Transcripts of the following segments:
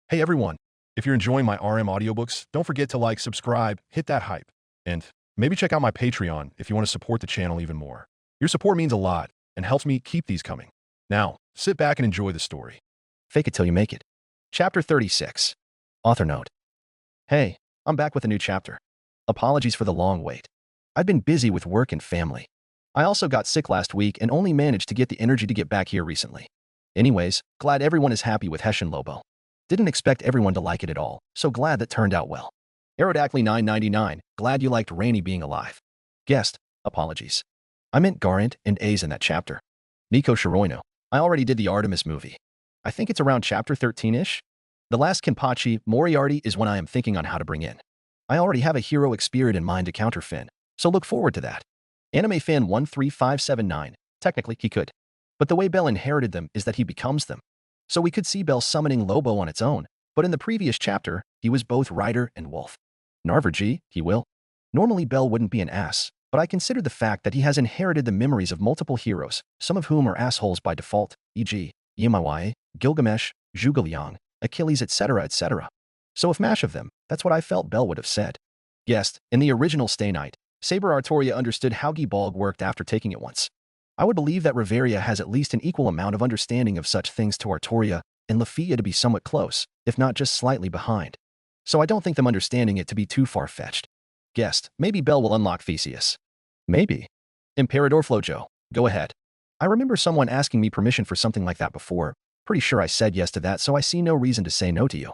Hey everyone, if you're enjoying my RM audiobooks, don't forget to like, subscribe, hit that hype, and maybe check out my Patreon if you want to support the channel even more. Your support means a lot and helps me keep these coming. Now, sit back and enjoy the story. Fake it till you make it. Chapter 36. Author note. Hey, I'm back with a new chapter. Apologies for the long wait. I've been busy with work and family. I also got sick last week and only managed to get the energy to get back here recently. Anyways, glad everyone is happy with Hessian Lobo. Didn't expect everyone to like it at all, so glad that turned out well. Aerodactyl 999, glad you liked Rainy being alive. Guest, apologies. I meant Garant and A's in that chapter. Nico Shiroino, I already did the Artemis movie. I think it's around chapter 13-ish. The last Kenpachi, Moriarty, is one I am thinking on how to bring in. I already have a heroic spirit in mind to counter Finn, so look forward to that. Anime fan 13579, technically he could. But the way Bell inherited them is that he becomes them. So we could see Bell summoning Lobo on its own, but in the previous chapter, he was both rider and wolf. Narverg, he will. Normally Bell wouldn't be an ass, but I consider the fact that he has inherited the memories of multiple heroes, some of whom are assholes by default, e.g., Yamawae, Gilgamesh, Zhuge Achilles, etc., etc. So if mash of them, that's what I felt Bell would have said. Guest, in the original Stay Night, Saber Artoria understood how Gibalg worked after taking it once. I would believe that Reveria has at least an equal amount of understanding of such things to Artoria, and Lafia to be somewhat close, if not just slightly behind. So I don't think them understanding it to be too far-fetched. Guest, maybe Bell will unlock Theseus. Maybe. Imperador Flojo, go ahead. I remember someone asking me permission for something like that before. Pretty sure I said yes to that, so I see no reason to say no to you.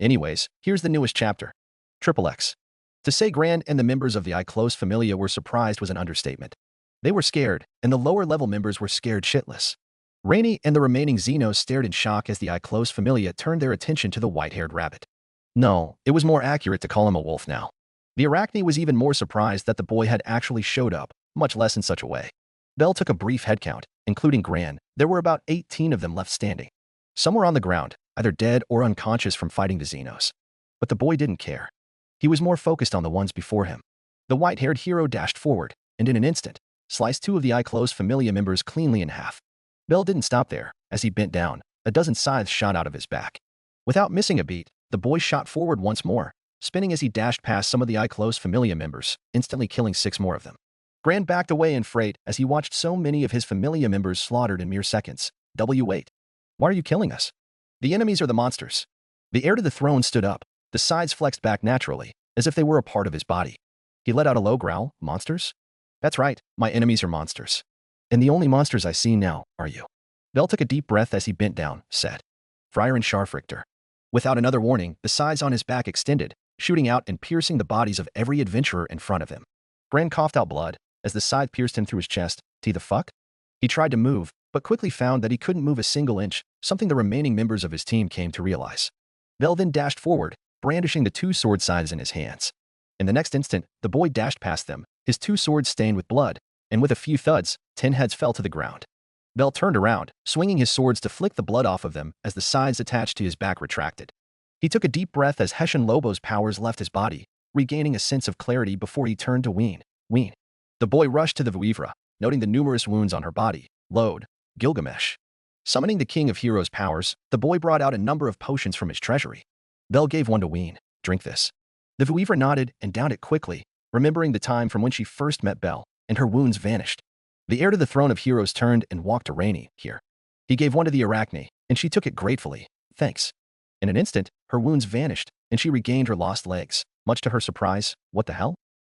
Anyways, here's the newest chapter. Triple X. To say Grand and the members of the I Close Familia were surprised was an understatement. They were scared, and the lower-level members were scared shitless. Rainy and the remaining Xenos stared in shock as the I Close Familia turned their attention to the white-haired rabbit. No, it was more accurate to call him a wolf now. The Arachne was even more surprised that the boy had actually showed up, much less in such a way. Bell took a brief head count, including Gran. There were about 18 of them left standing. Some were on the ground, either dead or unconscious from fighting the Xenos. But the boy didn't care. He was more focused on the ones before him. The white-haired hero dashed forward, and in an instant, sliced two of the I Close Familia members cleanly in half. Bell didn't stop there. As he bent down, a dozen scythes shot out of his back. Without missing a beat, the boy shot forward once more, spinning as he dashed past some of the I Close Familia members, instantly killing 6 more of them. Gran backed away in fright as he watched so many of his Familia members slaughtered in mere seconds. W8. Why are you killing us? The enemies are the monsters. The heir to the throne stood up, the sides flexed back naturally, as if they were a part of his body. He let out a low growl. Monsters? That's right, my enemies are monsters. And the only monsters I see now are you. Bell took a deep breath as he bent down, said. Friar and Scharfrichter. Without another warning, the sides on his back extended, shooting out and piercing the bodies of every adventurer in front of him. Gran coughed out blood, as the scythe pierced him through his chest. The fuck? He tried to move, but quickly found that he couldn't move a single inch, something the remaining members of his team came to realize. Bell then dashed forward, brandishing the 2 sword scythes in his hands. In the next instant, the boy dashed past them, his 2 swords stained with blood, and with a few thuds, 10 heads fell to the ground. Bell turned around, swinging his swords to flick the blood off of them as the scythes attached to his back retracted. He took a deep breath as Hessian Lobo's powers left his body, regaining a sense of clarity before he turned to Ween. The boy rushed to the Vuivra, noting the numerous wounds on her body. Load. Gilgamesh. Summoning the King of Heroes' powers, the boy brought out a number of potions from his treasury. Bell gave one to Ween. Drink this. The Vuivra nodded and downed it quickly, remembering the time from when she first met Bell, and her wounds vanished. The heir to the throne of heroes turned and walked to Rainy. Here. He gave one to the Arachne, and she took it gratefully. Thanks. In an instant, her wounds vanished, and she regained her lost legs. Much to her surprise, what the hell?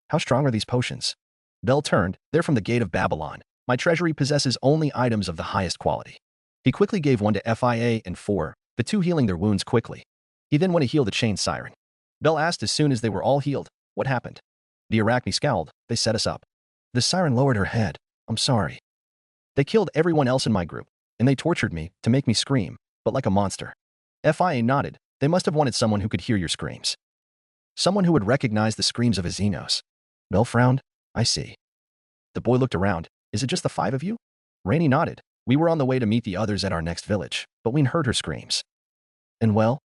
How strong are these potions? Bell turned. They're from the Gate of Babylon. My treasury possesses only items of the highest quality. He quickly gave one to FIA and 4, the 2 healing their wounds quickly. He then went to heal the chained siren. Bell asked as soon as they were all healed, what happened? The Arachne scowled. They set us up. The siren lowered her head. I'm sorry. They killed everyone else in my group, and they tortured me to make me scream, but like a monster. FIA nodded. They must have wanted someone who could hear your screams. Someone who would recognize the screams of his Xenos. Bell frowned. I see. The boy looked around. Is it just the 5 of you? Rainy nodded. We were on the way to meet the others at our next village, but we heard her screams. And well?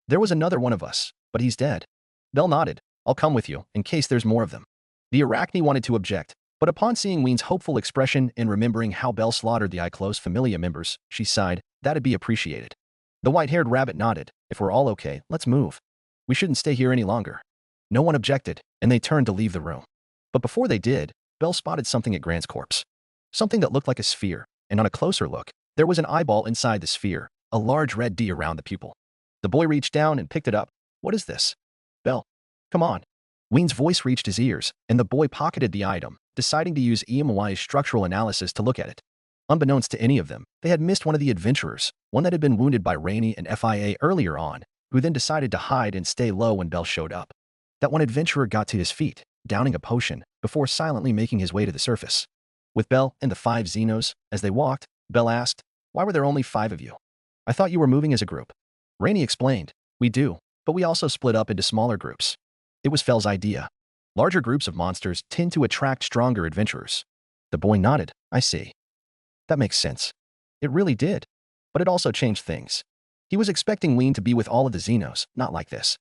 There was another one of us, but he's dead. Bell nodded. I'll come with you, in case there's more of them. The Arachne wanted to object, but upon seeing Ween's hopeful expression and remembering how Bell slaughtered the I Close Familia members, she sighed. That'd be appreciated. The white-haired rabbit nodded. If we're all okay, let's move. We shouldn't stay here any longer. No one objected, and they turned to leave the room. But before they did, Belle spotted something at Grant's corpse. Something that looked like a sphere, and on a closer look, there was an eyeball inside the sphere, a large red D around the pupil. The boy reached down and picked it up. What is this? Belle, come on. Ween's voice reached his ears, and the boy pocketed the item, deciding to use EMY's structural analysis to look at it. Unbeknownst to any of them, they had missed one of the adventurers, one that had been wounded by Rainey and FIA earlier on, who then decided to hide and stay low when Belle showed up. That one adventurer got to his feet, downing a potion, before silently making his way to the surface. With Belle and the 5 Xenos, as they walked, Belle asked, "Why were there only 5 of you? I thought you were moving as a group." Rainey explained, "We do, but we also split up into smaller groups. It was Fell's idea. Larger groups of monsters tend to attract stronger adventurers." The boy nodded. "I see. That makes sense." It really did. But it also changed things. He was expecting Ween to be with all of the Xenos, not like this.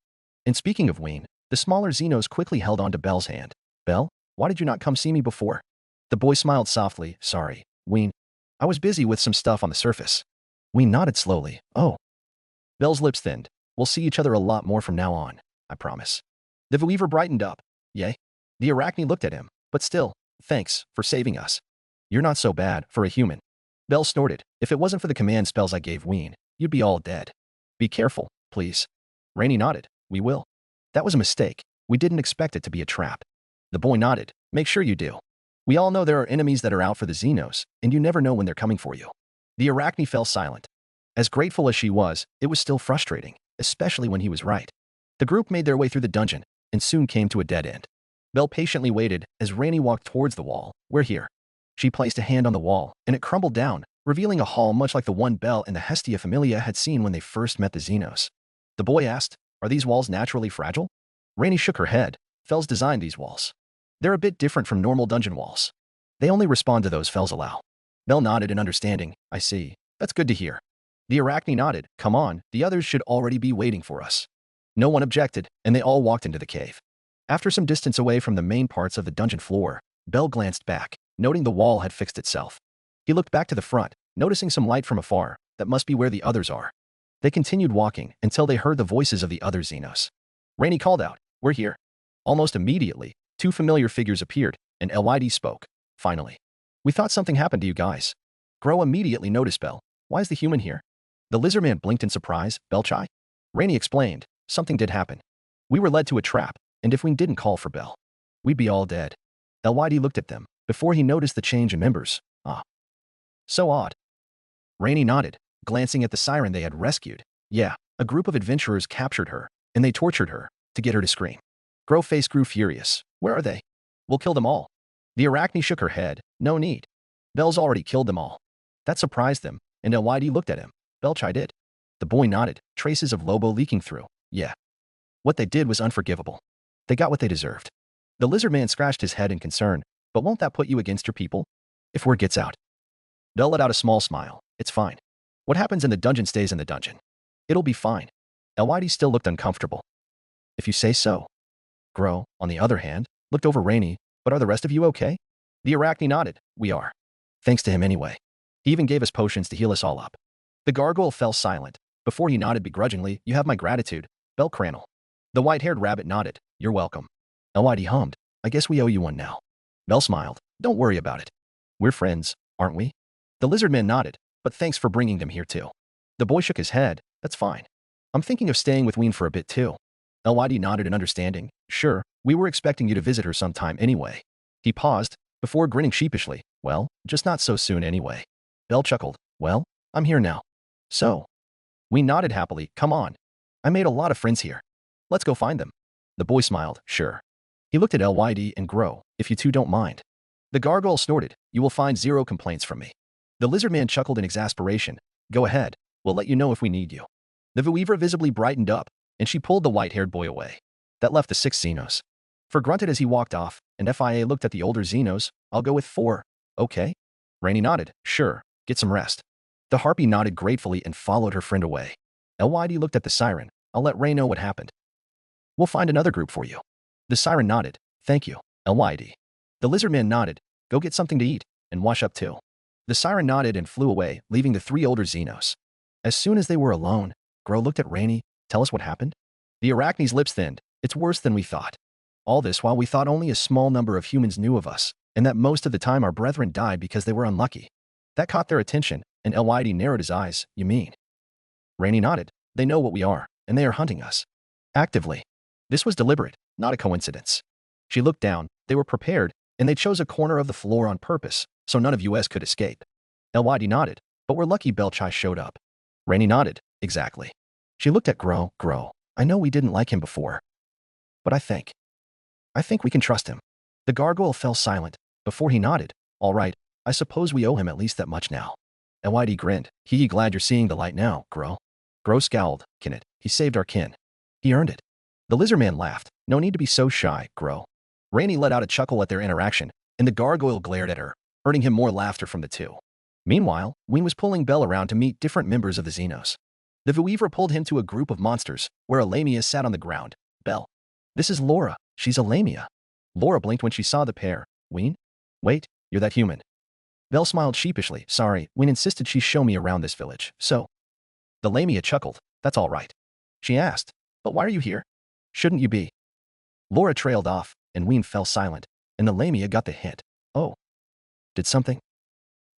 And speaking of Ween, the smaller Xenos quickly held onto Belle's hand. "Belle, why did you not come see me before?" The boy smiled softly. "Sorry, Ween. I was busy with some stuff on the surface." Ween nodded slowly. "Oh." Belle's lips thinned. "We'll see each other a lot more from now on, I promise." The Weaver brightened up. "Yay?" The Arachne looked at him. "But still, thanks for saving us. You're not so bad for a human." Belle snorted. "If it wasn't for the command spells I gave Ween, you'd be all dead. Be careful, please." Rainey nodded. "We will." "That was a mistake. We didn't expect it to be a trap." The boy nodded. "Make sure you do. We all know there are enemies that are out for the Xenos, and you never know when they're coming for you." The Arachne fell silent. As grateful as she was, it was still frustrating, especially when he was right. The group made their way through the dungeon, and soon came to a dead end. Belle patiently waited as Rainey walked towards the wall. "We're here." She placed a hand on the wall, and it crumbled down, revealing a hall much like the one Belle and the Hestia Familia had seen when they first met the Xenos. The boy asked, "Are these walls naturally fragile?" Rainey shook her head. "Fells designed these walls. They're a bit different from normal dungeon walls. They only respond to those Fells allow." Belle nodded in understanding. "I see. That's good to hear." The Arachne nodded. "Come on, the others should already be waiting for us." No one objected, and they all walked into the cave. After some distance away from the main parts of the dungeon floor, Belle glanced back, noting the wall had fixed itself. He looked back to the front, noticing some light from afar. That must be where the others are. They continued walking until they heard the voices of the other Xenos. Rainey called out, "We're here." Almost immediately, 2 familiar figures appeared, and LYD spoke. "Finally. We thought something happened to you guys." Grow immediately noticed Belle. "Why is the human here?" The lizardman blinked in surprise. "Belchai?" Rainey explained, "Something did happen. We were led to a trap, and if we didn't call for Belle, we'd be all dead." LYD looked at them, before he noticed the change in members. "Ah. So odd." Rainey nodded, glancing at the siren they had rescued. "Yeah, a group of adventurers captured her, and they tortured her, to get her to scream." Grow's face grew furious. "Where are they? We'll kill them all." The Arachne shook her head. "No need. Belle's already killed them all." That surprised them, and LYD looked at him. "Belchai did." The boy nodded, traces of Lobo leaking through. "Yeah. What they did was unforgivable. They got what they deserved." The lizard man scratched his head in concern. "But won't that put you against your people? If word gets out?" Belle let out a small smile. "It's fine. What happens in the dungeon stays in the dungeon. It'll be fine." LYD still looked uncomfortable. "If you say so." Grow, on the other hand, looked over Rainey. "But are the rest of you okay?" The Arachne nodded. "We are. Thanks to him anyway. He even gave us potions to heal us all up." The gargoyle fell silent. Before he nodded begrudgingly, "You have my gratitude, Belle Cranel." The white-haired rabbit nodded. "You're welcome." LYD hummed. "I guess we owe you one now." Belle smiled. "Don't worry about it. We're friends, aren't we?" The lizard man nodded. "But thanks for bringing them here too." The boy shook his head. "That's fine. I'm thinking of staying with Ween for a bit too." LYD nodded in understanding. "Sure, we were expecting you to visit her sometime anyway." He paused, before grinning sheepishly. "Well, just not so soon anyway." Belle chuckled. "Well, I'm here now. So." Ween nodded happily. "Come on. I made a lot of friends here. Let's go find them." The boy smiled. "Sure." He looked at LYD and Grow. "If you two don't mind." The gargoyle snorted. "You will find 0 complaints from me." The lizard man chuckled in exasperation. "Go ahead. We'll let you know if we need you." The Weaver visibly brightened up, and she pulled the white-haired boy away. That left the 6 Xenos. For grunted as he walked off, and FIA looked at the older Xenos. "I'll go with 4. Okay?" Rainey nodded. "Sure. Get some rest." The harpy nodded gratefully and followed her friend away. LYD looked at the siren. "I'll let Ray know what happened. We'll find another group for you." The siren nodded. "Thank you, LYD." The lizard man nodded. "Go get something to eat, and wash up too." The siren nodded and flew away, leaving the 3 older Xenos. As soon as they were alone, Gro looked at Rainy. Tell us what happened? The Arachne's lips thinned. It's worse than we thought. All this while we thought only a small number of humans knew of us, and that most of the time our brethren died because they were unlucky. That caught their attention, and Lyde narrowed his eyes. You mean? Rainy nodded. They know what we are, and they are hunting us. Actively. This was deliberate, not a coincidence. She looked down. They were prepared, and they chose a corner of the floor on purpose, so none of us could escape. Lyde nodded. But we're lucky Belchai showed up. Rainy nodded. Exactly. She looked at Gro. I know we didn't like him before. But I think we can trust him. The gargoyle fell silent. Before he nodded. All right, I suppose we owe him at least that much now. Lyde grinned. Glad you're seeing the light now, Gro. Gro scowled. Kin it. He saved our kin. He earned it. The lizard man laughed. No need to be so shy, Gro. Rainy let out a chuckle at their interaction, and the gargoyle glared at her, earning him more laughter from the two. Meanwhile, Ween was pulling Bell around to meet different members of the Xenos. The Vuivre pulled him to a group of monsters, where a Lamia sat on the ground. Bell. This is Laura. She's a Lamia. Laura blinked when she saw the pair. Ween? Wait, you're that human. Bell smiled sheepishly. Sorry, Ween insisted she show me around this village, so. The Lamia chuckled. That's all right. She asked, but why are you here? Shouldn't you be? Laura trailed off, and Ween fell silent, and the Lamia got the hint. Oh. Did something?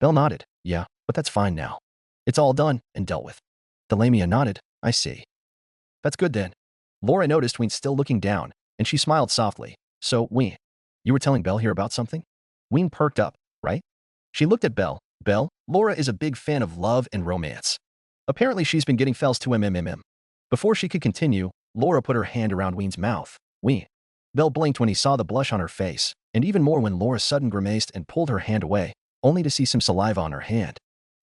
Bell nodded. Yeah, but that's fine now. It's all done and dealt with. The Lamia nodded. I see. That's good then. Laura noticed Ween still looking down, and she smiled softly. So, Ween, you were telling Bell here about something? Ween perked up, right? She looked at Bell. Bell, Laura is a big fan of love and romance. Apparently she's been getting fells to MMMM. Before she could continue, Laura put her hand around Ween's mouth. Ween. Bell blinked when he saw the blush on her face, and even more when Laura sudden grimaced and pulled her hand away, only to see some saliva on her hand.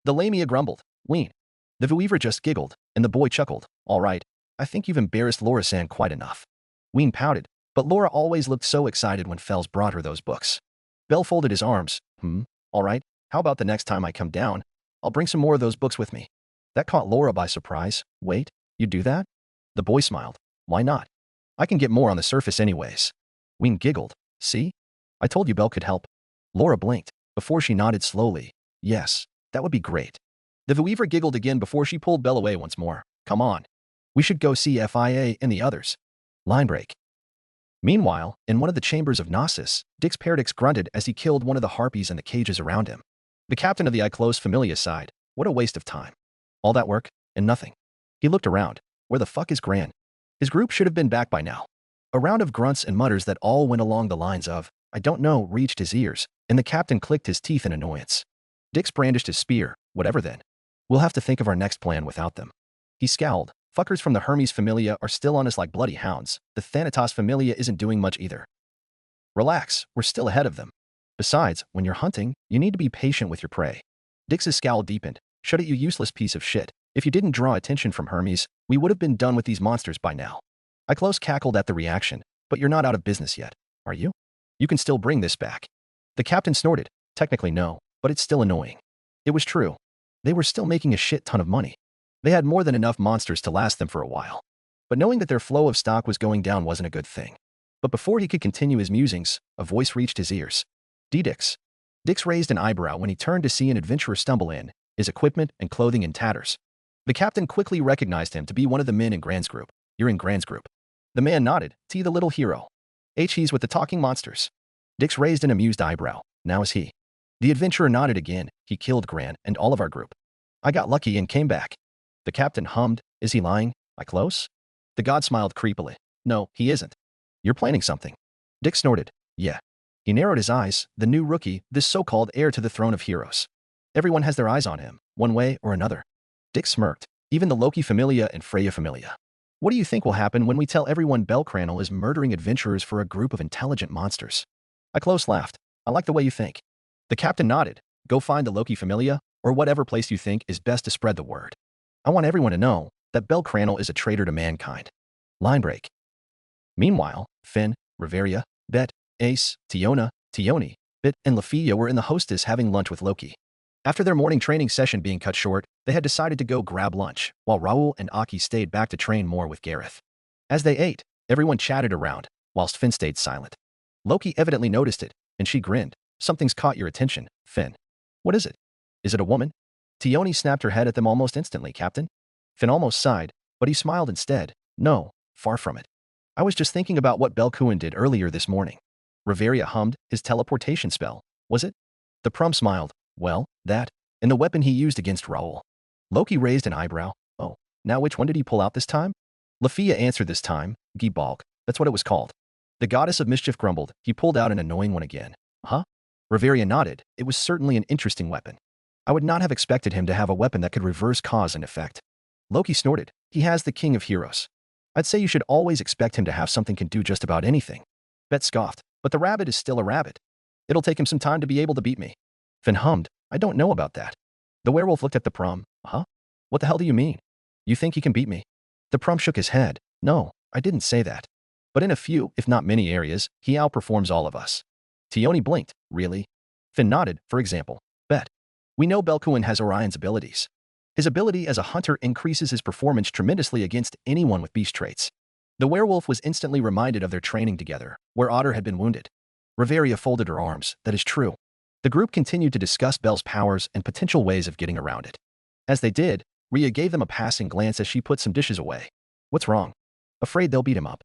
The Lamia grumbled. Ween. The Vuivre just giggled, and the boy chuckled. All right, I think you've embarrassed Laura-san quite enough. Ween pouted, but Laura always looked so excited when Fells brought her those books. Bell folded his arms. All right, how about the next time I come down? I'll bring some more of those books with me. That caught Laura by surprise. Wait, you do that? The boy smiled. Why not? I can get more on the surface anyways. Ween giggled. See? I told you Bell could help. Laura blinked, before she nodded slowly. Yes, that would be great. The Vuivre giggled again before she pulled Bell away once more. Come on. We should go see FIA and the others. Line break. Meanwhile, in one of the chambers of Gnosis, Dix Paradix grunted as he killed one of the harpies in the cages around him. The captain of the Iclos Familia sighed. What a waste of time. All that work, and nothing. He looked around. Where the fuck is Gran? His group should have been back by now. A round of grunts and mutters that all went along the lines of, I don't know, reached his ears, and the captain clicked his teeth in annoyance. Dix brandished his spear. Whatever then. We'll have to think of our next plan without them. He scowled. Fuckers from the Hermes Familia are still on us like bloody hounds. The Thanatos Familia isn't doing much either. Relax, we're still ahead of them. Besides, when you're hunting, you need to be patient with your prey. Dix's scowl deepened. Shut it, you useless piece of shit. If you didn't draw attention from Hermes, we would have been done with these monsters by now. Iclos cackled at the reaction. But you're not out of business yet, are you? You can still bring this back. The captain snorted. Technically no, but it's still annoying. It was true. They were still making a shit ton of money. They had more than enough monsters to last them for a while. But knowing that their flow of stock was going down wasn't a good thing. But before he could continue his musings, a voice reached his ears. Dix. Dix raised an eyebrow when he turned to see an adventurer stumble in, his equipment and clothing in tatters. The captain quickly recognized him to be one of the men in Gran's group. You're in Gran's group. The man nodded. T the little hero. He's with the talking monsters. Dix raised an amused eyebrow. Now is he. The adventurer nodded again. He killed Gran and all of our group. I got lucky and came back. The captain hummed. Is he lying? I close? The god smiled creepily. No, he isn't. You're planning something. Dix snorted. Yeah. He narrowed his eyes. The new rookie, this so-called heir to the throne of heroes. Everyone has their eyes on him, one way or another. Dix smirked. Even the Loki Familia and Freya Familia. What do you think will happen when we tell everyone Cranel is murdering adventurers for a group of intelligent monsters? I close laughed. I like the way you think. The captain nodded. Go find the Loki Familia, or whatever place you think is best to spread the word. I want everyone to know that Cranel is a traitor to mankind. Line break. Meanwhile, Finn, Riveria, Bet, Ace, Tiona, Tioni, Bit, and Lafia were in the hostess having lunch with Loki. After their morning training session being cut short, they had decided to go grab lunch, while Raoul and Aki stayed back to train more with Gareth. As they ate, everyone chatted around, whilst Finn stayed silent. Loki evidently noticed it, and she grinned. Something's caught your attention, Finn. What is it? Is it a woman? Tioni snapped her head at them almost instantly, Captain. Finn almost sighed. But he smiled instead. No, far from it. I was just thinking about what Belkuin did earlier this morning. Riveria hummed, his teleportation spell, was it? The Prum smiled. Well, that, and the weapon he used against Raoul. Loki raised an eyebrow. Oh, now which one did he pull out this time? Lafia answered this time. Gibalk, that's what it was called. The goddess of mischief grumbled. He pulled out an annoying one again. Huh? Riveria nodded. It was certainly an interesting weapon. I would not have expected him to have a weapon that could reverse cause and effect. Loki snorted. He has the king of heroes. I'd say you should always expect him to have something can do just about anything. Bet scoffed. But the rabbit is still a rabbit. It'll take him some time to be able to beat me. Finn hummed. I don't know about that. The werewolf looked at the Prum. Huh? What the hell do you mean? You think he can beat me? The Prum shook his head. No, I didn't say that. But in a few, if not many areas, he outperforms all of us. Tioni blinked. Really? Finn nodded. For example, bet. We know Belkuin has Orion's abilities. His ability as a hunter increases his performance tremendously against anyone with beast traits. The werewolf was instantly reminded of their training together, where Otter had been wounded. Riveria folded her arms. That is true. The group continued to discuss Bel's powers and potential ways of getting around it. As they did, Rhea gave them a passing glance as she put some dishes away. What's wrong? Afraid they'll beat him up.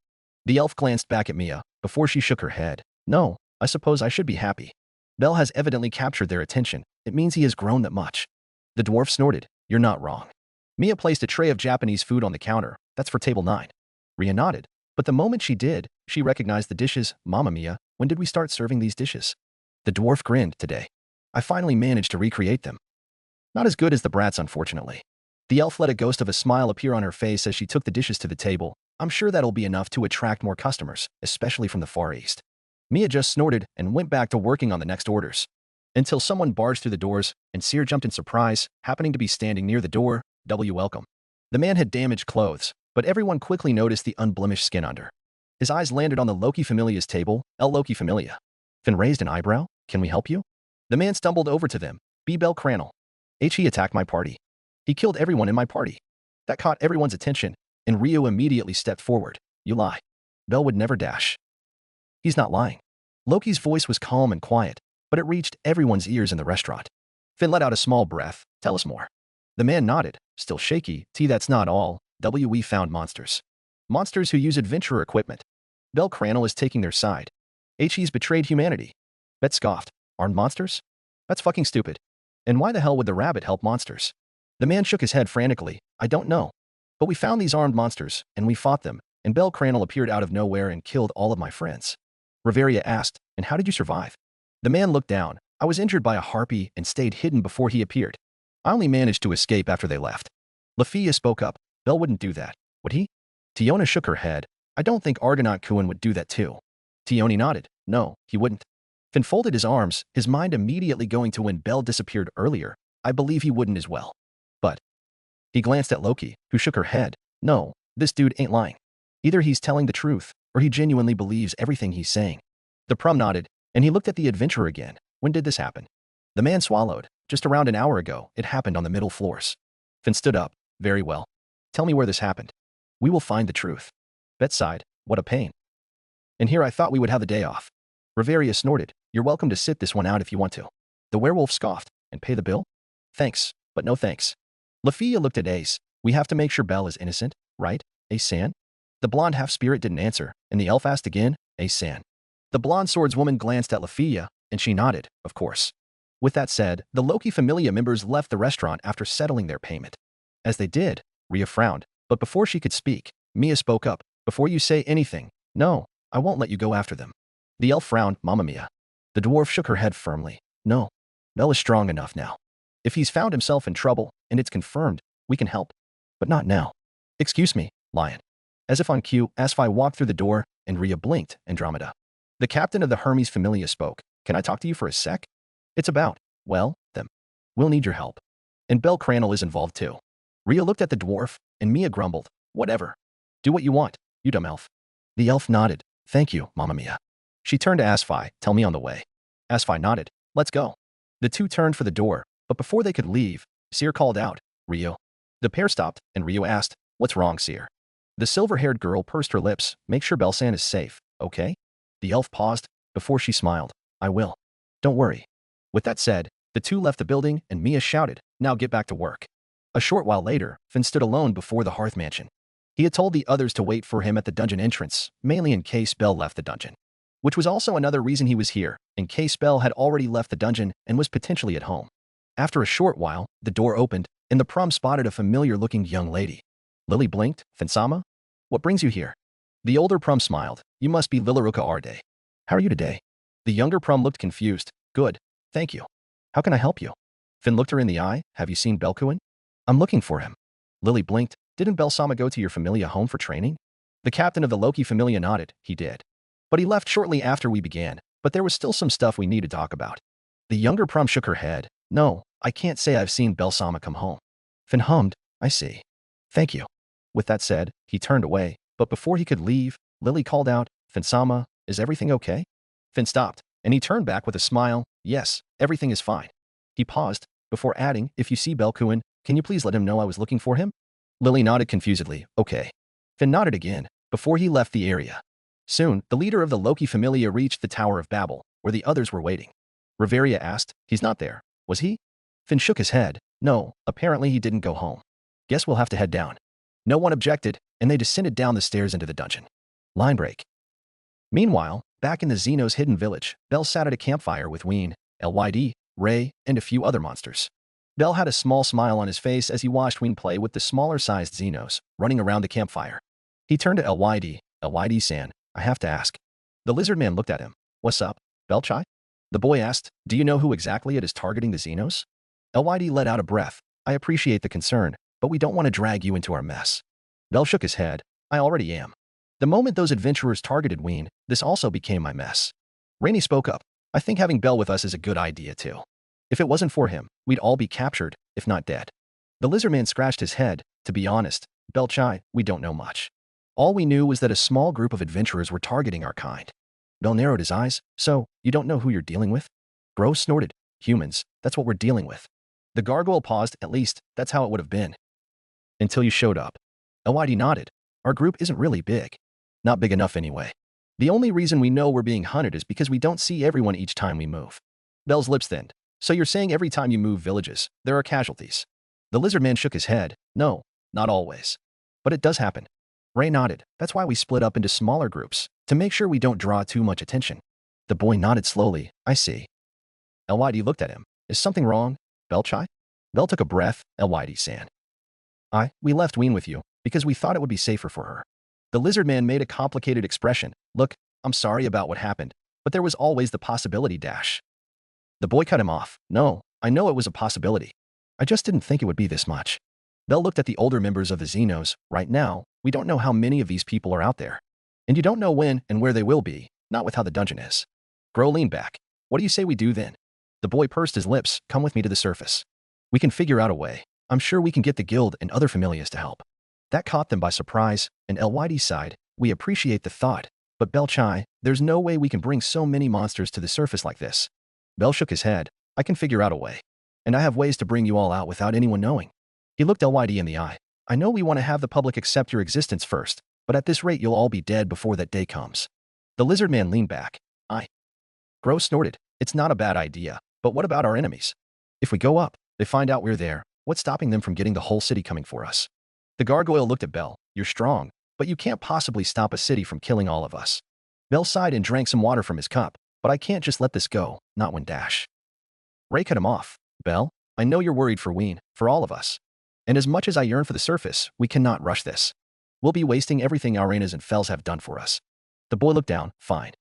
The elf glanced back at Mia, before she shook her head. No, I suppose I should be happy. Bel has evidently captured their attention. It means he has grown that much. The dwarf snorted. You're not wrong. Mia placed a tray of Japanese food on the counter. That's for table 9. Rhea nodded. But the moment she did, she recognized the dishes. Mamma Mia, when did we start serving these dishes? The dwarf grinned. Today. I finally managed to recreate them. Not as good as the brats, unfortunately. The elf let a ghost of a smile appear on her face as she took the dishes to the table. I'm sure that'll be enough to attract more customers, especially from the Far East. Mia just snorted and went back to working on the next orders. Until someone barged through the doors, and Syr jumped in surprise, happening to be standing near the door. Welcome. The man had damaged clothes, but everyone quickly noticed the unblemished skin under. His eyes landed on the Loki Familia's table. El Loki Familia. Finn raised an eyebrow. Can we help you? The man stumbled over to them. Bel Cranel. He attacked my party. He killed everyone in my party. That caught everyone's attention, and Ryuu immediately stepped forward. You lie. Bel would never dash. He's not lying. Loki's voice was calm and quiet, but it reached everyone's ears in the restaurant. Finn let out a small breath. Tell us more. The man nodded, still shaky. That's not all. We found monsters. Monsters who use adventurer equipment. Bel Cranel is taking their side. He's betrayed humanity. Bet scoffed. Armed monsters? That's fucking stupid. And why the hell would the rabbit help monsters? The man shook his head frantically. I don't know. But we found these armed monsters, and we fought them, and Bel Cranel appeared out of nowhere and killed all of my friends. Riveria asked, and how did you survive? The man looked down. I was injured by a harpy and stayed hidden before he appeared. I only managed to escape after they left. Lafia spoke up. Bel wouldn't do that, would he? Tiona shook her head. I don't think Argonaut Kuin would do that too. Tioni nodded. No, he wouldn't. Finn folded his arms, his mind immediately going to when Bel disappeared earlier. I believe he wouldn't as well. But he glanced at Loki, who shook her head. No, this dude ain't lying. Either he's telling the truth, or he genuinely believes everything he's saying. The Prum nodded, and he looked at the adventurer again. When did this happen? The man swallowed. Just around an hour ago, it happened on the middle floors. Finn stood up. Very well. Tell me where this happened. We will find the truth. Bet sighed. What a pain. And here I thought we would have the day off. Riveria snorted. You're welcome to sit this one out if you want to. The werewolf scoffed. And pay the bill? Thanks, but no thanks. Lafia looked at Ace. We have to make sure Bel is innocent, right, Ace-san? The blonde half-spirit didn't answer, and the elf asked again, Ace-san. The blonde swordswoman glanced at Lafia, and she nodded, of course. With that said, the Loki Familia members left the restaurant after settling their payment. As they did, Rhea frowned, but before she could speak, Mia spoke up. Before you say anything, no, I won't let you go after them. The elf frowned. Mamma Mia. The dwarf shook her head firmly. No, Bel is strong enough now. If he's found himself in trouble, and it's confirmed, we can help. But not now. Excuse me, Lion. As if on cue, Asfi walked through the door, and Rhea blinked. Andromeda. The captain of the Hermes Familia spoke. Can I talk to you for a sec? It's about, well, them. We'll need your help. And Bel Cranel is involved too. Rhea looked at the dwarf, and Mia grumbled. Whatever. Do what you want, you dumb elf. The elf nodded. Thank you, Mamma Mia. She turned to Asfi. Tell me on the way. Asfi nodded. Let's go. The two turned for the door, but before they could leave, Syr called out, Ryu. The pair stopped, and Ryu asked, What's wrong, Syr? The silver-haired girl pursed her lips. Make sure Belsan is safe, okay? The elf paused, before she smiled. I will. Don't worry. With that said, the two left the building, and Mia shouted, Now get back to work. A short while later, Finn stood alone before the hearth mansion. He had told the others to wait for him at the dungeon entrance, mainly in case Bell left the dungeon. Which was also another reason he was here, in case Bell had already left the dungeon and was potentially at home. After a short while, the door opened, and the prom spotted a familiar-looking young lady. Lily blinked. Fansama? What brings you here? The older prom smiled. You must be Lilaruka Arde. How are you today? The younger prom looked confused. Good. Thank you. How can I help you? Fin looked her in the eye. Have you seen Belkuin? I'm looking for him. Lily blinked. Didn't Belsama go to your familia home for training? The captain of the Loki familia nodded. He did. But he left shortly after we began, but there was still some stuff we need to talk about. The younger prom shook her head. No, I can't say I've seen Belsama come home. Fin hummed. I see. Thank you. With that said, he turned away, but before he could leave, Lily called out, Fansama, is everything okay? Fin stopped, and he turned back with a smile. Yes, everything is fine. He paused, before adding, if you see Belkuin, can you please let him know I was looking for him? Lily nodded confusedly. Okay. Fin nodded again, before he left the area. Soon, the leader of the Loki familia reached the Tower of Babel, where the others were waiting. Riveria asked, he's not there, was he? Fin shook his head. No, apparently he didn't go home. Guess we'll have to head down. No one objected, and they descended down the stairs into the dungeon. Line break. Meanwhile, back in the Xenos hidden village, Bell sat at a campfire with Ween, Lyd, Ray, and a few other monsters. Bell had a small smile on his face as he watched Ween play with the smaller-sized Xenos, running around the campfire. He turned to Lyd-san, I have to ask. The lizard man looked at him. What's up, Belchai? The boy asked, do you know who exactly it is targeting the Xenos? Lyd let out a breath. I appreciate the concern, but we don't want to drag you into our mess. Bell shook his head. I already am. The moment those adventurers targeted Ween, this also became my mess. Rainey spoke up. I think having Bell with us is a good idea too. If it wasn't for him, we'd all be captured, if not dead. The lizard man scratched his head. To be honest, Belchai, we don't know much. All we knew was that a small group of adventurers were targeting our kind. Bell narrowed his eyes. So, you don't know who you're dealing with? Bro snorted. Humans, that's what we're dealing with. The gargoyle paused. At least, that's how it would have been. Until you showed up. Lyd nodded. Our group isn't really big. Not big enough anyway. The only reason we know we're being hunted is because we don't see everyone each time we move. Bell's lips thinned. So you're saying every time you move villages, there are casualties? The lizard man shook his head. No, not always. But it does happen. Ray nodded. That's why we split up into smaller groups, to make sure we don't draw too much attention. The boy nodded slowly. I see. Lyd looked at him. Is something wrong, Belchai? Bell took a breath. Lyd-san. We left Ween with you, because we thought it would be safer for her. The lizard man made a complicated expression. Look, I'm sorry about what happened, but there was always the possibility dash. The boy cut him off. No, I know it was a possibility. I just didn't think it would be this much. Bell looked at the older members of the Xenos. Right now, we don't know how many of these people are out there. And you don't know when and where they will be, not with how the dungeon is. Gro leaned back. What do you say we do then? The boy pursed his lips. Come with me to the surface. We can figure out a way. I'm sure we can get the guild and other familias to help. That caught them by surprise, and Lyd sighed. We appreciate the thought, but Belchai, there's no way we can bring so many monsters to the surface like this. Bell shook his head. I can figure out a way. And I have ways to bring you all out without anyone knowing. He looked Lyd in the eye. I know we want to have the public accept your existence first, but at this rate you'll all be dead before that day comes. The lizard man leaned back. Gro snorted. It's not a bad idea, but what about our enemies? If we go up, they find out we're there, what's stopping them from getting the whole city coming for us? The gargoyle looked at Bell. You're strong, but you can't possibly stop a city from killing all of us. Bell sighed and drank some water from his cup. But I can't just let this go, not when dash. Ray cut him off. Bell, I know you're worried for Ween, for all of us. And as much as I yearn for the surface, we cannot rush this. We'll be wasting everything our Reynas and Fells have done for us. The boy looked down. Fine.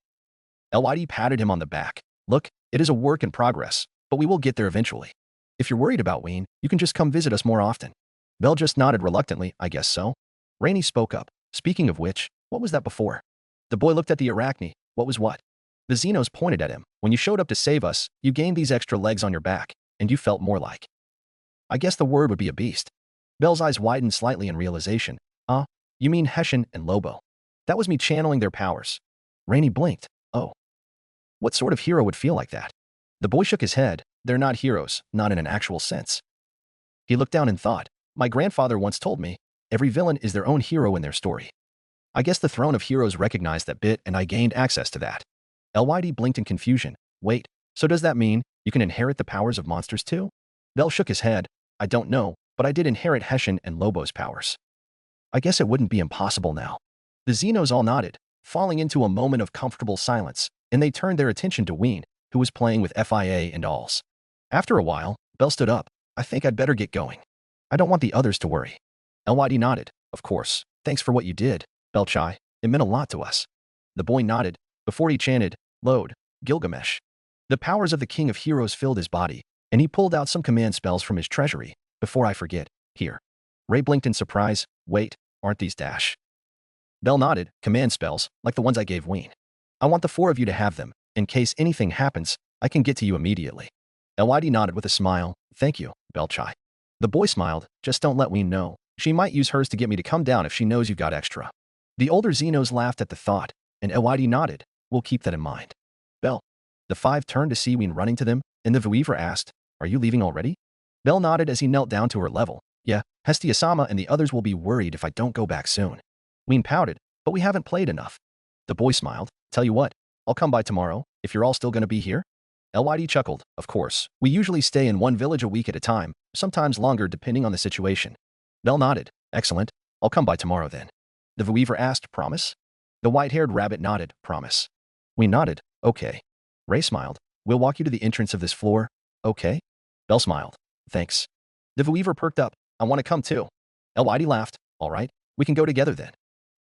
Lyd patted him on the back. Look, it is a work in progress, but we will get there eventually. If you're worried about Ween, you can just come visit us more often. Bell just nodded reluctantly. I guess so. Rainey spoke up. Speaking of which, what was that before? The boy looked at the Arachne. What was what? The Xenos pointed at him. When you showed up to save us, you gained these extra legs on your back, and you felt more like. I guess the word would be a beast. Bell's eyes widened slightly in realization. You mean Hessian and Lobo. That was me channeling their powers. Rainey blinked. Oh. What sort of hero would feel like that? The boy shook his head. They're not heroes, not in an actual sense. He looked down and thought. My grandfather once told me, every villain is their own hero in their story. I guess the throne of heroes recognized that bit and I gained access to that. Lyd blinked in confusion. Wait, so does that mean you can inherit the powers of monsters too? Bell shook his head. I don't know, but I did inherit Hessian and Lobo's powers. I guess it wouldn't be impossible now. The Xenos all nodded, falling into a moment of comfortable silence, and they turned their attention to Ween, who was playing with FIA and alls. After a while, Bell stood up. I think I'd better get going. I don't want the others to worry. LYD nodded. Of course. Thanks for what you did, Belchai. It meant a lot to us. The boy nodded. Before he chanted, Load, Gilgamesh. The powers of the King of Heroes filled his body, and he pulled out some command spells from his treasury. Before I forget, here. Ray blinked in surprise. Wait, aren't these dash? Bell nodded. Command spells, like the ones I gave Ween. I want the 4 of you to have them. In case anything happens, I can get to you immediately. LYD nodded with a smile. Thank you, Belchai. The boy smiled. Just don't let Ween know. She might use hers to get me to come down if she knows you've got extra. The older Xenos laughed at the thought, and LYD nodded. We'll keep that in mind. Bell. The 5 turned to see Ween running to them, and the Weaver asked, Are you leaving already? Bell nodded as he knelt down to her level. Yeah, Hestia-sama and the others will be worried if I don't go back soon. Ween pouted, but we haven't played enough. The boy smiled. Tell you what, I'll come by tomorrow, if you're all still going to be here. LYD chuckled. Of course, we usually stay in one village a week at a time, sometimes longer depending on the situation. Bell nodded. Excellent. I'll come by tomorrow then. The Weaver asked, Promise? The white-haired rabbit nodded. Promise. We nodded. Okay. Ray smiled. We'll walk you to the entrance of this floor. Okay? Bell smiled. Thanks. The Weaver perked up. I want to come too. LYD laughed. All right, we can go together then.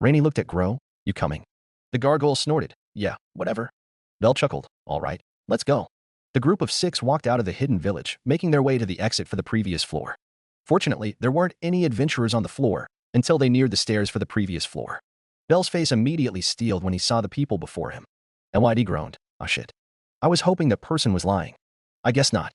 Rainey looked at Grow. You coming? The gargoyle snorted. Yeah, whatever. Bell chuckled. All right, let's go. The group of 6 walked out of the hidden village, making their way to the exit for the previous floor. Fortunately, there weren't any adventurers on the floor until they neared the stairs for the previous floor. Bell's face immediately steeled when he saw the people before him. LYD groaned. Ah shit. I was hoping the person was lying. I guess not.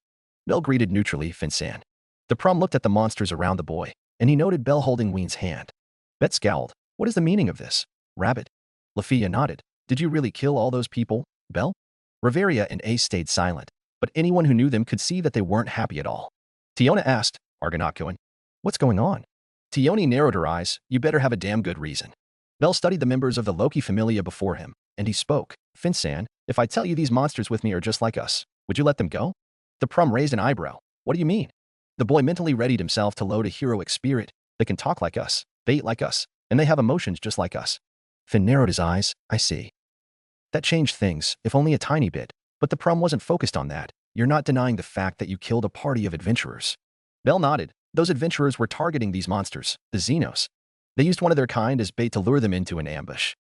Bell greeted neutrally Fin-san. The prom looked at the monsters around the boy, and he noted Bell holding Ween's hand. Bet scowled. What is the meaning of this? Rabbit? Lafia nodded. Did you really kill all those people, Bell? Reveria and Ace stayed silent, but anyone who knew them could see that they weren't happy at all. Tiona asked, Argonakuin, what's going on? Tione narrowed her eyes. You better have a damn good reason. Bell studied the members of the Loki Familia before him, and he spoke. Fin-san, if I tell you these monsters with me are just like us, would you let them go? The prom raised an eyebrow. What do you mean? The boy mentally readied himself to load a heroic spirit. They can talk like us, they eat like us, and they have emotions just like us. Fin narrowed his eyes. I see. That changed things, if only a tiny bit, but the prom wasn't focused on that. You're not denying the fact that you killed a party of adventurers. Bell nodded. Those adventurers were targeting these monsters, the Xenos. They used one of their kind as bait to lure them into an ambush.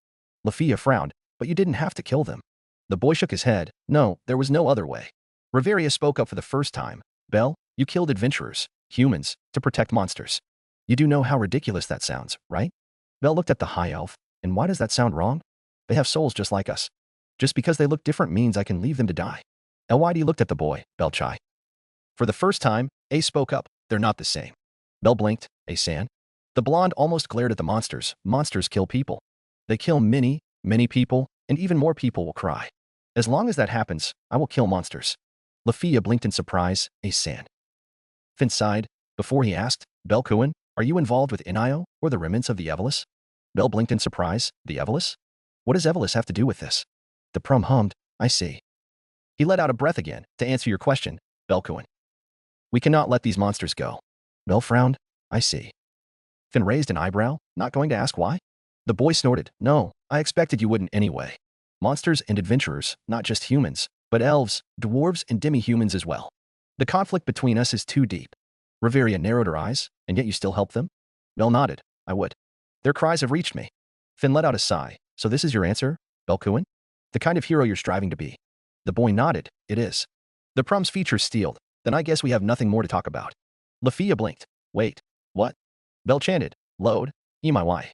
Lafia frowned, but you didn't have to kill them. The boy shook his head. No, there was no other way. Reveria spoke up for the first time. Bell, you killed adventurers, humans, to protect monsters. You do know how ridiculous that sounds, right? Bell looked at the high elf. And why does that sound wrong? They have souls just like us. Just because they look different means I can leave them to die. LYD looked at the boy, Belchai. For the first time, Ace spoke up. They're not the same. Bell blinked. Ace-san. The blonde almost glared at the monsters. Monsters kill people. They kill many, many people, and even more people will cry. As long as that happens, I will kill monsters. Lafia blinked in surprise. Ace-san. Fin sighed. Before he asked, Bell-kun, are you involved with Inio or the remnants of the Evolus? Bell blinked in surprise. The Evolus? What does Evolus have to do with this? The prom hummed. I see. He let out a breath again. To answer your question, Bell-kun. We cannot let these monsters go. Bell frowned. I see. Fin raised an eyebrow. Not going to ask why? The boy snorted. No, I expected you wouldn't anyway. Monsters and adventurers, not just humans, but elves, dwarves, and demi-humans as well. The conflict between us is too deep. Reveria narrowed her eyes. And yet you still help them? Bell nodded. I would. Their cries have reached me. Fin let out a sigh. So this is your answer, Bell-kun? The kind of hero you're striving to be. The boy nodded. It is. The prom's features steeled. Then I guess we have nothing more to talk about. Lafia blinked. Wait. What? Bell chanted. Load. Emiy.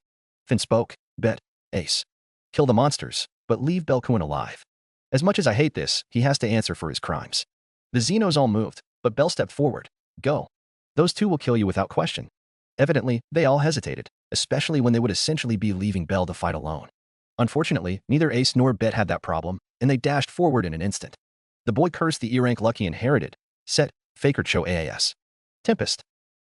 Fin spoke. Bet. Ace. Kill the monsters, but leave Bell-kun alive. As much as I hate this, he has to answer for his crimes. The Xenos all moved, but Bell stepped forward. Go. Those 2 will kill you without question. Evidently, they all hesitated, especially when they would essentially be leaving Bell to fight alone. Unfortunately, neither Ace nor Bet had that problem, and they dashed forward in an instant. The boy cursed the E-rank Lucky inherited. Set, Faker Cho AAS. Tempest.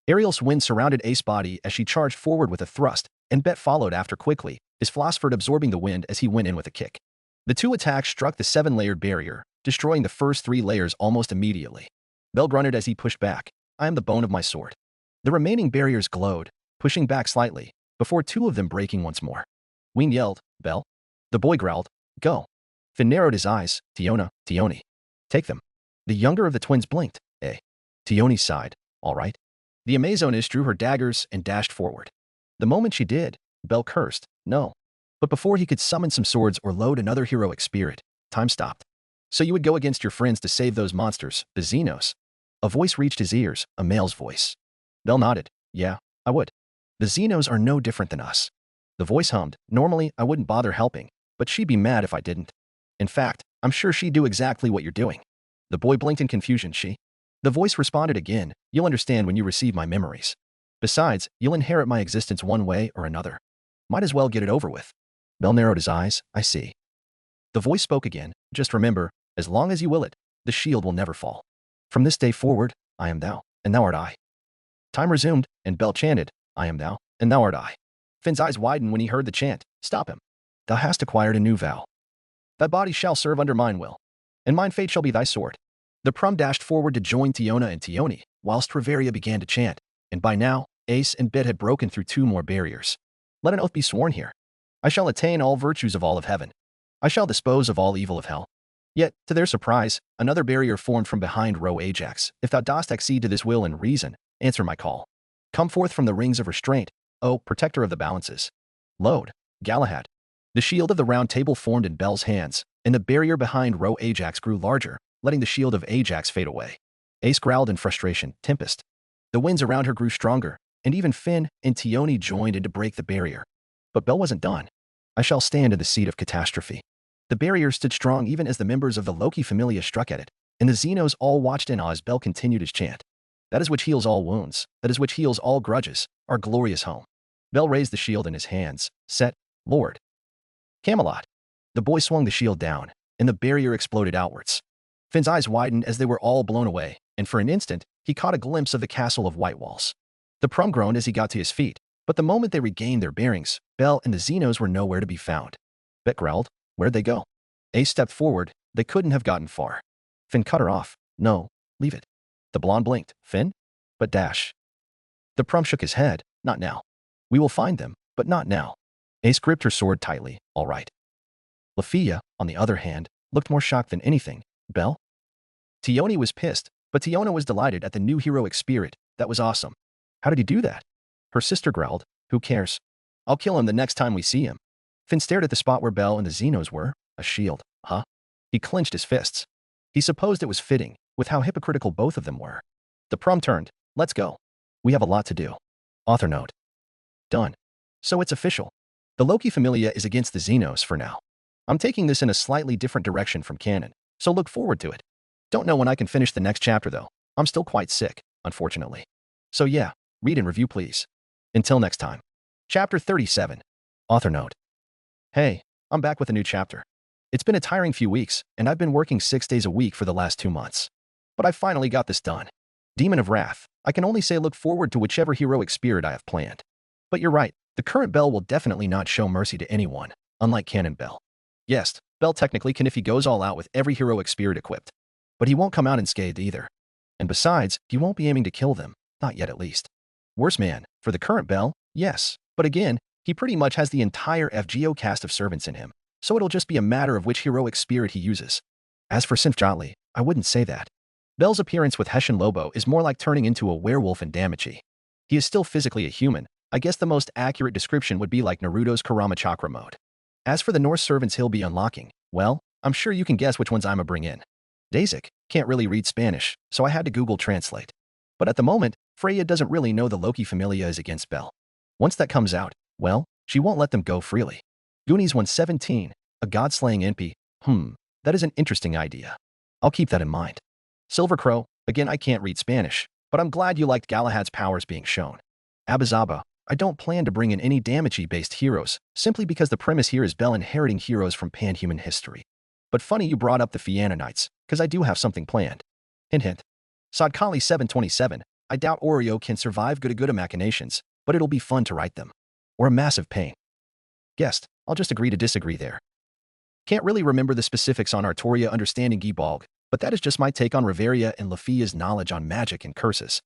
Ariel's wind surrounded Ace's body as she charged forward with a thrust, and Bet followed after quickly, his Phosphord absorbing the wind as he went in with a kick. The 2 attacks struck the 7-layered barrier, destroying the first 3 layers almost immediately. Bell grunted as he pushed back. I am the bone of my sword. The remaining barriers glowed, pushing back slightly, before two of them breaking once more. Ween yelled, Bell. The boy growled, go. Finn narrowed his eyes, Tioni. Take them. The younger of the twins blinked, eh. Tioni sighed, all right. The Amazoness drew her daggers and dashed forward. The moment she did, Bell cursed, no. But before he could summon some swords or load another heroic spirit, time stopped. So you would go against your friends to save those monsters, the Xenos? A voice reached his ears, a male's voice. Bell nodded, yeah, I would. The Xenos are no different than us. The voice hummed, normally I wouldn't bother helping, but she'd be mad if I didn't. In fact, I'm sure she'd do exactly what you're doing. The boy blinked in confusion, she. The voice responded again, you'll understand when you receive my memories. Besides, you'll inherit my existence one way or another. Might as well get it over with. Bell narrowed his eyes, I see. The voice spoke again, just remember, as long as you will it, the shield will never fall. From this day forward, I am thou, and thou art I. Time resumed, and Bell chanted, I am thou, and thou art I. Finn's eyes widened when he heard the chant, stop him. Thou hast acquired a new vow. Thy body shall serve under mine will, and mine fate shall be thy sword. The Prum dashed forward to join Tiona and Tioni, whilst Reveria began to chant, and by now, Ace and Bet had broken through two more barriers. Let an oath be sworn here. I shall attain all virtues of all of heaven. I shall dispose of all evil of hell. Yet, to their surprise, another barrier formed from behind Ro Ajax. If thou dost accede to this will and reason, answer my call. Come forth from the rings of restraint, O protector of the balances. Load, Galahad. The shield of the round table formed in Bell's hands, and the barrier behind Ro Ajax grew larger, letting the shield of Ajax fade away. Ace growled in frustration, Tempest. The winds around her grew stronger, and even Finn and Tioni joined in to break the barrier. But Bell wasn't done. I shall stand in the seat of catastrophe. The barrier stood strong even as the members of the Loki Familia struck at it, and the Xenos all watched in awe as Bell continued his chant. That is which heals all wounds, that is which heals all grudges, our glorious home. Bell raised the shield in his hands, set, Lord. Camelot. The boy swung the shield down, and the barrier exploded outwards. Finn's eyes widened as they were all blown away, and for an instant, he caught a glimpse of the castle of white walls. The Prum groaned as he got to his feet, but the moment they regained their bearings, Bell and the Xenos were nowhere to be found. Bet growled, where'd they go? Ace stepped forward, they couldn't have gotten far. Finn cut her off, no, leave it. The blonde blinked, Finn? But Dash. The Prum shook his head, not now. We will find them, but not now. Ace gripped her sword tightly, all right. Lafia, on the other hand, looked more shocked than anything. Bell? Tioni was pissed, but Tiona was delighted at the new heroic spirit. That was awesome. How did he do that? Her sister growled, who cares? I'll kill him the next time we see him. Finn stared at the spot where Bell and the Xenos were. A shield, huh? He clenched his fists. He supposed it was fitting, with how hypocritical both of them were. The Prum turned, let's go. We have a lot to do. Author note. Done. So it's official. The Loki Familia is against the Xenos for now. I'm taking this in a slightly different direction from canon, so look forward to it. Don't know when I can finish the next chapter though. I'm still quite sick, unfortunately. So yeah, read and review please. Until next time. Chapter 37. Author note. Hey, I'm back with a new chapter. It's been a tiring few weeks, and I've been working 6 days a week for the last 2 months. But I finally got this done. Demon of Wrath. I can only say look forward to whichever heroic spirit I have planned. But you're right, the current Bell will definitely not show mercy to anyone, unlike Canon Bell. Yes, Bell technically can if he goes all out with every heroic spirit equipped. But he won't come out unscathed either. And besides, he won't be aiming to kill them, not yet at least. Worse man, for the current Bell, yes, but again, he pretty much has the entire FGO cast of servants in him, so it'll just be a matter of which heroic spirit he uses. As for Sinfjotli, I wouldn't say that. Bell's appearance with Hessian Lobo is more like turning into a werewolf in DanMachi. He is still physically a human. I guess the most accurate description would be like Naruto's Kurama Chakra mode. As for the Norse servants he'll be unlocking, well, I'm sure you can guess which ones I'ma bring in. Daisic can't really read Spanish, so I had to Google Translate. But at the moment, Freya doesn't really know the Loki Familia is against Bell. Once that comes out, well, she won't let them go freely. Goonies 117, a god-slaying NP, that is an interesting idea. I'll keep that in mind. Silver Crow, again I can't read Spanish, but I'm glad you liked Galahad's powers being shown. Abizaba, I don't plan to bring in any DanMachi-based heroes, simply because the premise here is Bell inheriting heroes from pan-human history. But funny you brought up the Fianna Knights, because I do have something planned. Hint hint. Sodkali 727, I doubt Oreo can survive Guda machinations, but it'll be fun to write them. Or a massive pain. Guessed, I'll just agree to disagree there. Can't really remember the specifics on Artoria understanding Gibalg, but that is just my take on Reveria and Lafia's knowledge on magic and curses.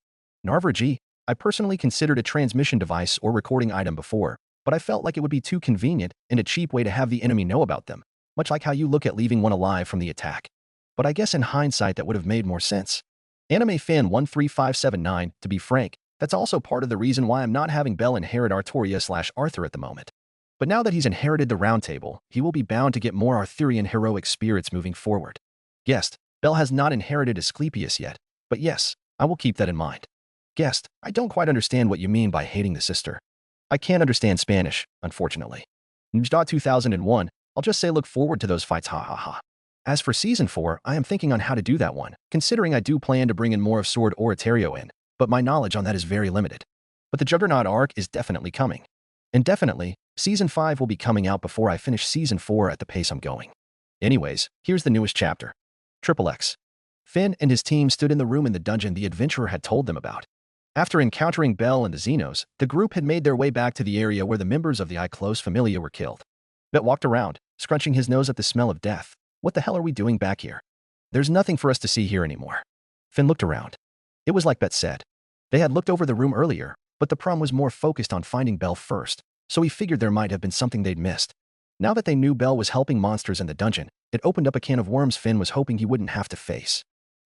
Narver G, I personally considered a transmission device or recording item before, but I felt like it would be too convenient and a cheap way to have the enemy know about them, much like how you look at leaving one alive from the attack. But I guess in hindsight that would have made more sense. Anime fan 13579, to be frank, that's also part of the reason why I'm not having Bell inherit Arturia/Arthur at the moment. But now that he's inherited the Round Table, he will be bound to get more Arthurian heroic spirits moving forward. Guest, Bell has not inherited Asclepius yet, but yes, I will keep that in mind. Guest, I don't quite understand what you mean by hating the sister. I can't understand Spanish, unfortunately. Njda 2001, I'll just say look forward to those fights, ha ha ha. As for Season 4, I am thinking on how to do that one, considering I do plan to bring in more of Sword Oratorio in, but my knowledge on that is very limited. But the Juggernaut arc is definitely coming. And definitely, Season 5 will be coming out before I finish Season 4 at the pace I'm going. Anyways, here's the newest chapter. XXX. Finn and his team stood in the room in the dungeon the adventurer had told them about. After encountering Bell and the Xenos, the group had made their way back to the area where the members of the Iclos Familia were killed. Bet walked around, scrunching his nose at the smell of death. What the hell are we doing back here? There's nothing for us to see here anymore. Finn looked around. It was like Bet said. They had looked over the room earlier, but the prom was more focused on finding Bell first, so he figured there might have been something they'd missed. Now that they knew Bell was helping monsters in the dungeon, it opened up a can of worms Finn was hoping he wouldn't have to face.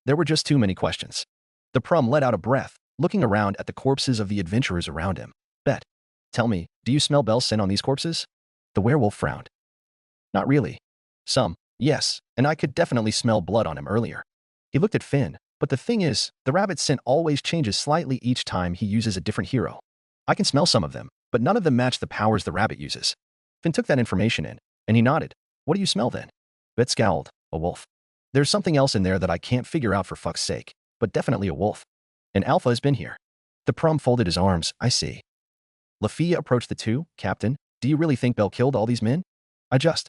There were just too many questions. The prom let out a breath, looking around at the corpses of the adventurers around him. Bet, tell me, do you smell Bell's scent on these corpses? The werewolf frowned. Not really. Some, yes, and I could definitely smell blood on him earlier. He looked at Finn, but the thing is, the rabbit's scent always changes slightly each time he uses a different hero. I can smell some of them, but none of them match the powers the rabbit uses. Finn took that information in, and he nodded. What do you smell then? Bet scowled. A wolf. There's something else in there that I can't figure out for fuck's sake, but definitely a wolf. And Alpha has been here. The prom folded his arms. I see. Lafia approached the two. Captain, do you really think Bell killed all these men? I just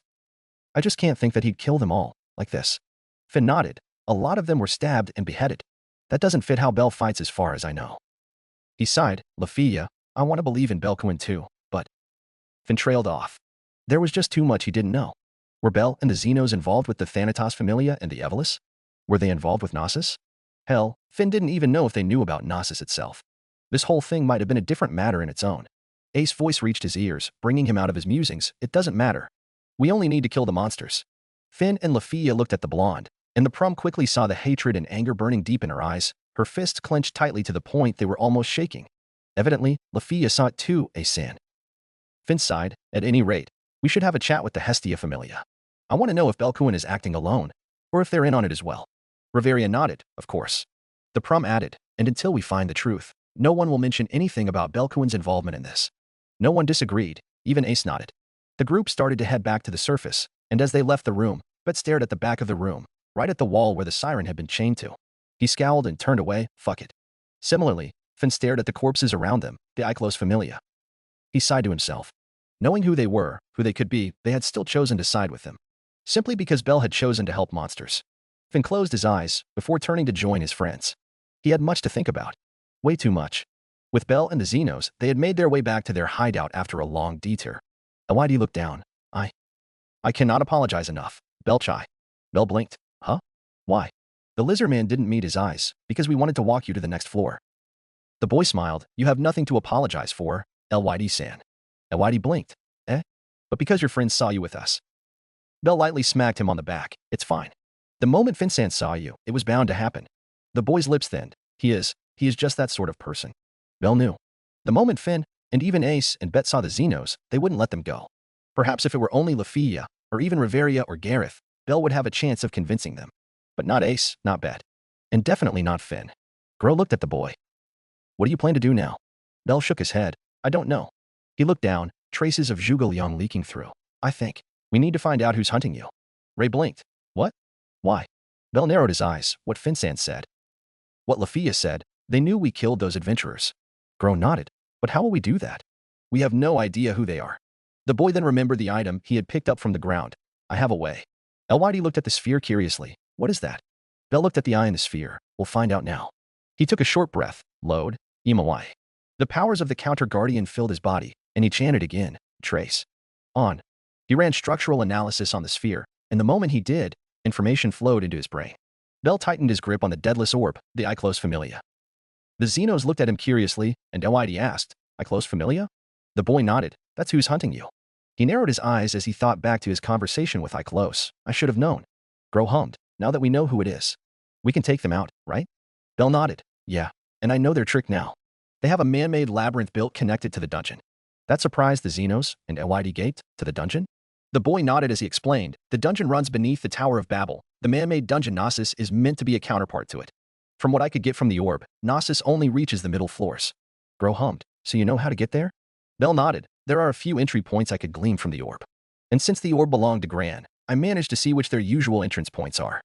can't think that he'd kill them all, like this. Finn nodded. A lot of them were stabbed and beheaded. That doesn't fit how Bell fights as far as I know. He sighed. Lafia, I want to believe in Belcoin too, but... Finn trailed off. There was just too much he didn't know. Were Bell and the Xenos involved with the Thanatos Familia and the Evolus? Were they involved with Gnosis? Hell, Finn didn't even know if they knew about Gnosis itself. This whole thing might have been a different matter in its own. Ace's voice reached his ears, bringing him out of his musings. It doesn't matter. We only need to kill the monsters. Finn and Lafia looked at the blonde, and the prom quickly saw the hatred and anger burning deep in her eyes, her fists clenched tightly to the point they were almost shaking. Evidently, Lafia saw it too, Ace-san. Finn sighed. At any rate, we should have a chat with the Hestia Familia. I want to know if Belcoin is acting alone, or if they're in on it as well. Reveria nodded, of course. The prom added, and until we find the truth, no one will mention anything about Belcoin's involvement in this. No one disagreed, even Ace nodded. The group started to head back to the surface, and as they left the room, Bet stared at the back of the room, right at the wall where the siren had been chained to. He scowled and turned away. Fuck it. Similarly, Finn stared at the corpses around them, the Iclos Familia. He sighed to himself. Knowing who they were, who they could be, they had still chosen to side with him. Simply because Bell had chosen to help monsters. Finn closed his eyes before turning to join his friends. He had much to think about. Way too much. With Bell and the Xenos, they had made their way back to their hideout after a long detour. Elwide looked down. I cannot apologize enough. Bell chai. Bell blinked. Huh? Why? The lizard man didn't meet his eyes, because we wanted to walk you to the next floor. The boy smiled. You have nothing to apologize for, Elwide-san. Elwide blinked. Eh? But because your friends saw you with us. Bell lightly smacked him on the back. It's fine. The moment Finn-san saw you, it was bound to happen. The boy's lips thinned. He is just that sort of person. Bell knew. The moment Finn, and even Ace and Bet saw the Xenos, they wouldn't let them go. Perhaps if it were only Lafia, or even Reveria or Gareth, Bell would have a chance of convincing them. But not Ace, not Bet. And definitely not Finn. Gro looked at the boy. What do you plan to do now? Bell shook his head. I don't know. He looked down, traces of Zhuge Liang leaking through. I think we need to find out who's hunting you. Ray blinked. What? Why? Bell narrowed his eyes. What Finn-san said. What Lafia said. They knew we killed those adventurers. Gro nodded. But how will we do that? We have no idea who they are. The boy then remembered the item he had picked up from the ground. I have a way. Elwide looked at the sphere curiously. What is that? Bell looked at the eye in the sphere. We'll find out now. He took a short breath. Load. Imawai. The powers of the counter guardian filled his body, and he chanted again. Trace. On. He ran structural analysis on the sphere, and the moment he did, information flowed into his brain. Bell tightened his grip on the deadless orb, the Iclos Familia. The Xenos looked at him curiously, and Deai asked, "I close familia?" The boy nodded. "That's who's hunting you." He narrowed his eyes as he thought back to his conversation with Close. "I should have known." Gro hummed. "Now that we know who it is, we can take them out, right?" Bell nodded. "Yeah, and I know their trick now. They have a man-made labyrinth built connected to the dungeon." That surprised the Xenos, and Deai gaped. "To the dungeon?" The boy nodded as he explained, "The dungeon runs beneath the Tower of Babel. The man-made dungeon Gnosis is meant to be a counterpart to it. From what I could get from the orb, Gnosis only reaches the middle floors." Gro hummed. "So you know how to get there?" Bell nodded. "There are a few entry points I could glean from the orb. And since the orb belonged to Gran, I managed to see which their usual entrance points are."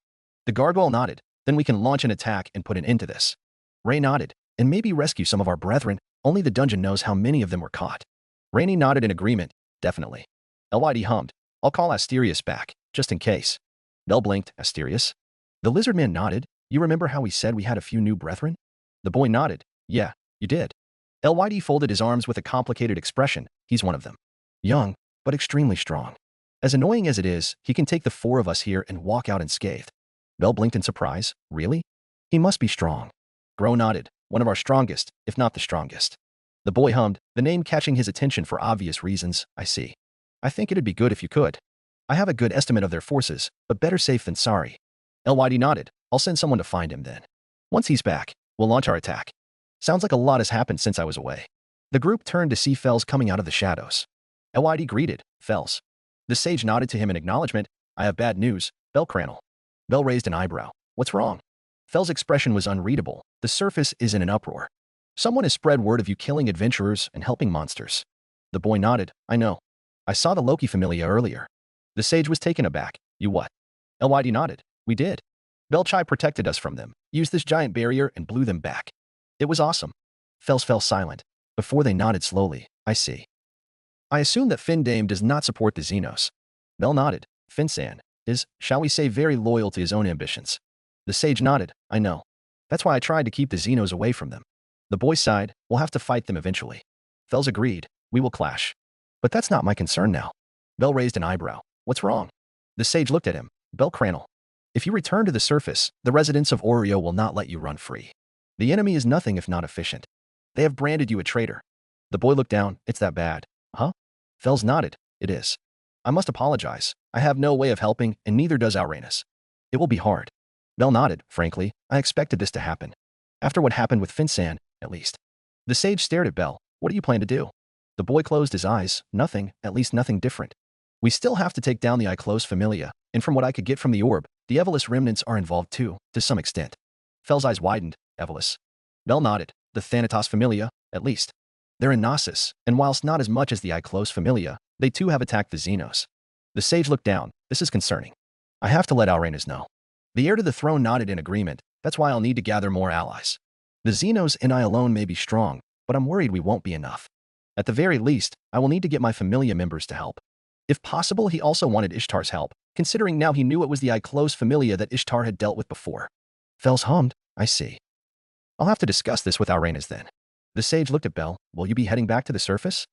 The gargoyle nodded. "Then we can launch an attack and put an end to this." Ray nodded. "And maybe rescue some of our brethren. Only the dungeon knows how many of them were caught." Rainey nodded in agreement. "Definitely." LYD hummed. "I'll call Asterius back, just in case." Bell blinked. "Asterius?" The lizard man nodded. "You remember how we said we had a few new brethren?" The boy nodded. "Yeah, you did." LYD folded his arms with a complicated expression. "He's one of them. Young, but extremely strong. As annoying as it is, he can take the four of us here and walk out unscathed." Bell blinked in surprise. "Really? He must be strong." Gro nodded. "One of our strongest, if not the strongest." The boy hummed, the name catching his attention for obvious reasons. "I see. I think it'd be good if you could. I have a good estimate of their forces, but better safe than sorry." LYD nodded. "I'll send someone to find him then. Once he's back, we'll launch our attack." "Sounds like a lot has happened since I was away." The group turned to see Fells coming out of the shadows. LYD greeted. "Fells." The sage nodded to him in acknowledgement. "I have bad news, Bell Cranel." Bell raised an eyebrow. "What's wrong?" Fell's expression was unreadable. "The surface is in an uproar. Someone has spread word of you killing adventurers and helping monsters." The boy nodded. "I know. I saw the Loki Familia earlier." The sage was taken aback. "You what?" LYD nodded. "We did. Belchai protected us from them, used this giant barrier and blew them back. It was awesome." Fells fell silent. Before they nodded slowly. "I see. I assume that Findame does not support the Xenos." Bell nodded. "Finsan is, shall we say, very loyal to his own ambitions." The sage nodded. "I know. That's why I tried to keep the Xenos away from them." The boy sighed. "We'll have to fight them eventually." Fells agreed. "We will clash. But that's not my concern now." Bell raised an eyebrow. "What's wrong?" The sage looked at him. "Bell Cranel, if you return to the surface, the residents of Oreo will not let you run free. The enemy is nothing if not efficient. They have branded you a traitor." The boy looked down. "It's that bad, huh?" Fells nodded. "It is. I must apologize. I have no way of helping, and neither does Ouranus. It will be hard." Bell nodded. "Frankly, I expected this to happen. After what happened with Finsan, at least." The sage stared at Bell. "What do you plan to do?" The boy closed his eyes. "Nothing, at least nothing different. We still have to take down the Close Familia, and from what I could get from the orb, the Evolus remnants are involved too, to some extent." Fell's eyes widened. "Evolus?" Bell nodded. "The Thanatos Familia, at least. They're in Gnosis, and whilst not as much as the Close Familia, they too have attacked the Xenos." The sage looked down. "This is concerning. I have to let Ouranus know." The heir to the throne nodded in agreement. "That's why I'll need to gather more allies. The Xenos and I alone may be strong, but I'm worried we won't be enough. At the very least, I will need to get my Familia members to help." If possible, he also wanted Ishtar's help, considering now he knew it was the Close Familia that Ishtar had dealt with before. Fells hummed. "I see. I'll have to discuss this with Ouranus then." The sage looked at Bell. "Will you be heading back to the surface?"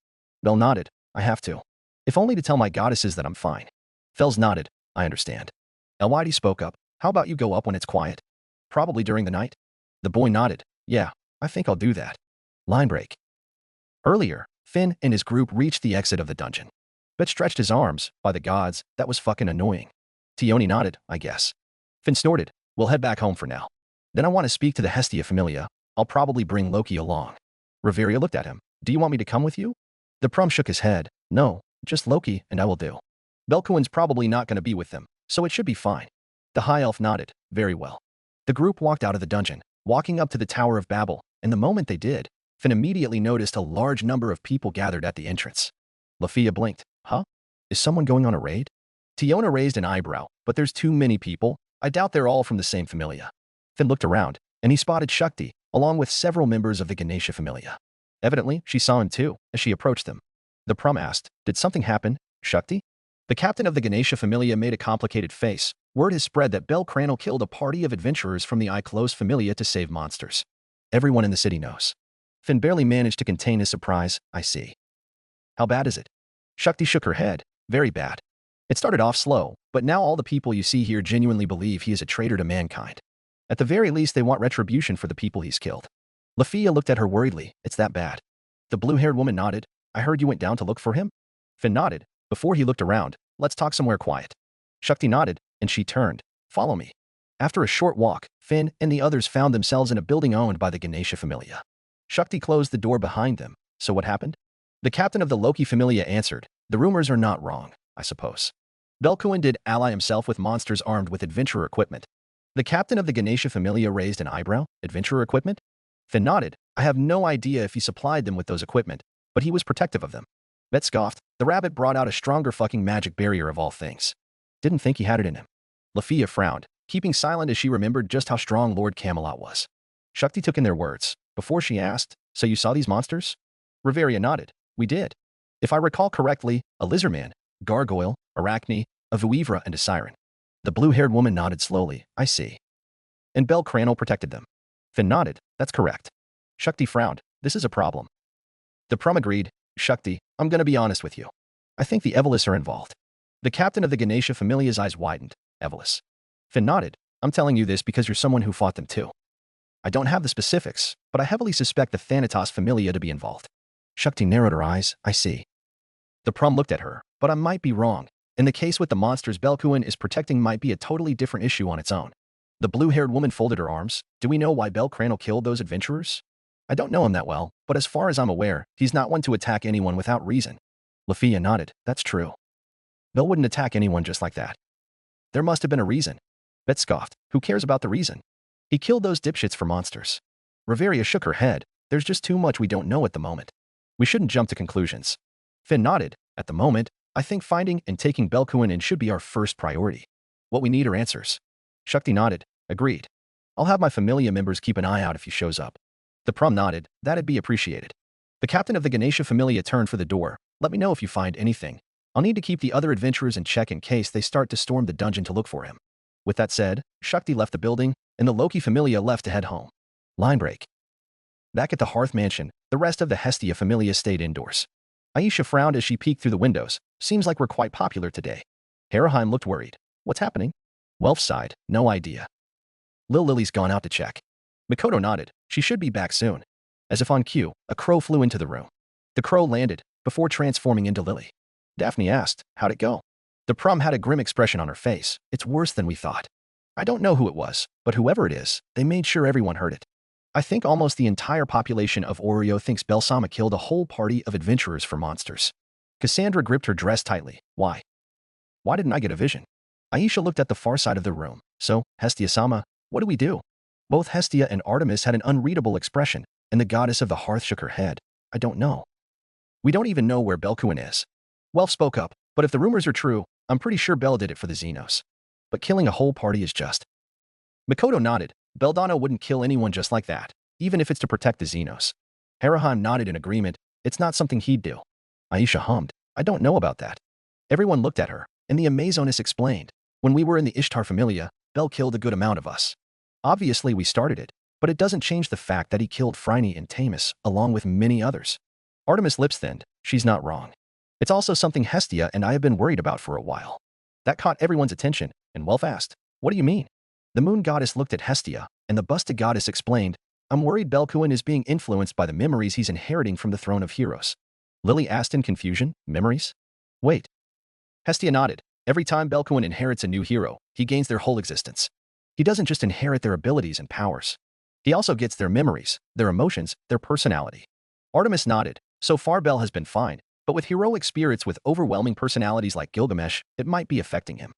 Bell nodded. "I have to. If only to tell my goddesses that I'm fine." Fells nodded. "I understand." LYD spoke up. "How about you go up when it's quiet? Probably during the night?" The boy nodded. "Yeah, I think I'll do that." Line break. Earlier, Finn and his group reached the exit of the dungeon. Bet stretched his arms. "By the gods, that was fucking annoying." Tioni nodded. "I guess." Finn snorted. "We'll head back home for now. Then I want to speak to the Hestia Familia. I'll probably bring Loki along." Riveria looked at him. "Do you want me to come with you?" The Prum shook his head. "No, just Loki and I will do. Belkuin's probably not going to be with them, so it should be fine." The High Elf nodded. "Very well." The group walked out of the dungeon, walking up to the Tower of Babel, and the moment they did, Finn immediately noticed a large number of people gathered at the entrance. Lafia blinked. "Huh? Is someone going on a raid?" Tiona raised an eyebrow. "But there's too many people. I doubt they're all from the same Familia." Finn looked around, and he spotted Shakti, along with several members of the Ganesha Familia. Evidently, she saw him too, as she approached them. The Prum asked, "Did something happen, Shakti?" The captain of the Ganesha Familia made a complicated face. "Word has spread that Bell Cranel killed a party of adventurers from the Close Familia to save monsters. Everyone in the city knows." Finn barely managed to contain his surprise. "I see. How bad is it?" Shakti shook her head. "Very bad. It started off slow, but now all the people you see here genuinely believe he is a traitor to mankind. At the very least, they want retribution for the people he's killed." Lafia looked at her worriedly. It's that bad. The blue-haired woman nodded. I heard you went down to look for him? Finn nodded. Before he looked around, let's talk somewhere quiet. Shakti nodded, and she turned. Follow me. After a short walk, Finn and the others found themselves in a building owned by the Ganesha Familia. Shakti closed the door behind them. So what happened? The captain of the Loki Familia answered, the rumors are not wrong, I suppose. Belkuin did ally himself with monsters armed with adventurer equipment. The captain of the Ganesha Familia raised an eyebrow. Adventurer equipment? Finn nodded. I have no idea if he supplied them with those equipment, but he was protective of them. Bet scoffed. The rabbit brought out a stronger fucking magic barrier of all things. Didn't think he had it in him. Lafia frowned, keeping silent as she remembered just how strong Lord Camelot was. Shakti took in their words. Before she asked, so you saw these monsters? Reveria nodded. We did. If I recall correctly, a lizardman, gargoyle, arachne, a vuivra, and a siren. The blue-haired woman nodded slowly. I see. And Bel Cranel protected them. Finn nodded. That's correct. Shakti frowned. This is a problem. The Prum agreed. Shakti, I'm gonna be honest with you. I think the Evelis are involved. The captain of the Ganesha Familia's eyes widened. Evelis. Finn nodded. I'm telling you this because you're someone who fought them too. I don't have the specifics, but I heavily suspect the Thanatos Familia to be involved. Shakti narrowed her eyes. I see. The Prum looked at her, but I might be wrong. In the case with the monsters Belkuin is protecting might be a totally different issue on its own. The blue-haired woman folded her arms. Do we know why Bel Cranel killed those adventurers? I don't know him that well, but as far as I'm aware, he's not one to attack anyone without reason. Lafia nodded. That's true. Bel wouldn't attack anyone just like that. There must have been a reason. Bet scoffed. Who cares about the reason? He killed those dipshits for monsters. Reveria shook her head. There's just too much we don't know at the moment. We shouldn't jump to conclusions. Finn nodded. At the moment, I think finding and taking Belkuin in should be our first priority. What we need are answers. Shakti nodded. Agreed. I'll have my Familia members keep an eye out if he shows up. The Prum nodded. That'd be appreciated. The captain of the Ganesha Familia turned for the door. Let me know if you find anything. I'll need to keep the other adventurers in check in case they start to storm the dungeon to look for him. With that said, Shakti left the building, and the Loki Familia left to head home. Line break. Back at the Hearth Mansion, the rest of the Hestia Familia stayed indoors. Aisha frowned as she peeked through the windows. Seems like we're quite popular today. Haraheim looked worried. What's happening? Welf sighed. No idea. Lily's gone out to check. Mikoto nodded. She should be back soon. As if on cue, a crow flew into the room. The crow landed, before transforming into Lily. Daphne asked, how'd it go? The Prum had a grim expression on her face. It's worse than we thought. I don't know who it was, but whoever it is, they made sure everyone heard it. I think almost the entire population of Oreo thinks Belsama killed a whole party of adventurers for monsters. Cassandra gripped her dress tightly. Why? Why didn't I get a vision? Aisha looked at the far side of the room. So, Hestia-sama, what do we do? Both Hestia and Artemis had an unreadable expression, and the goddess of the hearth shook her head. I don't know. We don't even know where Belkuin is. Welf spoke up, but if the rumors are true, I'm pretty sure Bel did it for the Xenos. But killing a whole party is just. Mikoto nodded. Beldano wouldn't kill anyone just like that, even if it's to protect the Xenos. Haraheim nodded in agreement. It's not something he'd do. Aisha hummed. I don't know about that. Everyone looked at her, and the Amazonis explained. When we were in the Ishtar Familia, Bel killed a good amount of us. Obviously we started it, but it doesn't change the fact that he killed Phryne and Tamus, along with many others. Artemis' lips thinned. She's not wrong. It's also something Hestia and I have been worried about for a while. That caught everyone's attention, and Welf asked, what do you mean? The moon goddess looked at Hestia, and the busted goddess explained, I'm worried Belkuin is being influenced by the memories he's inheriting from the throne of heroes. Lily asked in confusion, memories? Wait. Hestia nodded. Every time Belkuin inherits a new hero, he gains their whole existence. He doesn't just inherit their abilities and powers. He also gets their memories, their emotions, their personality. Artemis nodded. So far Bel has been fine, but with heroic spirits with overwhelming personalities like Gilgamesh, it might be affecting him.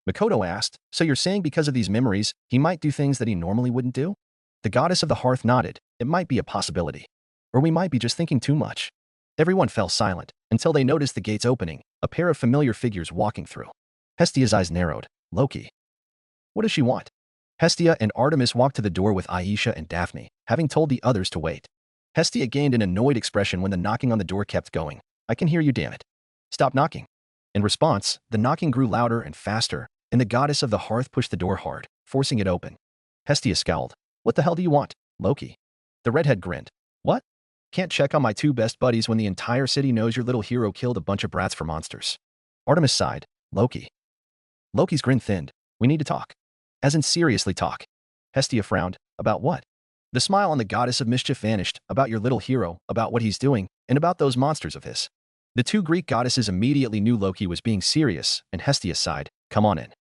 Mikoto asked, so you're saying because of these memories, he might do things that he normally wouldn't do? The goddess of the hearth nodded. It might be a possibility. Or we might be just thinking too much. Everyone fell silent, until they noticed the gates opening, a pair of familiar figures walking through. Hestia's eyes narrowed. Loki. What does she want? Hestia and Artemis walked to the door with Aisha and Daphne, having told the others to wait. Hestia gained an annoyed expression when the knocking on the door kept going. I can hear you, damn it. Stop knocking. In response, the knocking grew louder and faster, and the goddess of the hearth pushed the door hard, forcing it open. Hestia scowled. What the hell do you want, Loki? The redhead grinned. What? Can't check on my two best buddies when the entire city knows your little hero killed a bunch of brats for monsters. Artemis sighed. Loki. Loki's grin thinned. We need to talk. As in seriously talk. Hestia frowned. About what? The smile on the goddess of mischief vanished, about your little hero, about what he's doing, and about those monsters of his. The two Greek goddesses immediately knew Loki was being serious, and Hestia sighed, "Come on in.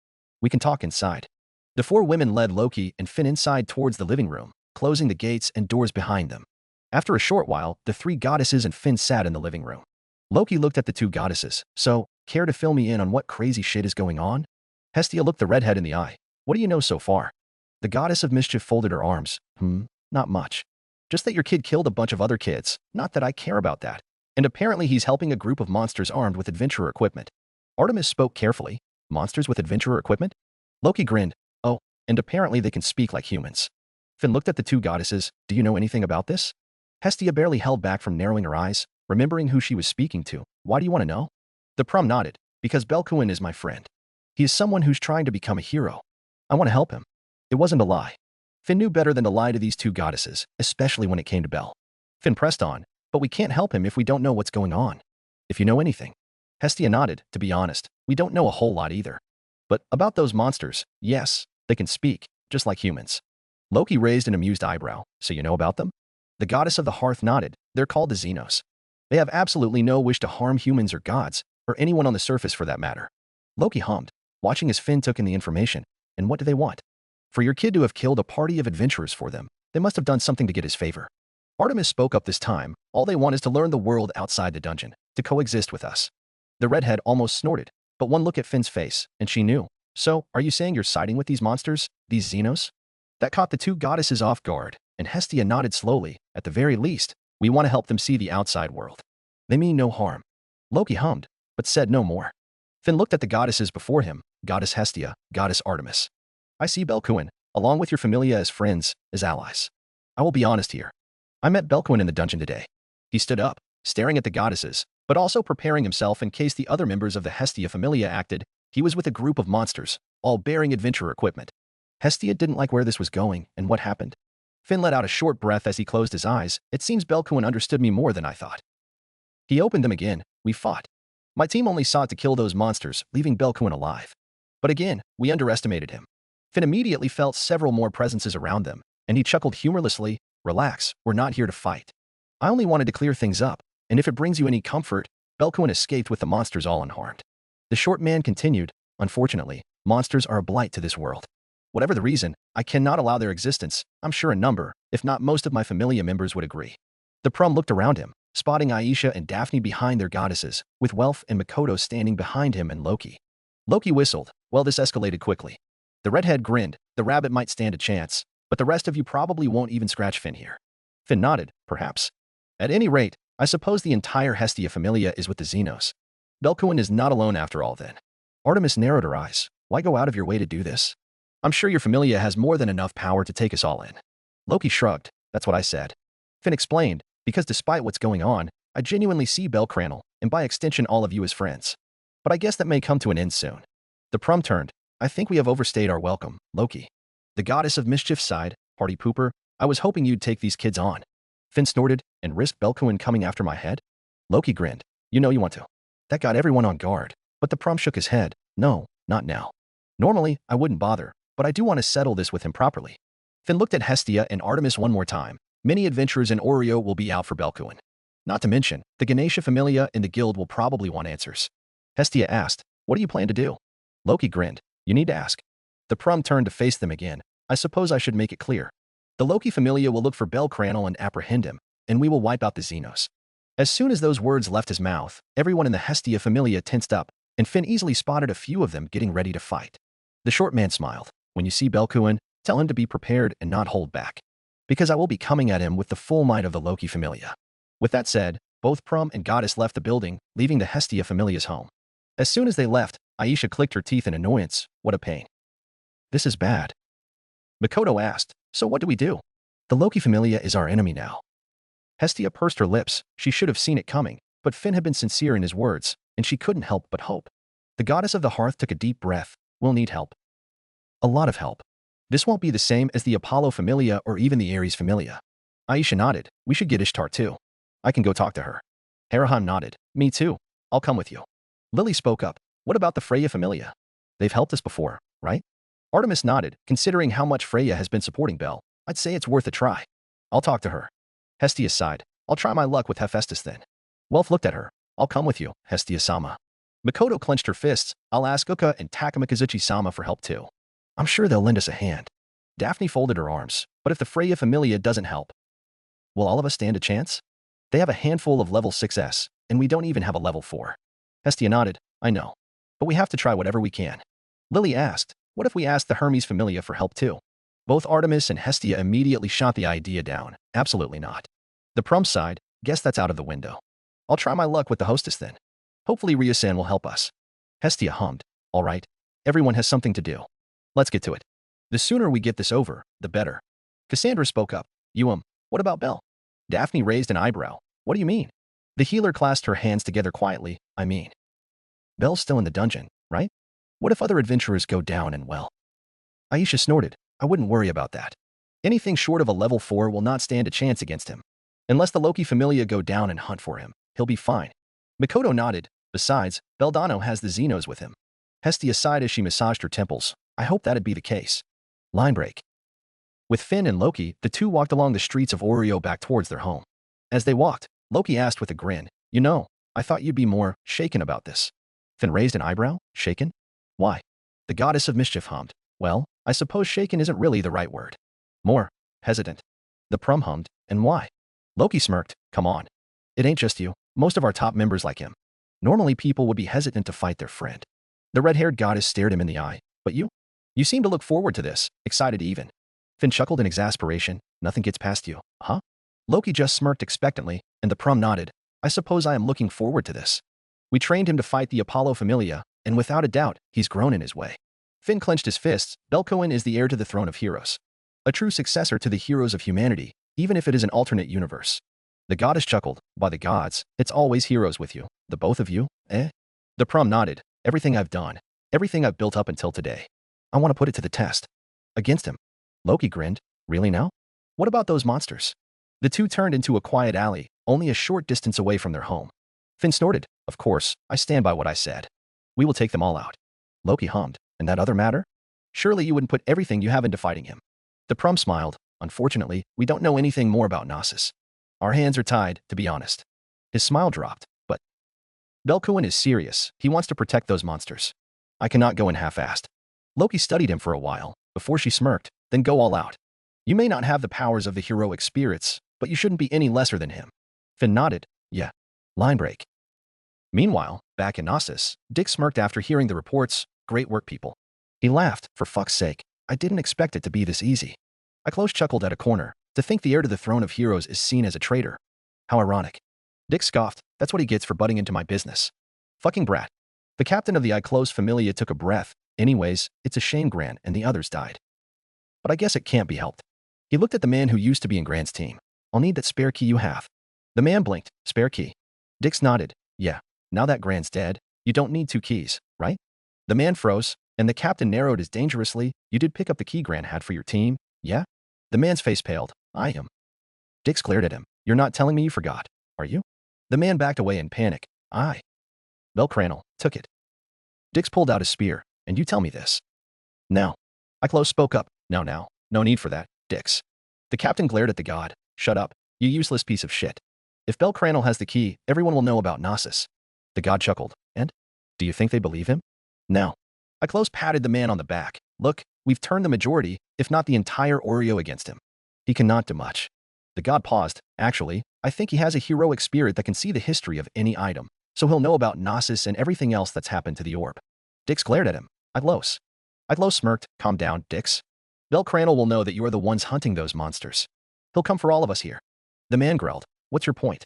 We can talk inside." The four women led Loki and Finn inside towards the living room, closing the gates and doors behind them. After a short while, the three goddesses and Finn sat in the living room. Loki looked at the two goddesses. "So, care to fill me in on what crazy shit is going on?" Hestia looked the redhead in the eye. "What do you know so far?" The goddess of mischief folded her arms. Not much. Just that your kid killed a bunch of other kids. Not that I care about that. And apparently he's helping a group of monsters armed with adventurer equipment." Artemis spoke carefully. "Monsters with adventurer equipment?" Loki grinned. "Oh, and apparently they can speak like humans." Finn looked at the two goddesses. "Do you know anything about this?" Hestia barely held back from narrowing her eyes, remembering who she was speaking to. "Why do you want to know?" The prum nodded. "Because Belkuin is my friend. He is someone who's trying to become a hero. I want to help him." It wasn't a lie. Finn knew better than to lie to these two goddesses, especially when it came to Bel. Finn pressed on, "But we can't help him if we don't know what's going on. If you know anything." Hestia nodded. "To be honest, we don't know a whole lot either. But about those monsters, yes, they can speak, just like humans." Loki raised an amused eyebrow. "So you know about them?" The goddess of the hearth nodded. "They're called the Xenos. They have absolutely no wish to harm humans or gods, or anyone on the surface for that matter." Loki hummed, watching as Finn took in the information. "And what do they want?" "For your kid to have killed a party of adventurers for them, they must have done something to get his favor." Artemis spoke up this time. "All they want is to learn the world outside the dungeon, to coexist with us." The redhead almost snorted, but one look at Finn's face, and she knew. "So, are you saying you're siding with these monsters, these Xenos?" That caught the two goddesses off guard, and Hestia nodded slowly. "At the very least, we want to help them see the outside world. They mean no harm." Loki hummed, but said no more. Finn looked at the goddesses before him, Goddess Hestia, Goddess Artemis. "I see Belkuin, along with your familia as friends, as allies. I will be honest here. I met Belkuin in the dungeon today." He stood up, staring at the goddesses, but also preparing himself in case the other members of the Hestia familia acted. He was with a group of monsters, all bearing adventurer equipment. Hestia didn't like where this was going and what happened. Finn let out a short breath as he closed his eyes. "It seems Belkuin understood me more than I thought." He opened them again. "We fought. My team only sought to kill those monsters, leaving Belkuin alive. But again, we underestimated him." Finn immediately felt several more presences around them, and he chuckled humorlessly. "Relax, we're not here to fight. I only wanted to clear things up, and if it brings you any comfort, Belkuin escaped with the monsters all unharmed." The short man continued. "Unfortunately, monsters are a blight to this world. Whatever the reason, I cannot allow their existence. I'm sure a number, if not most of my familia members would agree." The prum looked around him, spotting Aisha and Daphne behind their goddesses, with Welf and Makoto standing behind him and Loki. Loki whistled. "Well, this escalated quickly." The redhead grinned. "The rabbit might stand a chance, but the rest of you probably won't even scratch Finn here." Finn nodded. "Perhaps. At any rate, I suppose the entire Hestia familia is with the Xenos. Belkuin is not alone after all then." Artemis narrowed her eyes. "Why go out of your way to do this? I'm sure your familia has more than enough power to take us all in." Loki shrugged. "That's what I said." Finn explained, "Because despite what's going on, I genuinely see Cranel, and by extension all of you as friends. But I guess that may come to an end soon." The prum turned. "I think we have overstayed our welcome, Loki." The goddess of mischief sighed. "Party pooper, I was hoping you'd take these kids on." Finn snorted. "And risk Belkuin coming after my head?" Loki grinned. "You know you want to." That got everyone on guard, but the prum shook his head. "No, not now. Normally, I wouldn't bother, but I do want to settle this with him properly." Finn looked at Hestia and Artemis one more time. "Many adventurers in Oreo will be out for Belkuin. Not to mention, the Ganesha familia in the guild will probably want answers." Hestia asked, "What do you plan to do?" Loki grinned. "You need to ask." The prum turned to face them again. "I suppose I should make it clear. The Loki familia will look for Cranel and apprehend him, and we will wipe out the Xenos." As soon as those words left his mouth, everyone in the Hestia familia tensed up, and Finn easily spotted a few of them getting ready to fight. The short man smiled. "When you see Belkuin, tell him to be prepared and not hold back. Because I will be coming at him with the full might of the Loki familia." With that said, both prum and goddess left the building, leaving the Hestia familia's home. As soon as they left, Aisha clicked her teeth in annoyance. "What a pain. This is bad." Makoto asked, "So what do we do?" "The Loki familia is our enemy now." Hestia pursed her lips. She should have seen it coming, but Finn had been sincere in his words, and she couldn't help but hope. The goddess of the hearth took a deep breath. "We'll need help. A lot of help. This won't be the same as the Apollo familia or even the Ares familia." Aisha nodded. "We should get Ishtar too. I can go talk to her." Haraham nodded. "Me too. I'll come with you." Lily spoke up. "What about the Freya familia? They've helped us before, right?" Artemis nodded. "Considering how much Freya has been supporting Bel, I'd say it's worth a try." I'll talk to her. Hestia sighed. I'll try my luck with Hephaestus then. Welf looked at her. I'll come with you, Hestia-sama. Makoto clenched her fists. I'll ask Uka and Takamikazuchi-sama for help too. I'm sure they'll lend us a hand. Daphne folded her arms. But if the Freya Familia doesn't help, will all of us stand a chance? They have a handful of level 6s, and we don't even have a level 4. Hestia nodded. I know. But we have to try whatever we can. Lily asked, what if we asked the Hermes Familia for help too? Both Artemis and Hestia immediately shot the idea down. Absolutely not. The Prum sighed. Guess that's out of the window. I'll try my luck with the hostess then. Hopefully Ryu-san will help us. Hestia hummed. All right. Everyone has something to do. Let's get to it. The sooner we get this over, the better. Cassandra spoke up. What about Belle? Daphne raised an eyebrow. What do you mean? The healer clasped her hands together quietly. I mean, Belle's still in the dungeon, right? What if other adventurers go down and well? Aisha snorted. I wouldn't worry about that. Anything short of a level 4 will not stand a chance against him. Unless the Loki Familia go down and hunt for him, he'll be fine. Makoto nodded. Besides, Beldano has the Xenos with him. Hestia sighed as she massaged her temples. I hope that'd be the case. Line break. With Finn and Loki, the two walked along the streets of Oreo back towards their home. As they walked, Loki asked with a grin, I thought you'd be more shaken about this. Finn raised an eyebrow. Shaken? Why? The goddess of mischief hummed. Well, I suppose shaken isn't really the right word. More hesitant. The Prum hummed. And why? Loki smirked. Come on. It ain't just you. Most of our top members like him. Normally people would be hesitant to fight their friend. The red-haired goddess stared him in the eye. But you? You seem to look forward to this, excited even. Finn chuckled in exasperation. Nothing gets past you. Huh? Loki just smirked expectantly, and the Prum nodded. I suppose I am looking forward to this. We trained him to fight the Apollo Familia, and without a doubt, he's grown in his way. Finn clenched his fists. Belcoin is the heir to the throne of heroes. A true successor to the heroes of humanity, even if it is an alternate universe. The goddess chuckled. By the gods, it's always heroes with you. The both of you, eh? The Prum nodded. Everything I've done. Everything I've built up until today. I want to put it to the test. Against him. Loki grinned. Really now? What about those monsters? The two turned into a quiet alley, only a short distance away from their home. Finn snorted. Of course, I stand by what I said. We will take them all out. Loki hummed. And that other matter? Surely you wouldn't put everything you have into fighting him. The Prum smiled. Unfortunately, we don't know anything more about Knossos. Our hands are tied, to be honest. His smile dropped. But Belcoin is serious. He wants to protect those monsters. I cannot go in half-assed. Loki studied him for a while, before she smirked. Then go all out. You may not have the powers of the heroic spirits, but you shouldn't be any lesser than him. Finn nodded. Yeah. Line break. Meanwhile, back in Knossos, Dick smirked after hearing the reports. Great work, people. He laughed. For fuck's sake. I didn't expect it to be this easy. I close chuckled at a corner. To think the heir to the throne of heroes is seen as a traitor. How ironic. Dick scoffed. That's what he gets for butting into my business. Fucking brat. The captain of the I-Close Familia took a breath. Anyways, it's a shame Gran and the others died. But I guess it can't be helped. He looked at the man who used to be in Gran's team. I'll need that spare key you have. The man blinked. Spare key. Dix nodded. Yeah. Now that Gran's dead, you don't need 2 keys, right? The man froze, and the captain narrowed as dangerously. You did pick up the key Gran had for your team, yeah? The man's face paled. I am. Dix glared at him. You're not telling me you forgot, are you? The man backed away in panic. I. Cranel took it. Dix pulled out his spear. And you tell me this. Now. I-Close spoke up. Now. No need for that, Dix. The captain glared at the god. Shut up, you useless piece of shit. If Cranel has the key, everyone will know about Knossos. The god chuckled. And? Do you think they believe him? No. I-Close patted the man on the back. Look, we've turned the majority, if not the entire Oreo against him. He cannot do much. The god paused. Actually, I think he has a heroic spirit that can see the history of any item, so he'll know about Knossos and everything else that's happened to the orb. Dix glared at him. I-Close. I-Close smirked. Calm down, Dix. Cranel will know that you are the ones hunting those monsters. He'll come for all of us here. The man growled. What's your point?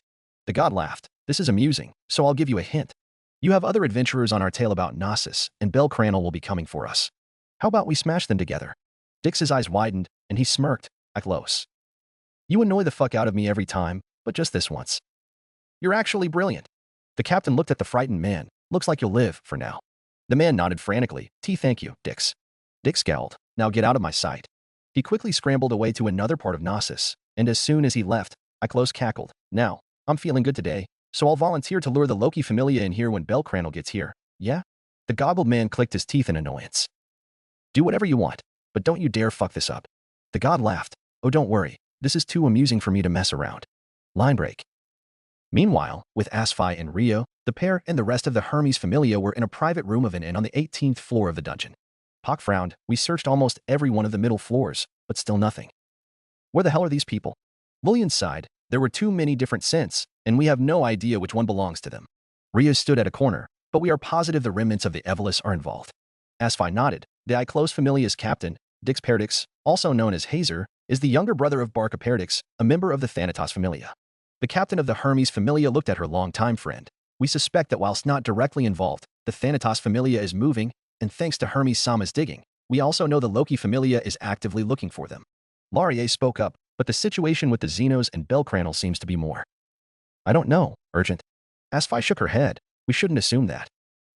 The god laughed. This is amusing, so I'll give you a hint. You have other adventurers on our tail about Knossos, and Cranel will be coming for us. How about we smash them together? Dix's eyes widened, and he smirked. I-Close. You annoy the fuck out of me every time, but just this once. You're actually brilliant. The captain looked at the frightened man. Looks like you'll live, for now. The man nodded frantically. Thank you, Dix. Dix scowled. Now get out of my sight. He quickly scrambled away to another part of Knossos, and as soon as he left, I-Close cackled. Now, I'm feeling good today, so I'll volunteer to lure the Loki Familia in here when Cranel gets here. Yeah? The goggled man clicked his teeth in annoyance. Do whatever you want, but don't you dare fuck this up. The god laughed. Oh, don't worry. This is too amusing for me to mess around. Line break. Meanwhile, with Asfi and Rio, the pair and the rest of the Hermes Familia were in a private room of an inn on the 18th floor of the dungeon. Pak frowned. We searched almost every one of the middle floors, but still nothing. Where the hell are these people? Lillian sighed. There were too many different scents, and we have no idea which one belongs to them. Rio stood at a corner, but we are positive the remnants of the Evolus are involved. Asfi nodded. Deai close Familia's captain, Dix Pairings, also known as Hazer, is the younger brother of Barca Pairings, a member of the Thanatos Familia. The captain of the Hermes Familia looked at her longtime friend. We suspect that whilst not directly involved, the Thanatos Familia is moving, and thanks to Hermes Sama's digging, we also know the Loki Familia is actively looking for them. Laurier spoke up, but the situation with the Xenos and Cranel seems to be more. I don't know, urgent. Asfi shook her head. We shouldn't assume that.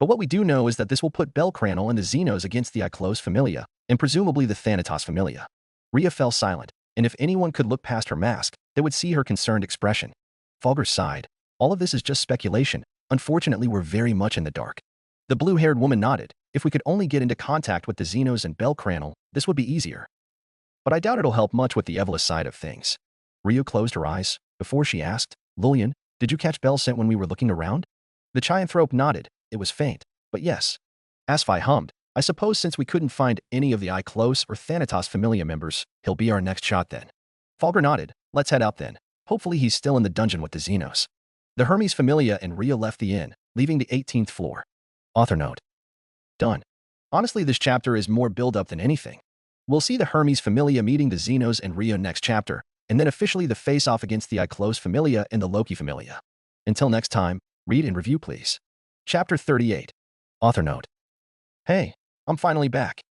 But what we do know is that this will put Cranel and the Xenos against the Iclos Familia, and presumably the Thanatos Familia. Rhea fell silent, and if anyone could look past her mask, they would see her concerned expression. Fulgur sighed. All of this is just speculation. Unfortunately, we're very much in the dark. The blue-haired woman nodded. If we could only get into contact with the Xenos and Cranel, this would be easier. But I doubt it'll help much with the Evolus side of things. Ryu closed her eyes. Before she asked, Lillian, did you catch Bell's scent when we were looking around? The Chianthrope nodded. It was faint, but yes. Asfi hummed. I suppose since we couldn't find any of the Iclos or Thanatos Familia members, he'll be our next shot then. Fulgur nodded. Let's head out then. Hopefully he's still in the dungeon with the Xenos. The Hermes Familia and Rhea left the inn, leaving the 18th floor. Author note. Done. Honestly, this chapter is more build-up than anything. We'll see the Hermes Familia meeting the Xenos and Rhea next chapter, and then officially the face-off against the Iclos Familia and the Loki Familia. Until next time, read and review please. Chapter 38. Author note. Hey, I'm finally back.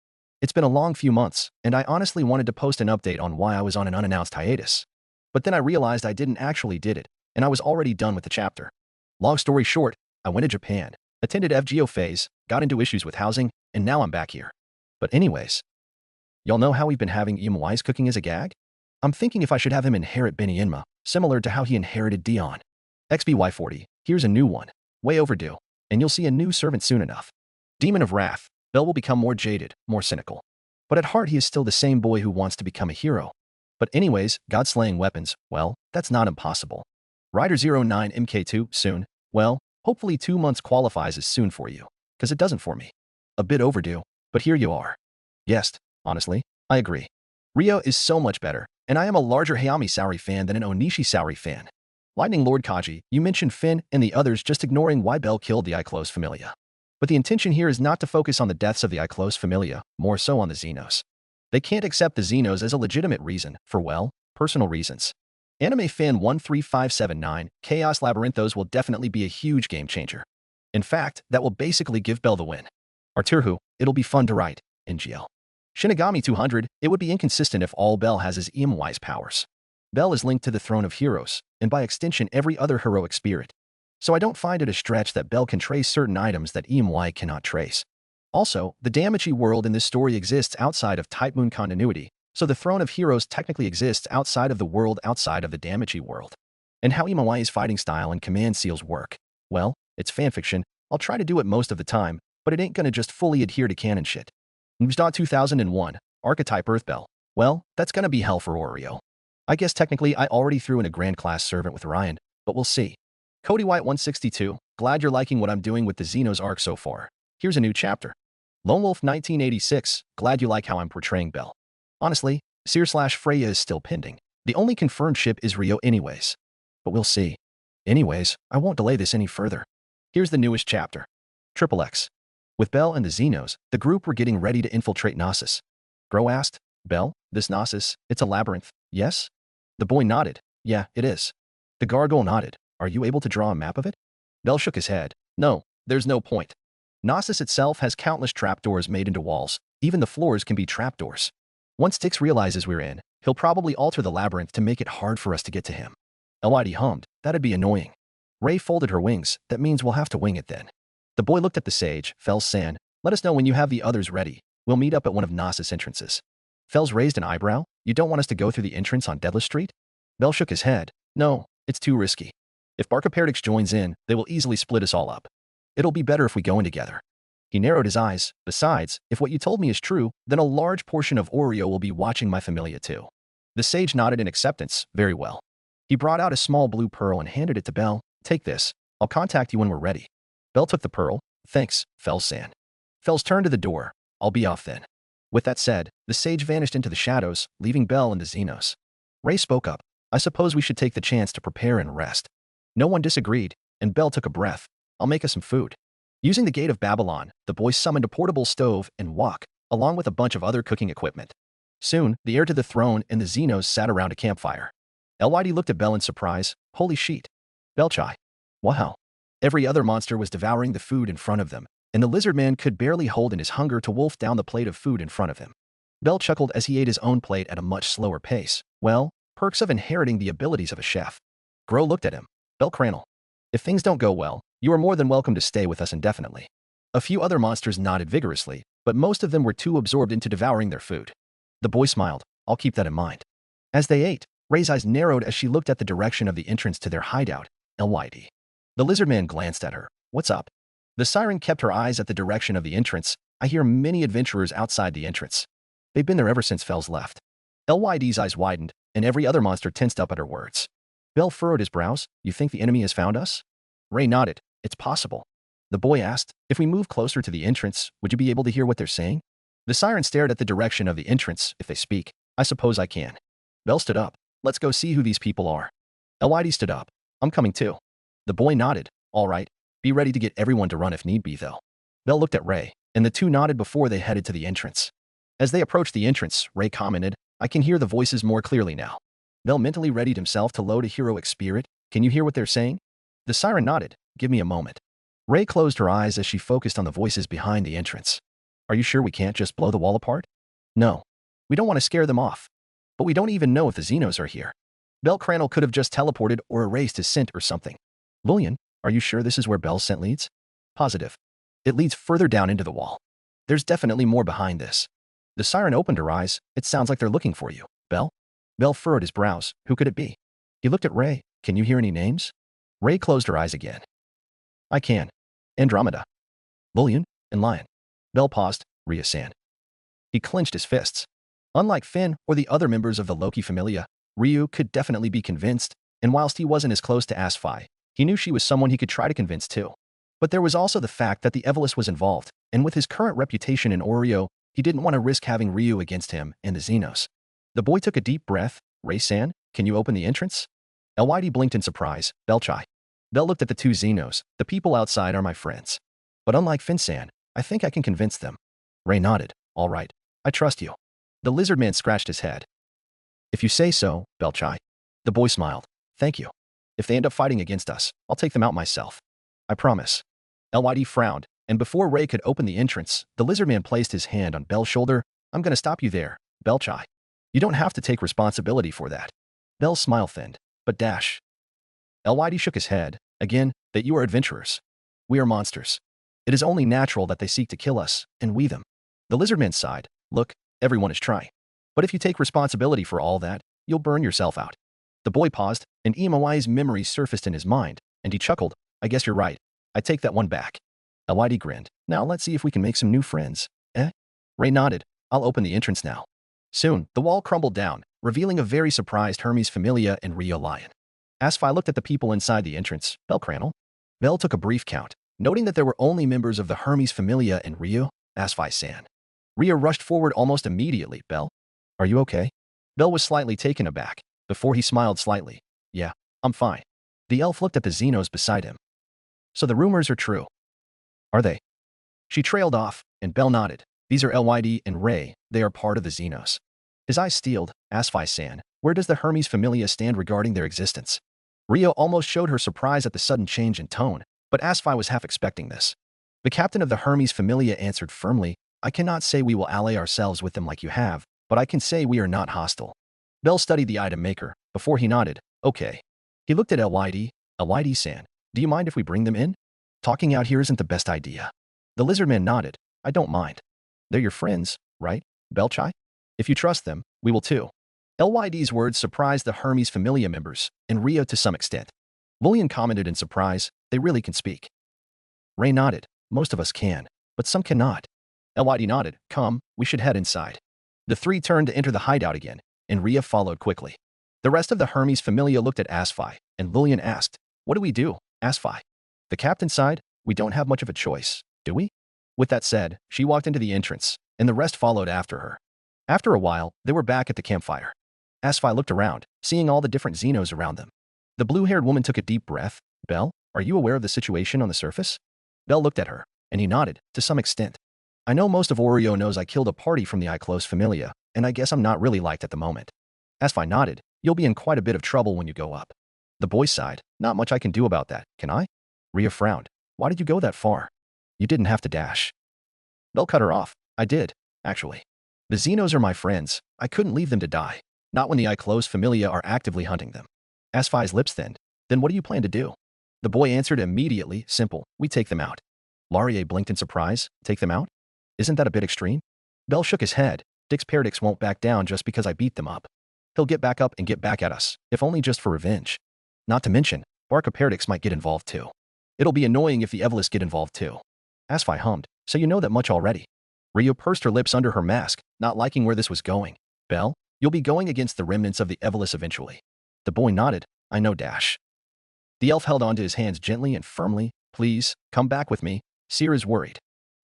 It's been a long few months, and I honestly wanted to post an update on why I was on an unannounced hiatus. But then I realized I didn't actually did it, and I was already done with the chapter. Long story short, I went to Japan, attended FGO phase, got into issues with housing, and now I'm back here. But anyways, y'all know how we've been having Imuai's cooking as a gag? I'm thinking if I should have him inherit Benienma, similar to how he inherited Dion. XBY40, here's a new one. Way overdue, and you'll see a new servant soon enough. Demon of Wrath, Bell will become more jaded, more cynical. But at heart he is still the same boy who wants to become a hero. But anyways, God-slaying weapons, well, that's not impossible. Rider 09 MK2, soon. Well, hopefully 2 months qualifies as soon for you, because it doesn't for me. A bit overdue, but here you are. Yes, honestly, I agree. Rio is so much better, and I am a larger Hayami Saori fan than an Onishi Saori fan. Lightning Lord Kaji, you mentioned Finn and the others just ignoring why Bell killed the Iclos Familia. But the intention here is not to focus on the deaths of the Iclos Familia, more so on the Xenos. They can't accept the Xenos as a legitimate reason for, well, personal reasons. Anime fan 13579, Chaos Labyrinthos will definitely be a huge game changer. In fact, that will basically give Bell the win. Arturhu, it'll be fun to write. NGL. Shinigami 200, it would be inconsistent if all Bell has is EMY's powers. Bell is linked to the throne of heroes, and by extension every other heroic spirit. So I don't find it a stretch that Bell can trace certain items that EMY cannot trace. Also, the DanMachi world in this story exists outside of Type Moon continuity, so the Throne of Heroes technically exists outside of the world outside of the DanMachi world. And how EMY's fighting style and command seals work? Well, it's fanfiction. I'll try to do it most of the time, but it ain't gonna just fully adhere to canon shit. Mjda 2001, Archetype Earthbell. Well, that's gonna be hell for Oreo. I guess technically I already threw in a Grand Class servant with Ryan, but we'll see. Cody White 162, glad you're liking what I'm doing with the Xenos arc so far. Here's a new chapter. Lone Wolf 1986, glad you like how I'm portraying Bell. Honestly, Syr/Freya is still pending. The only confirmed ship is Rio anyways. But we'll see. Anyways, I won't delay this any further. Here's the newest chapter. XXX. With Bell and the Xenos, the group were getting ready to infiltrate Knossos. Gro asked, Bell, this Knossos, it's a labyrinth, yes? The boy nodded. Yeah, it is. The gargoyle nodded. Are you able to draw a map of it? Bell shook his head. No, there's no point. Knossos itself has countless trapdoors made into walls. Even the floors can be trapdoors. Once Dix realizes we're in, he'll probably alter the labyrinth to make it hard for us to get to him. Lyd hummed. That'd be annoying. Ray folded her wings. That means we'll have to wing it then. The boy looked at the sage. Fels san. Let us know when you have the others ready. We'll meet up at one of Knossos' entrances. Fels raised an eyebrow. You don't want us to go through the entrance on Deadless Street? Bell shook his head. No, it's too risky. If Barca Pairings joins in, they will easily split us all up. It'll be better if we go in together. He narrowed his eyes. Besides, if what you told me is true, then a large portion of Oreo will be watching my Familia too. The sage nodded in acceptance. Very well. He brought out a small blue pearl and handed it to Belle. Take this. I'll contact you when we're ready. Belle took the pearl. Thanks, Fels-san. Fels turned to the door. I'll be off then. With that said, the sage vanished into the shadows, leaving Belle and the Xenos. Ray spoke up. I suppose we should take the chance to prepare and rest. No one disagreed, and Belle took a breath. I'll make us some food. Using the Gate of Babylon, the boys summoned a portable stove and wok, along with a bunch of other cooking equipment. Soon, the heir to the throne and the Xenos sat around a campfire. LYD looked at Belle in surprise. Holy sheet. Belchai. Wow. Every other monster was devouring the food in front of them, and the lizard man could barely hold in his hunger to wolf down the plate of food in front of him. Belle chuckled as he ate his own plate at a much slower pace. Well, perks of inheriting the abilities of a chef. Gro looked at him. Belle Cranel. If things don't go well, you are more than welcome to stay with us indefinitely. A few other monsters nodded vigorously, but most of them were too absorbed into devouring their food. The boy smiled. I'll keep that in mind. As they ate, Ray's eyes narrowed as she looked at the direction of the entrance to their hideout, LYD. The lizard man glanced at her. What's up? The siren kept her eyes at the direction of the entrance. I hear many adventurers outside the entrance. They've been there ever since Fels left. LYD's eyes widened, and every other monster tensed up at her words. Bell furrowed his brows. You think the enemy has found us? Ray nodded. It's possible. The boy asked, if we move closer to the entrance, would you be able to hear what they're saying? The siren stared at the direction of the entrance. If they speak, I suppose I can. Bell stood up. Let's go see who these people are. LYD stood up. I'm coming too. The boy nodded. All right. Be ready to get everyone to run if need be, though. Bell looked at Ray, and the two nodded before they headed to the entrance. As they approached the entrance, Ray commented, I can hear the voices more clearly now. Bell mentally readied himself to load a heroic spirit. Can you hear what they're saying? The siren nodded. Give me a moment. Ray closed her eyes as she focused on the voices behind the entrance. Are you sure we can't just blow the wall apart? No. We don't want to scare them off. But we don't even know if the Xenos are here. Bell Cranel could have just teleported or erased his scent or something. Lillian, are you sure this is where Bell's scent leads? Positive. It leads further down into the wall. There's definitely more behind this. The siren opened her eyes. It sounds like they're looking for you. Bell? Bell furrowed his brows. Who could it be? He looked at Ray. Can you hear any names? Ray closed her eyes again. I can. Andromeda. Lillian and Lion. Bell paused. Rhea-san. He clenched his fists. Unlike Finn or the other members of the Loki familia, Ryu could definitely be convinced, and whilst he wasn't as close to Asfi, he knew she was someone he could try to convince too. But there was also the fact that the Evolus was involved, and with his current reputation in Oreo, he didn't want to risk having Ryu against him and the Xenos. The boy took a deep breath. Ray-san, can you open the entrance? LYD blinked in surprise. Belchai. Bell looked at the two Xenos. The people outside are my friends. But unlike Finn-san, I think I can convince them. Ray nodded. All right. I trust you. The lizard man scratched his head. If you say so, Belchai. The boy smiled. Thank you. If they end up fighting against us, I'll take them out myself. I promise. LYD frowned, and before Ray could open the entrance, the lizard man placed his hand on Bell's shoulder. I'm going to stop you there, Belchai. You don't have to take responsibility for that. Bell's smile thinned. But Dash. LYD shook his head. Again, that you are adventurers. We are monsters. It is only natural that they seek to kill us, and we them. The lizard man sighed. Look, everyone is trying. But if you take responsibility for all that, you'll burn yourself out. The boy paused, and Iimawai's memory surfaced in his mind, and he chuckled. I guess you're right. I take that one back. LYD grinned. Now let's see if we can make some new friends. Eh? Ray nodded. I'll open the entrance now. Soon, the wall crumbled down, revealing a very surprised Hermes Familia and Rio Lion. Asfi looked at the people inside the entrance. Bell Cranel. Bell took a brief count, noting that there were only members of the Hermes Familia and Rio. Asfi-san. Rio rushed forward almost immediately. Bell? Are you okay? Bell was slightly taken aback, before he smiled slightly. Yeah, I'm fine. The elf looked at the Xenos beside him. So the rumors are true. Are they? She trailed off, and Bell nodded. These are LYD and Ray. They are part of the Xenos. His eyes steeled. Asfi-san, where does the Hermes Familia stand regarding their existence? Rio almost showed her surprise at the sudden change in tone, but Asfi was half expecting this. The captain of the Hermes Familia answered firmly, I cannot say we will ally ourselves with them like you have, but I can say we are not hostile. Bell studied the item maker, before he nodded. Okay. He looked at LYD. LYD-san, do you mind if we bring them in? Talking out here isn't the best idea. The lizard man nodded. I don't mind. They're your friends, right, Belchai? If you trust them, we will too. LYD's words surprised the Hermes Familia members, and Rio to some extent. Lillian commented in surprise, they really can speak. Ray nodded. Most of us can, but some cannot. LYD nodded. Come, we should head inside. The three turned to enter the hideout again, and Rhea followed quickly. The rest of the Hermes familia looked at Asfi, and Lillian asked, "What do we do, Asfi?" The captain sighed, "We don't have much of a choice, do we?" With that said, she walked into the entrance, and the rest followed after her. After a while, they were back at the campfire. Asfi looked around, seeing all the different Xenos around them. The blue-haired woman took a deep breath. "Belle, are you aware of the situation on the surface?" Belle looked at her, and he nodded, to some extent. "I know most of Oreo knows I killed a party from the Iclos familia, and I guess I'm not really liked at the moment." Asfi nodded. "You'll be in quite a bit of trouble when you go up." The boy sighed. "Not much I can do about that, can I?" Rhea frowned. "Why did you go that far? You didn't have to dash." Belle cut her off. "I did, actually. The Xenos are my friends. I couldn't leave them to die. Not when the Iclos familia are actively hunting them." Asfi's lips thinned. "Then what do you plan to do?" The boy answered immediately, "Simple. We take them out." Laurier blinked in surprise. "Take them out? Isn't that a bit extreme?" Belle shook his head. "Pairings won't back down just because I beat them up. He'll get back up and get back at us, if only just for revenge. Not to mention, Pairings might get involved too. It'll be annoying if the Evelis get involved too." Asfi hummed. "So you know that much already." Rhea pursed her lips under her mask, not liking where this was going. "Belle, you'll be going against the remnants of the Evelis eventually." The boy nodded. "I know, Dash." The elf held onto his hands gently and firmly. "Please, come back with me. Syr is worried."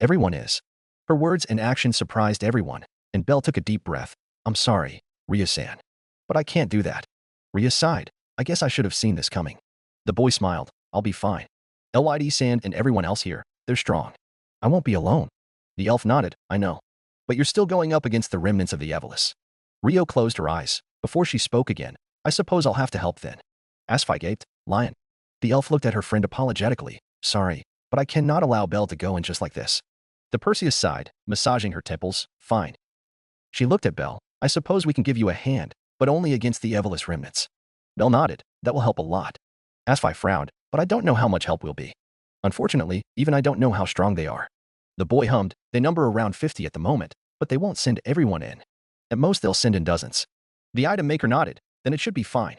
"Everyone is." Her words and actions surprised everyone, and Belle took a deep breath. "I'm sorry, Rhea-san. But I can't do that." Rhea sighed. "I guess I should have seen this coming." The boy smiled. "I'll be fine. Lyd-san and everyone else here, they're strong. I won't be alone." The elf nodded. "I know. But you're still going up against the remnants of the Evelis." Rio closed her eyes. Before she spoke again, "I suppose I'll have to help then." Asfi gaped. "Lion." The elf looked at her friend apologetically. "Sorry, but I cannot allow Belle to go in just like this." The Perseus sighed, massaging her temples. "Fine." She looked at Belle. "I suppose we can give you a hand, but only against the Evelis remnants." Belle nodded. "That will help a lot." Asfi frowned, "But I don't know how much help we'll be. Unfortunately, even I don't know how strong they are." The boy hummed. "They number around 50 at the moment, but they won't send everyone in. At most they'll send in dozens." The item maker nodded. "Then it should be fine."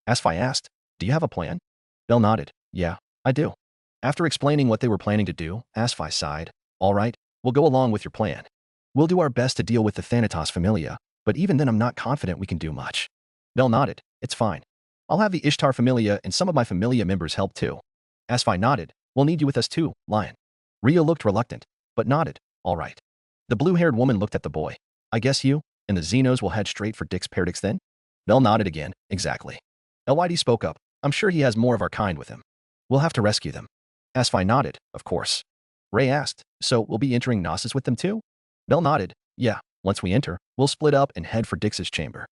Asfi asked, "Do you have a plan?" Belle nodded. "Yeah, I do." After explaining what they were planning to do, Asfi sighed. "All right, we'll go along with your plan. We'll do our best to deal with the Thanatos familia, but even then I'm not confident we can do much." Belle nodded. "It's fine. I'll have the Ishtar familia and some of my familia members help too." Asfi nodded. "We'll need you with us too, Lion." Rio looked reluctant, but nodded. "All right." The blue-haired woman looked at the boy. "I guess you and the Xenos will head straight for Pairings then?" Belle nodded again. "Exactly." Lyd spoke up. "I'm sure he has more of our kind with him. We'll have to rescue them." Asfi nodded. "Of course." Ray asked, "So we'll be entering Gnosis with them too?" Belle nodded. "Yeah, once we enter, we'll split up and head for Dix's chamber."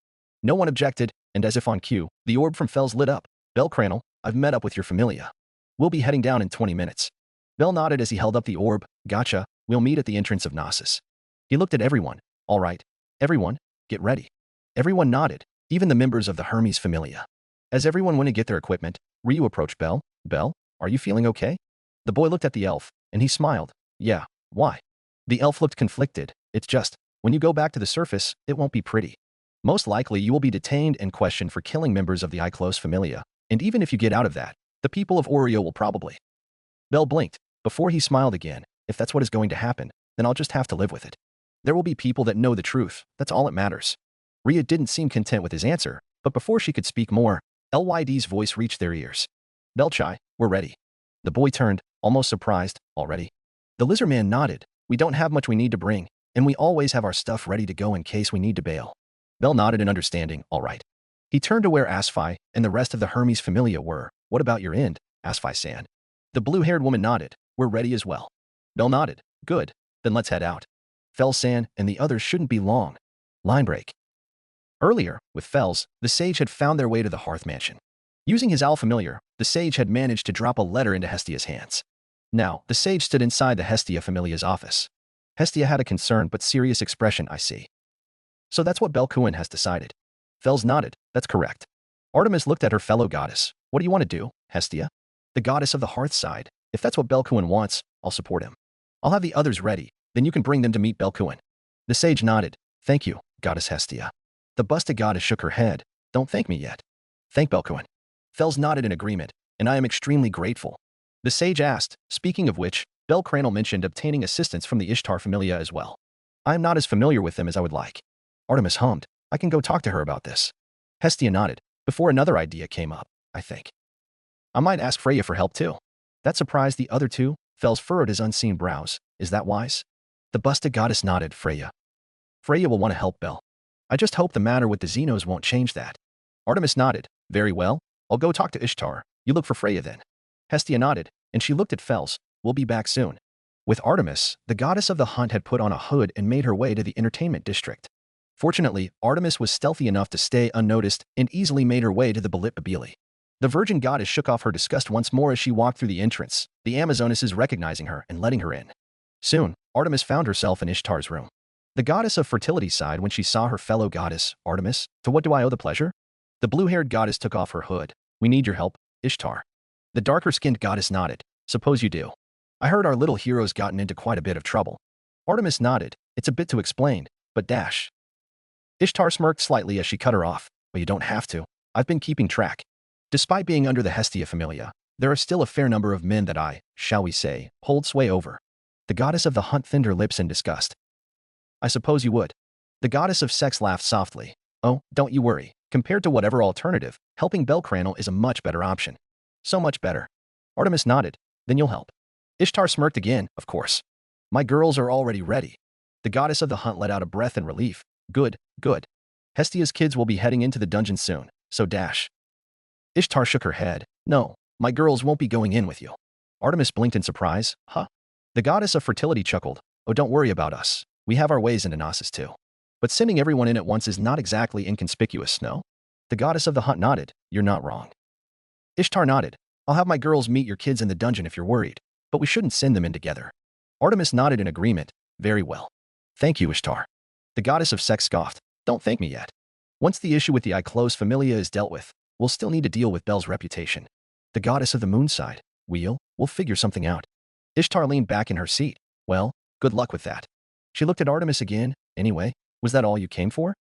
No one objected, and as if on cue, the orb from Fells lit up. "Belle Cranel, I've met up with your familia. We'll be heading down in 20 minutes." Belle nodded as he held up the orb. "Gotcha, we'll meet at the entrance of Gnosis." He looked at everyone. "All right, everyone, get ready." Everyone nodded, even the members of the Hermes familia. As everyone went to get their equipment, Ryu approached Belle. "Belle, are you feeling okay?" The boy looked at the elf, and he smiled. "Yeah, why?" The elf looked conflicted. "It's just, when you go back to the surface, it won't be pretty. Most likely you will be detained and questioned for killing members of the Iclos familia, and even if you get out of that, the people of Oreo will probably..." Belle blinked. Before he smiled again. "If that's what is going to happen, then I'll just have to live with it. There will be people that know the truth, that's all that matters." Rhea didn't seem content with his answer, but before she could speak more, Lyd's voice reached their ears. "Belchai, we're ready." The boy turned, almost surprised. "Already?" The lizard man nodded. "We don't have much we need to bring, and we always have our stuff ready to go in case we need to bail." Belle nodded in understanding. "All right." He turned to where Asfi and the rest of the Hermes familia were. "What about your end, Asfi-san?" The blue-haired woman nodded. "We're ready as well." Belle nodded. "Good, then let's head out. Fells-san and the others shouldn't be long." Line break. Earlier, with Fells, the sage had found their way to the Hearth Mansion. Using his owl familiar, the sage had managed to drop a letter into Hestia's hands. Now, the sage stood inside the Hestia familia's office. Hestia had a concerned but serious expression. "I see. So that's what Belkuin has decided." Fells nodded. "That's correct." Artemis looked at her fellow goddess. "What do you want to do, Hestia?" The goddess of the hearth sighed. "If that's what Belkuin wants, I'll support him. I'll have the others ready, then you can bring them to meet Belkuin." The sage nodded. "Thank you, goddess Hestia." The busted goddess shook her head. "Don't thank me yet. Thank Belkuin." Fells nodded in agreement, "And I am extremely grateful." The sage asked, "Speaking of which, Belle Cranel mentioned obtaining assistance from the Ishtar familia as well. I am not as familiar with them as I would like." Artemis hummed. I can go talk to her about this. Hestia nodded, before another idea came up, I think. I might ask Freya for help too. That surprised the other two. Fels furrowed his unseen brows. Is that wise? The busted goddess nodded. Freya will want to help Bel. I just hope the matter with the Xenos won't change that. Artemis nodded. Very well. I'll go talk to Ishtar. You look for Freya then. Hestia nodded, and she looked at Fels. We'll be back soon. With Artemis, the goddess of the hunt had put on a hood and made her way to the entertainment district. Fortunately, Artemis was stealthy enough to stay unnoticed and easily made her way to the Balit Babili. The virgin goddess shook off her disgust once more as she walked through the entrance, the Amazonesses recognizing her and letting her in. Soon, Artemis found herself in Ishtar's room. The goddess of fertility sighed when she saw her fellow goddess, Artemis. To what do I owe the pleasure? The blue-haired goddess took off her hood. We need your help, Ishtar. The darker-skinned goddess nodded. Suppose you do. I heard our little hero's gotten into quite a bit of trouble. Artemis nodded. It's a bit to explain, but dash. Ishtar smirked slightly as she cut her off. Well, you don't have to. I've been keeping track. Despite being under the Hestia Familia, there are still a fair number of men that I, shall we say, hold sway over. The goddess of the hunt thinned her lips in disgust. I suppose you would. The goddess of sex laughed softly. Oh, don't you worry. Compared to whatever alternative, helping Bel Cranel is a much better option. So much better. Artemis nodded. Then you'll help. Ishtar smirked again, of course. My girls are already ready. The goddess of the hunt let out a breath in relief. Good, good. Hestia's kids will be heading into the dungeon soon, so dash. Ishtar shook her head. No, my girls won't be going in with you. Artemis blinked in surprise. Huh? The goddess of fertility chuckled. Oh, don't worry about us. We have our ways in Anasis too. But sending everyone in at once is not exactly inconspicuous, no? The goddess of the hunt nodded. You're not wrong. Ishtar nodded. I'll have my girls meet your kids in the dungeon if you're worried, but we shouldn't send them in together. Artemis nodded in agreement. Very well. Thank you, Ishtar. The goddess of sex scoffed. Don't thank me yet. Once the issue with the Iclos Familia is dealt with, we'll still need to deal with Bel's reputation. The goddess of the moon sighed. We'll figure something out. Ishtar leaned back in her seat. Well, good luck with that. She looked at Artemis again. Anyway, was that all you came for?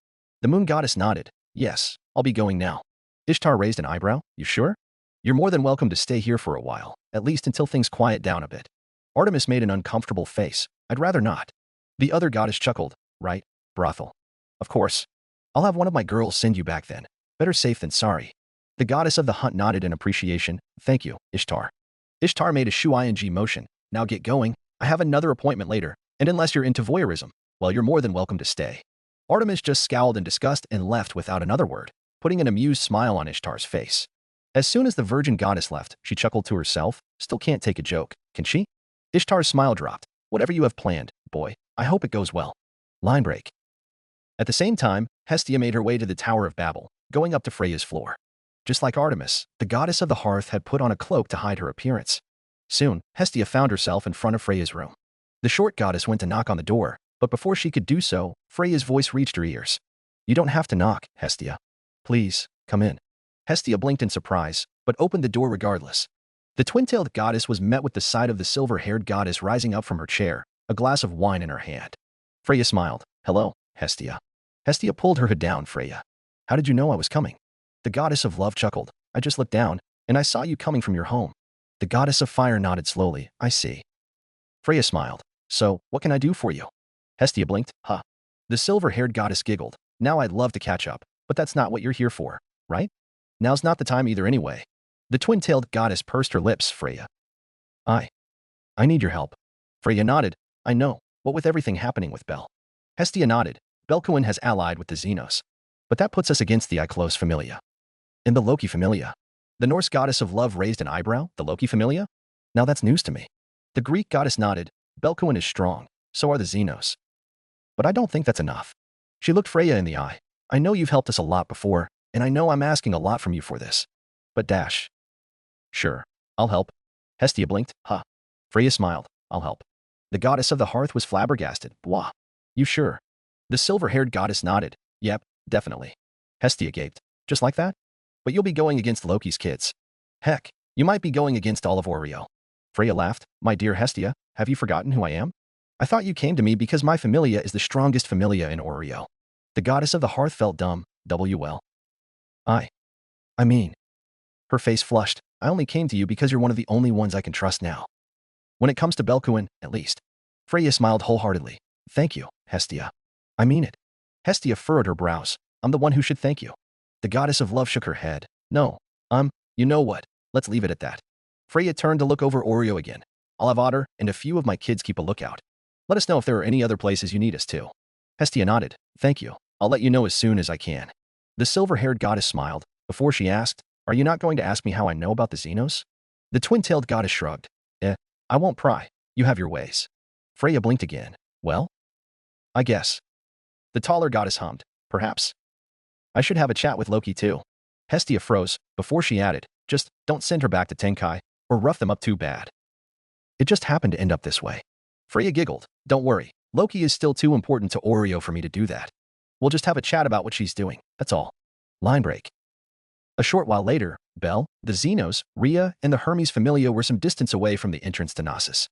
The moon goddess nodded. Yes, I'll be going now. Ishtar raised an eyebrow. You sure? You're more than welcome to stay here for a while, at least until things quiet down a bit. Artemis made an uncomfortable face. I'd rather not. The other goddess chuckled. Right, brothel. Of course. I'll have one of my girls send you back then. Better safe than sorry. The goddess of the hunt nodded in appreciation. Thank you, Ishtar. Ishtar made a shu-ing motion. Now get going. I have another appointment later, and unless you're into voyeurism, well, you're more than welcome to stay. Artemis just scowled in disgust and left without another word, putting an amused smile on Ishtar's face. As soon as the virgin goddess left, she chuckled to herself. Still can't take a joke, can she? Ishtar's smile dropped. Whatever you have planned, boy, I hope it goes well. Line break. At the same time, Hestia made her way to the Tower of Babel, going up to Freya's floor. Just like Artemis, the goddess of the hearth had put on a cloak to hide her appearance. Soon, Hestia found herself in front of Freya's room. The short goddess went to knock on the door, but before she could do so, Freya's voice reached her ears. You don't have to knock, Hestia. Please, come in. Hestia blinked in surprise, but opened the door regardless. The twin-tailed goddess was met with the sight of the silver-haired goddess rising up from her chair, a glass of wine in her hand. Freya smiled. Hello, Hestia. Hestia pulled her hood down. Freya. How did you know I was coming? The goddess of love chuckled. I just looked down, and I saw you coming from your home. The goddess of fire nodded slowly. I see. Freya smiled. So, what can I do for you? Hestia blinked. Huh. The silver-haired goddess giggled. Now I'd love to catch up, but that's not what you're here for, right? Now's not the time either anyway. The twin-tailed goddess pursed her lips. Freya. I need your help. Freya nodded. I know, what with everything happening with Bel. Hestia nodded. Belcoin has allied with the Xenos. But that puts us against the Iclos Familia. And the Loki Familia. The Norse goddess of love raised an eyebrow. The Loki Familia? Now that's news to me. The Greek goddess nodded. Belcoin is strong. So are the Xenos. But I don't think that's enough. She looked Freya in the eye. I know you've helped us a lot before, and I know I'm asking a lot from you for this. But dash. Sure, I'll help. Hestia blinked. Huh. Freya smiled. I'll help. The goddess of the hearth was flabbergasted. Blah. You sure? The silver-haired goddess nodded. Yep, definitely. Hestia gaped. Just like that? But you'll be going against Loki's kids. Heck, you might be going against all of Oreo. Freya laughed. My dear Hestia, have you forgotten who I am? I thought you came to me because my familia is the strongest familia in Oreo. The goddess of the hearth felt dumb. WL. I mean. Her face flushed. I only came to you because you're one of the only ones I can trust now. When it comes to Belcoin, at least. Freya smiled wholeheartedly. Thank you, Hestia. I mean it. Hestia furrowed her brows. I'm the one who should thank you. The goddess of love shook her head. No, you know what? Let's leave it at that. Freya turned to look over Oreo again. I'll have Otter and a few of my kids keep a lookout. Let us know if there are any other places you need us to. Hestia nodded. Thank you. I'll let you know as soon as I can. The silver-haired goddess smiled before she asked, are you not going to ask me how I know about the Xenos? The twin-tailed goddess shrugged. I won't pry. You have your ways. Freya blinked again. Well? I guess. The taller goddess hummed. Perhaps. I should have a chat with Loki too. Hestia froze before she added, just don't send her back to Tenkai or rough them up too bad. It just happened to end up this way. Freya giggled. Don't worry. Loki is still too important to Oreo for me to do that. We'll just have a chat about what she's doing. That's all. Line break. A short while later, Belle, the Xenos, Rhea, and the Hermes Familia were some distance away from the entrance to Knossos.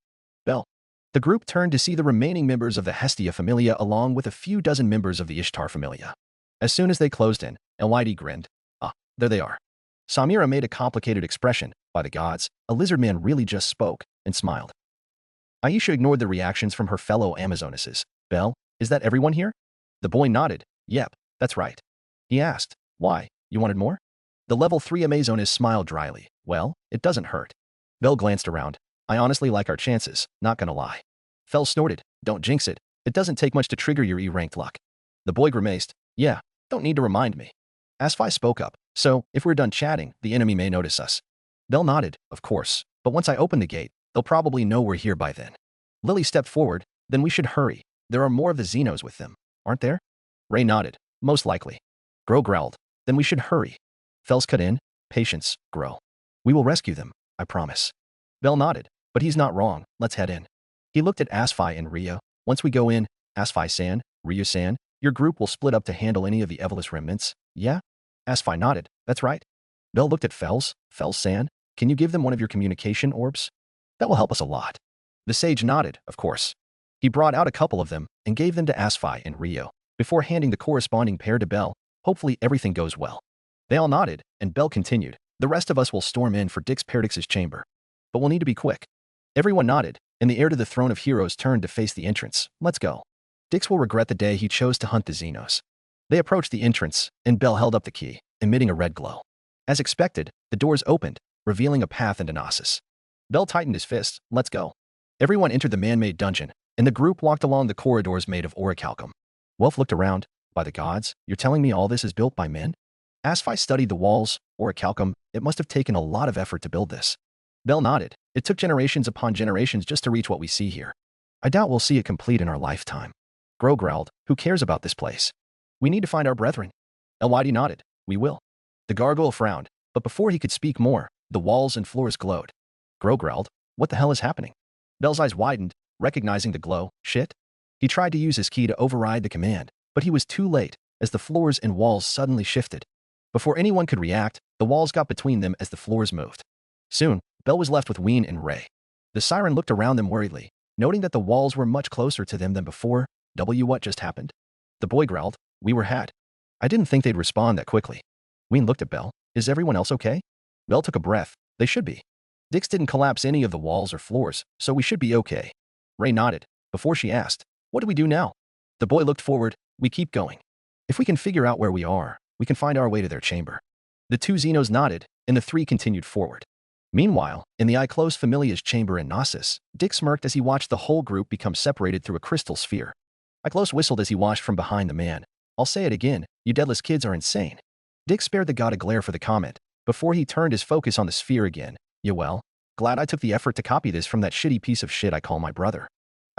Belle. The group turned to see the remaining members of the Hestia Familia along with a few dozen members of the Ishtar Familia. As soon as they closed in, Elwide grinned. Ah, there they are. Samira made a complicated expression. By the gods, a lizard man really just spoke, and smiled. Aisha ignored the reactions from her fellow Amazonesses. Belle, is that everyone here? The boy nodded. Yep, that's right. He asked, why, you wanted more? The level 3 Amazoness smiled dryly. Well, it doesn't hurt. Belle glanced around. I honestly like our chances, not gonna lie. Fell snorted. Don't jinx it. It doesn't take much to trigger your E-ranked luck. The boy grimaced. Yeah, don't need to remind me. Asfi spoke up. So, if we're done chatting, the enemy may notice us. Belle nodded, of course, but once I open the gate, they'll probably know we're here by then. Lily stepped forward. Then we should hurry. There are more of the Xenos with them, aren't there? Ray nodded. Most likely. Gro growled. Then we should hurry. Fells cut in. Patience, Gro. We will rescue them, I promise. Belle nodded. But he's not wrong. Let's head in. He looked at Asfi and Rhea. Once we go in, Asfi-san, Ryu-san, your group will split up to handle any of the Evolus remnants, yeah? Asfi nodded. That's right. Belle looked at Fells. Fells-san, can you give them one of your communication orbs? That will help us a lot. The sage nodded, of course. He brought out a couple of them and gave them to Asfi and Ryo, before handing the corresponding pair to Belle. Hopefully everything goes well. They all nodded, and Belle continued. The rest of us will storm in for Dix Perdix's chamber. But we'll need to be quick. Everyone nodded, and the heir to the throne of heroes turned to face the entrance. Let's go. Dix will regret the day he chose to hunt the Xenos. They approached the entrance, and Belle held up the key, emitting a red glow. As expected, the doors opened, revealing a path into Knossos. Belle tightened his fists. Let's go. Everyone entered the man-made dungeon, and the group walked along the corridors made of orichalcum. Welf looked around. By the gods, you're telling me all this is built by men? Asfi studied the walls, orichalcum. It must have taken a lot of effort to build this. Belle nodded. It took generations upon generations just to reach what we see here. I doubt we'll see it complete in our lifetime. Gro growled. Who cares about this place? We need to find our brethren. Elwide nodded. We will. The gargoyle frowned, but before he could speak more, the walls and floors glowed. Gro growled. What the hell is happening? Belle's eyes widened, recognizing the glow. Shit? He tried to use his key to override the command, but he was too late, as the floors and walls suddenly shifted. Before anyone could react, the walls got between them as the floors moved. Soon, Belle was left with Ween and Ray. The siren looked around them worriedly, noting that the walls were much closer to them than before. What just happened? The boy growled. We were had. I didn't think they'd respond that quickly. Ween looked at Belle. Is everyone else okay? Belle took a breath. They should be. Dix didn't collapse any of the walls or floors, so we should be okay. Ray nodded, before she asked, what do we do now? The boy looked forward. We keep going. If we can figure out where we are, we can find our way to their chamber. The two Xenos nodded, and the three continued forward. Meanwhile, in the Iclos Familia's chamber in Knossos, Dix smirked as he watched the whole group become separated through a crystal sphere. Iclos whistled as he watched from behind the man. I'll say it again, you deadless kids are insane. Dix spared the god a glare for the comment, before he turned his focus on the sphere again. Yeah well, glad I took the effort to copy this from that shitty piece of shit I call my brother.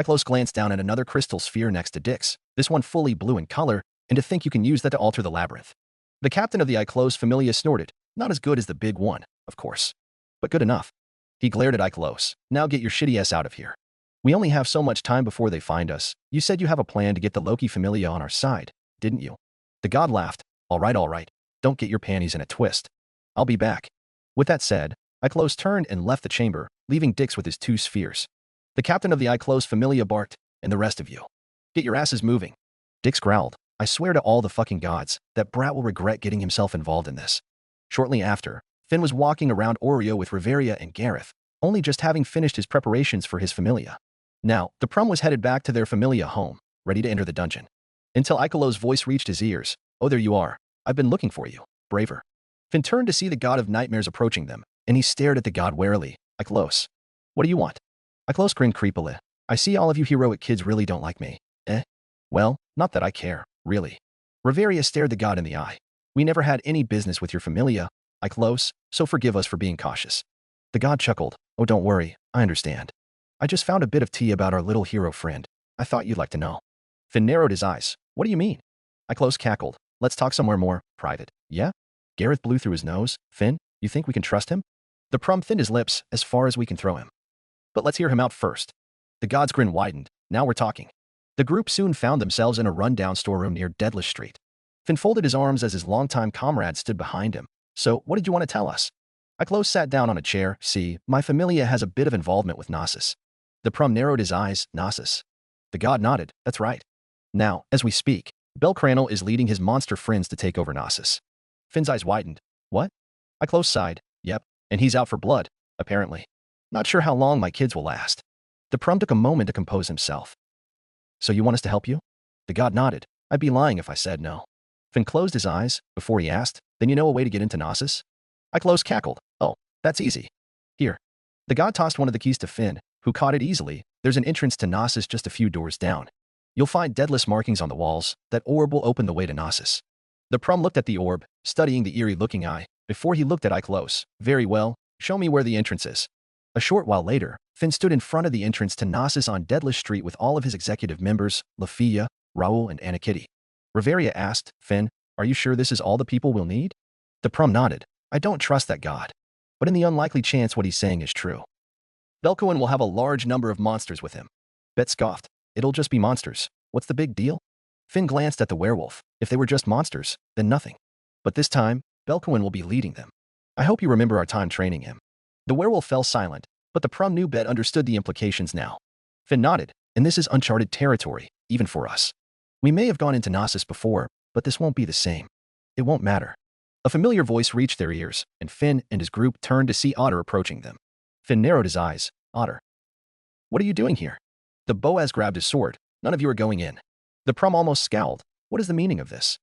Iclos glanced down at another crystal sphere next to Dix, this one fully blue in color, and to think you can use that to alter the labyrinth. The captain of the Iclos Familia snorted. Not as good as the big one, of course. But good enough. He glared at Iclos. Now get your shitty ass out of here. We only have so much time before they find us. You said you have a plan to get the Loki Familia on our side, didn't you? The god laughed. All right. Don't get your panties in a twist. I'll be back. With that said, Iclos turned and left the chamber, leaving Dix with his two spheres. The captain of the Iclos Familia barked, and the rest of you. Get your asses moving. Dix growled. I swear to all the fucking gods, that brat will regret getting himself involved in this. Shortly after, Finn was walking around Oreo with Riveria and Gareth, only just having finished his preparations for his Familia. Now, the Prum was headed back to their Familia home, ready to enter the dungeon. Until Ikelo's voice reached his ears, Oh, there you are. I've been looking for you. Braver. Finn turned to see the god of nightmares approaching them, and he stared at the god warily. Close. What do you want? Close grinned creepily. I see all of you heroic kids really don't like me. Eh? Well, not that I care, really. Riveria stared the god in the eye. We never had any business with your familia, close, so forgive us for being cautious. The god chuckled. Oh, don't worry, I understand. I just found a bit of tea about our little hero friend. I thought you'd like to know. Finn narrowed his eyes. What do you mean? Close cackled. Let's talk somewhere more private. Yeah? Gareth blew through his nose. Finn, you think we can trust him? The prum thinned his lips as far as we can throw him. But let's hear him out first. The god's grin widened. Now we're talking. The group soon found themselves in a run-down storeroom near Deadless Street. Finn folded his arms as his longtime comrade stood behind him. So, what did you want to tell us? Close sat down on a chair. See, my familia has a bit of involvement with Gnosis. The prum narrowed his eyes. Gnosis. The god nodded. That's right. Now, as we speak, Cranel is leading his monster friends to take over Gnosis. Finn's eyes widened. What? Close sighed. Yep, and he's out for blood, apparently. Not sure how long my kids will last. The prum took a moment to compose himself. So you want us to help you? The god nodded. I'd be lying if I said no. Finn closed his eyes before he asked, then you know a way to get into Gnosis? Close cackled. Oh, that's easy. Here. The god tossed one of the keys to Finn, who caught it easily. There's an entrance to Gnosis just a few doors down. You'll find deadless markings on the walls. That orb will open the way to Gnosis. The prum looked at the orb, studying the eerie-looking eye, before he looked at Close. Very well, show me where the entrance is. A short while later, Finn stood in front of the entrance to Gnosis on Deadless Street with all of his executive members, Lafia, Raul, and Anakitty. Riveria asked, Finn, are you sure this is all the people we'll need? The prum nodded. I don't trust that god. But in the unlikely chance what he's saying is true. Belcoin will have a large number of monsters with him. Bet scoffed. It'll just be monsters. What's the big deal? Finn glanced at the werewolf. If they were just monsters, then nothing. But this time, Belcoin will be leading them. I hope you remember our time training him. The werewolf fell silent, but the prum knew Bet understood the implications now. Finn nodded, and this is uncharted territory, even for us. We may have gone into Gnosis before, but this won't be the same. It won't matter. A familiar voice reached their ears, and Finn and his group turned to see Otter approaching them. Finn narrowed his eyes. Otter. What are you doing here? The Boaz grabbed his sword. None of you are going in. The prum almost scowled. What is the meaning of this?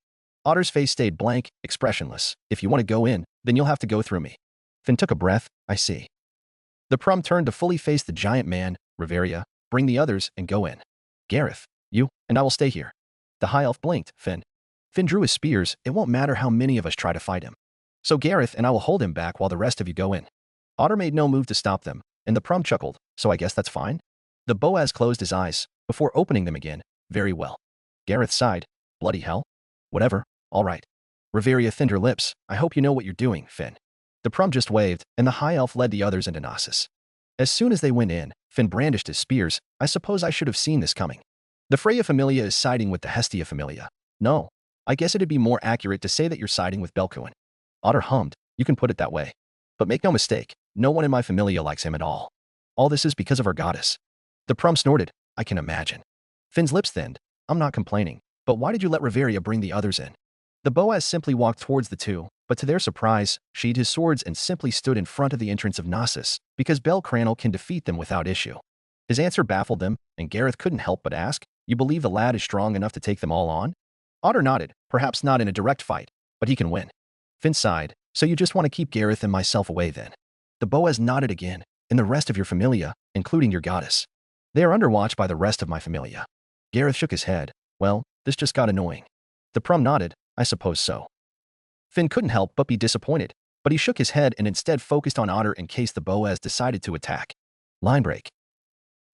Otter's face stayed blank, expressionless. If you want to go in, then you'll have to go through me. Finn took a breath. I see. The prum turned to fully face the giant man. Riveria, bring the others and go in. Gareth, you, and I will stay here. The high elf blinked. Finn. Finn drew his spears. It won't matter how many of us try to fight him. So Gareth and I will hold him back while the rest of you go in. Otter made no move to stop them, and the prum chuckled. So I guess that's fine? The Boaz closed his eyes, before opening them again. Very well. Gareth sighed. Bloody hell. Whatever. All right. Riveria thinned her lips. I hope you know what you're doing, Finn. The prum just waved, and the high elf led the others into Gnosis. As soon as they went in, Finn brandished his spears. I suppose I should have seen this coming. The Freya Familia is siding with the Hestia Familia. No. I guess it'd be more accurate to say that you're siding with Belcoin. Otter hummed. You can put it that way. But make no mistake, no one in my familia likes him at all. All this is because of our goddess. The prum snorted. I can imagine. Finn's lips thinned. I'm not complaining. But why did you let Riveria bring the others in? The Boaz simply walked towards the two, but to their surprise, sheathed his swords and simply stood in front of the entrance of Gnosis, because Cranel can defeat them without issue. His answer baffled them, and Gareth couldn't help but ask, you believe the lad is strong enough to take them all on? Otter nodded, perhaps not in a direct fight, but he can win. Finn sighed, so you just want to keep Gareth and myself away then. The Boaz nodded again, and the rest of your familia, including your goddess. They are under watch by the rest of my familia. Gareth shook his head. Well, this just got annoying. The prum nodded. I suppose so. Finn couldn't help but be disappointed, but he shook his head and instead focused on Otter in case the Boaz decided to attack. Line break.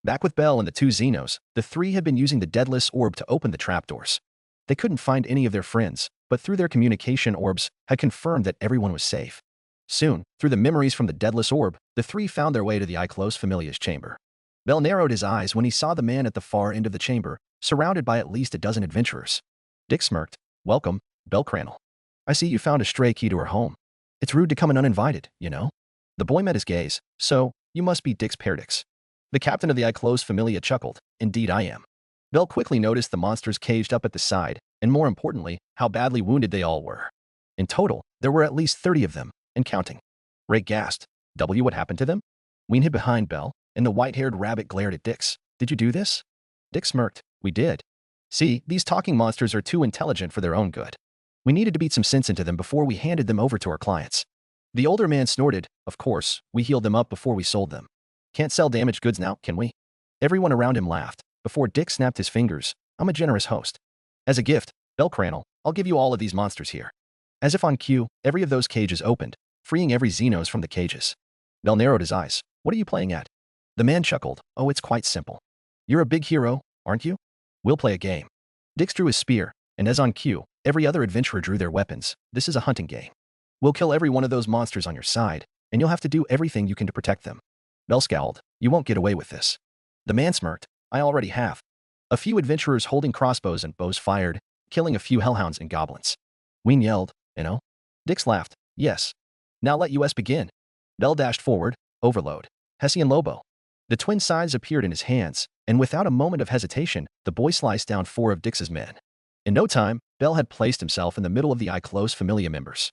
Back with Bell and the two Xenos, the three had been using the Deadless Orb to open the trapdoors. They couldn't find any of their friends, but through their communication orbs, had confirmed that everyone was safe. Soon, through the memories from the Deadless Orb, the three found their way to the Iclos Familia's chamber. Bell narrowed his eyes when he saw the man at the far end of the chamber, surrounded by at least a dozen adventurers. Dick smirked. Welcome, Cranel. I see you found a stray key to her home. It's rude to come in uninvited, you know? The boy met his gaze. So, you must be Dick's Pairings. The captain of the Iclos Familia chuckled. Indeed I am. Bell quickly noticed the monsters caged up at the side, and more importantly, how badly wounded they all were. In total, there were at least 30 of them, and counting. Ray gasped. What happened to them? Ween hid behind Bell, and the white-haired rabbit glared at Dix. Did you do this? Dick smirked. We did. See, these talking monsters are too intelligent for their own good. We needed to beat some sense into them before we handed them over to our clients. The older man snorted. Of course, we healed them up before we sold them. Can't sell damaged goods now, can we? Everyone around him laughed. Before Dick snapped his fingers, I'm a generous host. As a gift, Bell Cranel, I'll give you all of these monsters here. As if on cue, every of those cages opened, freeing every Xenos from the cages. Bell narrowed his eyes. What are you playing at? The man chuckled. Oh, it's quite simple. You're a big hero, aren't you? We'll play a game. Dix drew his spear, and as on cue, every other adventurer drew their weapons. This is a hunting game. We'll kill every one of those monsters on your side, and you'll have to do everything you can to protect them. Bell scowled. You won't get away with this. The man smirked. I already have. A few adventurers holding crossbows and bows fired, killing a few hellhounds and goblins. Ween yelled, you know? Dix laughed. Yes. Now let us begin. Bell dashed forward. Overload. Hessian Lobo. The twin scythes appeared in his hands, and without a moment of hesitation, the boy sliced down 4 of Dix's men. In no time, Bell had placed himself in the middle of the close familia members.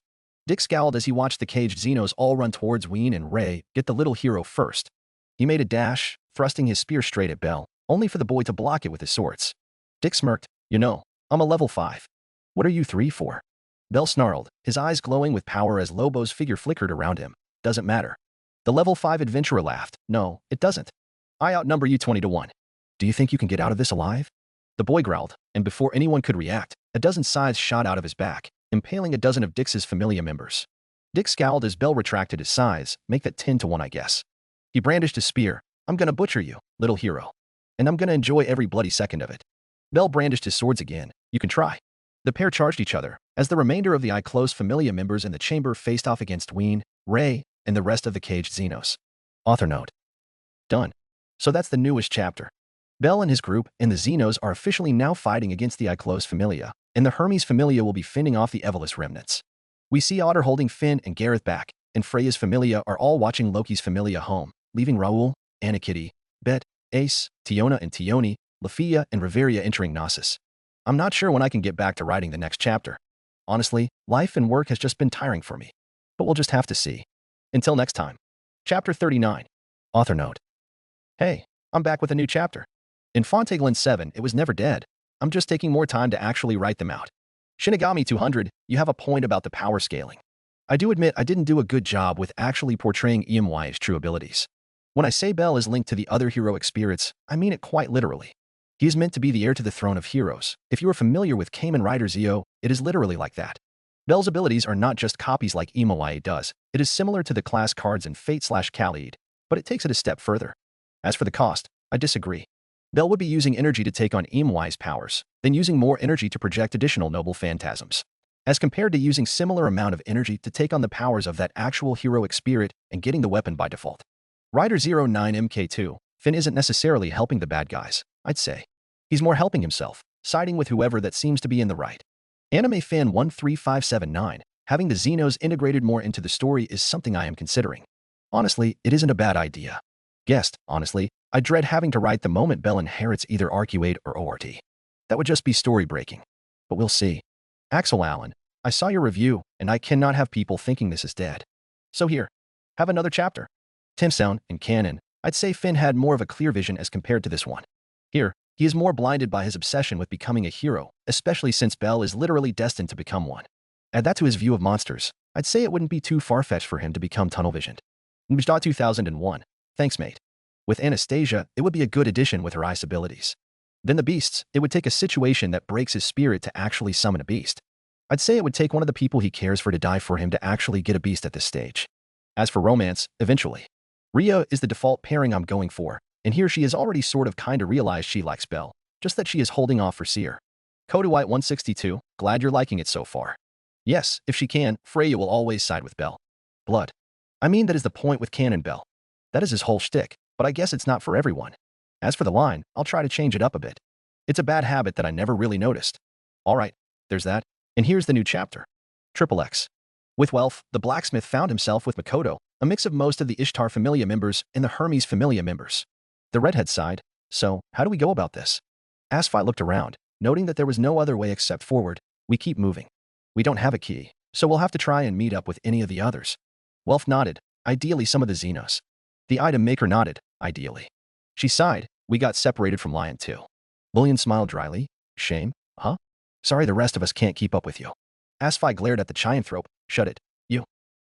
Dick scowled as he watched the caged Xenos all run towards Ween and Ray, get the little hero first. He made a dash, thrusting his spear straight at Bell, only for the boy to block it with his swords. Dick smirked. You know, I'm a level 5. What are you 3 for? Bell snarled, his eyes glowing with power as Lobo's figure flickered around him. Doesn't matter. The level 5 adventurer laughed. No, it doesn't. I outnumber you 20 to 1. Do you think you can get out of this alive? The boy growled, and before anyone could react, a dozen scythes shot out of his back, impaling a dozen of Dix's familia members. Dick scowled as Bell retracted his scythes. Make that 10 to 1, I guess. He brandished his spear. I'm gonna butcher you, little hero. And I'm gonna enjoy every bloody second of it. Bell brandished his swords again. You can try. The pair charged each other, as the remainder of the close familia members in the chamber faced off against Ween, Ray, and the rest of the caged Xenos. Author note. Done. So that's the newest chapter. Bell and his group and the Xenos are officially now fighting against the close familia, and the Hermes familia will be fending off the Evolus remnants. We see Otter holding Finn and Gareth back, and Freya's familia are all watching Loki's familia home, leaving Raoul, Anakitty, Bet, Ace, Tiona and Tioni, Lafia and Riveria entering Gnosis. I'm not sure when I can get back to writing the next chapter. Honestly, life and work has just been tiring for me. But we'll just have to see. Until next time. Chapter 39. Author note. Hey, I'm back with a new chapter. In Fontainebleau 7, it was never dead. I'm just taking more time to actually write them out. Shinigami 200, you have a point about the power scaling. I do admit I didn't do a good job with actually portraying EMY's true abilities. When I say Bell is linked to the other heroic spirits, I mean it quite literally. He is meant to be the heir to the throne of heroes. If you are familiar with Kamen Rider Zeo, it is literally like that. Bell's abilities are not just copies like EMY does. It is similar to the class cards in Fate/Khalid, but it takes it a step further. As for the cost, I disagree. Bell would be using energy to take on EMY's powers, then using more energy to project additional noble phantasms, as compared to using similar amount of energy to take on the powers of that actual heroic spirit and getting the weapon by default. Rider 09 MK2, Finn isn't necessarily helping the bad guys, I'd say. He's more helping himself, siding with whoever that seems to be in the right. Anime Fan 13579, having the Xenos integrated more into the story is something I am considering. Honestly, it isn't a bad idea. Guessed, honestly, I dread having to write the moment Bell inherits either RQ8 or ORT. That would just be story-breaking. But we'll see. Axel Allen, I saw your review, and I cannot have people thinking this is dead. So here, have another chapter. Tim Sound and Canon, I'd say Finn had more of a clear vision as compared to this one. Here, he is more blinded by his obsession with becoming a hero, especially since Bell is literally destined to become one. Add that to his view of monsters, I'd say it wouldn't be too far-fetched for him to become tunnel-visioned. Mjda 2001. Thanks, mate. With Anastasia, it would be a good addition with her ice abilities. Then the beasts, it would take a situation that breaks his spirit to actually summon a beast. I'd say it would take one of the people he cares for to die for him to actually get a beast at this stage. As for romance, eventually. Rhea is the default pairing I'm going for, and here she has already sort of kinda realized she likes Bell, just that she is holding off for Syr. Kodawite 162, glad you're liking it so far. Yes, if she can, Freya will always side with Bell. Blood. I mean that is the point with Canon Bell. That is his whole shtick, but I guess it's not for everyone. As for the line, I'll try to change it up a bit. It's a bad habit that I never really noticed. Alright, there's that, and here's the new chapter. XXX. With wealth, the blacksmith found himself with Makoto, a mix of most of the Ishtar familia members and the Hermes familia members. The redhead sighed. So, how do we go about this? Asphite looked around, noting that there was no other way except forward. We keep moving. We don't have a key, so we'll have to try and meet up with any of the others. Wealth nodded. Ideally some of the Xenos. The item maker nodded. Ideally. She sighed. We got separated from Lion too. Bullion smiled dryly. Shame, huh? Sorry the rest of us can't keep up with you. Asfi glared at the Chianthrope. Shut it. You.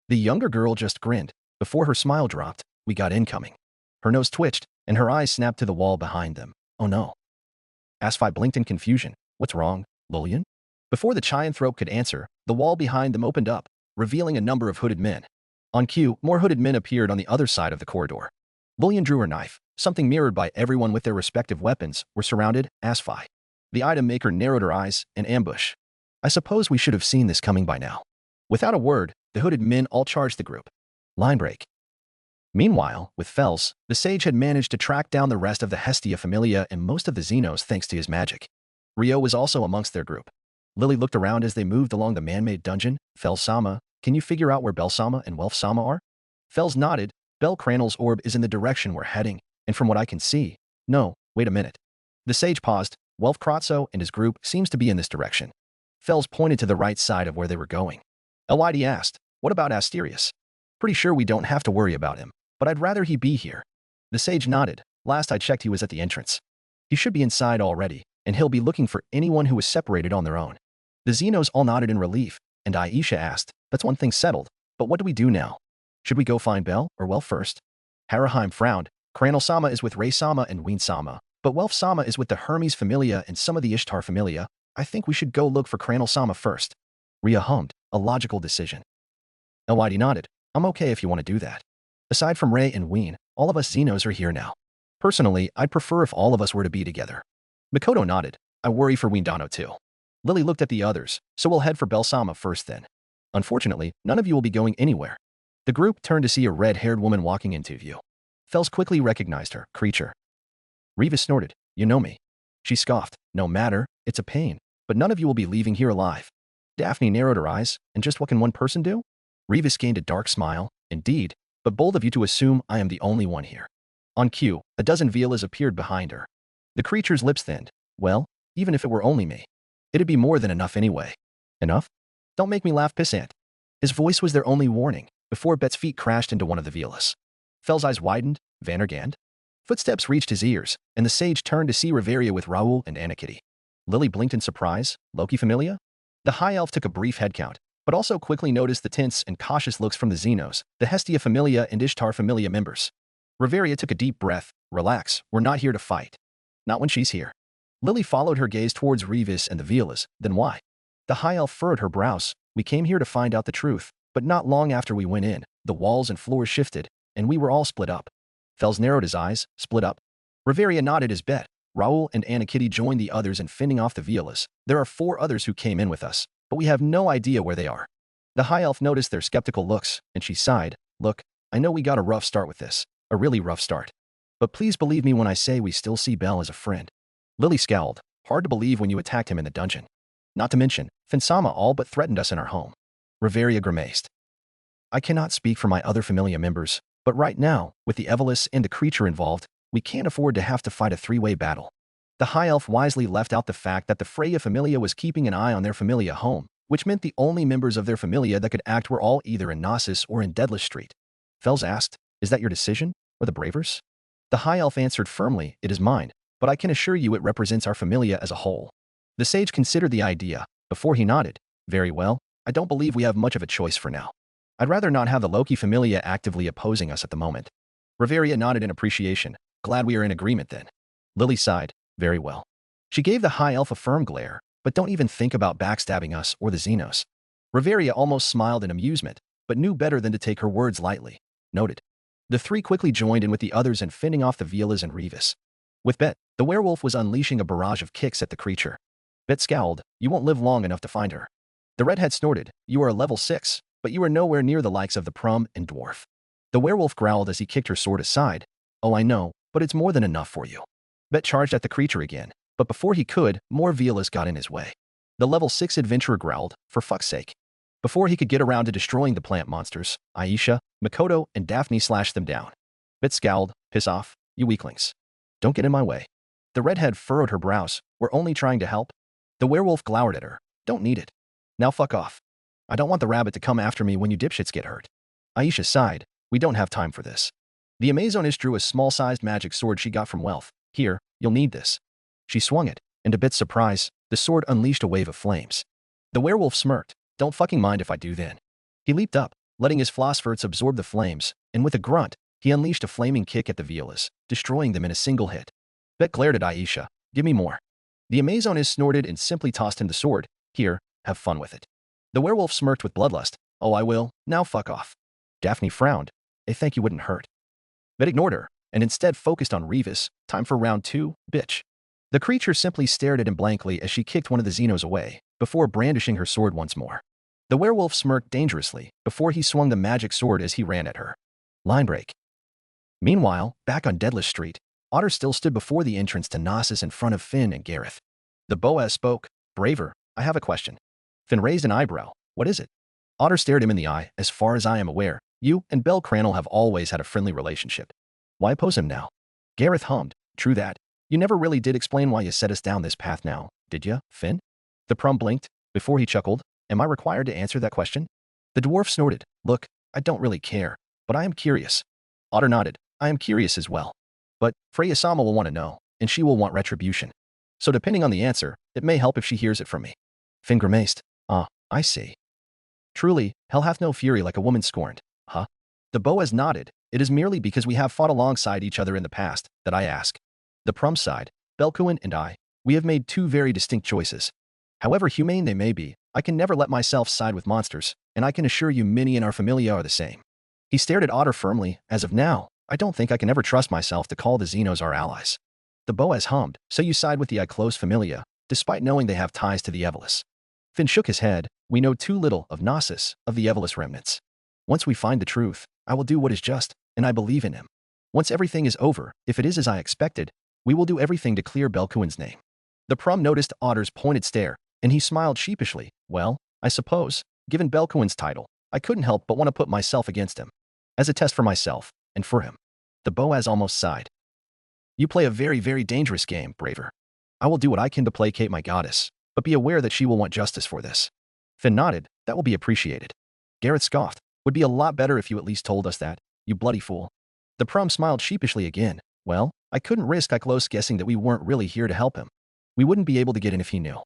The younger girl just grinned. Before her smile dropped, we got incoming. Her nose twitched, and her eyes snapped to the wall behind them. Oh no. Asfi blinked in confusion. What's wrong, Lillian? Before the Chianthrope could answer, the wall behind them opened up, revealing a number of hooded men. On cue, more hooded men appeared on the other side of the corridor. Lillian drew her knife. Something mirrored by everyone with their respective weapons were surrounded. Asfi. The item maker narrowed her eyes. An ambush. I suppose we should have seen this coming by now. Without a word, the hooded men all charged the group. Line break. Meanwhile, with Fels, the sage had managed to track down the rest of the Hestia Familia and most of the Xenos thanks to his magic. Ryuu was also amongst their group. Lily looked around as they moved along the man-made dungeon. Fels-sama, can you figure out where Bel-sama and Welf-sama are? Fels nodded. Bel Cranel's orb is in the direction we're heading, and from what I can see, no, wait a minute. The sage paused. Welf Kratzo and his group seems to be in this direction. Fels pointed to the right side of where they were going. Lyd asked, what about Asterius? Pretty sure we don't have to worry about him, but I'd rather he be here. The sage nodded. Last I checked he was at the entrance. He should be inside already, and he'll be looking for anyone who was separated on their own. The Xenos all nodded in relief, and Aisha asked, that's one thing settled, but what do we do now? Should we go find Bel or Welf first? Haraheim frowned. Cranel-sama is with Ray-sama and Ween-sama, but Welf-sama is with the Hermes Familia and some of the Ishtar Familia. I think we should go look for Cranel-sama first. Rhea hummed, a logical decision. Lyd nodded. I'm okay if you want to do that. Aside from Ray and Ween, all of us Xenos are here now. Personally, I'd prefer if all of us were to be together. Makoto nodded. I worry for Weendano too. Lily looked at the others, so we'll head for Bel-sama first then. Unfortunately, none of you will be going anywhere. The group turned to see a red-haired woman walking into view. Fels quickly recognized her. Creature. Revis snorted. You know me. She scoffed. No matter, it's a pain, but none of you will be leaving here alive. Daphne narrowed her eyes. And just what can one person do? Revis gained a dark smile. Indeed, but bold of you to assume I am the only one here. On cue, a dozen Violas appeared behind her. The creature's lips thinned. Well, even if it were only me, it'd be more than enough anyway. Enough? Don't make me laugh, pissant. His voice was their only warning, before Bet's feet crashed into one of the Violas. Fels' eyes widened. Vannergand? Footsteps reached his ears, and the sage turned to see Riveria with Raoul and Anakitty. Lily blinked in surprise. Loki Familia? The high elf took a brief headcount, but also quickly noticed the tense and cautious looks from the Xenos, the Hestia Familia and Ishtar Familia members. Riveria took a deep breath. Relax, we're not here to fight. Not when she's here. Lily followed her gaze towards Revis and the Violas. Then why? The high elf furrowed her brows. We came here to find out the truth, but not long after we went in, the walls and floors shifted, and we were all split up. Fels narrowed his eyes. Split up? Riveria nodded his bet. Raoul and Anakitty joined the others in fending off the Violas. There are 4 others who came in with us, but we have no idea where they are. The high elf noticed their skeptical looks, and she sighed. Look, I know we got a rough start with this. A really rough start. But please believe me when I say we still see Bel as a friend. Lily scowled. Hard to believe when you attacked him in the dungeon. Not to mention, Finsama all but threatened us in our home. Riveria grimaced. I cannot speak for my other Familia members, but right now, with the Evolus and the creature involved, we can't afford to have to fight a 3-way battle. The high elf wisely left out the fact that the Freya Familia was keeping an eye on their Familia home, which meant the only members of their Familia that could act were all either in Gnosis or in Deadless Street. Fels asked, is that your decision, or the Bravers? The high elf answered firmly, it is mine, but I can assure you it represents our Familia as a whole. The sage considered the idea. Before he nodded, very well, I don't believe we have much of a choice for now. I'd rather not have the Loki Familia actively opposing us at the moment. Riveria nodded in appreciation. Glad we are in agreement then. Lily sighed. Very well. She gave the high elf a firm glare, but don't even think about backstabbing us or the Xenos. Riveria almost smiled in amusement, but knew better than to take her words lightly. Noted. The 3 quickly joined in with the others in fending off the Violas and Revis. With Bet, the werewolf was unleashing a barrage of kicks at the creature. Bet scowled. You won't live long enough to find her. The redhead snorted. You are a level 6, but you are nowhere near the likes of the Prum and Dwarf. The werewolf growled as he kicked her sword aside. Oh, I know, but it's more than enough for you. Bet charged at the creature again, but before he could, more Violas got in his way. The level 6 adventurer growled, for fuck's sake. Before he could get around to destroying the plant monsters, Aisha, Makoto, and Daphne slashed them down. Bet scowled. Piss off, you weaklings. Don't get in my way. The redhead furrowed her brows. We're only trying to help. The werewolf glowered at her. Don't need it. Now fuck off. I don't want the rabbit to come after me when you dipshits get hurt. Aisha sighed. We don't have time for this. The Amazoness drew a small-sized magic sword she got from Wealth. Here, you'll need this. She swung it, and to Bet's surprise, the sword unleashed a wave of flames. The werewolf smirked. Don't fucking mind if I do then. He leaped up, letting his phosphorus absorb the flames, and with a grunt, he unleashed a flaming kick at the violas, destroying them in a single hit. Bet glared at Aisha. Give me more. The Amazoness snorted and simply tossed him the sword. Here, have fun with it. The werewolf smirked with bloodlust. Oh, I will. Now fuck off. Daphne frowned. I think you wouldn't hurt. Bet ignored her, and instead focused on Revis. Time for round 2, bitch. The creature simply stared at him blankly as she kicked one of the Xenos away, before brandishing her sword once more. The werewolf smirked dangerously before he swung the magic sword as he ran at her. Line break. Meanwhile, back on Deadless Street, Otter still stood before the entrance to Gnosis in front of Finn and Gareth. The Boaz spoke. Braver, I have a question. Finn raised an eyebrow. What is it? Otter stared him in the eye. As far as I am aware, you and Bell Cranel have always had a friendly relationship. Why oppose him now? Gareth hummed. True that. You never really did explain why you set us down this path now, did you, Finn? The Prum blinked, before he chuckled. Am I required to answer that question? The dwarf snorted. Look, I don't really care, but I am curious. Otter nodded. I am curious as well. But Freya-sama will want to know, and she will want retribution. So depending on the answer, it may help if she hears it from me. Finn grimaced. Ah, I see. Truly, hell hath no fury like a woman scorned. Huh? The Boaz nodded. It is merely because we have fought alongside each other in the past that I ask. The Prum side, Belkuin and I, we have made 2 very distinct choices. However humane they may be, I can never let myself side with monsters, and I can assure you many in our familia are the same. He stared at Otter firmly. As of now, I don't think I can ever trust myself to call the Xenos our allies. The Boaz hummed. So you side with the I close familia, despite knowing they have ties to the Evolus. Finn shook his head. We know too little of Gnosis, of the Evolus remnants. Once we find the truth, I will do what is just, and I believe in him. Once everything is over, if it is as I expected, we will do everything to clear Belkuin's name. The Prum noticed Otter's pointed stare, and he smiled sheepishly. Well, I suppose, given Belkuin's title, I couldn't help but want to put myself against him. As a test for myself, and for him. The Boaz almost sighed. You play a very, very dangerous game, Braver. I will do what I can to placate my goddess, but be aware that she will want justice for this. Finn nodded. That will be appreciated. Gareth scoffed. Would be a lot better if you at least told us that, you bloody fool. The Prum smiled sheepishly again. Well, I couldn't risk close guessing that we weren't really here to help him. We wouldn't be able to get in if he knew.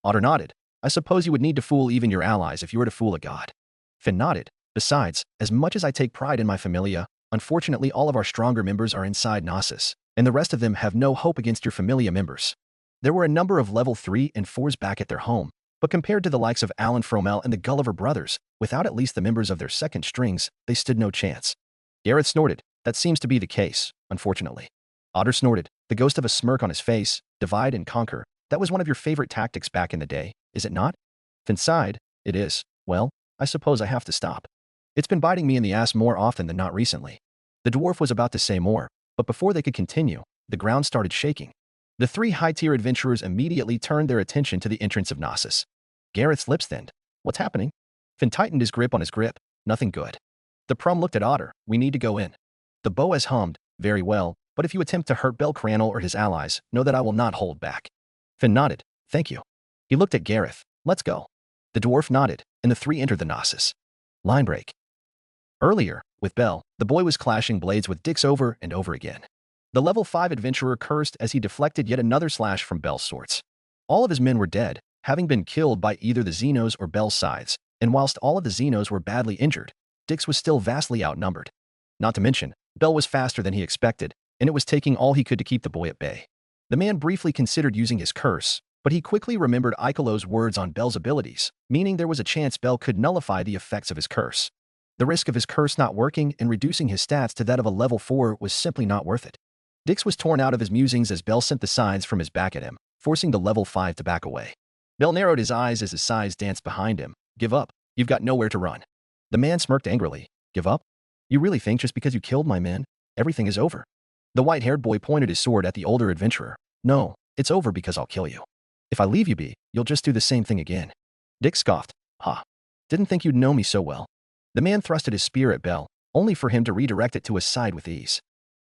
Otter nodded. I suppose you would need to fool even your allies if you were to fool a god. Finn nodded. Besides, as much as I take pride in my familia, unfortunately all of our stronger members are inside Gnosis, and the rest of them have no hope against your familia members. There were a number of level 3 and 4s back at their home, but compared to the likes of Alan Fromel and the Gulliver brothers, without at least the members of their second strings, they stood no chance. Gareth snorted. That seems to be the case, unfortunately. Otter snorted, the ghost of a smirk on his face. Divide and conquer. That was one of your favorite tactics back in the day, is it not? Finn sighed. It is. Well, I suppose I have to stop. It's been biting me in the ass more often than not recently. The dwarf was about to say more, but before they could continue, the ground started shaking. The 3 high-tier adventurers immediately turned their attention to the entrance of Gnosis. Gareth's lips thinned. What's happening? Finn tightened his grip on his grip. Nothing good. The Prum looked at Otter. We need to go in. The Boaz hummed. Very well, but if you attempt to hurt Bell Cranel or his allies, know that I will not hold back. Finn nodded. Thank you. He looked at Gareth. Let's go. The dwarf nodded, and the 3 entered the Gnosis. Line break. Earlier, with Bell, the boy was clashing blades with Dix over and over again. The level 5 adventurer cursed as he deflected yet another slash from Bell's swords. All of his men were dead, having been killed by either the Xenos or Bell's sides, and whilst all of the Xenos were badly injured, Dix was still vastly outnumbered. Not to mention, Bell was faster than he expected, and it was taking all he could to keep the boy at bay. The man briefly considered using his curse, but he quickly remembered Ikelo's words on Bell's abilities, meaning there was a chance Bell could nullify the effects of his curse. The risk of his curse not working and reducing his stats to that of a level 4 was simply not worth it. Dix was torn out of his musings as Bell sent the signs from his back at him, forcing the level 5 to back away. Bell narrowed his eyes as his sides danced behind him. Give up. You've got nowhere to run. The man smirked angrily. Give up? You really think just because you killed my men, everything is over? The white-haired boy pointed his sword at the older adventurer. No, it's over because I'll kill you. If I leave you be, you'll just do the same thing again. Dix scoffed. Ha. Didn't think you'd know me so well. The man thrusted his spear at Bell, only for him to redirect it to his side with ease.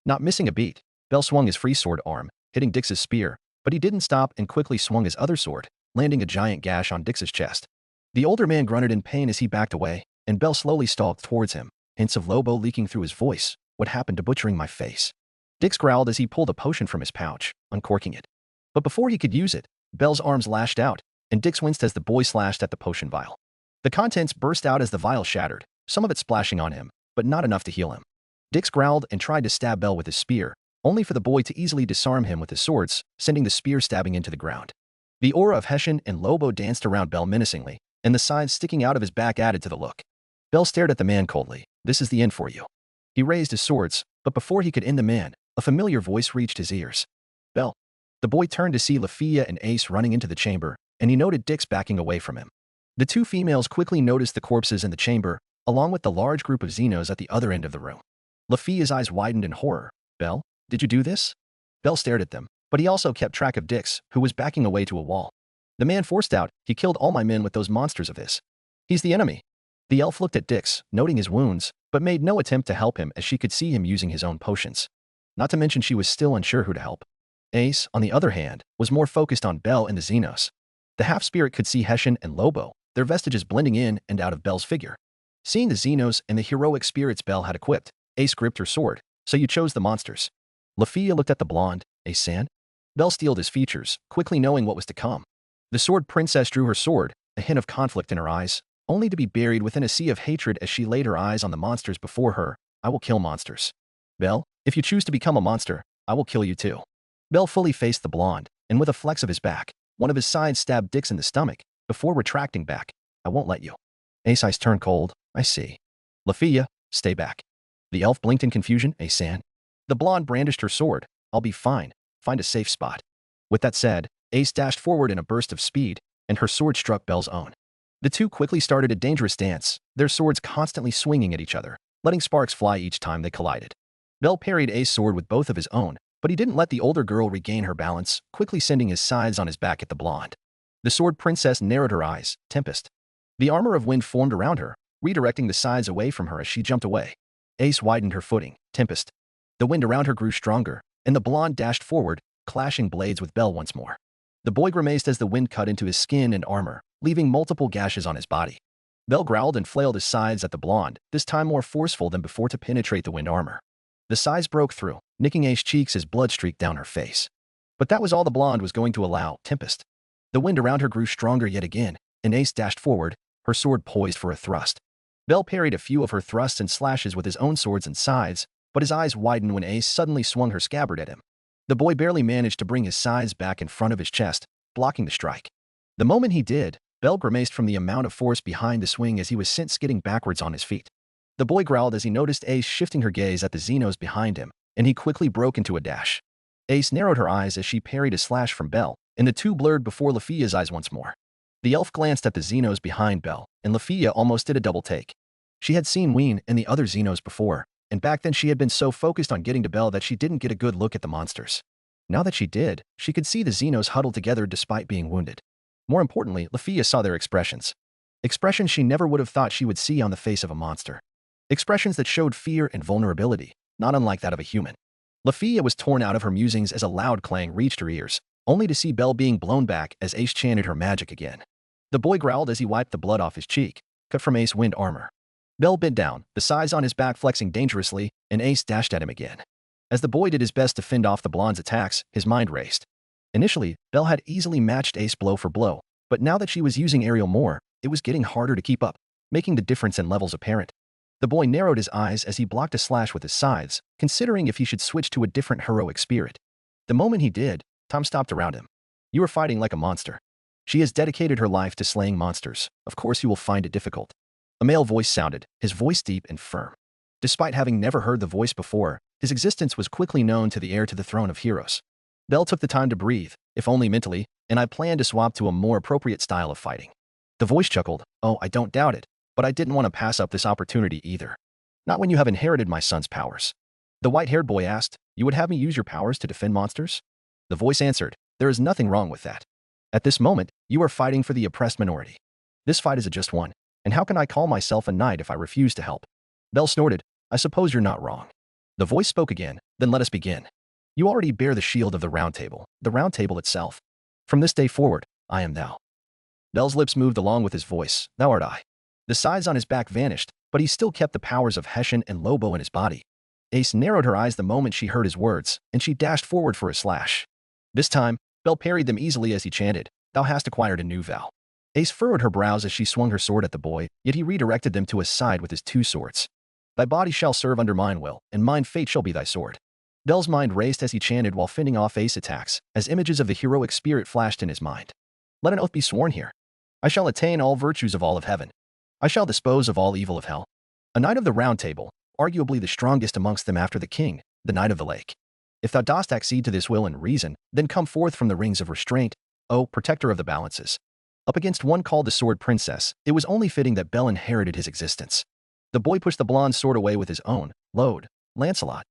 Not missing a beat, Bell swung his free sword arm, hitting Dix's spear, but he didn't stop and quickly swung his other sword, landing a giant gash on Dix's chest. The older man grunted in pain as he backed away, and Bell slowly stalked towards him, hints of Lobo leaking through his voice. What happened to butchering my face? Dix growled as he pulled a potion from his pouch, uncorking it. But before he could use it, Bell's arms lashed out, and Dix winced as the boy slashed at the potion vial. The contents burst out as the vial shattered, some of it splashing on him, but not enough to heal him. Dix growled and tried to stab Bell with his spear, only for the boy to easily disarm him with his swords, sending the spear stabbing into the ground. The aura of Hessian and Lobo danced around Bell menacingly, and the sides sticking out of his back added to the look. Bell stared at the man coldly. This is the end for you. He raised his swords, but before he could end the man, a familiar voice reached his ears. Bell. The boy turned to see Lafia and Ace running into the chamber, and he noted Dix backing away from him. The two females quickly noticed the corpses in the chamber, along with the large group of Xenos at the other end of the room. Lafia's eyes widened in horror. Bell, did you do this? Bell stared at them, but he also kept track of Dix, who was backing away to a wall. The man forced out, he killed all my men with those monsters of his. He's the enemy. The elf looked at Dix, noting his wounds, but made no attempt to help him as she could see him using his own potions. Not to mention she was still unsure who to help. Ace, on the other hand, was more focused on Bell and the Xenos. The half-spirit could see Hessian and Lobo, their vestiges blending in and out of Bell's figure. Seeing the Xenos and the heroic spirits Bell had equipped, Ace gripped her sword. So you chose the monsters. Lafia looked at the blonde, Ace-san. Bell steeled his features, quickly knowing what was to come. The sword princess drew her sword, a hint of conflict in her eyes, only to be buried within a sea of hatred as she laid her eyes on the monsters before her. I will kill monsters. Bell, if you choose to become a monster, I will kill you too. Bell fully faced the blonde, and with a flex of his back, one of his sides stabbed Dix in the stomach, before retracting back. I won't let you. Ace eyes turned cold. I see. Lafia, stay back. The elf blinked in confusion. Ace-san. The blonde brandished her sword. I'll be fine. Find a safe spot. With that said, Ace dashed forward in a burst of speed, and her sword struck Bell's own. The two quickly started a dangerous dance, their swords constantly swinging at each other, letting sparks fly each time they collided. Bell parried Ace's sword with both of his own, but he didn't let the older girl regain her balance, quickly sending his sides on his back at the blonde. The sword princess narrowed her eyes. Tempest. The armor of wind formed around her, redirecting the sides away from her as she jumped away. Ace widened her footing. Tempest. The wind around her grew stronger, and the blonde dashed forward, clashing blades with Bell once more. The boy grimaced as the wind cut into his skin and armor, leaving multiple gashes on his body. Bell growled and flailed his sides at the blonde, this time more forceful than before to penetrate the wind armor. The sides broke through, nicking Ace's cheeks as blood streaked down her face. But that was all the blonde was going to allow. Tempest. The wind around her grew stronger yet again, and Ace dashed forward, her sword poised for a thrust. Bell parried a few of her thrusts and slashes with his own swords and sides, but his eyes widened when Ace suddenly swung her scabbard at him. The boy barely managed to bring his sides back in front of his chest, blocking the strike. The moment he did, Bell grimaced from the amount of force behind the swing as he was sent skidding backwards on his feet. The boy growled as he noticed Ace shifting her gaze at the Xenos behind him, and he quickly broke into a dash. Ace narrowed her eyes as she parried a slash from Bell, and the two blurred before Lafia's eyes once more. The elf glanced at the Xenos behind Bell, and Lafia almost did a double take. She had seen Ween and the other Xenos before, and back then she had been so focused on getting to Bell that she didn't get a good look at the monsters. Now that she did, she could see the Xenos huddled together despite being wounded. More importantly, Lafia saw their expressions. Expressions she never would have thought she would see on the face of a monster. Expressions that showed fear and vulnerability, not unlike that of a human. Lafia was torn out of her musings as a loud clang reached her ears, only to see Bell being blown back as Ace chanted her magic again. The boy growled as he wiped the blood off his cheek, cut from Ace's wind armor. Bell bit down, the size on his back flexing dangerously, and Ace dashed at him again. As the boy did his best to fend off the blonde's attacks, his mind raced. Initially, Bell had easily matched Ace blow for blow, but now that she was using aerial more, it was getting harder to keep up, making the difference in levels apparent. The boy narrowed his eyes as he blocked a slash with his sides, considering if he should switch to a different heroic spirit. The moment he did, Tom stopped around him. You are fighting like a monster. She has dedicated her life to slaying monsters. Of course you will find it difficult. A male voice sounded, his voice deep and firm. Despite having never heard the voice before, his existence was quickly known to the heir to the throne of heroes. Bell took the time to breathe, if only mentally, and I planned to swap to a more appropriate style of fighting. The voice chuckled, oh, I don't doubt it, but I didn't want to pass up this opportunity either. Not when you have inherited my son's powers. The white-haired boy asked, you would have me use your powers to defend monsters? The voice answered, there is nothing wrong with that. At this moment, you are fighting for the oppressed minority. This fight is a just one, and how can I call myself a knight if I refuse to help? Bell snorted, I suppose you're not wrong. The voice spoke again, then let us begin. You already bear the shield of the Round Table itself. From this day forward, I am thou. Bell's lips moved along with his voice, thou art I. The size on his back vanished, but he still kept the powers of Hessian and Lobo in his body. Ace narrowed her eyes the moment she heard his words, and she dashed forward for a slash. This time, Bell parried them easily as he chanted, thou hast acquired a new vow. Ace furrowed her brows as she swung her sword at the boy, yet he redirected them to his side with his two swords. Thy body shall serve under mine will, and mine fate shall be thy sword. Bell's mind raced as he chanted while fending off Ace attacks, as images of the heroic spirit flashed in his mind. Let an oath be sworn here. I shall attain all virtues of all of heaven. I shall dispose of all evil of hell. A knight of the Round Table, arguably the strongest amongst them after the king, the Knight of the Lake. If thou dost accede to this will and reason, then come forth from the rings of restraint, O protector of the balances. Up against one called the Sword Princess, it was only fitting that Bell inherited his existence. The boy pushed the blonde sword away with his own, load, Lancelot.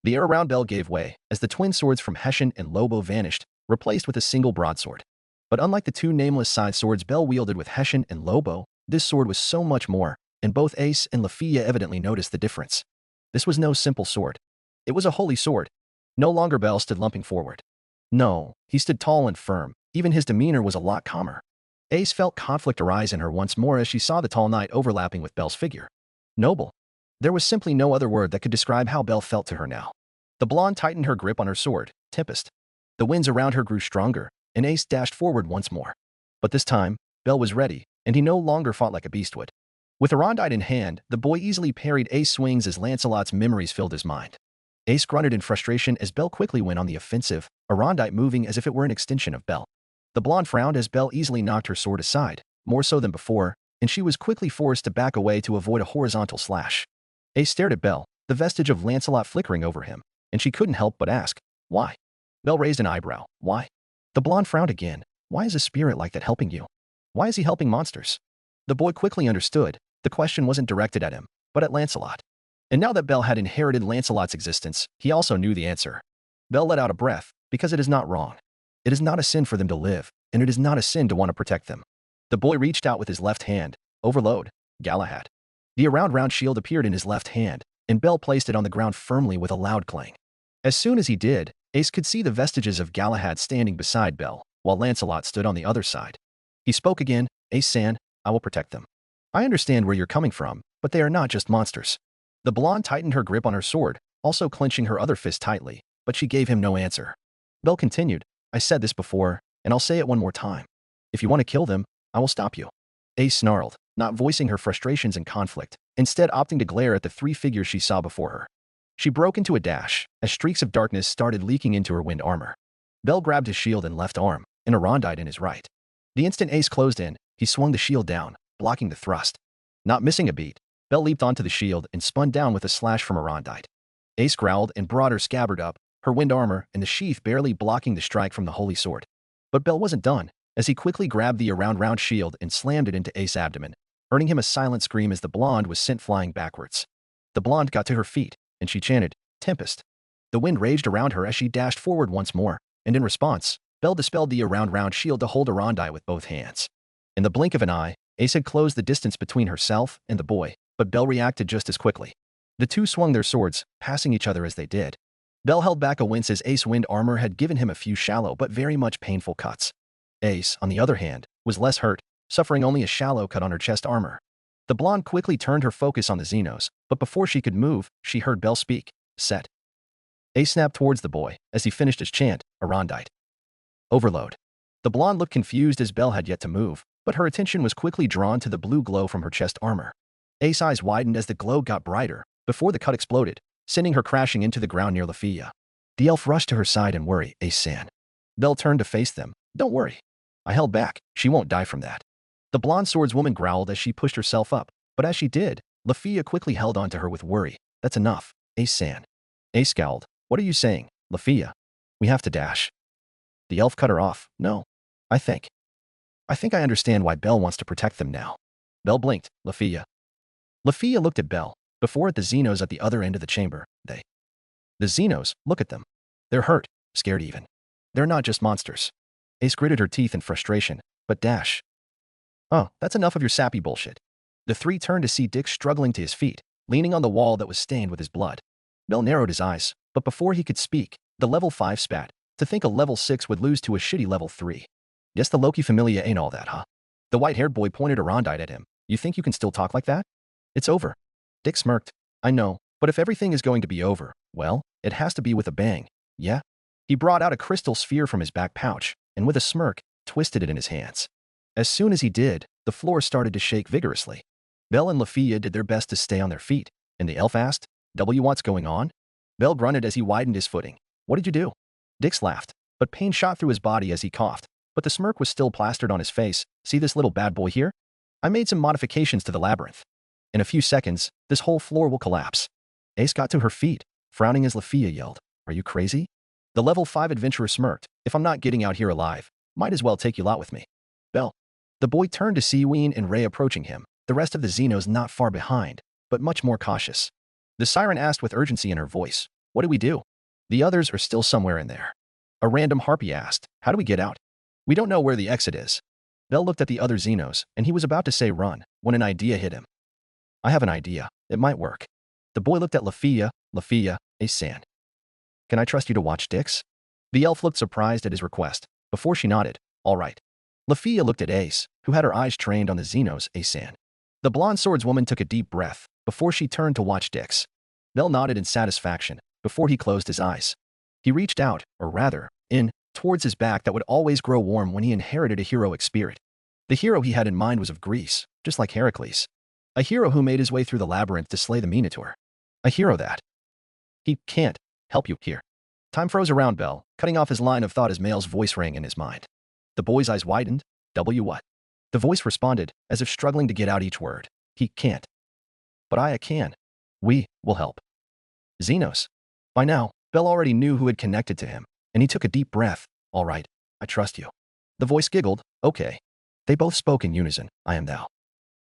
The air around Bell gave way, as the twin swords from Hessian and Lobo vanished, replaced with a single broadsword. But unlike the two nameless side swords Bell wielded with Hessian and Lobo, this sword was so much more, and both Ace and Lafia evidently noticed the difference. This was no simple sword. It was a holy sword. No longer Bell stood lumping forward. No, he stood tall and firm. Even his demeanor was a lot calmer. Ace felt conflict arise in her once more as she saw the tall knight overlapping with Bell's figure. Noble. There was simply no other word that could describe how Bell felt to her now. The blonde tightened her grip on her sword, Tempest. The winds around her grew stronger, and Ace dashed forward once more. But this time, Bell was ready, and he no longer fought like a beast would. With Arondite in hand, the boy easily parried Ace swings as Lancelot's memories filled his mind. Ace grunted in frustration as Bell quickly went on the offensive, Arondite moving as if it were an extension of Bell. The blonde frowned as Bell easily knocked her sword aside, more so than before, and she was quickly forced to back away to avoid a horizontal slash. Ace stared at Bell, the vestige of Lancelot flickering over him, and she couldn't help but ask, why? Bell raised an eyebrow, why? The blonde frowned again, why is a spirit like that helping you? Why is he helping monsters? The boy quickly understood, the question wasn't directed at him, but at Lancelot. And now that Bell had inherited Lancelot's existence, he also knew the answer. Bell let out a breath, because it is not wrong. It is not a sin for them to live, and it is not a sin to want to protect them. The boy reached out with his left hand, overload, Galahad. The round shield appeared in his left hand, and Bell placed it on the ground firmly with a loud clang. As soon as he did, Ace could see the vestiges of Galahad standing beside Bell, while Lancelot stood on the other side. He spoke again, Ace-san, I will protect them. I understand where you're coming from, but they are not just monsters. The blonde tightened her grip on her sword, also clenching her other fist tightly, but she gave him no answer. Bell continued, I said this before, and I'll say it one more time. If you want to kill them, I will stop you. Ace snarled, not voicing her frustrations and conflict, instead opting to glare at the three figures she saw before her. She broke into a dash, as streaks of darkness started leaking into her wind armor. Bell grabbed his shield in left arm, and Arondite in his right. The instant Ace closed in, he swung the shield down, blocking the thrust. Not missing a beat, Bell leaped onto the shield and spun down with a slash from Arondite. Ace growled and brought her scabbard up, her wind armor and the sheath barely blocking the strike from the holy sword. But Bell wasn't done, as he quickly grabbed the round shield and slammed it into Ace's abdomen, earning him a silent scream as the blonde was sent flying backwards. The blonde got to her feet, and she chanted, Tempest. The wind raged around her as she dashed forward once more, and in response, Bell dispelled the round shield to hold Arondite with both hands. In the blink of an eye, Ace had closed the distance between herself and the boy, but Bell reacted just as quickly. The two swung their swords, passing each other as they did. Bell held back a wince as Ace's wind armor had given him a few shallow but very much painful cuts. Ace, on the other hand, was less hurt, suffering only a shallow cut on her chest armor. The blonde quickly turned her focus on the Xenos, but before she could move, she heard Bell speak, set. Ace snapped towards the boy, as he finished his chant, Arondite. Overload. The blonde looked confused as Bell had yet to move, but her attention was quickly drawn to the blue glow from her chest armor. Ace's eyes widened as the glow got brighter, before the cut exploded, sending her crashing into the ground near Lafia. The elf rushed to her side in worry, Ace-san. Bell turned to face them, don't worry. I held back, she won't die from that. The blonde swordswoman growled as she pushed herself up, but as she did, Lafia quickly held on to her with worry. That's enough, Ace-san. Ace scowled. What are you saying, Lafia? We have to dash. The elf cut her off. No. I think I understand why Bell wants to protect them now. Bell blinked. Lafia. Lafia looked at Bell, before at the Xenos at the other end of the chamber. The Xenos, look at them. They're hurt, scared even. They're not just monsters. Ace gritted her teeth in frustration, but dash. Oh, that's enough of your sappy bullshit. The three turned to see Dick struggling to his feet, leaning on the wall that was stained with his blood. Bell narrowed his eyes, but before he could speak, the level 5 spat. To think a level 6 would lose to a shitty level 3. Guess the Loki Familia ain't all that, huh? The white-haired boy pointed Arondite at him. You think you can still talk like that? It's over. Dick smirked. I know, but if everything is going to be over, well, it has to be with a bang, yeah? He brought out a crystal sphere from his back pouch, and with a smirk, twisted it in his hands. As soon as he did, the floor started to shake vigorously. Belle and Lafia did their best to stay on their feet, and the elf asked, What's going on? Belle grunted as he widened his footing. What did you do? Dix laughed, but pain shot through his body as he coughed, but the smirk was still plastered on his face. See this little bad boy here? I made some modifications to the labyrinth. In a few seconds, this whole floor will collapse. Ace got to her feet, frowning as Lafia yelled, Are you crazy? The level 5 adventurer smirked, If I'm not getting out here alive, might as well take you lot with me. Belle. The boy turned to see Ween and Ray approaching him, the rest of the Xenos not far behind, but much more cautious. The siren asked with urgency in her voice, What do we do? The others are still somewhere in there. A random harpy asked, How do we get out? We don't know where the exit is. Belle looked at the other Xenos, and he was about to say run, when an idea hit him. I have an idea. It might work. The boy looked at Lafia, Ace-san. Can I trust you to watch Dix? The elf looked surprised at his request, before she nodded, All right. Lafia looked at Ace, who had her eyes trained on the Xenos, Ace-san. The blonde swordswoman took a deep breath, before she turned to watch Dix. Belle nodded in satisfaction, before he closed his eyes. He reached out, or rather, in, towards his back that would always grow warm when he inherited a heroic spirit. The hero he had in mind was of Greece, just like Heracles. A hero who made his way through the labyrinth to slay the Minotaur. A hero that he can't help you here. Time froze around Belle, cutting off his line of thought as Male's voice rang in his mind. The boy's eyes widened. What? The voice responded, as if struggling to get out each word. He can't. But I can. We will help. Xenos. By now, Belle already knew who had connected to him, and he took a deep breath. All right, I trust you. The voice giggled. Okay. They both spoke in unison. I am thou.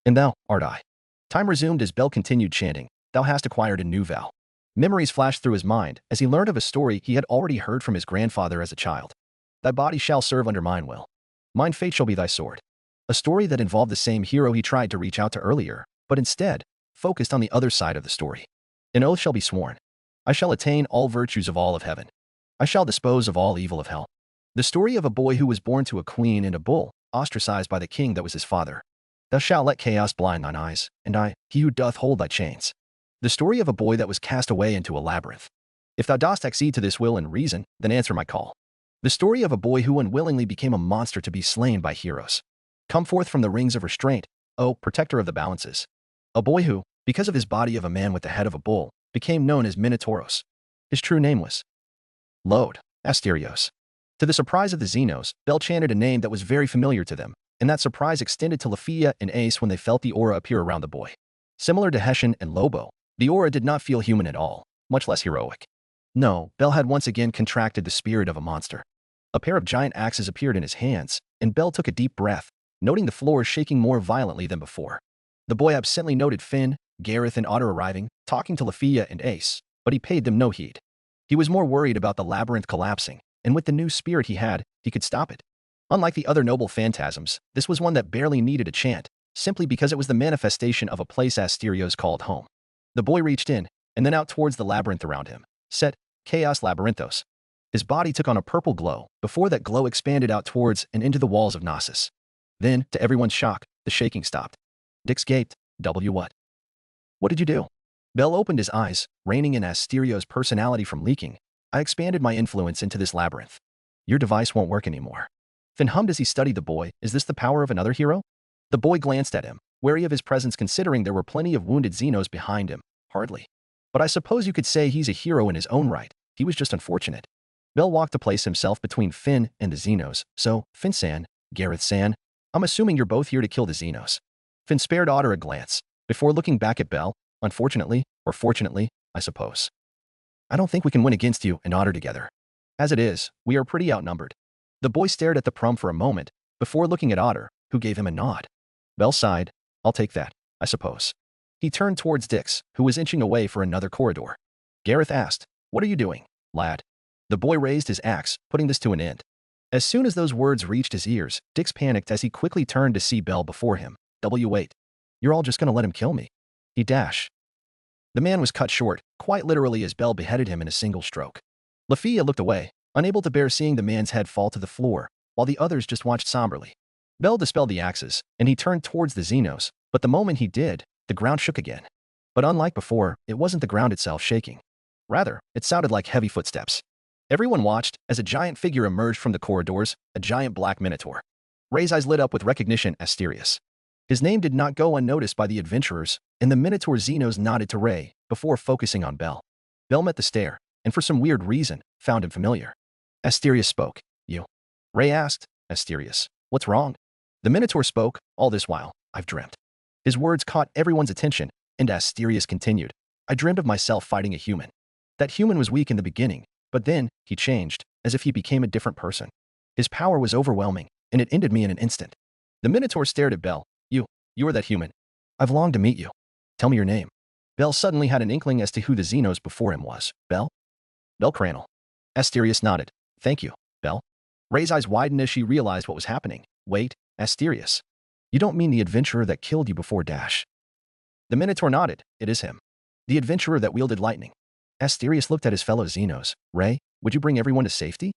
And thou art I. Time resumed as Belle continued chanting, Thou hast acquired a new vow. Memories flashed through his mind as he learned of a story he had already heard from his grandfather as a child. Thy body shall serve under mine will. Mine fate shall be thy sword. A story that involved the same hero he tried to reach out to earlier, but instead, focused on the other side of the story. An oath shall be sworn. I shall attain all virtues of all of heaven. I shall dispose of all evil of hell. The story of a boy who was born to a queen and a bull, ostracized by the king that was his father. Thou shalt let chaos blind thine eyes, and I, he who doth hold thy chains. The story of a boy that was cast away into a labyrinth. If thou dost accede to this will and reason, then answer my call. The story of a boy who unwillingly became a monster to be slain by heroes. Come forth from the rings of restraint, O protector of the balances. A boy who, because of his body of a man with the head of a bull, became known as Minotauros. His true name was Lode Asterios. To the surprise of the Xenos, Belle chanted a name that was very familiar to them, and that surprise extended to Lafia and Ace when they felt the aura appear around the boy. Similar to Hessian and Lobo, the aura did not feel human at all, much less heroic. No, Belle had once again contracted the spirit of a monster. A pair of giant axes appeared in his hands, and Belle took a deep breath, noting the floor shaking more violently than before. The boy absently noted Finn, Gareth, and Otter arriving, talking to Lafia and Ace, but he paid them no heed. He was more worried about the labyrinth collapsing, and with the new spirit he had, he could stop it. Unlike the other noble phantasms, this was one that barely needed a chant, simply because it was the manifestation of a place Asterios called home. The boy reached in, and then out towards the labyrinth around him, set, Chaos Labyrinthos. His body took on a purple glow, before that glow expanded out towards and into the walls of Gnosis. Then, to everyone's shock, the shaking stopped. Dix gaped. What? What did you do? Belle opened his eyes, reining in Asterios' personality from leaking. I expanded my influence into this labyrinth. Your device won't work anymore. Finn hummed as he studied the boy. Is this the power of another hero? The boy glanced at him, wary of his presence considering there were plenty of wounded Xenos behind him. Hardly. But I suppose you could say he's a hero in his own right. He was just unfortunate. Belle walked to place himself between Finn and the Xenos. So, Finn-san, Gareth-san, I'm assuming you're both here to kill the Xenos. Finn spared Otter a glance, before looking back at Belle. Unfortunately, or fortunately, I suppose. I don't think we can win against you and Otter together. As it is, we are pretty outnumbered. The boy stared at the prum for a moment, before looking at Otter, who gave him a nod. Belle sighed. I'll take that, I suppose. He turned towards Dix, who was inching away for another corridor. Gareth asked, What are you doing, lad? The boy raised his axe, putting this to an end. As soon as those words reached his ears, Dix panicked as he quickly turned to see Belle before him. Wait. You're all just gonna let him kill me. He dashed. The man was cut short, quite literally as Belle beheaded him in a single stroke. Lafia looked away, unable to bear seeing the man's head fall to the floor, while the others just watched somberly. Belle dispelled the axes, and he turned towards the Xenos, but the moment he did, the ground shook again. But unlike before, it wasn't the ground itself shaking. Rather, it sounded like heavy footsteps. Everyone watched as a giant figure emerged from the corridors, a giant black minotaur. Ray's eyes lit up with recognition. Asterius. His name did not go unnoticed by the adventurers, and the Minotaur Xenos nodded to Ray before focusing on Bell. Bell met the stare, and for some weird reason, found him familiar. Asterius spoke. You? Ray asked. Asterius. What's wrong? The Minotaur spoke. All this while, I've dreamt. His words caught everyone's attention, and Asterius continued. I dreamed of myself fighting a human. That human was weak in the beginning, but then he changed, as if he became a different person. His power was overwhelming, and it ended me in an instant. The Minotaur stared at Bell. You are that human. I've longed to meet you. Tell me your name. Bell suddenly had an inkling as to who the Xenos before him was. Bell? Bell Cranel. Asterius nodded. Thank you, Bell. Ray's eyes widened as she realized what was happening. Wait, Asterius. You don't mean the adventurer that killed you before Dash? The Minotaur nodded. It is him. The adventurer that wielded lightning. Asterius looked at his fellow Xenos. Ray, would you bring everyone to safety?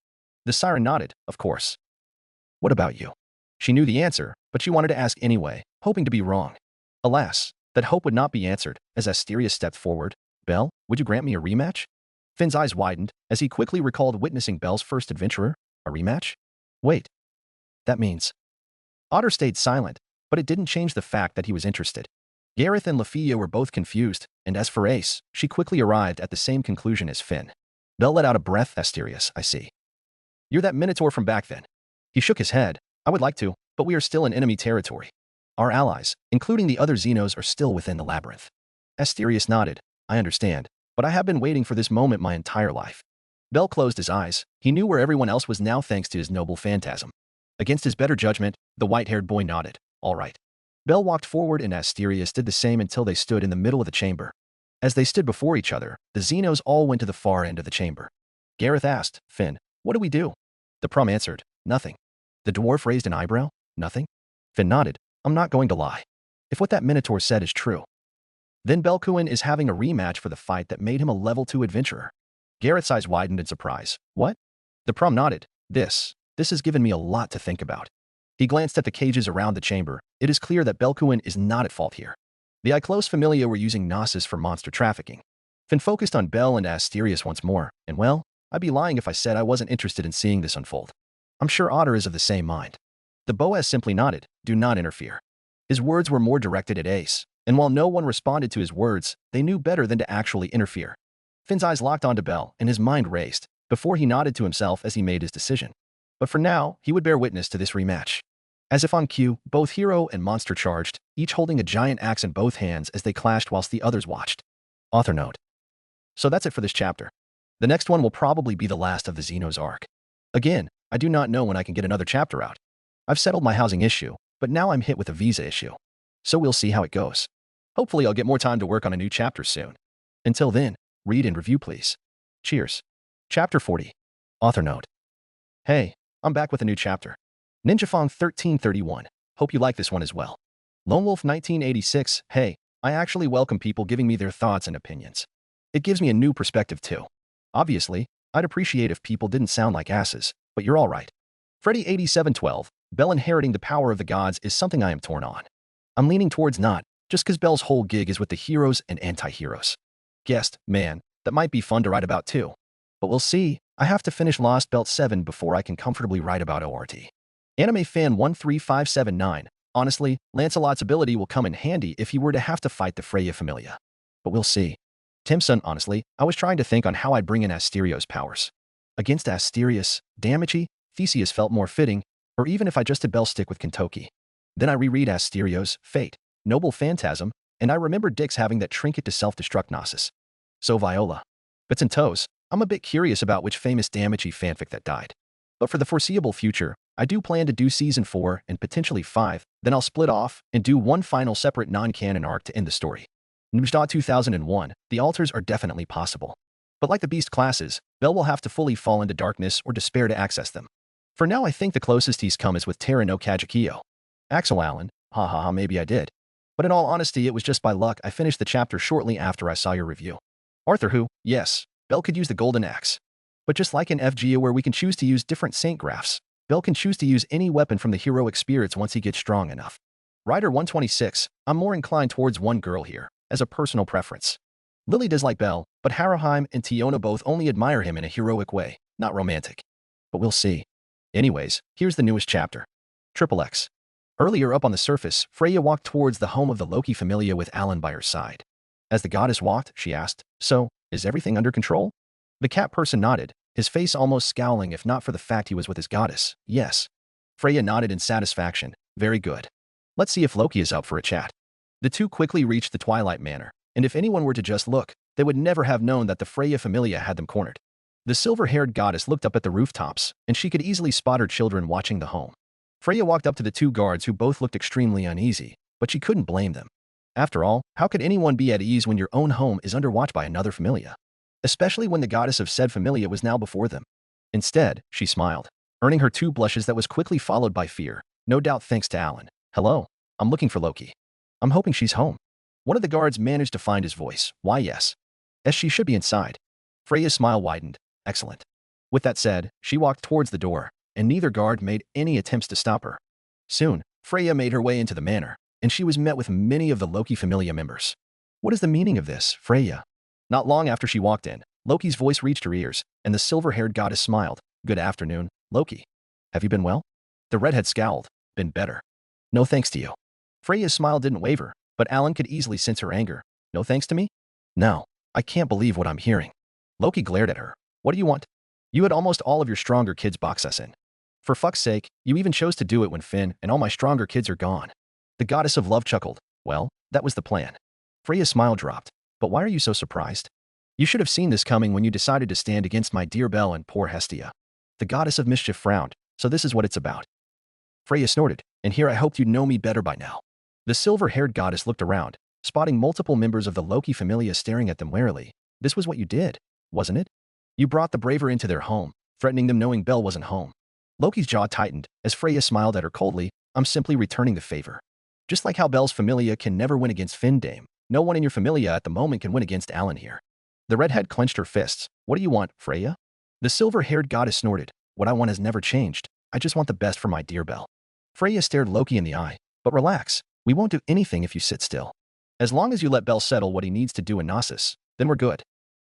The siren nodded. Of course. What about you? She knew the answer, but she wanted to ask anyway, hoping to be wrong. Alas, that hope would not be answered as Asterius stepped forward. Bell, would you grant me a rematch? Finn's eyes widened as he quickly recalled witnessing Bell's first adventurer. A rematch? Wait. That means... Otter stayed silent, but it didn't change the fact that he was interested. Gareth and Lafia were both confused, and as for Ace, she quickly arrived at the same conclusion as Finn. Bell let out a breath. Asterius, I see. You're that Minotaur from back then. He shook his head. I would like to, but we are still in enemy territory. Our allies, including the other Xenos, are still within the labyrinth. Asterius nodded. I understand, but I have been waiting for this moment my entire life. Bell closed his eyes. He knew where everyone else was now thanks to his noble phantasm. Against his better judgment, the white-haired boy nodded. All right. Bell walked forward and Asterius did the same until they stood in the middle of the chamber. As they stood before each other, the Xenos all went to the far end of the chamber. Gareth asked, Finn, what do we do? The Prum answered, nothing. The dwarf raised an eyebrow. Nothing? Finn nodded. I'm not going to lie. If what that Minotaur said is true. Then Belkuin is having a rematch for the fight that made him a level 2 adventurer. Gareth's eyes widened in surprise. What? The Prum nodded. This has given me a lot to think about. He glanced at the cages around the chamber. It is clear that Belkuin is not at fault here. The Iclos Familia were using Gnosis for monster trafficking. Finn focused on Bell and Asterius once more, and well, I'd be lying if I said I wasn't interested in seeing this unfold. I'm sure Otter is of the same mind. The Boaz simply nodded. Do not interfere. His words were more directed at Ace, and while no one responded to his words, they knew better than to actually interfere. Finn's eyes locked onto Bell, and his mind raced, before he nodded to himself as he made his decision. But for now, he would bear witness to this rematch. As if on cue, both hero and monster charged, each holding a giant axe in both hands as they clashed whilst the others watched. Author note. So that's it for this chapter. The next one will probably be the last of the Xenos arc. Again, I do not know when I can get another chapter out. I've settled my housing issue, but now I'm hit with a visa issue. So we'll see how it goes. Hopefully I'll get more time to work on a new chapter soon. Until then, read and review please. Cheers. Chapter 40. Author note. Hey, I'm back with a new chapter. Ninjafong 1331. Hope you like this one as well. Lone Wolf 1986. Hey, I actually welcome people giving me their thoughts and opinions. It gives me a new perspective too. Obviously, I'd appreciate if people didn't sound like asses, but you're all right. Freddy 8712. Bell inheriting the power of the gods is something I am torn on. I'm leaning towards not, just because Bell's whole gig is with the heroes and anti-heroes. Guessed, man, that might be fun to write about too. But we'll see. I have to finish Lost Belt 7 before I can comfortably write about ORT. Anime Fan 13579. Honestly, Lancelot's ability will come in handy if he were to have to fight the Freya Familia. But we'll see. Timson, honestly, I was trying to think on how I'd bring in Asterios' powers. Against Asterius, DanMachi, Theseus felt more fitting, or even if I just had Bell stick with Kentucky. Then I reread Asterios, Fate, Noble Phantasm, and I remember Dix having that trinket to self-destruct Gnosis. So Viola. Bits and toes, I'm a bit curious about which famous DanMachi fanfic that died. But for the foreseeable future, I do plan to do Season 4 and potentially 5, then I'll split off and do one final separate non-canon arc to end the story. Nujda 2001, the altars are definitely possible. But like the beast classes, Bell will have to fully fall into darkness or despair to access them. For now I think the closest he's come is with Terra no Kajikyo. Axel Allen, maybe I did. But in all honesty it was just by luck I finished the chapter shortly after I saw your review. Arthur who, yes, Bell could use the golden axe. But just like in FGA where we can choose to use different saint graphs, Bell can choose to use any weapon from the heroic spirits once he gets strong enough. Rider 126, I'm more inclined towards one girl here, as a personal preference. Lily does like Bell, but Haruheim and Tiona both only admire him in a heroic way, not romantic. But we'll see. Anyways, here's the newest chapter. Triple X. Earlier up on the surface, Freya walked towards the home of the Loki familia with Alan by her side. As the goddess walked, she asked, "So, is everything under control?" The cat person nodded, his face almost scowling if not for the fact he was with his goddess. Yes. Freya nodded in satisfaction. Very good. Let's see if Loki is up for a chat. The two quickly reached the Twilight Manor, and if anyone were to just look, they would never have known that the Freya familia had them cornered. The silver-haired goddess looked up at the rooftops, and she could easily spot her children watching the home. Freya walked up to the two guards who both looked extremely uneasy, but she couldn't blame them. After all, how could anyone be at ease when your own home is under watch by another familia? Especially when the goddess of said familia was now before them. Instead, she smiled, earning her two blushes that was quickly followed by fear, no doubt thanks to Alan. "Hello, I'm looking for Loki. I'm hoping she's home." One of the guards managed to find his voice. "Why, yes. As she should be inside." Freya's smile widened. "Excellent." With that said, she walked towards the door, and neither guard made any attempts to stop her. Soon, Freya made her way into the manor, and she was met with many of the Loki familia members. "What is the meaning of this, Freya?" Not long after she walked in, Loki's voice reached her ears, and the silver-haired goddess smiled. "Good afternoon, Loki. Have you been well?" The redhead scowled. "Been better. No thanks to you." Freya's smile didn't waver, but Alan could easily sense her anger. "No thanks to me? No, I can't believe what I'm hearing." Loki glared at her. "What do you want? You had almost all of your stronger kids box us in. For fuck's sake, you even chose to do it when Finn and all my stronger kids are gone." The goddess of love chuckled. "Well, that was the plan." Freya's smile dropped. "But why are you so surprised? You should have seen this coming when you decided to stand against my dear Belle and poor Hestia." The goddess of mischief frowned. "So this is what it's about." Freya snorted. "And here I hoped you'd know me better by now." The silver-haired goddess looked around, spotting multiple members of the Loki familia staring at them warily. "This was what you did, wasn't it? You brought the braver into their home, threatening them knowing Belle wasn't home." Loki's jaw tightened as Freya smiled at her coldly. "I'm simply returning the favor. Just like how Belle's familia can never win against Findame, no one in your familia at the moment can win against Alan here." The redhead clenched her fists. "What do you want, Freya?" The silver-haired goddess snorted. "What I want has never changed. I just want the best for my dear Belle." Freya stared Loki in the eye. "But relax. We won't do anything if you sit still. As long as you let Belle settle what he needs to do in Knossos, then we're good."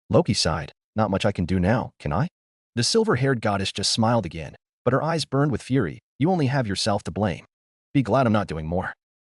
Loki sighed. "Not much I can do now, can I?" The silver-haired goddess just smiled again, but her eyes burned with fury. "You only have yourself to blame. Be glad I'm not doing more."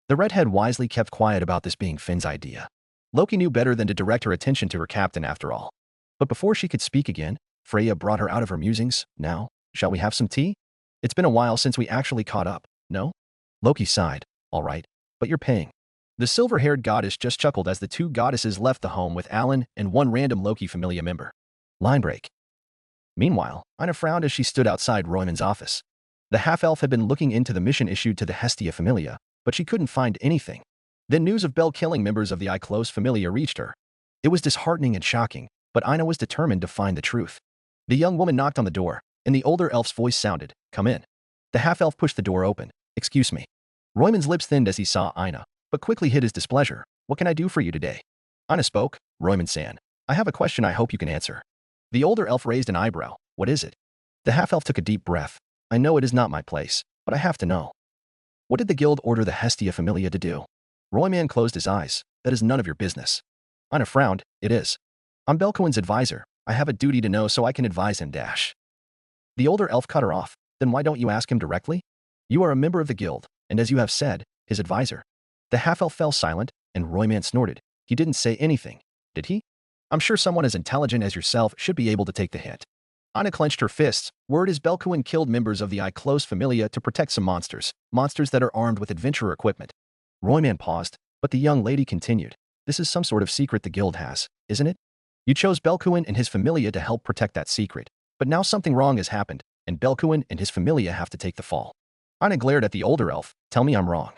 The redhead wisely kept quiet about this being Finn's idea. Loki knew better than to direct her attention to her captain after all. But before she could speak again, Freya brought her out of her musings. "Now, shall we have some tea? It's been a while since we actually caught up, no?" Loki sighed. "All right, but you're paying." The silver-haired goddess just chuckled as the two goddesses left the home with Alan and one random Loki familia member. Line break. Meanwhile, Ina frowned as she stood outside Royman's office. The half-elf had been looking into the mission issued to the Hestia familia, but she couldn't find anything. Then news of Belle killing members of the Iclos familia reached her. It was disheartening and shocking, but Ina was determined to find the truth. The young woman knocked on the door, and the older elf's voice sounded, "Come in." The half-elf pushed the door open. "Excuse me." Royman's lips thinned as he saw Ina, but quickly hid his displeasure. "What can I do for you today?" Ina spoke. "Royman-san, I have a question I hope you can answer." The older elf raised an eyebrow. "What is it?" The half-elf took a deep breath. "I know it is not my place, but I have to know. What did the guild order the Hestia familia to do?" Royman closed his eyes. "That is none of your business." Ina frowned. "It is. I'm Belcoin's advisor. I have a duty to know so I can advise him dash." The older elf cut her off. "Then why don't you ask him directly? You are a member of the guild, and as you have said, his advisor." The half-elf fell silent, and Royman snorted. "He didn't say anything, did he? I'm sure someone as intelligent as yourself should be able to take the hint." Ina clenched her fists. "Word is Belcoin killed members of the Iclos familia to protect some monsters that are armed with adventurer equipment." Royman paused, but the young lady continued. "This is some sort of secret the guild has, isn't it? You chose Belcoin and his familia to help protect that secret, but now something wrong has happened, and Belcoin and his familia have to take the fall." Ina glared at the older elf. "Tell me I'm wrong."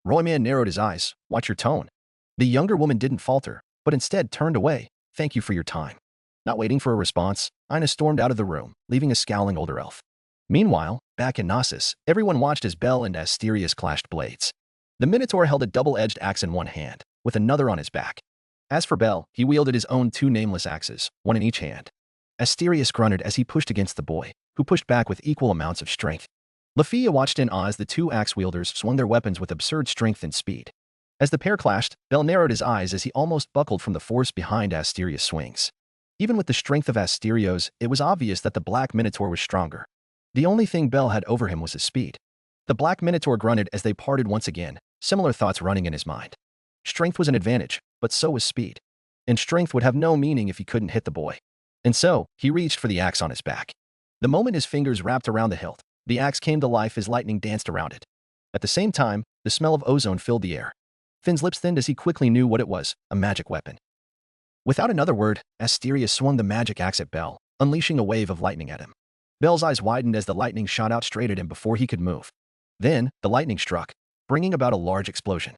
Royman narrowed his eyes. "Watch your tone." The younger woman didn't falter, but instead turned away. "Thank you for your time." Not waiting for a response, Ina stormed out of the room, leaving a scowling older elf. Meanwhile, back in Knossos, everyone watched as Belle and Asterius clashed blades. The Minotaur held a double-edged axe in one hand, with another on his back. As for Belle, he wielded his own two nameless axes, one in each hand. Asterius grunted as he pushed against the boy, who pushed back with equal amounts of strength. Lafia watched in awe as the two axe-wielders swung their weapons with absurd strength and speed. As the pair clashed, Belle narrowed his eyes as he almost buckled from the force behind Asterius' swings. Even with the strength of Asterios, it was obvious that the Black Minotaur was stronger. The only thing Belle had over him was his speed. The black minotaur grunted as they parted once again, similar thoughts running in his mind. Strength was an advantage, but so was speed. And strength would have no meaning if he couldn't hit the boy. And so, he reached for the axe on his back. The moment his fingers wrapped around the hilt, the axe came to life as lightning danced around it. At the same time, the smell of ozone filled the air. Finn's lips thinned as he quickly knew what it was, a magic weapon. Without another word, Asterius swung the magic axe at Bell, unleashing a wave of lightning at him. Bell's eyes widened as the lightning shot out straight at him before he could move. Then, the lightning struck, bringing about a large explosion.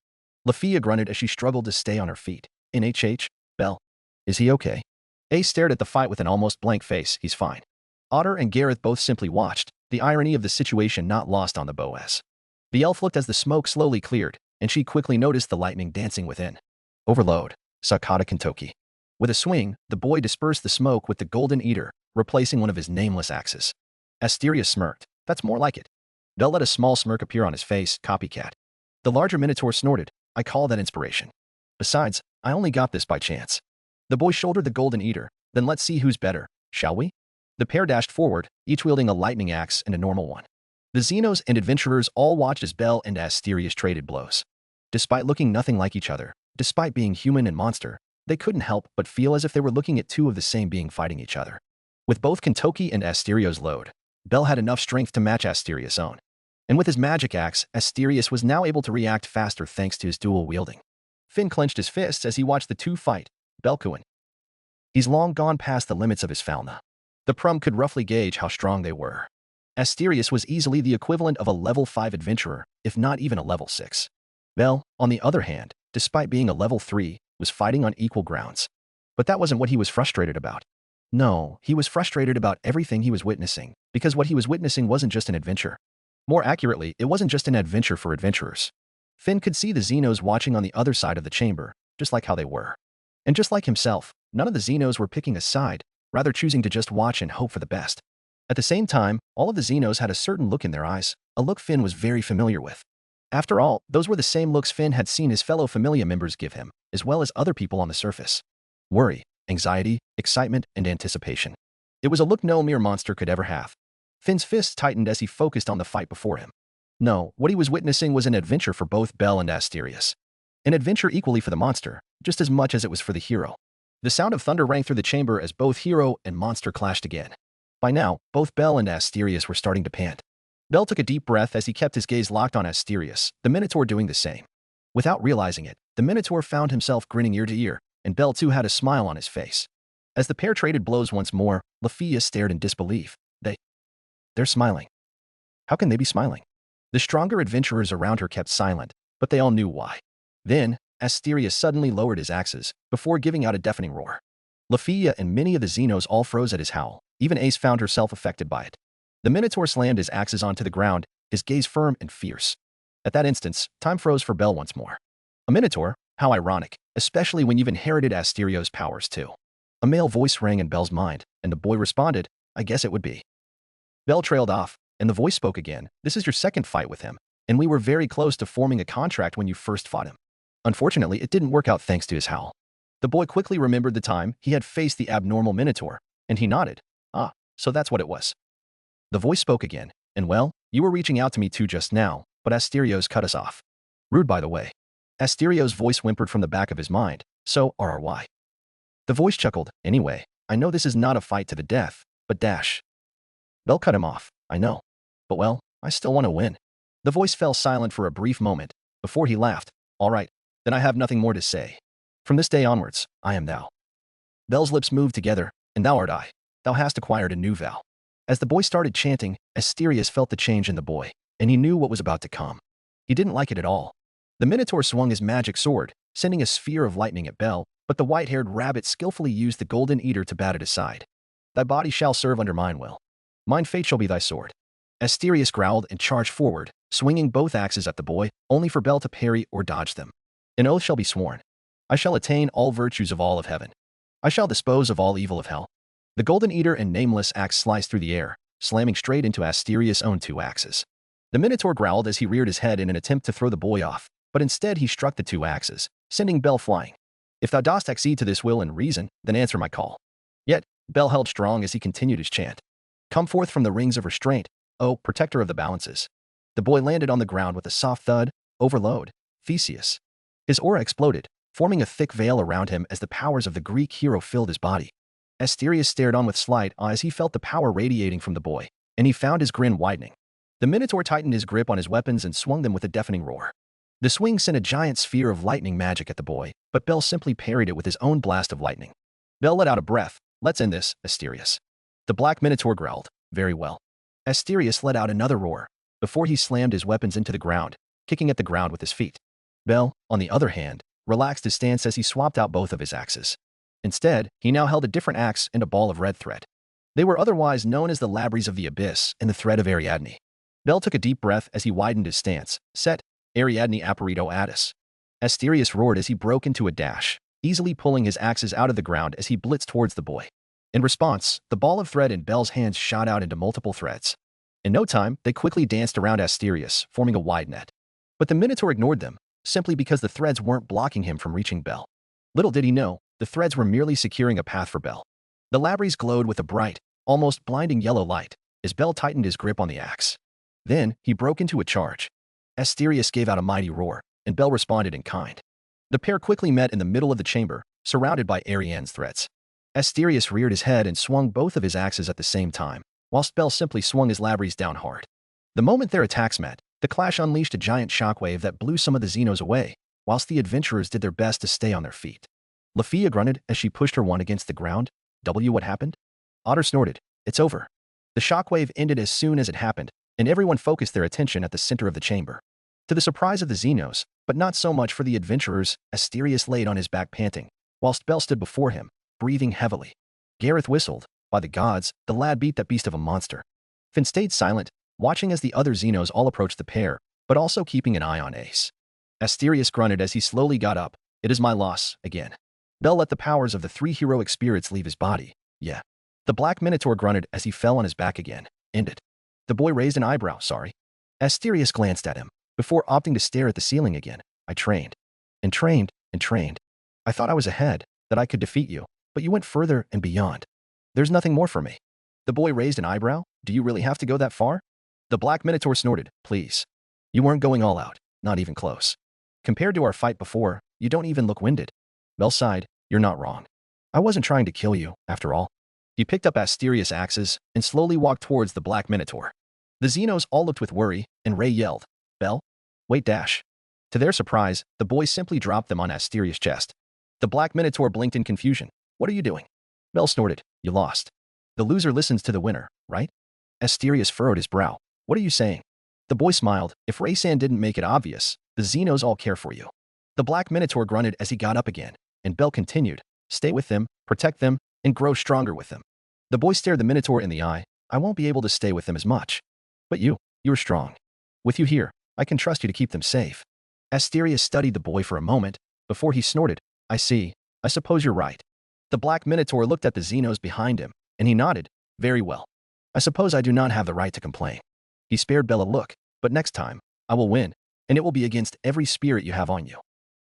Lafia grunted as she struggled to stay on her feet. NHH, Bell. Is he okay? Ace stared at the fight with an almost blank face. He's fine. Otter and Gareth both simply watched, the irony of the situation not lost on the Boaz. The elf looked as the smoke slowly cleared, and she quickly noticed the lightning dancing within. Overload, Sakata Kentoki. With a swing, the boy dispersed the smoke with the Golden Eater, replacing one of his nameless axes. Asterius smirked. That's more like it. Bell let a small smirk appear on his face, copycat. The larger minotaur snorted. I call that inspiration. Besides, I only got this by chance. The boy shouldered the Golden Eater. Then let's see who's better, shall we? The pair dashed forward, each wielding a lightning axe and a normal one. The Xenos and adventurers all watched as Bell and Asterius traded blows. Despite looking nothing like each other, despite being human and monster, they couldn't help but feel as if they were looking at two of the same being fighting each other. With both Kentoki and Asterios' load, Bell had enough strength to match Asterius' own. And with his magic axe, Asterius was now able to react faster thanks to his dual wielding. Finn clenched his fists as he watched the two fight. Belkuin. He's long gone past the limits of his fauna. The Prum could roughly gauge how strong they were. Asterius was easily the equivalent of a level 5 adventurer, if not even a level 6. Bell, on the other hand, despite being a level 3, was fighting on equal grounds. But that wasn't what he was frustrated about. No, he was frustrated about everything he was witnessing, because what he was witnessing wasn't just an adventure. More accurately, it wasn't just an adventure for adventurers. Finn could see the Xenos watching on the other side of the chamber, just like how they were. And just like himself, none of the Xenos were picking a side, rather choosing to just watch and hope for the best. At the same time, all of the Xenos had a certain look in their eyes, a look Finn was very familiar with. After all, those were the same looks Finn had seen his fellow Familia members give him, as well as other people on the surface. Worry, anxiety, excitement, and anticipation. It was a look no mere monster could ever have. Finn's fists tightened as he focused on the fight before him. No, what he was witnessing was an adventure for both Bell and Asterius. An adventure equally for the monster, just as much as it was for the hero. The sound of thunder rang through the chamber as both hero and monster clashed again. By now, both Bell and Asterius were starting to pant. Bell took a deep breath as he kept his gaze locked on Asterius, the Minotaur doing the same. Without realizing it, the Minotaur found himself grinning ear to ear, and Bell too had a smile on his face. As the pair traded blows once more, Lafia stared in disbelief. They're smiling. How can they be smiling? The stronger adventurers around her kept silent, but they all knew why. Then, Asterius suddenly lowered his axes, before giving out a deafening roar. Lafia and many of the Xenos all froze at his howl. Even Ace found herself affected by it. The Minotaur slammed his axes onto the ground, his gaze firm and fierce. At that instance, time froze for Bell once more. A Minotaur? How ironic, especially when you've inherited Asterios' powers too. A male voice rang in Bell's mind, and the boy responded, I guess it would be. Bell trailed off, and the voice spoke again. This is your second fight with him, and we were very close to forming a contract when you first fought him. Unfortunately, it didn't work out thanks to his howl. The boy quickly remembered the time he had faced the abnormal Minotaur, and he nodded. Ah, so that's what it was. The voice spoke again, and well, you were reaching out to me too just now, but Asterios cut us off. Rude by the way. Asterios' voice whimpered from the back of his mind, so RRY. The voice chuckled, anyway, I know this is not a fight to the death, but dash. Bell cut him off, I know. But well, I still want to win. The voice fell silent for a brief moment, before he laughed. All right, then I have nothing more to say. From this day onwards, I am thou. Bell's lips moved together, and thou art I. Thou hast acquired a new vow. As the boy started chanting, Asterius felt the change in the boy, and he knew what was about to come. He didn't like it at all. The Minotaur swung his magic sword, sending a sphere of lightning at Bell, but the white-haired rabbit skillfully used the Golden Eater to bat it aside. Thy body shall serve under mine will. Mine fate shall be thy sword. Asterius growled and charged forward, swinging both axes at the boy, only for Bell to parry or dodge them. An oath shall be sworn. I shall attain all virtues of all of heaven. I shall dispose of all evil of hell. The Golden Eater and Nameless axe sliced through the air, slamming straight into Asterius' own two axes. The Minotaur growled as he reared his head in an attempt to throw the boy off, but instead he struck the two axes, sending Bell flying. If thou dost accede to this will and reason, then answer my call. Yet, Bell held strong as he continued his chant. Come forth from the rings of restraint, O protector of the balances. The boy landed on the ground with a soft thud. Overload. Theseus. His aura exploded, forming a thick veil around him as the powers of the Greek hero filled his body. Asterius stared on with slight awe as he felt the power radiating from the boy, and he found his grin widening. The Minotaur tightened his grip on his weapons and swung them with a deafening roar. The swing sent a giant sphere of lightning magic at the boy, but Bell simply parried it with his own blast of lightning. Bell let out a breath. Let's end this, Asterius. The Black Minotaur growled. Very well. Asterius let out another roar, before he slammed his weapons into the ground, kicking at the ground with his feet. Bell, on the other hand, relaxed his stance as he swapped out both of his axes. Instead, he now held a different axe and a ball of red thread. They were otherwise known as the Labries of the Abyss and the Thread of Ariadne. Bell took a deep breath as he widened his stance. Set, Ariadne Apparito Addis. Asterius roared as he broke into a dash, easily pulling his axes out of the ground as he blitzed towards the boy. In response, the ball of thread in Bell's hands shot out into multiple threads. In no time, they quickly danced around Asterius, forming a wide net. But the Minotaur ignored them, simply because the threads weren't blocking him from reaching Bell. Little did he know, the threads were merely securing a path for Bell. The Labries glowed with a bright, almost blinding yellow light, as Bell tightened his grip on the axe. Then, he broke into a charge. Asterius gave out a mighty roar, and Bell responded in kind. The pair quickly met in the middle of the chamber, surrounded by Ariadne's threats. Asterius reared his head and swung both of his axes at the same time, whilst Bell simply swung his Labries down hard. The moment their attacks met, the clash unleashed a giant shockwave that blew some of the Xenos away, whilst the adventurers did their best to stay on their feet. Lafia grunted as she pushed her one against the ground. What happened? Otter snorted. It's over. The shockwave ended as soon as it happened, and everyone focused their attention at the center of the chamber. To the surprise of the Xenos, but not so much for the adventurers, Asterius laid on his back panting, whilst Bell stood before him, breathing heavily. Gareth whistled. By the gods, the lad beat that beast of a monster. Finn stayed silent, watching as the other Xenos all approached the pair, but also keeping an eye on Ace. Asterius grunted as he slowly got up. It is my loss, again. Bell let the powers of the three heroic spirits leave his body. Yeah. The Black Minotaur grunted as he fell on his back again. Ended. The boy raised an eyebrow. Sorry. Asterius glanced at him, before opting to stare at the ceiling again. I trained. And trained, and trained. I thought I was ahead, that I could defeat you, but you went further and beyond. There's nothing more for me. The boy raised an eyebrow. Do you really have to go that far? The Black Minotaur snorted. Please. You weren't going all out, not even close. Compared to our fight before, you don't even look winded. Bell sighed. You're not wrong. I wasn't trying to kill you, after all. He picked up Asterius' axes and slowly walked towards the Black Minotaur. The Xenos all looked with worry, and Ray yelled, Bell? Wait dash. To their surprise, the boy simply dropped them on Asterius' chest. The Black Minotaur blinked in confusion. What are you doing? Bell snorted. You lost. The loser listens to the winner, right? Asterius furrowed his brow. What are you saying? The boy smiled. If Ray-san didn't make it obvious, the Xenos all care for you. The Black Minotaur grunted as he got up again, and Bell continued. Stay with them, protect them, and grow stronger with them. The boy stared the Minotaur in the eye. I won't be able to stay with them as much. But you're strong. With you here, I can trust you to keep them safe. Asterius studied the boy for a moment, before he snorted. I see. I suppose you're right. The Black Minotaur looked at the Xenos behind him, and he nodded. Very well. I suppose I do not have the right to complain. He spared Bell a look, but next time, I will win, and it will be against every spirit you have on you.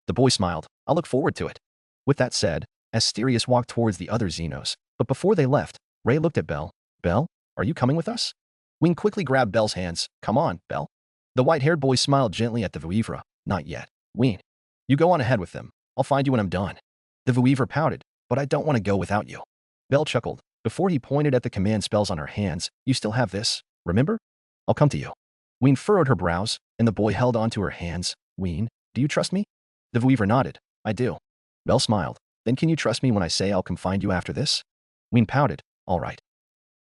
The boy smiled. I'll look forward to it. With that said, Asterius walked towards the other Xenos, but before they left, Ray looked at Bell. Bell, are you coming with us? Wing quickly grabbed Bell's hands. Come on, Bell. The white-haired boy smiled gently at the Vuivra. Not yet. Ween. You go on ahead with them. I'll find you when I'm done. The Vuivra pouted. But I don't want to go without you. Bell chuckled, before he pointed at the command spells on her hands. You still have this, remember? I'll come to you. Ween furrowed her brows, and the boy held onto her hands. Ween, do you trust me? The Vuivra nodded. I do. Bell smiled. Then can you trust me when I say I'll come find you after this? Ween pouted. All right.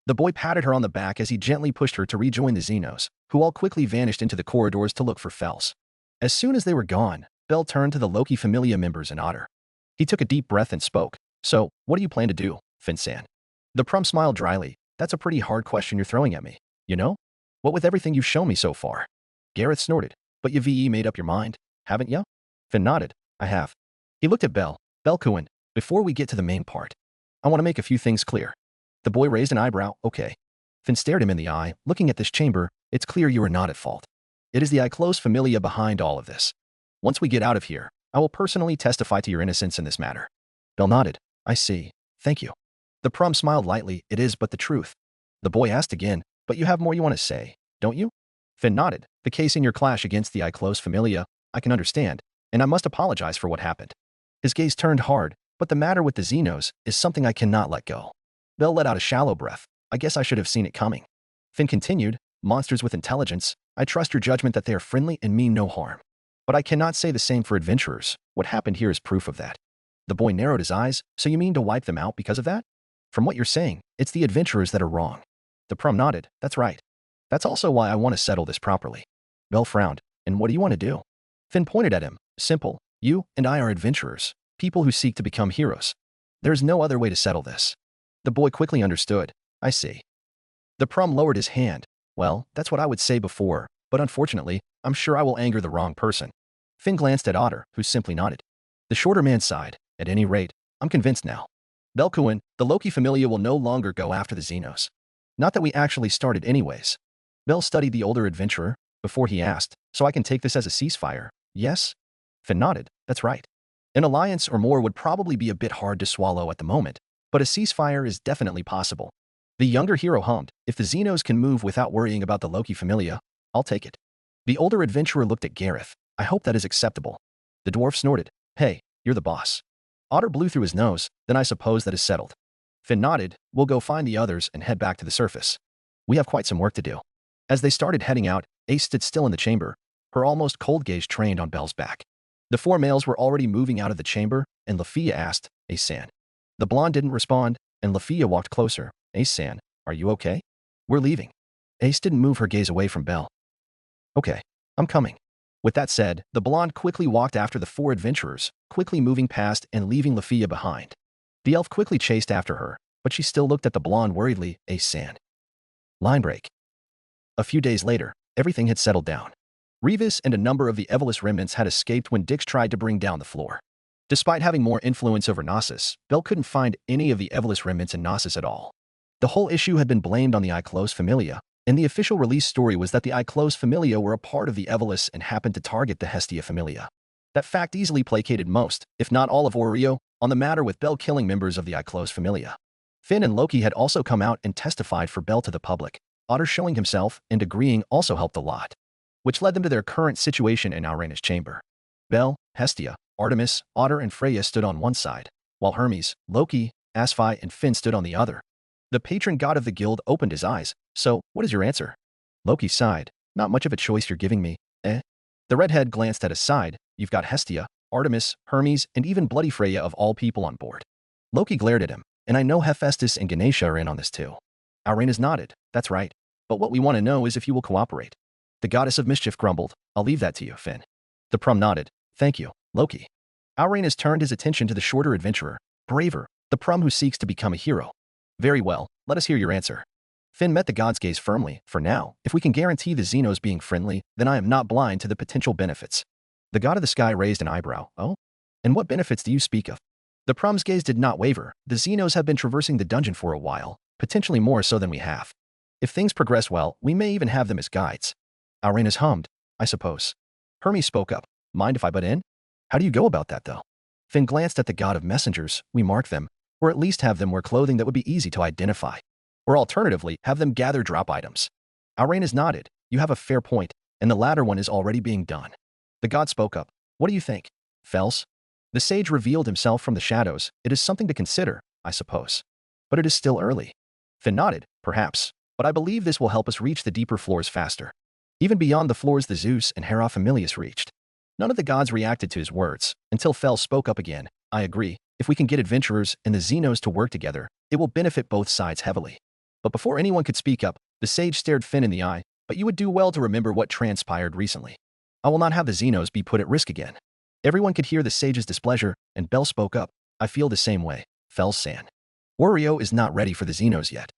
The boy patted her on the back as he gently pushed her to rejoin the Xenos, who all quickly vanished into the corridors to look for Fels. As soon as they were gone, Bell turned to the Loki Familia members and Otter. He took a deep breath and spoke. So, what do you plan to do, Fin-san? The Prum smiled dryly. That's a pretty hard question you're throwing at me, you know? What with everything you've shown me so far? Gareth snorted. But you VE made up your mind, haven't you? Fin nodded. I have. He looked at Bell. Bell Kuin, before we get to the main part, I want to make a few things clear. The boy raised an eyebrow. Okay. Fin stared him in the eye. Looking at this chamber, it's clear you are not at fault. It is the Iclos Familia behind all of this. Once we get out of here, I will personally testify to your innocence in this matter. Bell nodded. I see. Thank you. The Prum smiled lightly. It is but the truth. The boy asked again, but you have more you want to say, don't you? Finn nodded. The case in your clash against the close familia, I can understand, and I must apologize for what happened. His gaze turned hard, but the matter with the Xenos is something I cannot let go. Bell let out a shallow breath. I guess I should have seen it coming. Finn continued, monsters with intelligence, I trust your judgment that they are friendly and mean no harm. But I cannot say the same for adventurers. What happened here is proof of that. The boy narrowed his eyes. So you mean to wipe them out because of that? From what you're saying, it's the adventurers that are wrong. The prum nodded. That's right. That's also why I want to settle this properly. Bell frowned. And what do you want to do? Finn pointed at him. Simple. You and I are adventurers, people who seek to become heroes. There's no other way to settle this. The boy quickly understood. I see. The prum lowered his hand. Well, that's what I would say before, but unfortunately, I'm sure I will anger the wrong person. Finn glanced at Otter, who simply nodded. The shorter man sighed. At any rate, I'm convinced now. Belkuin, the Loki familia will no longer go after the Xenos. Not that we actually started anyways. Bell studied the older adventurer before he asked, so I can take this as a ceasefire, yes? Finn nodded. That's right. An alliance or more would probably be a bit hard to swallow at the moment, but a ceasefire is definitely possible. The younger hero hummed. If the Xenos can move without worrying about the Loki familia, I'll take it. The older adventurer looked at Gareth. I hope that is acceptable. The dwarf snorted. Hey, you're the boss. Otter blew through his nose. Then I suppose that is settled. Finn nodded. We'll go find the others and head back to the surface. We have quite some work to do. As they started heading out, Ace stood still in the chamber, her almost cold gaze trained on Bell's back. The four males were already moving out of the chamber, and Lafia asked, Ace-san. The blonde didn't respond, and Lafia walked closer. Ace-san, are you okay? We're leaving. Ace didn't move her gaze away from Bell. Okay, I'm coming. With that said, the blonde quickly walked after the four adventurers, quickly moving past and leaving Lafia behind. The elf quickly chased after her, but she still looked at the blonde worriedly. Ace-san. Line break. A few days later, everything had settled down. Revis and a number of the Evolus remnants had escaped when Dix tried to bring down the floor. Despite having more influence over Gnosis, Bell couldn't find any of the Evolus remnants in Gnosis at all. The whole issue had been blamed on the Iclos Familia, and the official release story was that the Iclos Familia were a part of the Evolus and happened to target the Hestia Familia. That fact easily placated most, if not all of Oreo, on the matter with Bell killing members of the Iclos Familia. Finn and Loki had also come out and testified for Bell to the public. Otter showing himself and agreeing also helped a lot, which led them to their current situation in Aurena's chamber. Bell, Hestia, Artemis, Otter, and Freya stood on one side, while Hermes, Loki, Asphi, and Finn stood on the other. The patron god of the guild opened his eyes. So, what is your answer? Loki sighed. Not much of a choice you're giving me, eh? The redhead glanced at his side. You've got Hestia, Artemis, Hermes, and even Bloody Freya of all people on board. Loki glared at him. And I know Hephaestus and Ganesha are in on this too. Aurenas nodded. That's right. But what we want to know is if you will cooperate. The goddess of mischief grumbled. I'll leave that to you, Finn. The prum nodded. Thank you, Loki. Aurenas turned his attention to the shorter adventurer, Braver, the prum who seeks to become a hero. Very well, let us hear your answer. Finn met the god's gaze firmly. For now, if we can guarantee the Xenos being friendly, then I am not blind to the potential benefits. The god of the sky raised an eyebrow. Oh? And what benefits do you speak of? The prum's gaze did not waver. The Xenos have been traversing the dungeon for a while, potentially more so than we have. If things progress well, we may even have them as guides. Aurenas hummed. I suppose. Hermes spoke up. Mind if I butt in? How do you go about that, though? Finn glanced at the god of messengers. We mark them, or at least have them wear clothing that would be easy to identify. Or alternatively, have them gather drop items. Aurenas nodded. You have a fair point, and the latter one is already being done. The god spoke up. What do you think? Fels? The sage revealed himself from the shadows. It is something to consider, I suppose. But it is still early. Finn nodded. Perhaps. But I believe this will help us reach the deeper floors faster. Even beyond the floors the Zeus and Hera Familius reached. None of the gods reacted to his words, until Fel spoke up again. I agree. If we can get adventurers and the Xenos to work together, it will benefit both sides heavily. But before anyone could speak up, the sage stared Finn in the eye. But you would do well to remember what transpired recently. I will not have the Xenos be put at risk again. Everyone could hear the sage's displeasure, and Bell spoke up. I feel the same way. Fel-san. Oreo is not ready for the Xenos yet.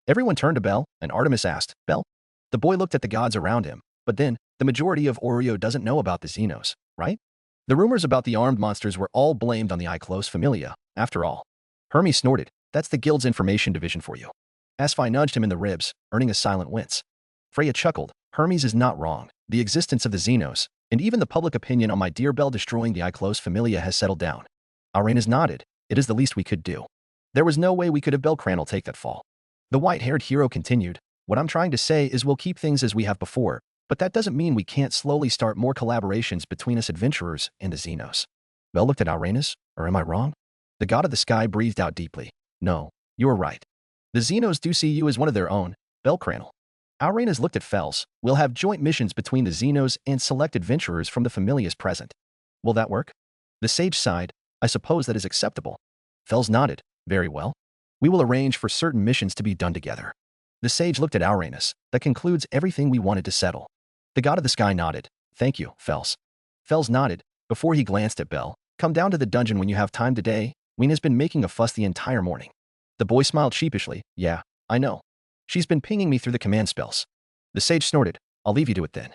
Everyone turned to Bell, and Artemis asked, Bell? The boy looked at the gods around him. But then, the majority of Oreo doesn't know about the Xenos, right? The rumors about the armed monsters were all blamed on the Iclos Familia, after all. Hermes snorted. That's the guild's information division for you. Asphi nudged him in the ribs, earning a silent wince. Freya chuckled. Hermes is not wrong. The existence of the Xenos, and even the public opinion on my dear Bell destroying the Iclos Familia has settled down. Aurenas nodded. It is the least we could do. There was no way we could have Bell Cranel take that fall. The white-haired hero continued. What I'm trying to say is we'll keep things as we have before, But that doesn't mean we can't slowly start more collaborations between us adventurers and the Xenos. Bell looked at Uranus, or am I wrong? The god of the sky breathed out deeply. No, you are right. The Xenos do see you as one of their own, Bell Cranel. Uranus looked at Fels. We'll have joint missions between the Xenos and select adventurers from the Familias present. Will that work? The sage sighed. I suppose that is acceptable. Fels nodded. Very well. We will arrange for certain missions to be done together. The sage looked at Uranus. That concludes everything we wanted to settle. The god of the sky nodded. Thank you, Fels. Fels nodded. Before he glanced at Bell, come down to the dungeon when you have time today. Weena's been making a fuss the entire morning. The boy smiled sheepishly. Yeah, I know. She's been pinging me through the command spells. The sage snorted. I'll leave you to it then.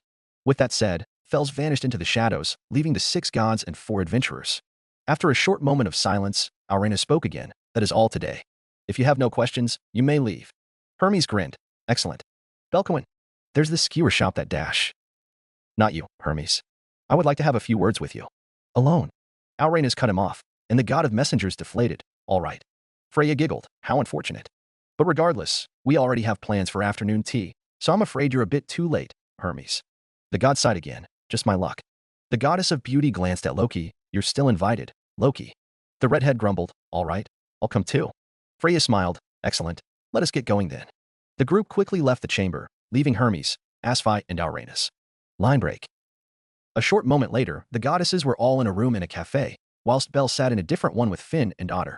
With that said, Fels vanished into the shadows, leaving the 6 gods and 4 adventurers. After a short moment of silence, Uranus spoke again. That is all today. If you have no questions, you may leave. Hermes grinned. Excellent. Belcoin, there's this skewer shop that dash. Not you, Hermes. I would like to have a few words with you. Alone. Uranus cut him off, and the god of messengers deflated. All right. Freya giggled. How unfortunate. But regardless, we already have plans for afternoon tea, so I'm afraid you're a bit too late, Hermes. The god sighed again. Just my luck. The goddess of beauty glanced at Loki. You're still invited, Loki. The redhead grumbled. All right, I'll come too. Freya smiled. Excellent. Let us get going then. The group quickly left the chamber, leaving Hermes, Asphi, and Uranus. Line break. A short moment later, the goddesses were all in a room in a cafe, whilst Belle sat in a different one with Finn and Otter.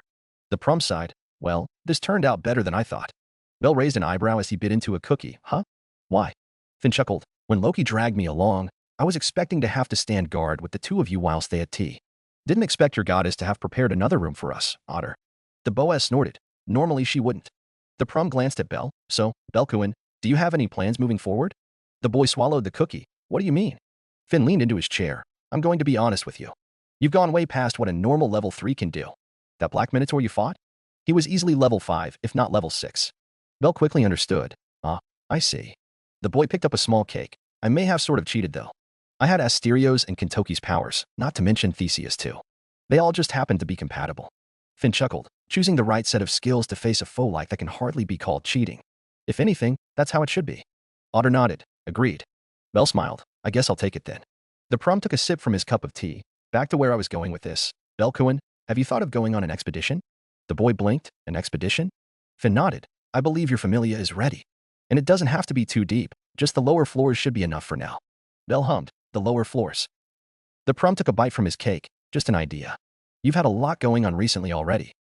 The Prum sighed. Well, this turned out better than I thought. Belle raised an eyebrow as he bit into a cookie. Huh? Why? Finn chuckled. When Loki dragged me along, I was expecting to have to stand guard with the 2 of you whilst they had tea. Didn't expect your goddess to have prepared another room for us, Otter. The Boaz snorted. Normally she wouldn't. The Prum glanced at Belle. So, Belkuin, do you have any plans moving forward? The boy swallowed the cookie. What do you mean? Finn leaned into his chair. I'm going to be honest with you. You've gone way past what a normal level 3 can do. That Black Minotaur you fought? He was easily level 5, if not level 6. Belle quickly understood. Ah, I see. The boy picked up a small cake. I may have sort of cheated though. I had Asterios and Kentoki's powers, not to mention Theseus too. They all just happened to be compatible. Finn chuckled, choosing the right set of skills to face a foe like that can hardly be called cheating. If anything, that's how it should be. Otter nodded. Agreed. Belle smiled. I guess I'll take it then. The Prum took a sip from his cup of tea. Back to where I was going with this. Belkuin, have you thought of going on an expedition? The boy blinked. An expedition? Finn nodded. I believe your familia is ready. And it doesn't have to be too deep. Just the lower floors should be enough for now. Belle hummed. The lower floors. The Prum took a bite from his cake. Just an idea. You've had a lot going on recently already.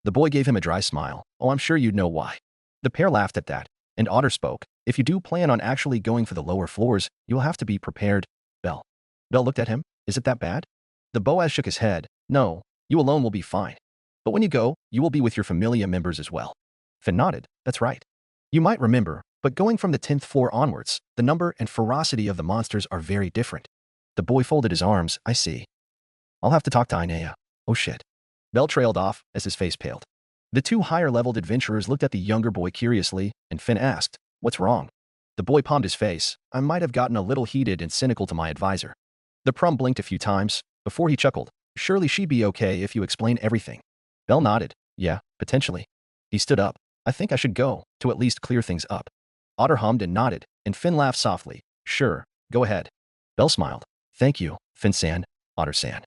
The boy gave him a dry smile. Oh, I'm sure you'd know why. The pair laughed at that, and Otter spoke. If you do plan on actually going for the lower floors, you'll have to be prepared. Belle. Belle looked at him. Is it that bad? The Boaz shook his head. No, you alone will be fine. But when you go, you will be with your familia members as well. Finn nodded. That's right. You might remember, but going from the 10th floor onwards, the number and ferocity of the monsters are very different. The boy folded his arms. I see. I'll have to talk to Ainea. Oh shit. Belle trailed off as his face paled. The 2 higher-leveled adventurers looked at the younger boy curiously, and Finn asked, What's wrong? The boy palmed his face. I might have gotten a little heated and cynical to my advisor. The Prum blinked a few times, before he chuckled. Surely she'd be okay if you explain everything. Belle nodded. Yeah, potentially. He stood up. I think I should go, to at least clear things up. Otter hummed and nodded, and Finn laughed softly. Sure, go ahead. Belle smiled. Thank you, Finn-san, Otter-san.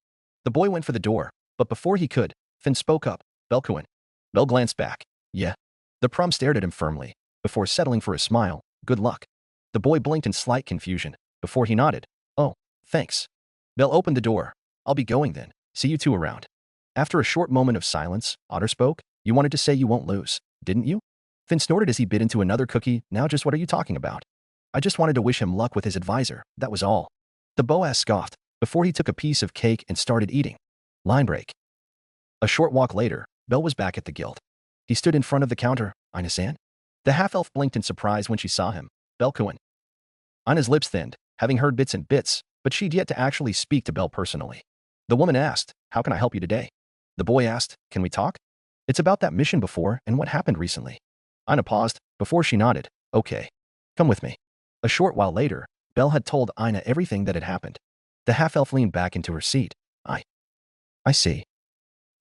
The boy went for the door, but before he could, Finn spoke up. Belkuin. Belle glanced back. Yeah. The Prum stared at him firmly, before settling for a smile. Good luck. The boy blinked in slight confusion, before he nodded. Oh, thanks. Belle opened the door. I'll be going then. See you 2 around. After a short moment of silence, Otter spoke. You wanted to say you won't lose, didn't you? Finn snorted as he bit into another cookie. Now just what are you talking about? I just wanted to wish him luck with his advisor, that was all. The Boaz scoffed, before he took a piece of cake and started eating. Line break. A short walk later, Belle was back at the guild. He stood in front of the counter. Aina-san? The half-elf blinked in surprise when she saw him. Belkuin. Aina's lips thinned, having heard bits and bits, but she'd yet to actually speak to Belle personally. The woman asked, How can I help you today? The boy asked, Can we talk? It's about that mission before and what happened recently. Aina paused, before she nodded. Okay. Come with me. A short while later, Belle had told Aina everything that had happened. The half-elf leaned back into her seat. I see.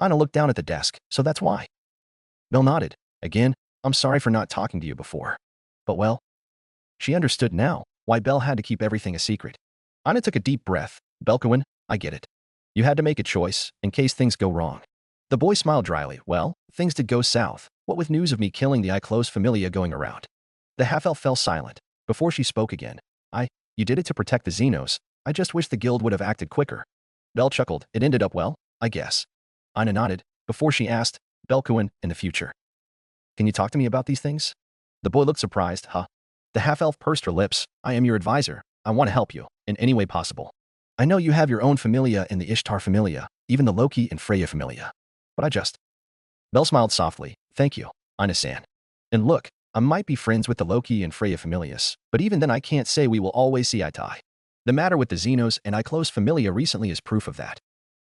Aina looked down at the desk, so that's why. Belle nodded. Again, I'm sorry for not talking to you before. But well, she understood now. why Belle had to keep everything a secret. Anna took a deep breath. Belkawan, I get it. You had to make a choice, in case things go wrong. The boy smiled dryly. Well, things did go south, what with news of me killing the close familia going around. The half-elf fell silent. Before she spoke again. You did it to protect the Xenos. I just wish the guild would have acted quicker. Belle chuckled. It ended up well, I guess. Anna nodded, before she asked, Belkawan, in the future. Can you talk to me about these things? The boy looked surprised. Huh? The half-elf pursed her lips. I am your advisor. I want to help you, in any way possible. I know you have your own familia in the Ishtar familia, even the Loki and Freya familia. But I just... Belle smiled softly. Thank you, Anna-san. And look, I might be friends with the Loki and Freya familias, but even then I can't say we will always see eye to eye. The matter with the Xenos and close familia recently is proof of that.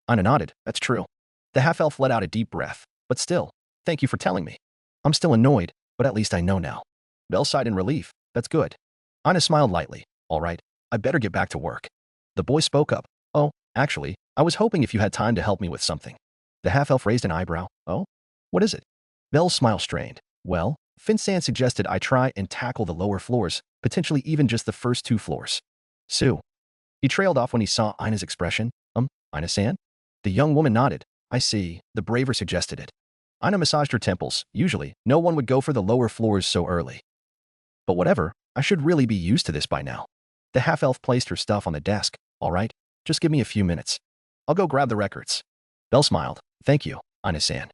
Anna nodded. That's true. The half-elf let out a deep breath. But still, thank you for telling me. I'm still annoyed, but at least I know now. Belle sighed in relief. That's good. Anna smiled lightly. All right, I better get back to work. The boy spoke up. Oh, actually, I was hoping if you had time to help me with something. The half-elf raised an eyebrow. Oh? What is it? Belle's smile strained. Well, Fin-san suggested I try and tackle the lower floors, potentially even just the first 2 floors. Sue. He trailed off when he saw Ina's expression. Ina-san? The young woman nodded. I see, the braver suggested it. Ina massaged her temples. Usually, no one would go for the lower floors so early. But whatever, I should really be used to this by now. The half-elf placed her stuff on the desk. All right, just give me a few minutes. I'll go grab the records. Belle smiled. Thank you, Ina-san.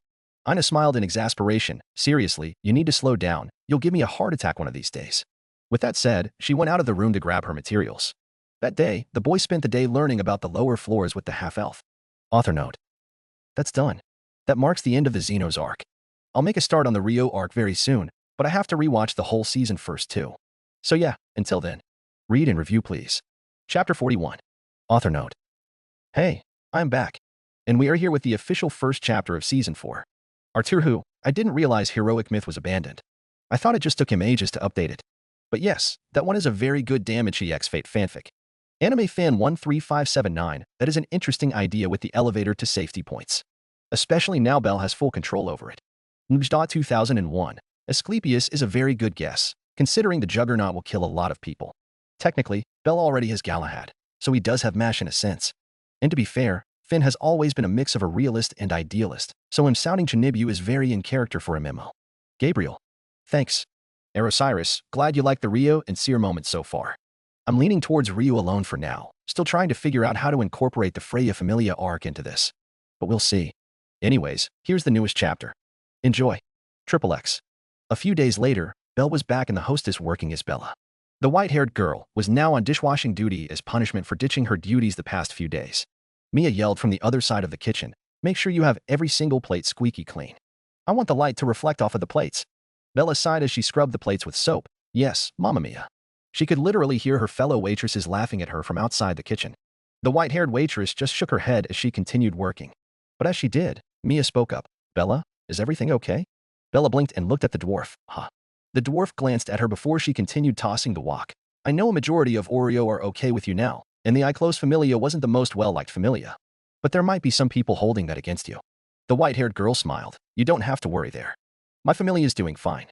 Ina smiled in exasperation. Seriously, you need to slow down. You'll give me a heart attack one of these days. With that said, she went out of the room to grab her materials. That day, the boy spent the day learning about the lower floors with the half-elf. Author note. That's done. That marks the end of the Xenos arc. I'll make a start on the Ryuu arc very soon, but I have to rewatch the whole season first too. So yeah, until then. Read and review please. Chapter 41. Author note. Hey, I'm back. And we are here with the official first chapter of Season 4. Artur, I didn't realize heroic myth was abandoned. I thought it just took him ages to update it. But yes, that one is a very good DanMachi X Fate fanfic. Anime fan 13579, that is an interesting idea with the elevator to safety points. Especially now Belle has full control over it. Njda 2001, Asclepius is a very good guess, considering the Juggernaut will kill a lot of people. Technically, Belle already has Galahad, so he does have MASH in a sense. And to be fair, Finn has always been a mix of a realist and idealist, so him sounding Chinibu is very in character for a memo. Gabriel. Thanks. Erosiris, glad you like the Ryuu and Syr moment so far. I'm leaning towards Ryuu alone for now, still trying to figure out how to incorporate the Freya Familia arc into this. But we'll see. Anyways, here's the newest chapter. Enjoy. XXX. A few days later, Belle was back in the hostess working as Bella. The white-haired girl was now on dishwashing duty as punishment for ditching her duties the past few days. Mia yelled from the other side of the kitchen, make sure you have every single plate squeaky clean. I want the light to reflect off of the plates. Bella sighed as she scrubbed the plates with soap. Yes, Mamma Mia. She could literally hear her fellow waitresses laughing at her from outside the kitchen. The white-haired waitress just shook her head as she continued working. But as she did, Mia spoke up. Bella, is everything okay? Bella blinked and looked at the dwarf. Huh. The dwarf glanced at her before she continued tossing the wok. I know a majority of Oreo are okay with you now, and the close familia wasn't the most well-liked familia. But there might be some people holding that against you. The white-haired girl smiled. You don't have to worry there. My familia is doing fine.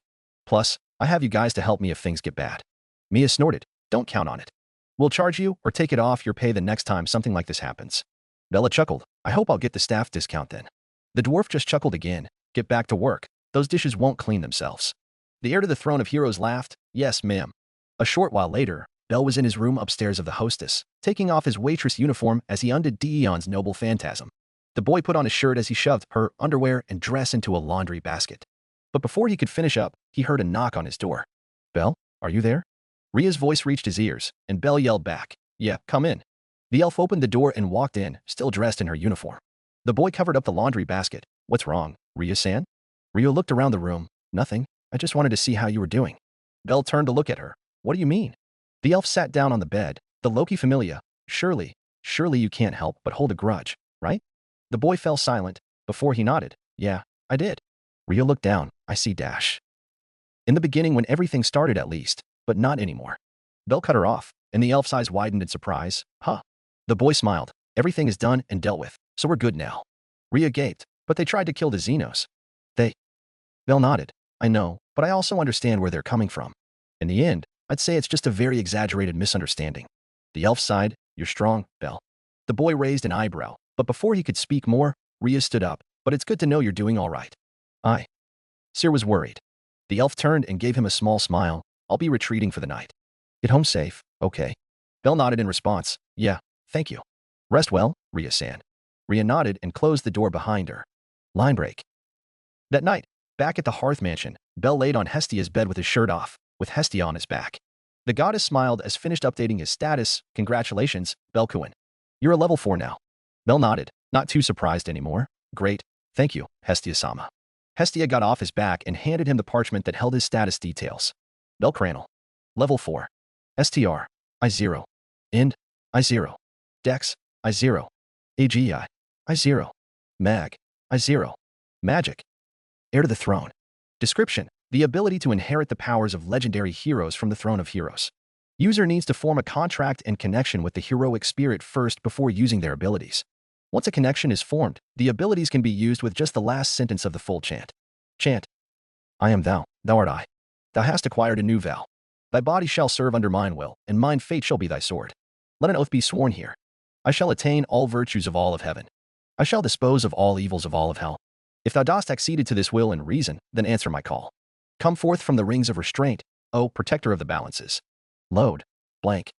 Plus, I have you guys to help me if things get bad. Mia snorted. Don't count on it. We'll charge you or take it off your pay the next time something like this happens. Bella chuckled. I hope I'll get the staff discount then. The dwarf just chuckled again. Get back to work. Those dishes won't clean themselves. The heir to the throne of heroes laughed. Yes, ma'am. A short while later, Belle was in his room upstairs of the hostess, taking off his waitress uniform as he undid Deion's noble phantasm. The boy put on his shirt as he shoved her underwear and dress into a laundry basket. But before he could finish up, he heard a knock on his door. Belle, are you there? Ria's voice reached his ears, and Belle yelled back. Yeah, come in. The elf opened the door and walked in, still dressed in her uniform. The boy covered up the laundry basket. What's wrong, Ria-san? Rio looked around the room. Nothing. I just wanted to see how you were doing. Belle turned to look at her. What do you mean? The elf sat down on the bed. The Loki familia. Surely you can't help but hold a grudge, right? The boy fell silent. Before he nodded. Yeah, I did. Rio looked down. I see dash. In the beginning when everything started at least, but not anymore. Belle cut her off, and the elf's eyes widened in surprise. Huh. The boy smiled. Everything is done and dealt with, so we're good now. Ria gaped, but they tried to kill the Xenos. Belle nodded. I know, but I also understand where they're coming from. In the end, I'd say it's just a very exaggerated misunderstanding. The elf sighed. You're strong, Belle. The boy raised an eyebrow, but before he could speak more, Rhea stood up. But it's good to know you're doing all right. Syr was worried. The elf turned and gave him a small smile. I'll be retreating for the night. Get home safe, okay? Belle nodded in response. Yeah, thank you. Rest well, Rhea-san. Rhea nodded and closed the door behind her. Line break. That night, back at the Hearth Mansion, Belle laid on Hestia's bed with his shirt off, with Hestia on his back. The goddess smiled as finished updating his status. Congratulations, Belle-kun. You're a level 4 now. Belle nodded, not too surprised anymore. Great, thank you, Hestia-sama. Hestia got off his back and handed him the parchment that held his status details. Belle Cranel. Level 4. STR. I0. Ind. I0. Dex. I0. AGI. I0. Mag. I0. Magic. Heir to the throne. Description. The ability to inherit the powers of legendary heroes from the Throne of Heroes. User needs to form a contract and connection with the heroic spirit first before using their abilities. Once a connection is formed, the abilities can be used with just the last sentence of the full chant. Chant. I am thou, thou art I. Thou hast acquired a new vow. Thy body shall serve under mine will, and mine fate shall be thy sword. Let an oath be sworn here. I shall attain all virtues of all of heaven. I shall dispose of all evils of all of hell. If thou dost acceded to this will and reason, then answer my call. Come forth from the rings of restraint, O protector of the balances. Load. Blank.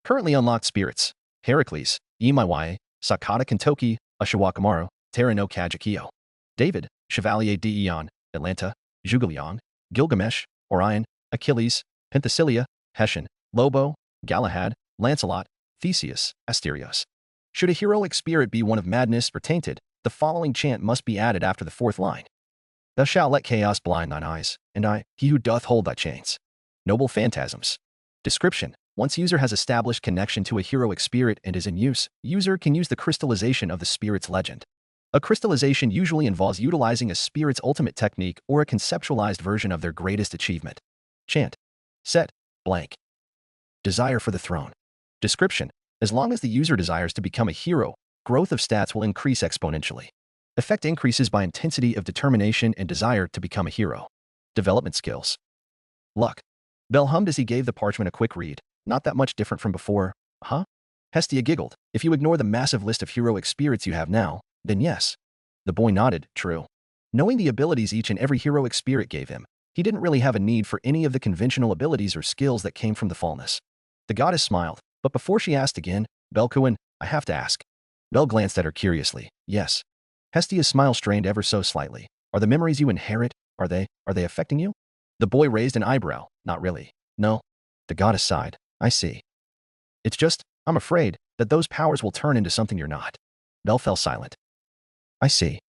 Currently unlocked spirits. Heracles, Imaiwaye, Sakata Kentoki, Ushiwakamaru, Terra no Kajikyo. David, Chevalier d'Eon, Atlanta, Zhuge Gilgamesh, Orion, Achilles, Penthesilea, Hessian, Lobo, Galahad, Lancelot, Theseus, Asterios. Should a heroic spirit be one of madness or tainted, the following chant must be added after the fourth line. Thou shalt let chaos blind thine eyes, and I, he who doth hold thy chains. Noble phantasms. Description. Once user has established connection to a heroic spirit and is in use, user can use the crystallization of the spirit's legend. A crystallization usually involves utilizing a spirit's ultimate technique or a conceptualized version of their greatest achievement. Chant. Set. Blank. Desire for the throne. Description. As long as the user desires to become a hero, growth of stats will increase exponentially. Effect increases by intensity of determination and desire to become a hero. Development skills. Luck. Belle hummed as he gave the parchment a quick read. Not that much different from before. Huh? Hestia giggled. If you ignore the massive list of heroic spirits you have now, then yes. The boy nodded. True. Knowing the abilities each and every heroic spirit gave him, he didn't really have a need for any of the conventional abilities or skills that came from the fallness. The goddess smiled, but before she asked again, Belle-kun, I have to ask. Belle glanced at her curiously. Yes. Hestia's smile strained ever so slightly. Are the memories you inherit, are they affecting you? The boy raised an eyebrow. Not really. No. The goddess sighed. I see. It's just, I'm afraid, that those powers will turn into something you're not. Belle fell silent. I see.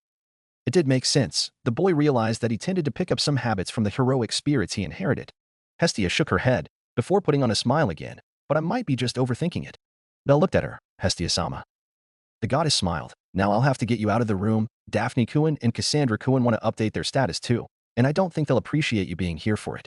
It did make sense. The boy realized that he tended to pick up some habits from the heroic spirits he inherited. Hestia shook her head, before putting on a smile again, but I might be just overthinking it. Belle looked at her. Hestia-sama. The goddess smiled. Now I'll have to get you out of the room. Daphne-kun and Cassandra-kun want to update their status too, and I don't think they'll appreciate you being here for it.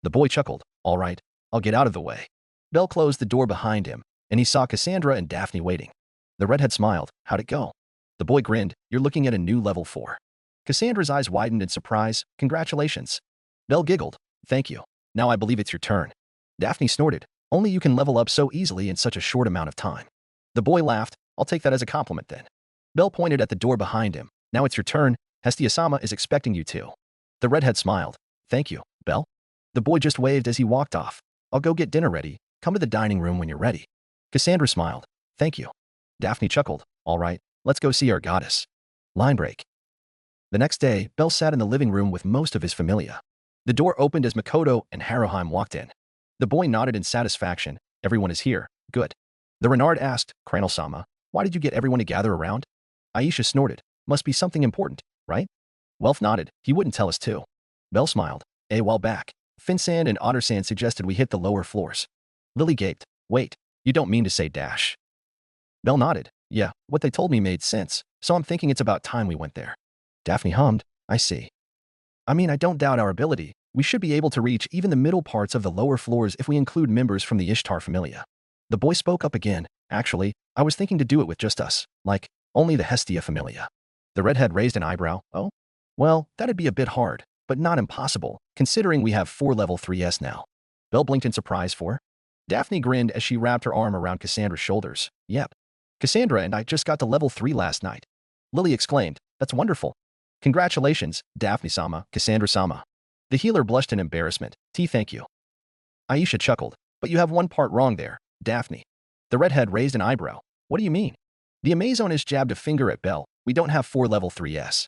The boy chuckled. All right, I'll get out of the way. Belle closed the door behind him, and he saw Cassandra and Daphne waiting. The redhead smiled. How'd it go? The boy grinned. You're looking at a new level 4. Cassandra's eyes widened in surprise. Congratulations. Belle giggled. Thank you. Now I believe it's your turn. Daphne snorted. Only you can level up so easily in such a short amount of time. The boy laughed. I'll take that as a compliment then. Belle pointed at the door behind him. Now it's your turn. Hestia-sama is expecting you too. The redhead smiled. Thank you, Belle. The boy just waved as he walked off. I'll go get dinner ready. Come to the dining room when you're ready. Cassandra smiled. Thank you. Daphne chuckled. All right, let's go see our goddess. Line break. The next day, Belle sat in the living room with most of his familia. The door opened as Makoto and Haruheim walked in. The boy nodded in satisfaction. Everyone is here. Good. The Renard asked, Cranel-sama, why did you get everyone to gather around? Aisha snorted. Must be something important, right? Welf nodded. He wouldn't tell us too. Belle smiled. A while back, Finsan and Ottersan suggested we hit the lower floors. Lily gaped. Wait, you don't mean to say dash? Belle nodded. Yeah, what they told me made sense, so I'm thinking it's about time we went there. Daphne hummed. I see. I mean, I don't doubt our ability. We should be able to reach even the middle parts of the lower floors if we include members from the Ishtar familia. The boy spoke up again. Actually, I was thinking to do it with just us, like, only the Hestia familia. The redhead raised an eyebrow. Oh? Well, that'd be a bit hard, but not impossible, considering we have 4 level 3s now. Belle blinked in surprise for. Daphne grinned as she wrapped her arm around Cassandra's shoulders. Yep. Cassandra and I just got to level 3 last night. Lily exclaimed. That's wonderful. Congratulations, Daphne-sama, Cassandra-sama. The healer blushed in embarrassment. Thank you. Aisha chuckled. But you have one part wrong there, Daphne. The redhead raised an eyebrow. What do you mean? The Amazoness jabbed a finger at Belle. We don't have 4 level 3s.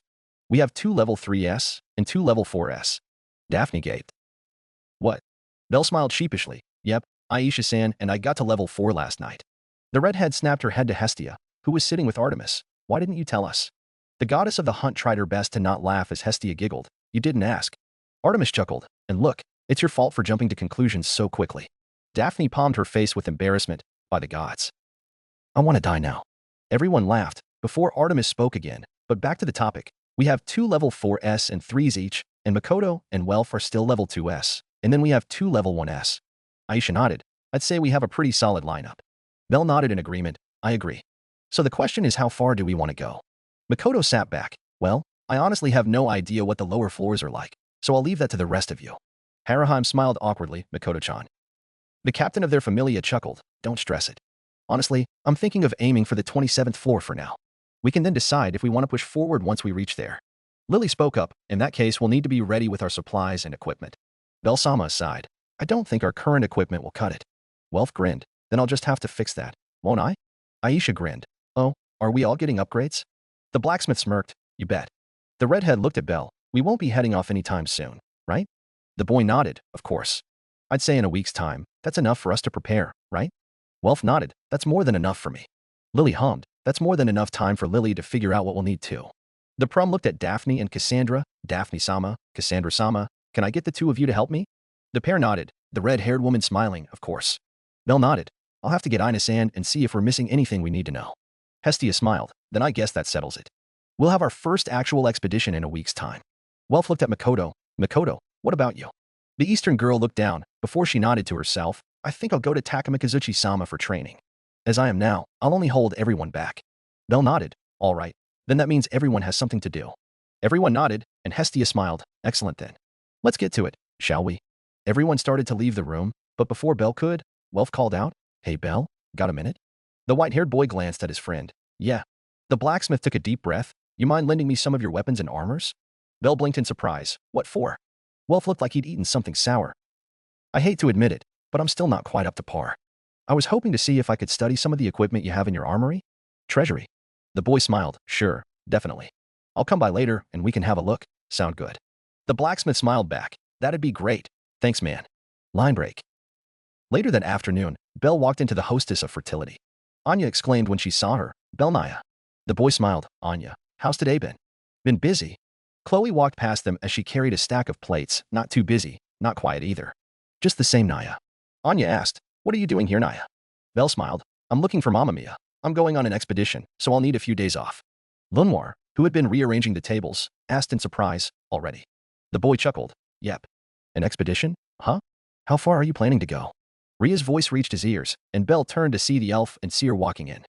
We have 2 level 3s and 2 level 4s. Daphne gaped. What? Belle smiled sheepishly. Yep, Aisha-san and I got to level 4 last night. The redhead snapped her head to Hestia, who was sitting with Artemis. Why didn't you tell us? The goddess of the hunt tried her best to not laugh as Hestia giggled. You didn't ask. Artemis chuckled. And look, it's your fault for jumping to conclusions so quickly. Daphne palmed her face with embarrassment. By the gods. I want to die now. Everyone laughed before Artemis spoke again, but back to the topic. We have 2 level 4s and 3s each, and Makoto and Welf are still level 2s, and then we have 2 level 1s. Aisha nodded. I'd say we have a pretty solid lineup. Belle nodded in agreement. I agree. So the question is, how far do we want to go? Makoto sat back. Well, I honestly have no idea what the lower floors are like, so I'll leave that to the rest of you. Haraheim smiled awkwardly. Makoto-chan. The captain of their familia chuckled. Don't stress it. Honestly, I'm thinking of aiming for the 27th floor for now. We can then decide if we want to push forward once we reach there. Lily spoke up. In that case, we'll need to be ready with our supplies and equipment. Belle-sama sighed. I don't think our current equipment will cut it. Welf grinned. Then I'll just have to fix that, won't I? Aisha grinned. Oh, are we all getting upgrades? The blacksmith smirked. You bet. The redhead looked at Belle. We won't be heading off anytime soon, right? The boy nodded. Of course. I'd say in a week's time. That's enough for us to prepare, right? Welf nodded. That's more than enough for me. Lily hummed. That's more than enough time for Lily to figure out what we'll need too. The prum looked at Daphne and Cassandra. Daphne-sama, Cassandra-sama, can I get the 2 of you to help me? The pair nodded, the red-haired woman smiling, of course. Belle nodded. I'll have to get Ina-san and see if we're missing anything we need to know. Hestia smiled. Then I guess that settles it. We'll have our first actual expedition in a week's time. Welf looked at Makoto. Makoto, what about you? The Eastern girl looked down. Before she nodded to herself, I think I'll go to Takamikazuchi-sama for training. As I am now, I'll only hold everyone back. Belle nodded. All right. Then that means everyone has something to do. Everyone nodded, and Hestia smiled. Excellent then. Let's get to it, shall we? Everyone started to leave the room, but before Belle could, Welf called out, Hey Belle, got a minute? The white-haired boy glanced at his friend. Yeah. The blacksmith took a deep breath. You mind lending me some of your weapons and armors? Belle blinked in surprise. What for? Welf looked like he'd eaten something sour. I hate to admit it, but I'm still not quite up to par. I was hoping to see if I could study some of the equipment you have in your armory. Treasury. The boy smiled. Sure, definitely. I'll come by later and we can have a look. Sound good. The blacksmith smiled back. That'd be great. Thanks, man. Line break. Later that afternoon, Belle walked into the hostess of fertility. Anya exclaimed when she saw her. Belle Naya. The boy smiled. Anya, how's today been? Been busy. Chloe walked past them as she carried a stack of plates. Not too busy, not quiet either. Just the same, Naya. Anya asked, What are you doing here, Naya? Belle smiled. I'm looking for Mamma Mia. I'm going on an expedition, so I'll need a few days off. Lunwar, who had been rearranging the tables, asked in surprise, Already? The boy chuckled. Yep. An expedition? Huh? How far are you planning to go? Ria's voice reached his ears, and Belle turned to see the elf and Syr walking in.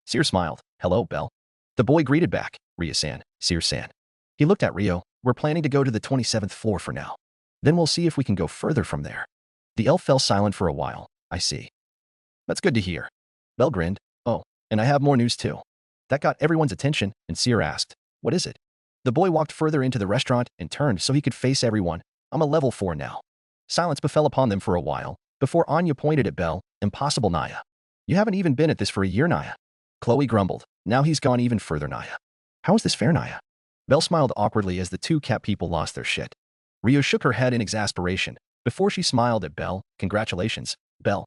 Syr smiled. Hello, Belle. The boy greeted back. Ria-san, Syr-san. He looked at Rio. We're planning to go to the 27th floor for now. Then we'll see if we can go further from there. The elf fell silent for a while. I see. That's good to hear. Belle grinned. Oh, and I have more news too. That got everyone's attention, and Syr asked, What is it? The boy walked further into the restaurant and turned so he could face everyone. I'm a level 4 now. Silence befell upon them for a while, before Anya pointed at Belle. Impossible, Naya. You haven't even been at this for a year, Naya. Chloe grumbled. Now he's gone even further, Naya. How is this fair, Naya? Belle smiled awkwardly as the 2 cat people lost their shit. Rio shook her head in exasperation, before she smiled at Belle. Congratulations, Belle.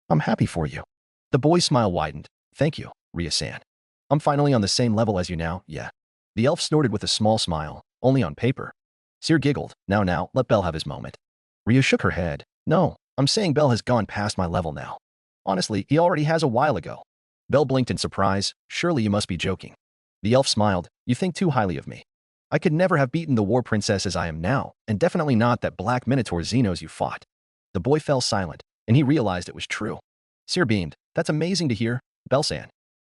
I'm happy for you. The boy's smile widened. Thank you, Ria-san. I'm finally on the same level as you now, yeah. The elf snorted with a small smile. Only on paper. Syr giggled. Now, let Belle have his moment. Ria shook her head. No, I'm saying Belle has gone past my level now. Honestly, he already has a while ago. Belle blinked in surprise. Surely you must be joking. The elf smiled. You think too highly of me. I could never have beaten the war princess as I am now, and definitely not that black minotaur Xenos you fought. The boy fell silent, and he realized it was true. Syr beamed. That's amazing to hear, Belle-san.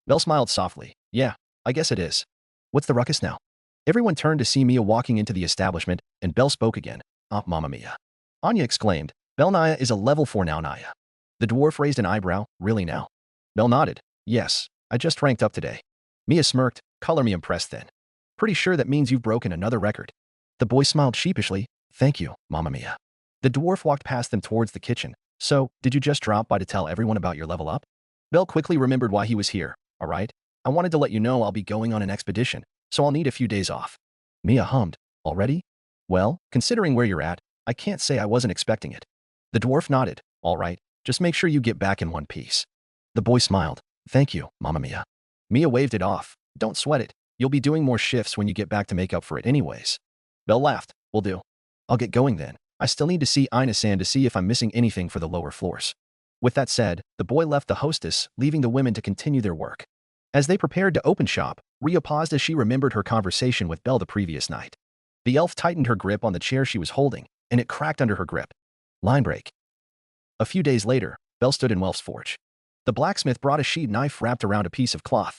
Belle smiled softly. Yeah, I guess it is. What's the ruckus now? Everyone turned to see Mia walking into the establishment, and Belle spoke again. Mamma Mia. Anya exclaimed. Bell Naya is a level 4 now, Naya. The dwarf raised an eyebrow. Really now? Bell nodded. Yes, I just ranked up today. Mia smirked. Color me impressed then. Pretty sure that means you've broken another record. The boy smiled sheepishly. Thank you, Mamma Mia. The dwarf walked past them towards the kitchen. So, did you just drop by to tell everyone about your level up? Bell quickly remembered why he was here. All right. I wanted to let you know I'll be going on an expedition, so I'll need a few days off. Mia hummed. Already? Well, considering where you're at, I can't say I wasn't expecting it. The dwarf nodded. All right. Just make sure you get back in one piece. The boy smiled. Thank you, Mamma Mia. Mia waved it off. Don't sweat it. You'll be doing more shifts when you get back to make up for it anyways. Bell laughed. Will do. I'll get going then. I still need to see Ina-san to see if I'm missing anything for the lower floors. With that said, the boy left the hostess, leaving the women to continue their work. As they prepared to open shop, Ria paused as she remembered her conversation with Bell the previous night. The elf tightened her grip on the chair she was holding, and it cracked under her grip. Line break. A few days later, Bell stood in Welf's forge. The blacksmith brought a sheet knife wrapped around a piece of cloth.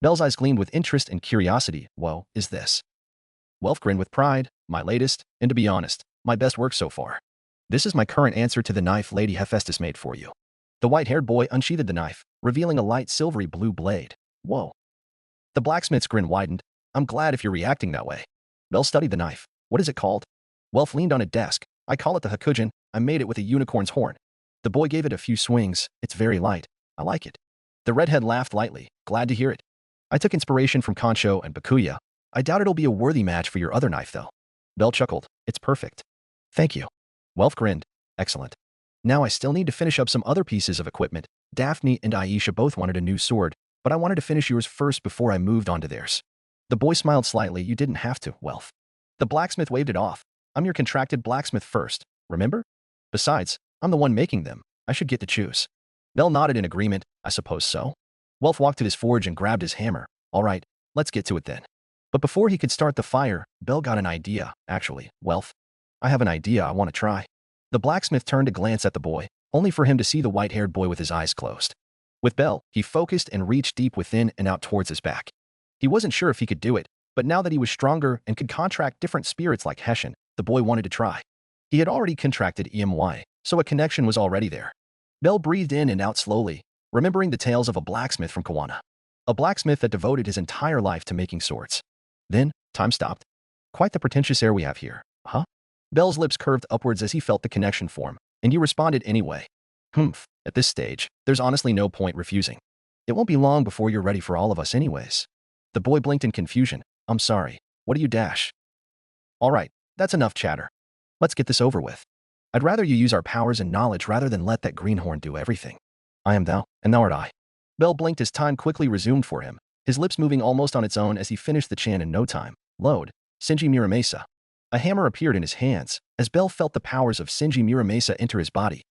Bell's eyes gleamed with interest and curiosity. Whoa, is this? Welf grinned with pride. My latest, and to be honest, my best work so far. This is my current answer to the knife Lady Hephaestus made for you. The white-haired boy unsheathed the knife, revealing a light silvery blue blade. Whoa. The blacksmith's grin widened. I'm glad if you're reacting that way. Bell studied the knife. What is it called? Welf leaned on a desk. I call it the Hakujin. I made it with a unicorn's horn. The boy gave it a few swings. It's very light. I like it. The redhead laughed lightly. Glad to hear it. I took inspiration from Concho and Bakuya. I doubt it'll be a worthy match for your other knife, though. Bell chuckled. It's perfect. Thank you. Welf grinned. Excellent. Now I still need to finish up some other pieces of equipment. Daphne and Aisha both wanted a new sword, but I wanted to finish yours first before I moved on to theirs. The boy smiled slightly. You didn't have to, Welf. The blacksmith waved it off. I'm your contracted blacksmith first, remember? Besides, I'm the one making them. I should get to choose. Bell nodded in agreement. I suppose so. Welf walked to his forge and grabbed his hammer. All right, let's get to it then. But before he could start the fire, Bell got an idea. Actually, Welf, I have an idea I want to try. The blacksmith turned to glance at the boy, only for him to see the white-haired boy with his eyes closed. With Bell, he focused and reached deep within and out towards his back. He wasn't sure if he could do it, but now that he was stronger and could contract different spirits like Hessian, the boy wanted to try. He had already contracted EMY, so a connection was already there. Bell breathed in and out slowly, remembering the tales of a blacksmith from Kawana. A blacksmith that devoted his entire life to making swords. Then, time stopped. Quite the pretentious air we have here, huh? Bell's lips curved upwards as he felt the connection form, and you responded anyway. Humph, at this stage, there's honestly no point refusing. It won't be long before you're ready for all of us anyways. The boy blinked in confusion. I'm sorry, what do you dash? All right, that's enough chatter. Let's get this over with. I'd rather you use our powers and knowledge rather than let that greenhorn do everything. I am thou, and thou art I. Bell blinked as time quickly resumed for him, his lips moving almost on its own as he finished the chant in no time. Load, Shinji Muramasa. A hammer appeared in his hands, as Bell felt the powers of Shinji Muramasa enter his body.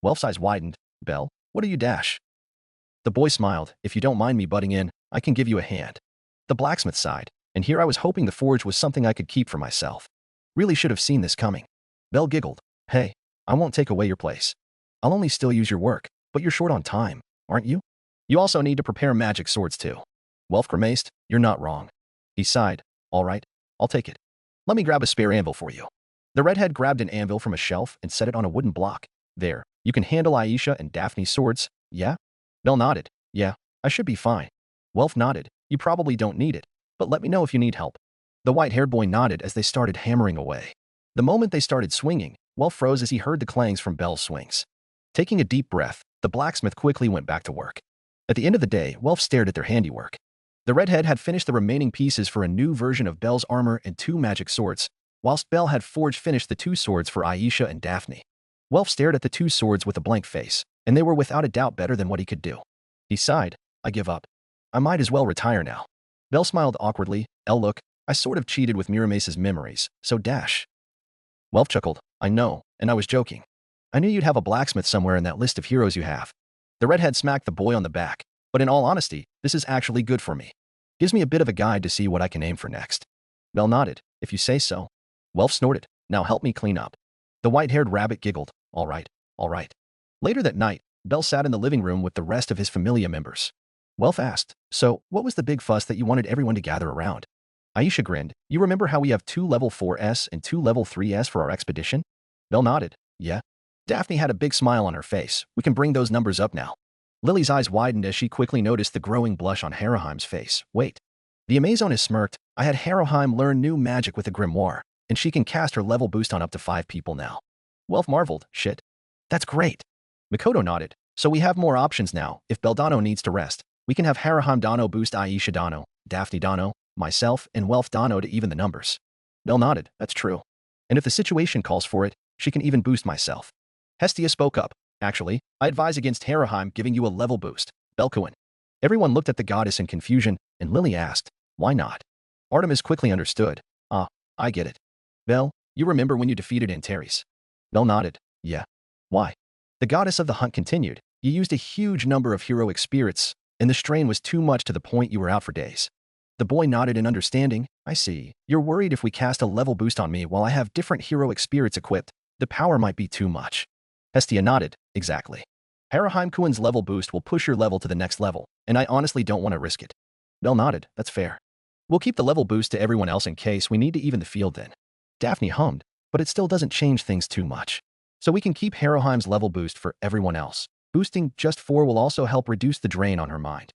Welf's eyes widened. Bell, what do you dash? The boy smiled. If you don't mind me butting in, I can give you a hand. The blacksmith sighed, and here I was hoping the forge was something I could keep for myself. Really should have seen this coming. Bell giggled. Hey, I won't take away your place. I'll only still use your work, but you're short on time, aren't you? You also need to prepare magic swords too. Welf grimaced. You're not wrong. He sighed. All right, I'll take it. Let me grab a spare anvil for you. The redhead grabbed an anvil from a shelf and set it on a wooden block. There, you can handle Aisha and Daphne's swords, yeah? Bell nodded. Yeah, I should be fine. Welf nodded. You probably don't need it, but let me know if you need help. The white-haired boy nodded as they started hammering away. The moment they started swinging, Welf froze as he heard the clangs from Bell's swings. Taking a deep breath, the blacksmith quickly went back to work. At the end of the day, Welf stared at their handiwork. The redhead had finished the remaining pieces for a new version of Bell's armor and 2 magic swords, whilst Bell had forged finished the 2 swords for Aisha and Daphne. Welf stared at the 2 swords with a blank face, and they were without a doubt better than what he could do. He sighed. I give up. I might as well retire now. Bell smiled awkwardly. Look, I sort of cheated with Miramasa's memories, so dash. Welf chuckled. I know, and I was joking. I knew you'd have a blacksmith somewhere in that list of heroes you have. The redhead smacked the boy on the back. But in all honesty, this is actually good for me. Gives me a bit of a guide to see what I can aim for next. Bell nodded. If you say so. Welf snorted. Now help me clean up. The white-haired rabbit giggled. All right, all right. Later that night, Bell sat in the living room with the rest of his familia members. Welf asked, so, what was the big fuss that you wanted everyone to gather around? Aisha grinned. You remember how we have 2 level 4s and 2 level 3s for our expedition? Bell nodded. Yeah. Daphne had a big smile on her face. We can bring those numbers up now. Lily's eyes widened as she quickly noticed the growing blush on Haruheim's face. Wait. The Amazoness smirked. I had Haruheim learn new magic with a grimoire, and she can cast her level boost on up to 5 people now. Welf marveled. Shit. That's great. Makoto nodded. So we have more options now. If Beldano needs to rest, we can have Haruheim Dano boost Aisha Dano, Daphne Dano, myself, and Welf Dano to even the numbers. Bell nodded. That's true. And if the situation calls for it, she can even boost myself. Hestia spoke up. Actually, I advise against Haruheim giving you a level boost. Belkuin. Everyone looked at the goddess in confusion, and Lily asked, why not? Artemis quickly understood. I get it. Bell, you remember when you defeated Antares? Bell nodded. Yeah. Why? The goddess of the hunt continued. You used a huge number of heroic spirits, and the strain was too much to the point you were out for days. The boy nodded in understanding. I see. You're worried if we cast a level boost on me while I have different heroic spirits equipped, the power might be too much. Hestia nodded. Exactly. Haruheim Kuin's level boost will push your level to the next level, and I honestly don't want to risk it. Bell nodded. That's fair. We'll keep the level boost to everyone else in case we need to even the field then. Daphne hummed, but it still doesn't change things too much. So we can keep Haruheim's level boost for everyone else. Boosting just 4 will also help reduce the drain on her mind.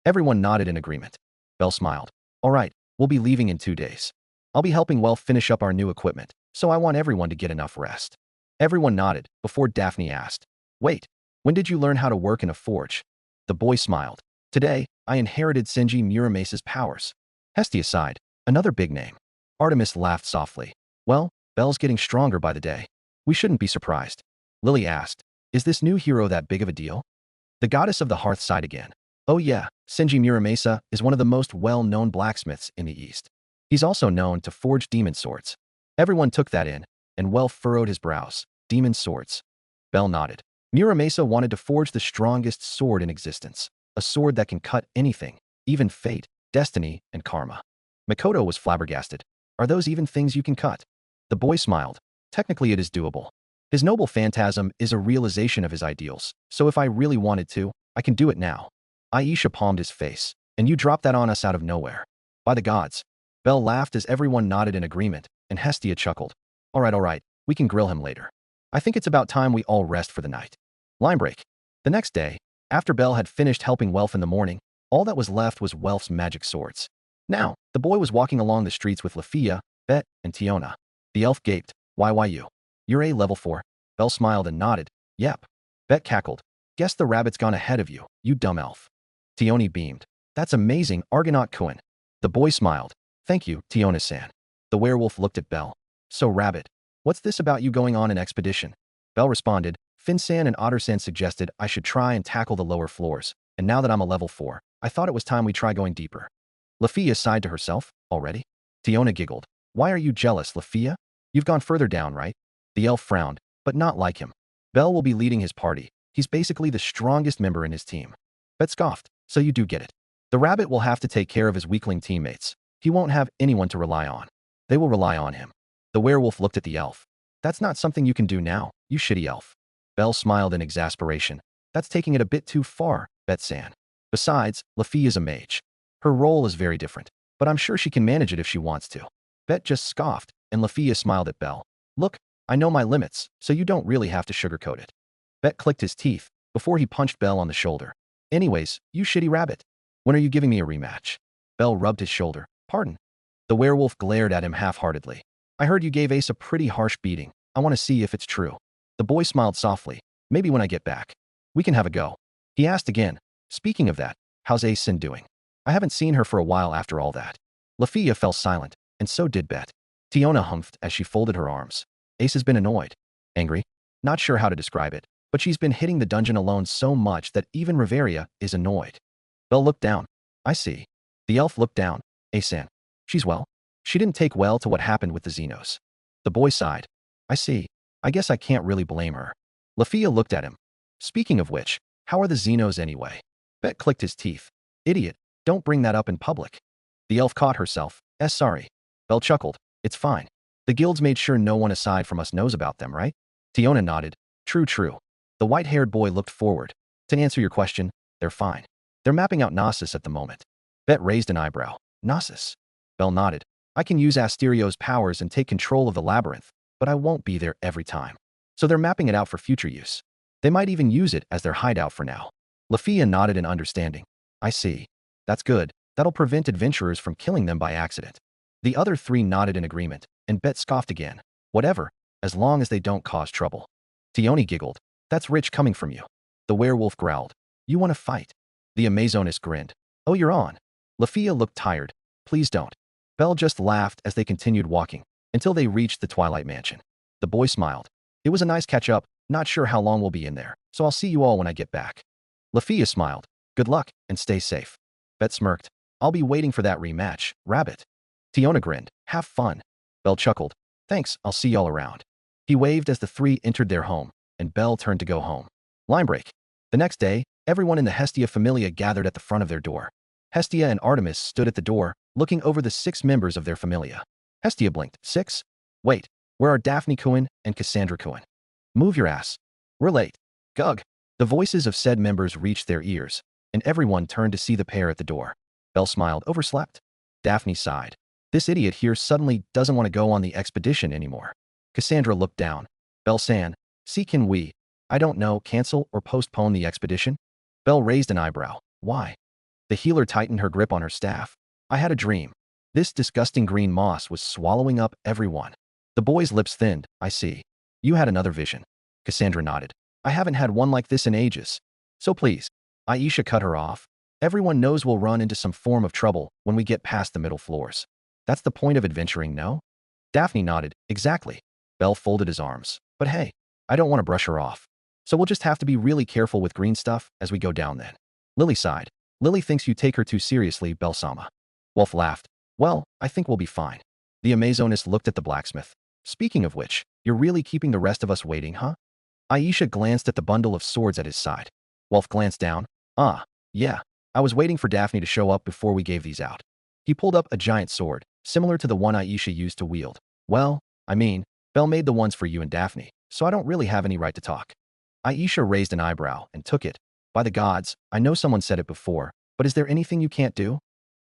Everyone nodded in agreement. Bell smiled. All right, we'll be leaving in 2 days. I'll be helping Welf finish up our new equipment, so I want everyone to get enough rest. Everyone nodded before Daphne asked, wait, when did you learn how to work in a forge? The boy smiled. Today, I inherited Senji Muramesa's powers. Hestia sighed. Another big name. Artemis laughed softly. Well, Bell's getting stronger by the day. We shouldn't be surprised. Lily asked, is this new hero that big of a deal? The goddess of the hearth sighed again. Oh yeah, Senji Muramesa is one of the most well-known blacksmiths in the East. He's also known to forge demon swords. Everyone took that in, and Welf furrowed his brows. Demon swords. Bell nodded. Muramesa wanted to forge the strongest sword in existence, a sword that can cut anything, even fate, destiny, and karma. Makoto was flabbergasted. Are those even things you can cut? The boy smiled. Technically it is doable. His noble phantasm is a realization of his ideals, so if I really wanted to, I can do it now. Aisha palmed his face. And you dropped that on us out of nowhere. By the gods. Bell laughed as everyone nodded in agreement, and Hestia chuckled. All right, we can grill him later. I think it's about time we all rest for the night. Line break. The next day, after Bell had finished helping Welf in the morning, all that was left was Welf's magic swords. Now, the boy was walking along the streets with Lafia, Bet, and Tiona. The elf gaped. Why you? You're a level 4. Bell smiled and nodded. Yep. Bet cackled. Guess the rabbit's gone ahead of you, you dumb elf. Tioni beamed. That's amazing, Argonaut Kuin. The boy smiled. Thank you, Tiona-san. The werewolf looked at Bell. So rabbit, what's this about you going on an expedition? Bell responded. Fin-san and Otter-san suggested I should try and tackle the lower floors, and now that I'm a level 4, I thought it was time we try going deeper. Lafia sighed to herself. Already? Tiona giggled. Why are you jealous, Lafia? You've gone further down, right? The elf frowned, but not like him. Bell will be leading his party. He's basically the strongest member in his team. Bet scoffed. So you do get it. The rabbit will have to take care of his weakling teammates. He won't have anyone to rely on. They will rely on him. The werewolf looked at the elf. That's not something you can do now, you shitty elf. Bell smiled in exasperation. That's taking it a bit too far, Bet-san. Besides, Lafia is a mage. Her role is very different, but I'm sure she can manage it if she wants to. Bet just scoffed, and Lafia smiled at Bell. Look, I know my limits, so you don't really have to sugarcoat it. Bet clicked his teeth before he punched Bell on the shoulder. Anyways, you shitty rabbit. When are you giving me a rematch? Bell rubbed his shoulder. Pardon? The werewolf glared at him half-heartedly. I heard you gave Ace a pretty harsh beating. I want to see if it's true. The boy smiled softly. Maybe when I get back. We can have a go. He asked again. Speaking of that, how's Ace-san doing? I haven't seen her for a while after all that. Lafia fell silent, and so did Bet. Tiona humphed as she folded her arms. Ace has been annoyed. Angry? Not sure how to describe it, but she's been hitting the dungeon alone so much that even Riveria is annoyed. Bell looked down. I see. The elf looked down. Ace-san. She's well. She didn't take well to what happened with the Xenos. The boy sighed. I see. I guess I can't really blame her. Lafia looked at him. Speaking of which, how are the Xenos anyway? Bet clicked his teeth. Idiot, don't bring that up in public. The elf caught herself. Sorry. Bell chuckled. It's fine. The guilds made sure no one aside from us knows about them, right? Tiona nodded. True. The white-haired boy looked forward. To answer your question, they're fine. They're mapping out Gnosis at the moment. Bet raised an eyebrow. Gnosis? Bell nodded. I can use Asterio's powers and take control of the labyrinth, but I won't be there every time. so they're mapping it out for future use. They might even use it as their hideout for now. Lafia nodded in understanding. I see. That's good. That'll prevent adventurers from killing them by accident. The other three nodded in agreement, and Bet scoffed again. Whatever, as long as they don't cause trouble. Tioni giggled. That's rich coming from you. The werewolf growled. You want to fight? The Amazoness grinned. Oh, you're on. Lafia looked tired. Please don't. Belle just laughed as they continued walking, until they reached the Twilight Mansion. The boy smiled. It was a nice catch-up, not sure how long we'll be in there, so I'll see you all when I get back. Lafia smiled. Good luck, and stay safe. Bet smirked. I'll be waiting for that rematch, Rabbit. Tiona grinned. Have fun. Belle chuckled. Thanks, I'll see y'all around. He waved as the three entered their home, and Belle turned to go home. Line break. The next day, everyone in the Hestia Familia gathered at the front of their door. Hestia and Artemis stood at the door, looking over the 6 members of their familia. Hestia blinked. 6? Wait, where are Daphne Kuin and Cassandra Kuin? Move your ass. We're late. Gug. The voices of said members reached their ears, and everyone turned to see the pair at the door. Belle smiled. Overslept? Daphne sighed. This idiot here suddenly doesn't want to go on the expedition anymore. Cassandra looked down. Belle-san, see, can we, I don't know, cancel or postpone the expedition? Belle raised an eyebrow. Why? The healer tightened her grip on her staff. I had a dream. This disgusting green moss was swallowing up everyone. The boy's lips thinned. I see. You had another vision. Cassandra nodded. I haven't had one like this in ages. So please. Aisha cut her off. Everyone knows we'll run into some form of trouble when we get past the middle floors. That's the point of adventuring, no? Daphne nodded. Exactly. Belle folded his arms. But hey, I don't want to brush her off. So we'll just have to be really careful with green stuff as we go down then. Lily sighed. Lily thinks you take her too seriously, Belle-sama. Wolf laughed. Well, I think we'll be fine. The Amazoness looked at the blacksmith. Speaking of which, you're really keeping the rest of us waiting, huh? Aisha glanced at the bundle of swords at his side. Wolf glanced down. Ah, yeah. I was waiting for Daphne to show up before we gave these out. He pulled up a giant sword, similar to the one Aisha used to wield. Well, I mean, Belle made the ones for you and Daphne, so I don't really have any right to talk. Aisha raised an eyebrow and took it. By the gods, I know someone said it before, but is there anything you can't do?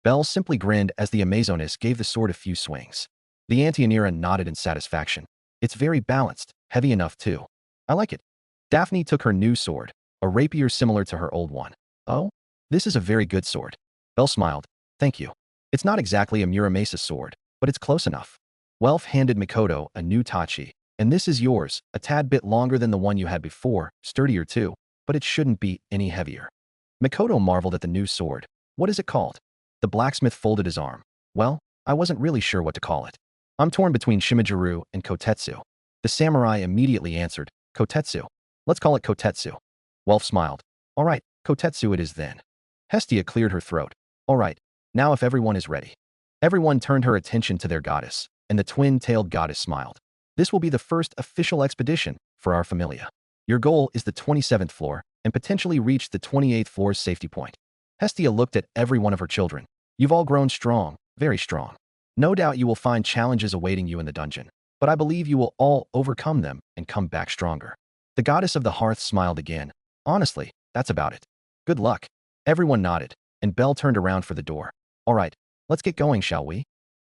Belle simply grinned as the Amazoness gave the sword a few swings. The Antianira nodded in satisfaction. It's very balanced, heavy enough too. I like it. Daphne took her new sword, a rapier similar to her old one. Oh? This is a very good sword. Belle smiled. Thank you. It's not exactly a Muramasa sword, but it's close enough. Welf handed Mikoto a new tachi, and this is yours, a tad bit longer than the one you had before, sturdier too, but it shouldn't be any heavier. Mikoto marveled at the new sword. What is it called? The blacksmith folded his arm. Well, I wasn't really sure what to call it. I'm torn between Shimajiru and Kotetsu. The samurai immediately answered, Kotetsu. Let's call it Kotetsu. Welf smiled. All right, Kotetsu it is then. Hestia cleared her throat. All right, now if everyone is ready. Everyone turned her attention to their goddess, and the twin-tailed goddess smiled. This will be the first official expedition for our familia. Your goal is the 27th floor, and potentially reach the 28th floor's safety point. Hestia looked at every one of her children. You've all grown strong, very strong. No doubt you will find challenges awaiting you in the dungeon, but I believe you will all overcome them and come back stronger. The goddess of the hearth smiled again. Honestly, that's about it. Good luck. Everyone nodded, and Belle turned around for the door. All right, let's get going, shall we?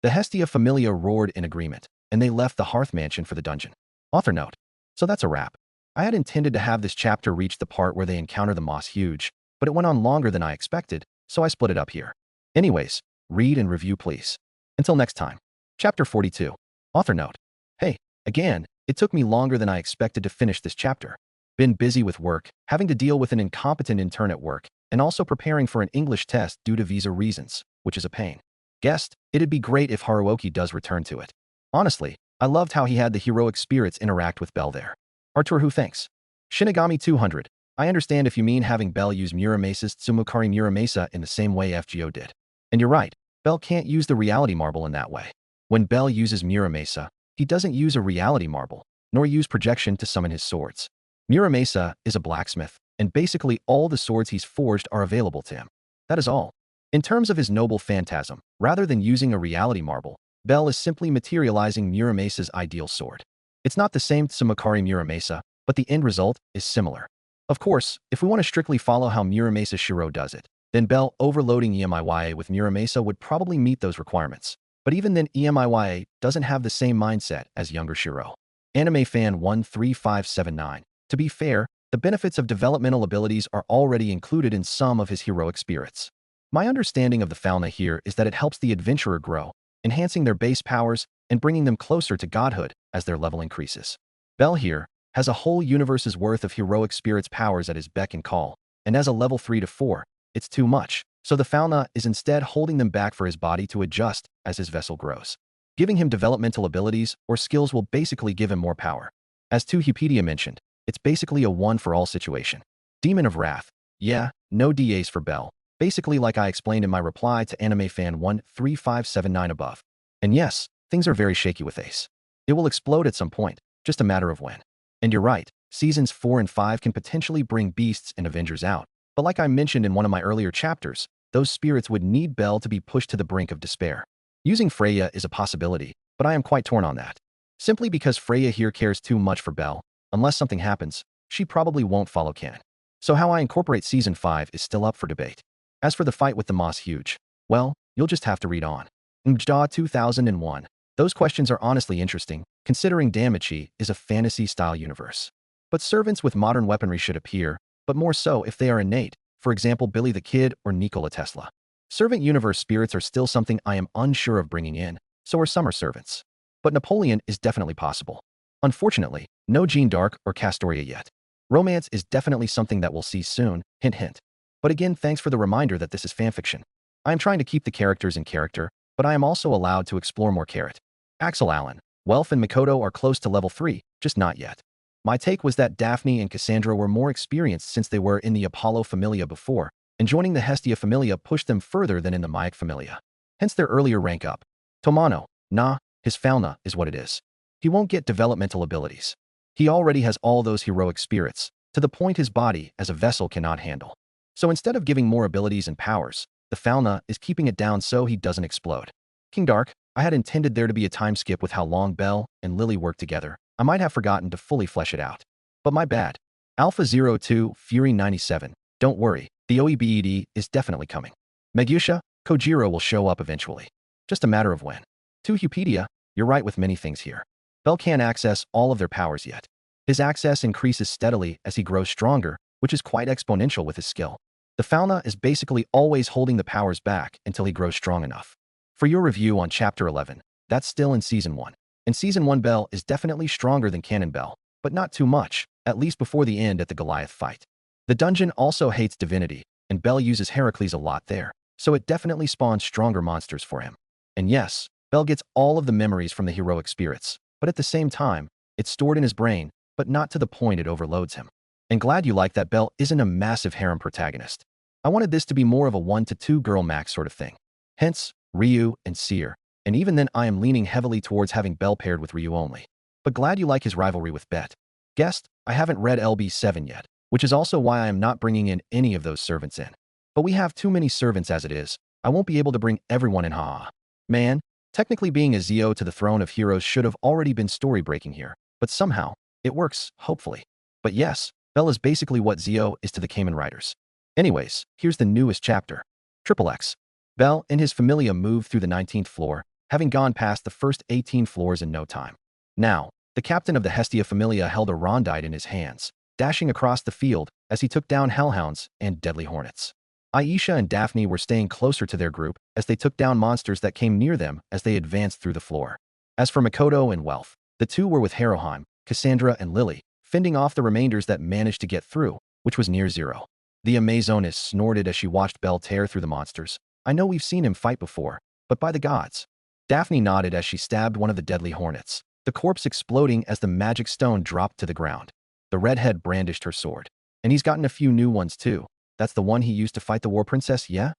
The Hestia Familia roared in agreement, and they left the hearth mansion for the dungeon. Author note. So that's a wrap. I had intended to have this chapter reach the part where they encounter the Moss Huge, but it went on longer than I expected, so I split it up here. Anyways, read and review please. Until next time. Chapter 42. Author note. Hey, again, it took me longer than I expected to finish this chapter. Been busy with work, having to deal with an incompetent intern at work, and also preparing for an English test due to visa reasons, which is a pain. Guessed, it'd be great if Haruoki does return to it. Honestly, I loved how he had the heroic spirits interact with Belle there. Artur who thinks. Shinigami 200. I understand if you mean having Belle use Muramasa's Tsumukari Muramasa in the same way FGO did. And you're right, Belle can't use the reality marble in that way. When Belle uses Muramasa, he doesn't use a reality marble, nor use projection to summon his swords. Muramasa is a blacksmith, and basically all the swords he's forged are available to him. That is all. In terms of his noble phantasm, rather than using a reality marble, Belle is simply materializing Muramasa's ideal sword. It's not the same Tsumukari Muramasa, but the end result is similar. Of course, if we want to strictly follow how Muramasa Shiro does it, then Belle overloading EMIYA with Muramasa would probably meet those requirements. But even then EMIYA doesn't have the same mindset as younger Shiro. Anime Fan 13579. To be fair, the benefits of developmental abilities are already included in some of his heroic spirits. My understanding of the fauna here is that it helps the adventurer grow, enhancing their base powers and bringing them closer to godhood as their level increases. Bell here has a whole universe's worth of heroic spirits powers at his beck and call, and as a level 3 to 4, it's too much, so the fauna is instead holding them back for his body to adjust as his vessel grows. Giving him developmental abilities or skills will basically give him more power. As 2Wikipedia mentioned, it's basically a one-for-all situation. Demon of Wrath. Yeah, no DAs for Bell, basically like I explained in my reply to Anime Fan 13579 above. And yes, things are very shaky with Ace. It will explode at some point, just a matter of when. And you're right, Seasons 4 and 5 can potentially bring Beasts and Avengers out, but like I mentioned in one of my earlier chapters, those spirits would need Bell to be pushed to the brink of despair. Using Freya is a possibility, but I am quite torn on that. Simply because Freya here cares too much for Bell, unless something happens, she probably won't follow canon. So how I incorporate Season 5 is still up for debate. As for the fight with the Moss Huge, well, you'll just have to read on. Mjda 2001. Those questions are honestly interesting, considering DanMachi is a fantasy-style universe. But servants with modern weaponry should appear, but more so if they are innate, for example Billy the Kid or Nikola Tesla. Servant universe spirits are still something I am unsure of bringing in, so are summer servants. But Napoleon is definitely possible. Unfortunately, no Jeanne d'Arc or Castoria yet. Romance is definitely something that we'll see soon, hint hint. But again, thanks for the reminder that this is fanfiction. I am trying to keep the characters in character, but I am also allowed to explore more carrot. Axel Allen, Welf and Mikoto are close to level 3, just not yet. My take was that Daphne and Cassandra were more experienced since they were in the Apollo Familia before, and joining the Hestia Familia pushed them further than in the Mayak Familia. Hence their earlier rank up. Tomano, nah, his fauna is what it is. He won't get developmental abilities. He already has all those heroic spirits, to the point his body as a vessel cannot handle. So instead of giving more abilities and powers, the fauna is keeping it down so he doesn't explode. King Dark, I had intended there to be a time skip with how long Bell and Lily work together. I might have forgotten to fully flesh it out. But my bad. Alpha 02, Fury 97. Don't worry, the OEBED is definitely coming. Megusha, Kojiro will show up eventually. Just a matter of when. 2Wikipedia, you're right with many things here. Bell can't access all of their powers yet. His access increases steadily as he grows stronger, which is quite exponential with his skill. The fauna is basically always holding the powers back until he grows strong enough. For your review on Chapter 11, that's still in Season 1. In Season 1 Bell is definitely stronger than Canon Bell, but not too much, at least before the end at the Goliath fight. The dungeon also hates divinity, and Bell uses Heracles a lot there, so it definitely spawns stronger monsters for him. And yes, Bell gets all of the memories from the heroic spirits, but at the same time, it's stored in his brain, but not to the point it overloads him. And glad you like that Bell isn't a massive harem protagonist. I wanted this to be more of a 1 to 2 girl max sort of thing. Hence, Ryuu and Syr, and even then I am leaning heavily towards having Bell paired with Ryuu only. But glad you like his rivalry with Bet. Guessed, I haven't read LB7 yet, which is also why I am not bringing in any of those servants in. But we have too many servants as it is. I won't be able to bring everyone in, haha. Man, technically being a Zio to the throne of heroes should have already been story-breaking here, but somehow, it works, hopefully. But yes, Bell is basically what Zio is to the Kamen Riders. Anyways, here's the newest chapter. X. Bell and his familia moved through the 19th floor, having gone past the first 18 floors in no time. Now, the captain of the Hestia Familia held a rondite in his hands, dashing across the field as he took down hellhounds and deadly hornets. Aisha and Daphne were staying closer to their group as they took down monsters that came near them as they advanced through the floor. As for Mikoto and Welf, the two were with Haruheim, Cassandra and Lily, fending off the remainders that managed to get through, which was near zero. The Amazoness snorted as she watched Bell tear through the monsters. I know we've seen him fight before, but by the gods. Daphne nodded as she stabbed one of the deadly hornets, the corpse exploding as the magic stone dropped to the ground. The redhead brandished her sword. And he's gotten a few new ones too. That's the one he used to fight the war princess, yeah?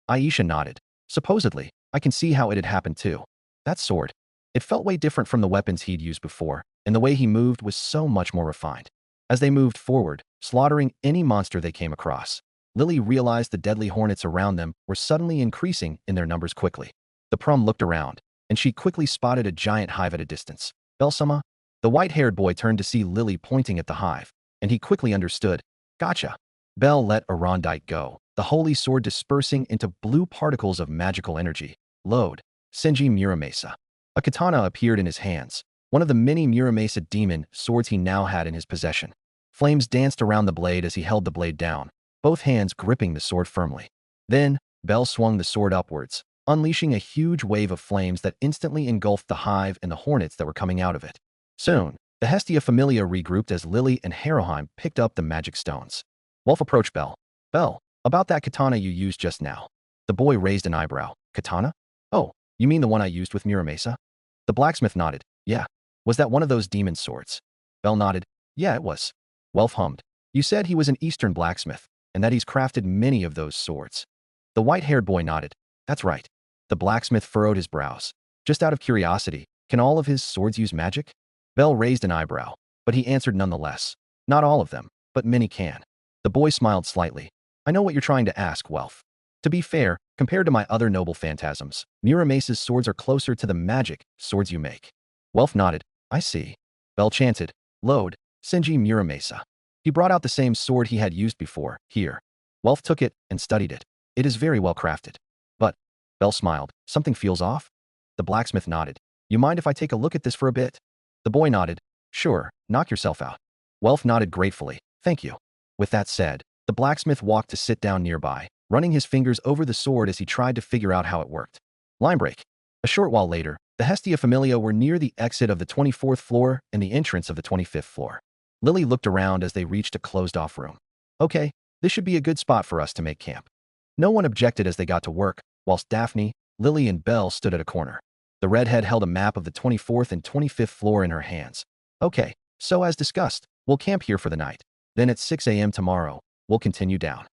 Aisha nodded. Supposedly, I can see how it had happened too. That sword. It felt way different from the weapons he'd used before, and the way he moved was so much more refined. As they moved forward, slaughtering any monster they came across, Lily realized the deadly hornets around them were suddenly increasing in their numbers quickly. The prum looked around, and she quickly spotted a giant hive at a distance. Belsama? The white-haired boy turned to see Lily pointing at the hive, and he quickly understood. Gotcha. Bell let a rondite go, the holy sword dispersing into blue particles of magical energy. Load. Senji Muramasa. A katana appeared in his hands, one of the many Muramasa demon swords he now had in his possession. Flames danced around the blade as he held the blade down, both hands gripping the sword firmly. Then, Bell swung the sword upwards, unleashing a huge wave of flames that instantly engulfed the hive and the hornets that were coming out of it. Soon, the Hestia Familia regrouped as Lily and Haruheim picked up the magic stones. Wolf approached Bell. Bell, about that katana you used just now. The boy raised an eyebrow. Katana? Oh, you mean the one I used with Muramasa? The blacksmith nodded. Yeah. Was that one of those demon swords? Bell nodded. Yeah, it was. Welf hummed. You said he was an Eastern blacksmith, and that he's crafted many of those swords. The white-haired boy nodded. That's right. The blacksmith furrowed his brows. Just out of curiosity, can all of his swords use magic? Bell raised an eyebrow, but he answered nonetheless. Not all of them, but many can. The boy smiled slightly. I know what you're trying to ask, Welf. To be fair, compared to my other noble phantasms, Muramasa's swords are closer to the magic swords you make. Welf nodded. I see. Bell chanted, Load, Senji Muramasa. He brought out the same sword he had used before, here. Welf took it and studied it. It is very well crafted. But, Bell smiled, something feels off? The blacksmith nodded. You mind if I take a look at this for a bit? The boy nodded. Sure, knock yourself out. Welf nodded gratefully. Thank you. With that said, the blacksmith walked to sit down nearby, running his fingers over the sword as he tried to figure out how it worked. Line break. A short while later, the Hestia Familia were near the exit of the 24th floor and the entrance of the 25th floor. Lily looked around as they reached a closed-off room. Okay, this should be a good spot for us to make camp. No one objected as they got to work, whilst Daphne, Lily, and Belle stood at a corner. The redhead held a map of the 24th and 25th floor in her hands. Okay, so as discussed, we'll camp here for the night. Then at 6 a.m. tomorrow, we'll continue down.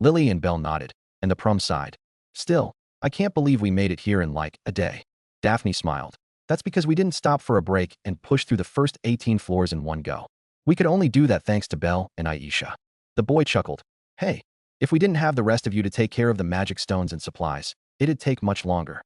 Lily and Belle nodded, and the prom sighed. Still, I can't believe we made it here in like a day. Daphne smiled. That's because we didn't stop for a break and push through the first 18 floors in one go. We could only do that thanks to Belle and Aisha. The boy chuckled. Hey, if we didn't have the rest of you to take care of the magic stones and supplies, it'd take much longer.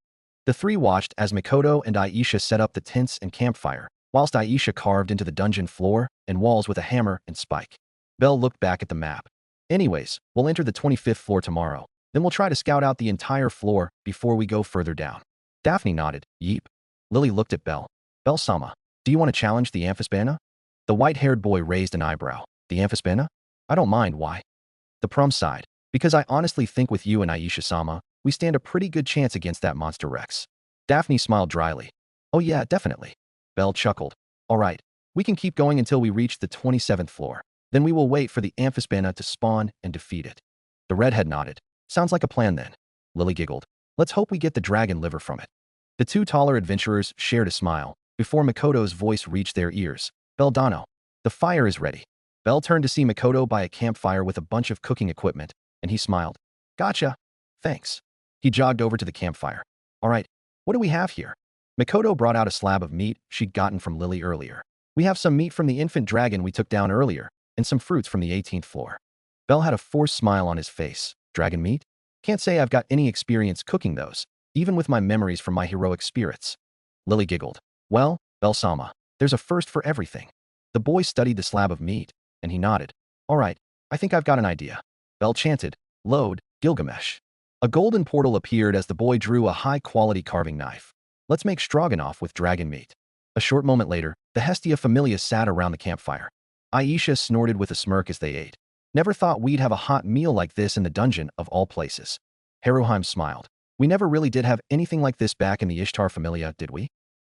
The three watched as Makoto and Aisha set up the tents and campfire, whilst Aisha carved into the dungeon floor and walls with a hammer and spike. Belle looked back at the map. Anyways, we'll enter the 25th floor tomorrow. Then we'll try to scout out the entire floor before we go further down. Daphne nodded. Yeep. Lily looked at Belle. Belle-sama, do you want to challenge the Amphisbana? The white-haired boy raised an eyebrow. The Amphisbana? I don't mind, why? The prom sighed. Because I honestly think with you and Aisha-sama, we stand a pretty good chance against that monster Rex. Daphne smiled dryly. Oh yeah, definitely. Belle chuckled. All right, we can keep going until we reach the 27th floor. Then we will wait for the Amphisbana to spawn and defeat it. The redhead nodded. Sounds like a plan then. Lily giggled. Let's hope we get the dragon liver from it. The two taller adventurers shared a smile before Makoto's voice reached their ears. Belldano, the fire is ready. Belle turned to see Makoto by a campfire with a bunch of cooking equipment, and he smiled. Gotcha. Thanks. He jogged over to the campfire. All right, what do we have here? Makoto brought out a slab of meat she'd gotten from Lily earlier. We have some meat from the infant dragon we took down earlier, and some fruits from the 18th floor. Belle had a forced smile on his face. Dragon meat? Can't say I've got any experience cooking those, even with my memories from my heroic spirits. Lily giggled. Well, Belle-sama, there's a first for everything. The boy studied the slab of meat, and he nodded. All right, I think I've got an idea. Belle chanted, Load, Gilgamesh. A golden portal appeared as the boy drew a high-quality carving knife. Let's make stroganoff with dragon meat. A short moment later, the Hestia Familia sat around the campfire. Aisha snorted with a smirk as they ate. Never thought we'd have a hot meal like this in the dungeon of all places. Haruheim smiled. We never really did have anything like this back in the Ishtar Familia, did we?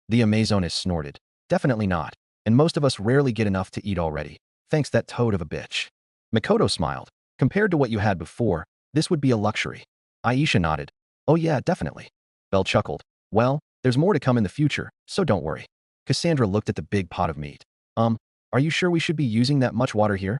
The Amazoness snorted. Definitely not, and most of us rarely get enough to eat already. Thanks that toad of a bitch. Makoto smiled. Compared to what you had before, this would be a luxury. Aisha nodded. Oh yeah, definitely. Belle chuckled. Well, there's more to come in the future, so don't worry. Cassandra looked at the big pot of meat. Are you sure we should be using that much water here?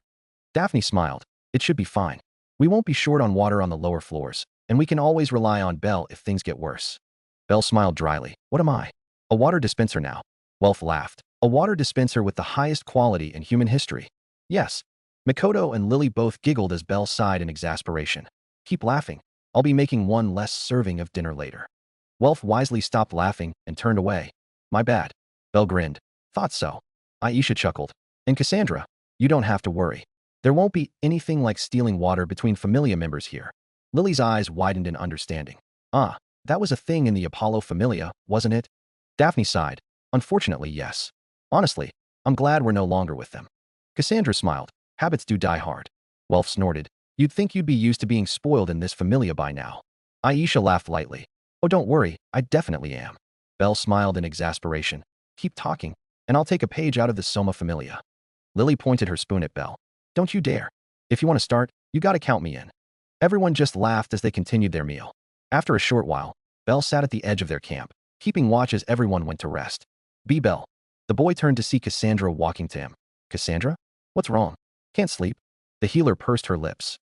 Daphne smiled. It should be fine. We won't be short on water on the lower floors, and we can always rely on Belle if things get worse. Belle smiled dryly. What am I? A water dispenser now. Welf laughed. A water dispenser with the highest quality in human history. Yes. Makoto and Lily both giggled as Belle sighed in exasperation. Keep laughing. I'll be making one less serving of dinner later. Welf wisely stopped laughing and turned away. My bad. Belle grinned. Thought so. Aisha chuckled. And Cassandra, you don't have to worry. There won't be anything like stealing water between Familia members here. Lily's eyes widened in understanding. Ah, that was a thing in the Apollo Familia, wasn't it? Daphne sighed. Unfortunately, yes. Honestly, I'm glad we're no longer with them. Cassandra smiled. Habits do die hard. Welf snorted. You'd think you'd be used to being spoiled in this familia by now. Aisha laughed lightly. Oh, don't worry, I definitely am. Belle smiled in exasperation. Keep talking, and I'll take a page out of the Soma Familia. Lily pointed her spoon at Belle. Don't you dare. If you want to start, you gotta count me in. Everyone just laughed as they continued their meal. After a short while, Belle sat at the edge of their camp, keeping watch as everyone went to rest. Be Belle. The boy turned to see Cassandra walking to him. Cassandra? What's wrong? Can't sleep? The healer pursed her lips.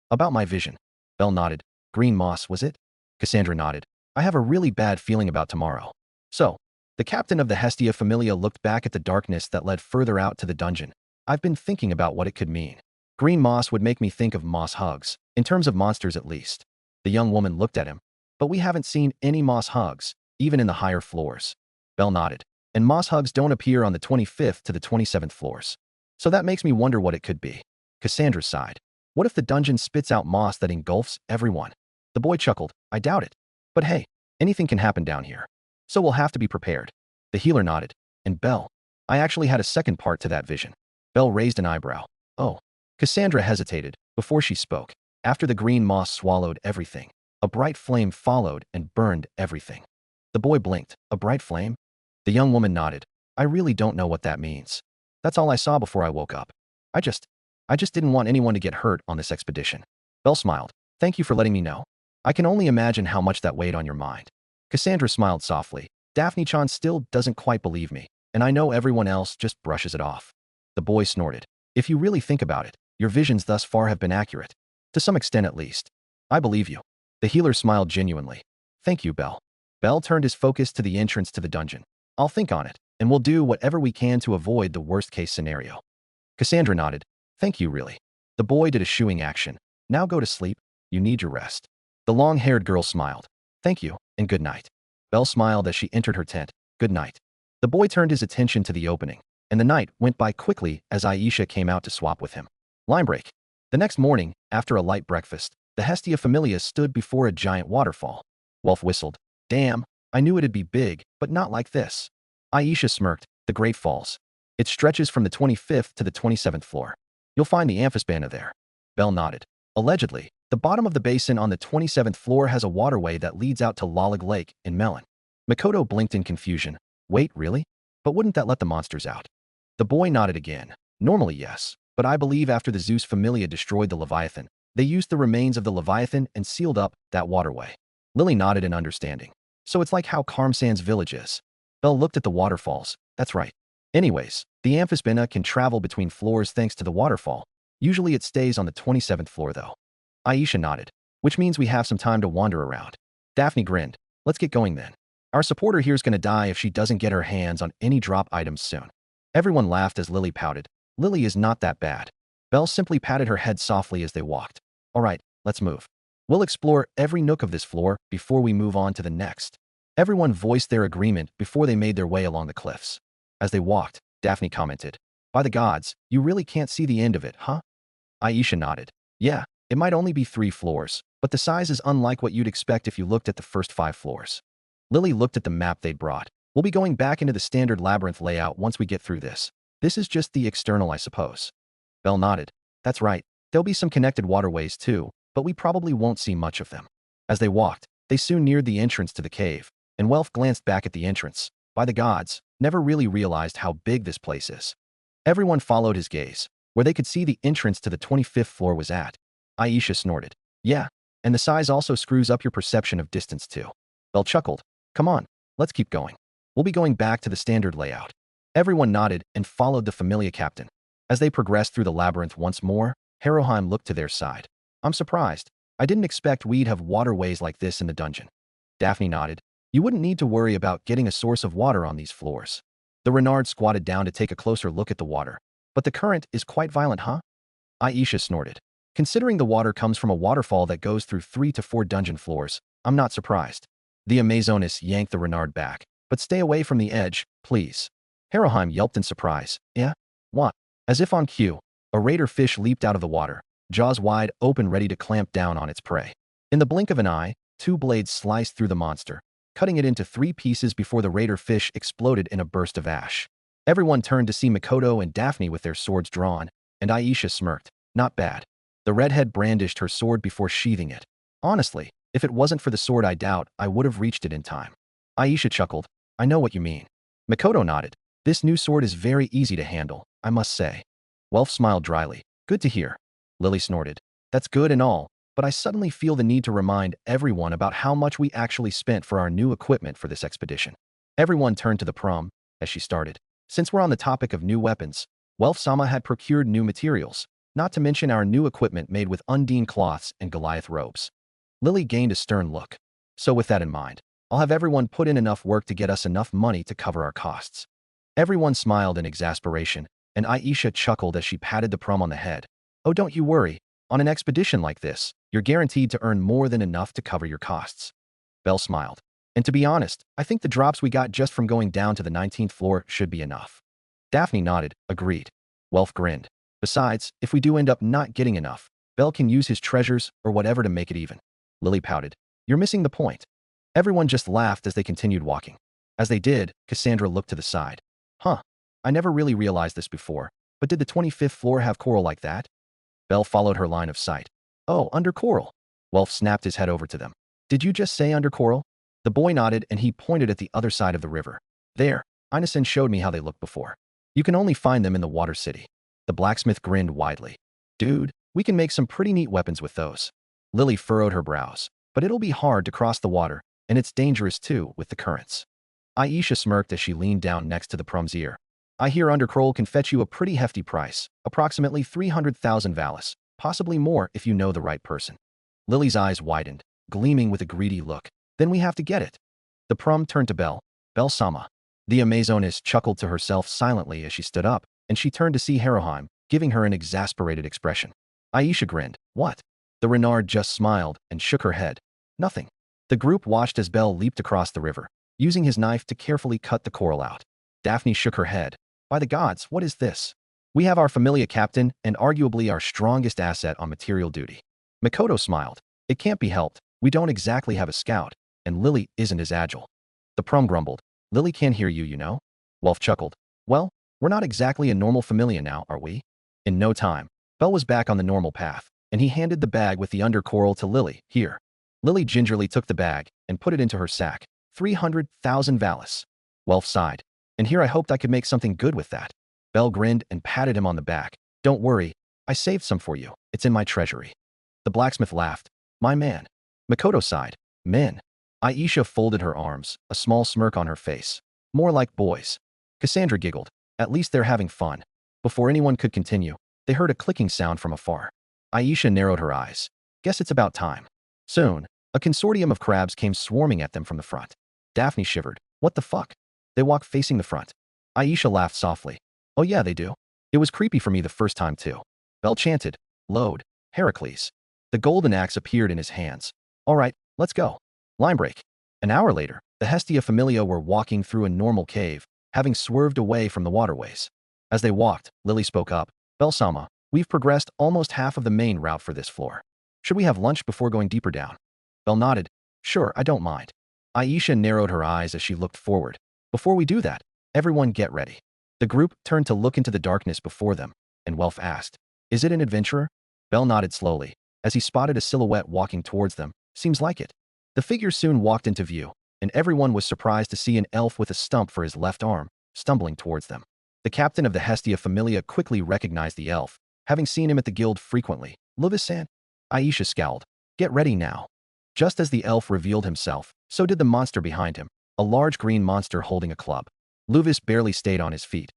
About my vision. Belle nodded. Green moss, was it? Cassandra nodded. I have a really bad feeling about tomorrow. So, the captain of the Hestia Familia looked back at the darkness that led further out to the dungeon. I've been thinking about what it could mean. Green moss would make me think of moss hugs, in terms of monsters at least. The young woman looked at him. But we haven't seen any moss hugs, even in the higher floors. Belle nodded. And moss hugs don't appear on the 25th to the 27th floors. So that makes me wonder what it could be. Cassandra sighed. What if the dungeon spits out moss that engulfs everyone? The boy chuckled. I doubt it. But hey, anything can happen down here. So we'll have to be prepared. The healer nodded. And Belle, I actually had a second part to that vision. Belle raised an eyebrow. Oh. Cassandra hesitated before she spoke. After the green moss swallowed everything, a bright flame followed and burned everything. The boy blinked. A bright flame? The young woman nodded. I really don't know what that means. That's all I saw before I woke up. I just didn't want anyone to get hurt on this expedition. Belle smiled. Thank you for letting me know. I can only imagine how much that weighed on your mind. Cassandra smiled softly. Daphne-chan still doesn't quite believe me, and I know everyone else just brushes it off. The boy snorted. If you really think about it, your visions thus far have been accurate. To some extent at least. I believe you. The healer smiled genuinely. Thank you, Belle. Belle turned his focus to the entrance to the dungeon. I'll think on it, and we'll do whatever we can to avoid the worst-case scenario. Cassandra nodded. Thank you, really. The boy did a shooing action. Now go to sleep. You need your rest. The long-haired girl smiled. Thank you, and good night. Belle smiled as she entered her tent. Good night. The boy turned his attention to the opening, and the night went by quickly as Aisha came out to swap with him. Line break. The next morning, after a light breakfast, the Hestia Familia stood before a giant waterfall. Wolf whistled. Damn, I knew it'd be big, but not like this. Aisha smirked. The Great Falls. It stretches from the 25th to the 27th floor. You'll find the amphispana there. Belle nodded. Allegedly, the bottom of the basin on the 27th floor has a waterway that leads out to Lalag Lake in Melon. Makoto blinked in confusion. Wait, really? But wouldn't that let the monsters out? The boy nodded again. Normally, yes. But I believe after the Zeus Familia destroyed the Leviathan, they used the remains of the Leviathan and sealed up that waterway. Lily nodded in understanding. So it's like how Karmsand's village is. Belle looked at the waterfalls. That's right. Anyways, the amphispana can travel between floors thanks to the waterfall. Usually it stays on the 27th floor though. Aisha nodded, which means we have some time to wander around. Daphne grinned. Let's get going then. Our supporter here's gonna die if she doesn't get her hands on any drop items soon. Everyone laughed as Lily pouted. Lily is not that bad. Belle simply patted her head softly as they walked. All right, let's move. We'll explore every nook of this floor before we move on to the next. Everyone voiced their agreement before they made their way along the cliffs. As they walked, Daphne commented, By the gods, you really can't see the end of it, huh? Aisha nodded. Yeah, it might only be 3 floors, but the size is unlike what you'd expect if you looked at the first 5 floors. Lily looked at the map they'd brought. We'll be going back into the standard labyrinth layout once we get through this. This is just the external, I suppose. Belle nodded. That's right. There'll be some connected waterways too, but we probably won't see much of them. As they walked, they soon neared the entrance to the cave, and Welf glanced back at the entrance. By the gods, never really realized how big this place is. Everyone followed his gaze, where they could see the entrance to the 25th floor was at. Aisha snorted. Yeah, and the size also screws up your perception of distance too. Belle chuckled. Come on, let's keep going. We'll be going back to the standard layout. Everyone nodded and followed the familia captain. As they progressed through the labyrinth once more, Haroheim looked to their side. I'm surprised. I didn't expect we'd have waterways like this in the dungeon. Daphne nodded. You wouldn't need to worry about getting a source of water on these floors. The Renard squatted down to take a closer look at the water. But the current is quite violent, huh? Aisha snorted. Considering the water comes from a waterfall that goes through 3 to 4 dungeon floors, I'm not surprised. The Amazonas yanked the Renard back. But stay away from the edge, please. Haroheim yelped in surprise. Yeah? What? As if on cue, a raider fish leaped out of the water, jaws wide open ready to clamp down on its prey. In the blink of an eye, 2 blades sliced through the monster, cutting it into 3 pieces before the raider fish exploded in a burst of ash. Everyone turned to see Makoto and Daphne with their swords drawn, and Aisha smirked. Not bad. The redhead brandished her sword before sheathing it. Honestly, if it wasn't for the sword, I doubt I would have reached it in time. Aisha chuckled. I know what you mean. Makoto nodded. This new sword is very easy to handle, I must say. Welf smiled dryly. Good to hear. Lily snorted. That's good and all, but I suddenly feel the need to remind everyone about how much we actually spent for our new equipment for this expedition. Everyone turned to the prom as she started. Since we're on the topic of new weapons, Welf-sama had procured new materials, not to mention our new equipment made with undine cloths and Goliath robes. Lily gained a stern look. So with that in mind, I'll have everyone put in enough work to get us enough money to cover our costs. Everyone smiled in exasperation, and Aisha chuckled as she patted the prom on the head. Oh, don't you worry. On an expedition like this, you're guaranteed to earn more than enough to cover your costs. Belle smiled. And to be honest, I think the drops we got just from going down to the 19th floor should be enough. Daphne nodded, agreed. Welf grinned. Besides, if we do end up not getting enough, Belle can use his treasures or whatever to make it even. Lily pouted. You're missing the point. Everyone just laughed as they continued walking. As they did, Cassandra looked to the side. Huh. I never really realized this before, but did the 25th floor have coral like that? Belle followed her line of sight. Oh, under coral. Welf snapped his head over to them. Did you just say under coral? The boy nodded and he pointed at the other side of the river. There, Inasen showed me how they looked before. You can only find them in the water city. The blacksmith grinned widely. Dude, we can make some pretty neat weapons with those. Lily furrowed her brows. But it'll be hard to cross the water, and it's dangerous too with the currents. Aisha smirked as she leaned down next to the prom's ear. I hear undercoral can fetch you a pretty hefty price, approximately 300,000 valis, possibly more if you know the right person. Lily's eyes widened, gleaming with a greedy look. Then we have to get it. The prom turned to Belle. Belle-sama. The Amazoness chuckled to herself silently as she stood up, and she turned to see Haruheim, giving her an exasperated expression. Aisha grinned. What? The Renard just smiled and shook her head. Nothing. The group watched as Belle leaped across the river, using his knife to carefully cut the coral out. Daphne shook her head. By the gods, what is this? We have our familia captain and arguably our strongest asset on material duty. Makoto smiled. It can't be helped. We don't exactly have a scout, and Lily isn't as agile. The prom grumbled. Lily can't hear you, you know? Welf chuckled. Well, we're not exactly a normal familia now, are we? In no time, Belle was back on the normal path, and he handed the bag with the under-coral to Lily. Here. Lily gingerly took the bag and put it into her sack. 300,000 valis. Welf sighed. And here I hoped I could make something good with that. Belle grinned and patted him on the back. Don't worry, I saved some for you. It's in my treasury. The blacksmith laughed. My man. Makoto sighed. Men. Aisha folded her arms, a small smirk on her face. More like boys. Cassandra giggled. At least they're having fun. Before anyone could continue, they heard a clicking sound from afar. Aisha narrowed her eyes. Guess it's about time. Soon, a consortium of crabs came swarming at them from the front. Daphne shivered. What the fuck? They walk facing the front. Aisha laughed softly. Oh yeah, they do. It was creepy for me the first time too. Belle chanted. Load. Heracles. The golden axe appeared in his hands. All right, let's go. Line break. An hour later, the Hestia Familia were walking through a normal cave, having swerved away from the waterways. As they walked, Lily spoke up. Belle-sama, we've progressed almost half of the main route for this floor. Should we have lunch before going deeper down? Belle nodded. Sure, I don't mind. Aisha narrowed her eyes as she looked forward. Before we do that, everyone get ready. The group turned to look into the darkness before them, and Welf asked, Is it an adventurer? Belle nodded slowly, as he spotted a silhouette walking towards them. Seems like it. The figure soon walked into view, and everyone was surprised to see an elf with a stump for his left arm, stumbling towards them. The captain of the Hestia Familia quickly recognized the elf, having seen him at the guild frequently. Luvis-san? Aisha scowled. Get ready now. Just as the elf revealed himself, so did the monster behind him, a large green monster holding a club. Luvis barely stayed on his feet.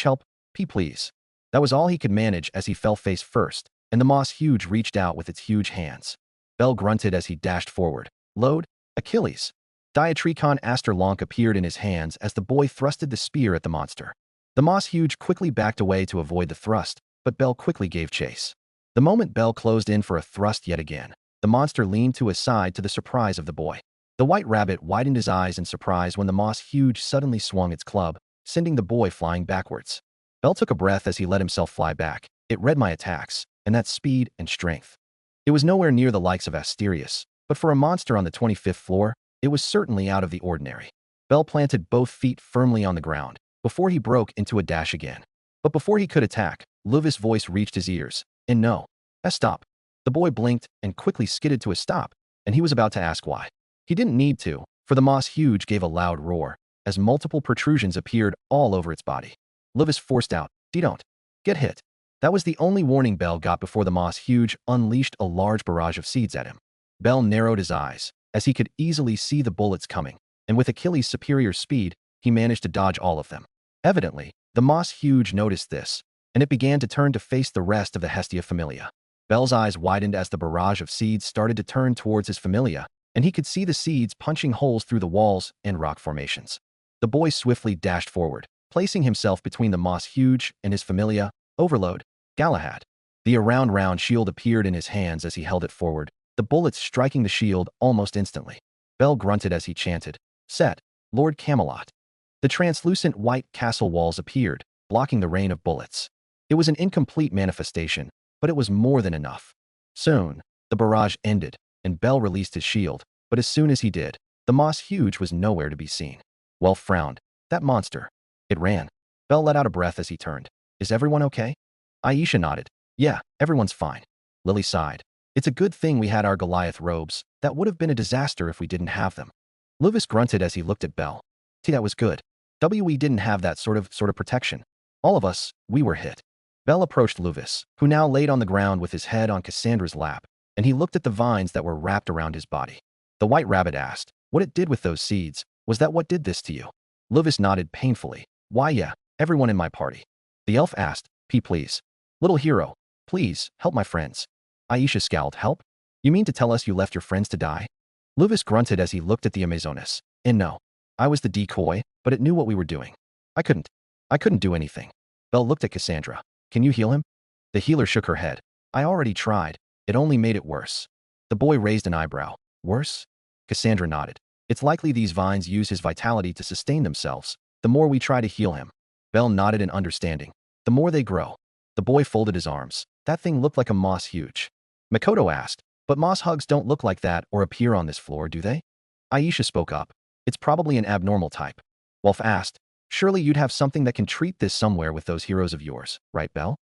Help, please. That was all he could manage as he fell face first, and the moss huge reached out with its huge hands. Belle grunted as he dashed forward. Load, Achilles. Diatricon Asterlonk appeared in his hands as the boy thrusted the spear at the monster. The moss huge quickly backed away to avoid the thrust, but Belle quickly gave chase. The moment Belle closed in for a thrust yet again, the monster leaned to his side to the surprise of the boy. The white rabbit widened his eyes in surprise when the moss huge suddenly swung its club, sending the boy flying backwards. Belle took a breath as he let himself fly back. It read my attacks, and that's speed and strength. It was nowhere near the likes of Asterius, but for a monster on the 25th floor, it was certainly out of the ordinary. Belle planted both feet firmly on the ground, before he broke into a dash again. But before he could attack, Luvis' voice reached his ears. And no. Stop. The boy blinked and quickly skidded to a stop, and he was about to ask why. He didn't need to, for the moss huge gave a loud roar, as multiple protrusions appeared all over its body. Luvis forced out, "Don't get hit." That was the only warning Bell got before the moss huge unleashed a large barrage of seeds at him. Bell narrowed his eyes, as he could easily see the bullets coming, and with Achilles' superior speed, he managed to dodge all of them. Evidently, the moss huge noticed this, and it began to turn to face the rest of the Hestia Familia. Bell's eyes widened as the barrage of seeds started to turn towards his Familia, and he could see the seeds punching holes through the walls and rock formations. The boy swiftly dashed forward, placing himself between the moss huge and his Familia, Overload, Galahad. The round shield appeared in his hands as he held it forward, the bullets striking the shield almost instantly. Bell grunted as he chanted, "Set, Lord Camelot." The translucent white castle walls appeared, blocking the rain of bullets. It was an incomplete manifestation, but it was more than enough. Soon, the barrage ended, and Bell released his shield, but as soon as he did, the moss huge was nowhere to be seen. Welf frowned. "That monster. It ran." Bell let out a breath as he turned. "Is everyone okay?" Aisha nodded. "Yeah, everyone's fine." Lily sighed. "It's a good thing we had our Goliath robes. That would have been a disaster if we didn't have them." Luvis grunted as he looked at Bell. That was good. We didn't have that sort of protection. All of us, we were hit." Bell approached Luvis, who now laid on the ground with his head on Cassandra's lap, and he looked at the vines that were wrapped around his body. The white rabbit asked, "What it did with those seeds, was that what did this to you?" Luvis nodded painfully. "Why yeah, everyone in my party." The elf asked, Please. Little hero, please, help my friends." Aisha scowled. "Help? You mean to tell us you left your friends to die?" Luvis grunted as he looked at the Amazonas. "And no. I was the decoy, but it knew what we were doing. I couldn't do anything." Bell looked at Cassandra. "Can you heal him?" The healer shook her head. "I already tried. It only made it worse." The boy raised an eyebrow. "Worse?" Cassandra nodded. "It's likely these vines use his vitality to sustain themselves. The more we try to heal him." Bell nodded in understanding. "The more they grow." The boy folded his arms. "That thing looked like a moss huge." Makoto asked, "But moss hugs don't look like that or appear on this floor, do they?" Aisha spoke up. "It's probably an abnormal type." Wolf asked, "Surely you'd have something that can treat this somewhere with those heroes of yours, right, Bell?"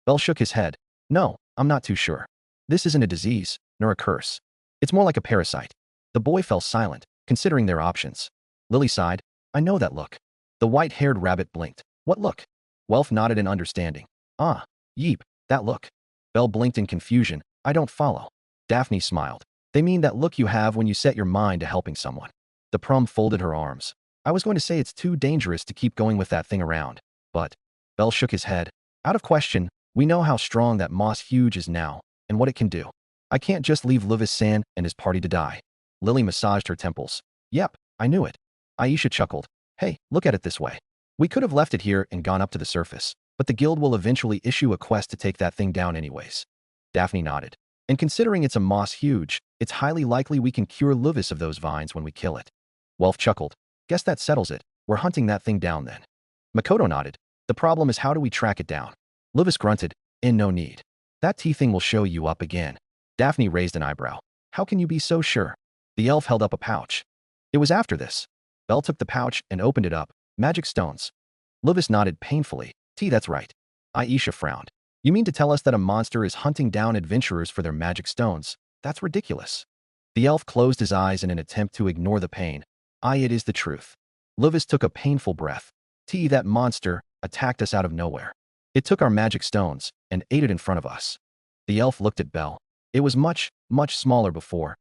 Bell shook his head. "No, I'm not too sure. This isn't a disease, nor a curse. It's more like a parasite." The boy fell silent, considering their options. Lily sighed. "I know that look." The white-haired rabbit blinked. "What look?" Welf nodded in understanding. "Ah, yeep, that look." Bell blinked in confusion. "I don't follow." Daphne smiled. "They mean that look you have when you set your mind to helping someone." The prum folded her arms. "I was going to say it's too dangerous to keep going with that thing around, but..." Bell shook his head. "Out of question, we know how strong that moss huge is now, and what it can do. I can't just leave Luvis-san and his party to die." Lily massaged her temples. "Yep, I knew it." Aisha chuckled. "Hey, look at it this way. We could have left it here and gone up to the surface, but the guild will eventually issue a quest to take that thing down anyways." Daphne nodded. "And considering it's a moss huge, it's highly likely we can cure Luvis of those vines when we kill it." Wolf chuckled. "Guess that settles it. We're hunting that thing down then." Makoto nodded. "The problem is how do we track it down?" Luvis grunted. "In no need. That tea-thing will show you up again." Daphne raised an eyebrow. "How can you be so sure?" The elf held up a pouch. "It was after this." Bell took the pouch and opened it up. "Magic stones." Luvis nodded painfully. That's right." Aisha frowned. "You mean to tell us that a monster is hunting down adventurers for their magic stones? That's ridiculous." The elf closed his eyes in an attempt to ignore the pain. It is the truth." Luvis took a painful breath. That monster attacked us out of nowhere. It took our magic stones and ate it in front of us." The elf looked at Bell. "It was much smaller before.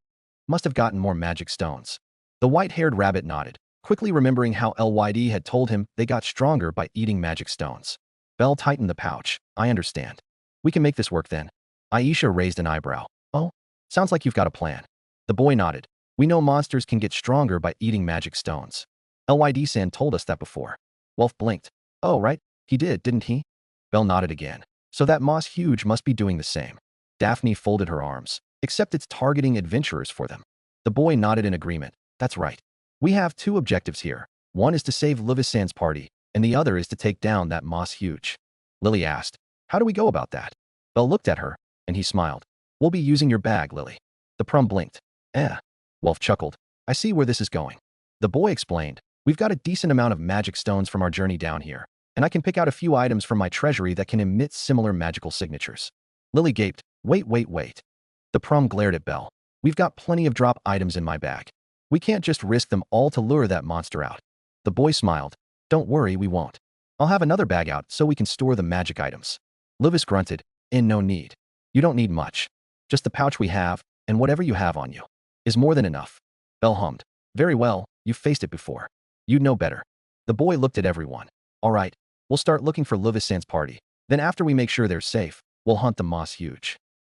Must have gotten more magic stones." The white-haired rabbit nodded, quickly remembering how LYD had told him they got stronger by eating magic stones. Bell tightened the pouch. "I understand. We can make this work then." Aisha raised an eyebrow. "Oh? Sounds like you've got a plan." The boy nodded. "We know monsters can get stronger by eating magic stones. LYD-san told us that before." Wolf blinked. "Oh, right. He did, didn't he?" Bell nodded again. "So that moss huge must be doing the same." Daphne folded her arms. "Except it's targeting adventurers for them." The boy nodded in agreement. "That's right. We have two objectives here. One is to save Luvis-san's party, and the other is to take down that moss huge." Lily asked, "How do we go about that?" Bell looked at her, and he smiled. "We'll be using your bag, Lily." The prum blinked. Wolf chuckled. "I see where this is going." The boy explained, We've got a decent amount of magic stones from our journey down here, and I can pick out a few items from my treasury that can emit similar magical signatures. Lily gaped. Wait, wait, wait. The prom glared at Belle. We've got plenty of drop items in my bag. We can't just risk them all to lure that monster out. The boy smiled. Don't worry, we won't. I'll have another bag out so we can store the magic items. Luvis grunted. No need. You don't need much. Just the pouch we have, and whatever you have on you, is more than enough. Belle hummed. Very well, you've faced it before. You'd know better. The boy looked at everyone. All right, we'll start looking for Luvis-san's party. Then after we make sure they're safe, we'll hunt the Moss Huge.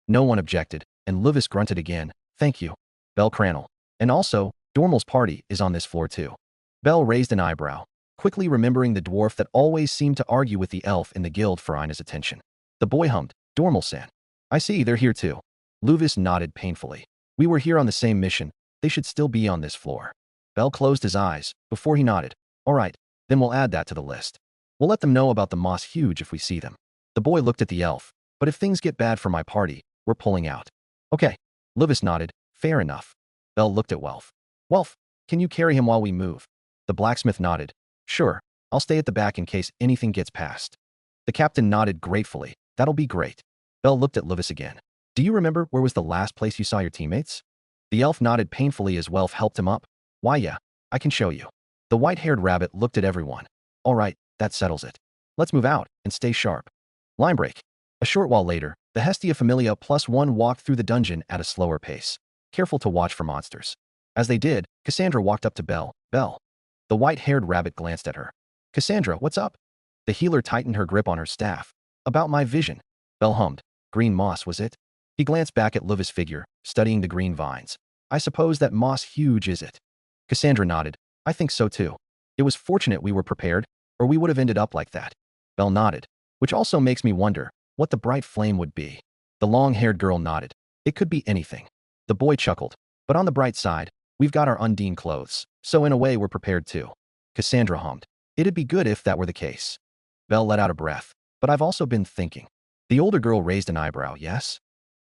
No one objected, and Luvis grunted again. Thank you. Belle Cranel. And also, Dormal's party is on this floor too. Belle raised an eyebrow, quickly remembering the dwarf that always seemed to argue with the elf in the guild for Ina's attention. The boy hummed. Dormal-san. I see, they're here too. Luvis nodded painfully. We were here on the same mission. They should still be on this floor. Belle closed his eyes before he nodded. All right, then we'll add that to the list. We'll let them know about the Moss Huge if we see them. The boy looked at the elf. But if things get bad for my party, we're pulling out. Okay. Luvis nodded. Fair enough. Belle looked at Welf. Welf, can you carry him while we move? The blacksmith nodded. Sure, I'll stay at the back in case anything gets past. The captain nodded gratefully. That'll be great. Belle looked at Luvis again. Do you remember where was the last place you saw your teammates? The elf nodded painfully as Welf helped him up. Why yeah, I can show you. The white-haired rabbit looked at everyone. All right, that settles it. Let's move out and stay sharp. Line break. A short while later, the Hestia Familia +1 walked through the dungeon at a slower pace, careful to watch for monsters. As they did, Cassandra walked up to Belle. Belle. The white-haired rabbit glanced at her. Cassandra, what's up? The healer tightened her grip on her staff. About my vision. Belle hummed. Green moss, was it? He glanced back at Luvis' figure, studying the green vines. I suppose that Moss Huge is it? Cassandra nodded. I think so too. It was fortunate we were prepared, or we would have ended up like that. Belle nodded. Which also makes me wonder what the bright flame would be. The long-haired girl nodded. It could be anything. The boy chuckled. But on the bright side, we've got our Undine clothes, so in a way we're prepared too. Cassandra hummed. It'd be good if that were the case. Belle let out a breath. But I've also been thinking. The older girl raised an eyebrow, yes?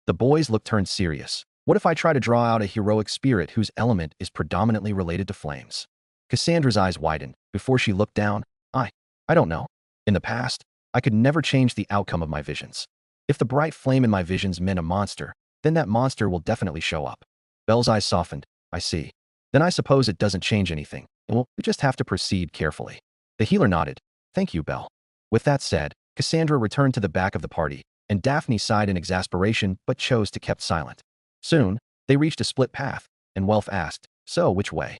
The boys looked turned serious. What if I try to draw out a heroic spirit whose element is predominantly related to flames? Cassandra's eyes widened before she looked down. I don't know. In the past, I could never change the outcome of my visions. If the bright flame in my visions meant a monster, then that monster will definitely show up. Belle's eyes softened. I see. Then I suppose it doesn't change anything, and we'll just have to proceed carefully. The healer nodded. Thank you, Belle. With that said, Cassandra returned to the back of the party, and Daphne sighed in exasperation but chose to keep silent. Soon, they reached a split path, and Welf asked, So, which way?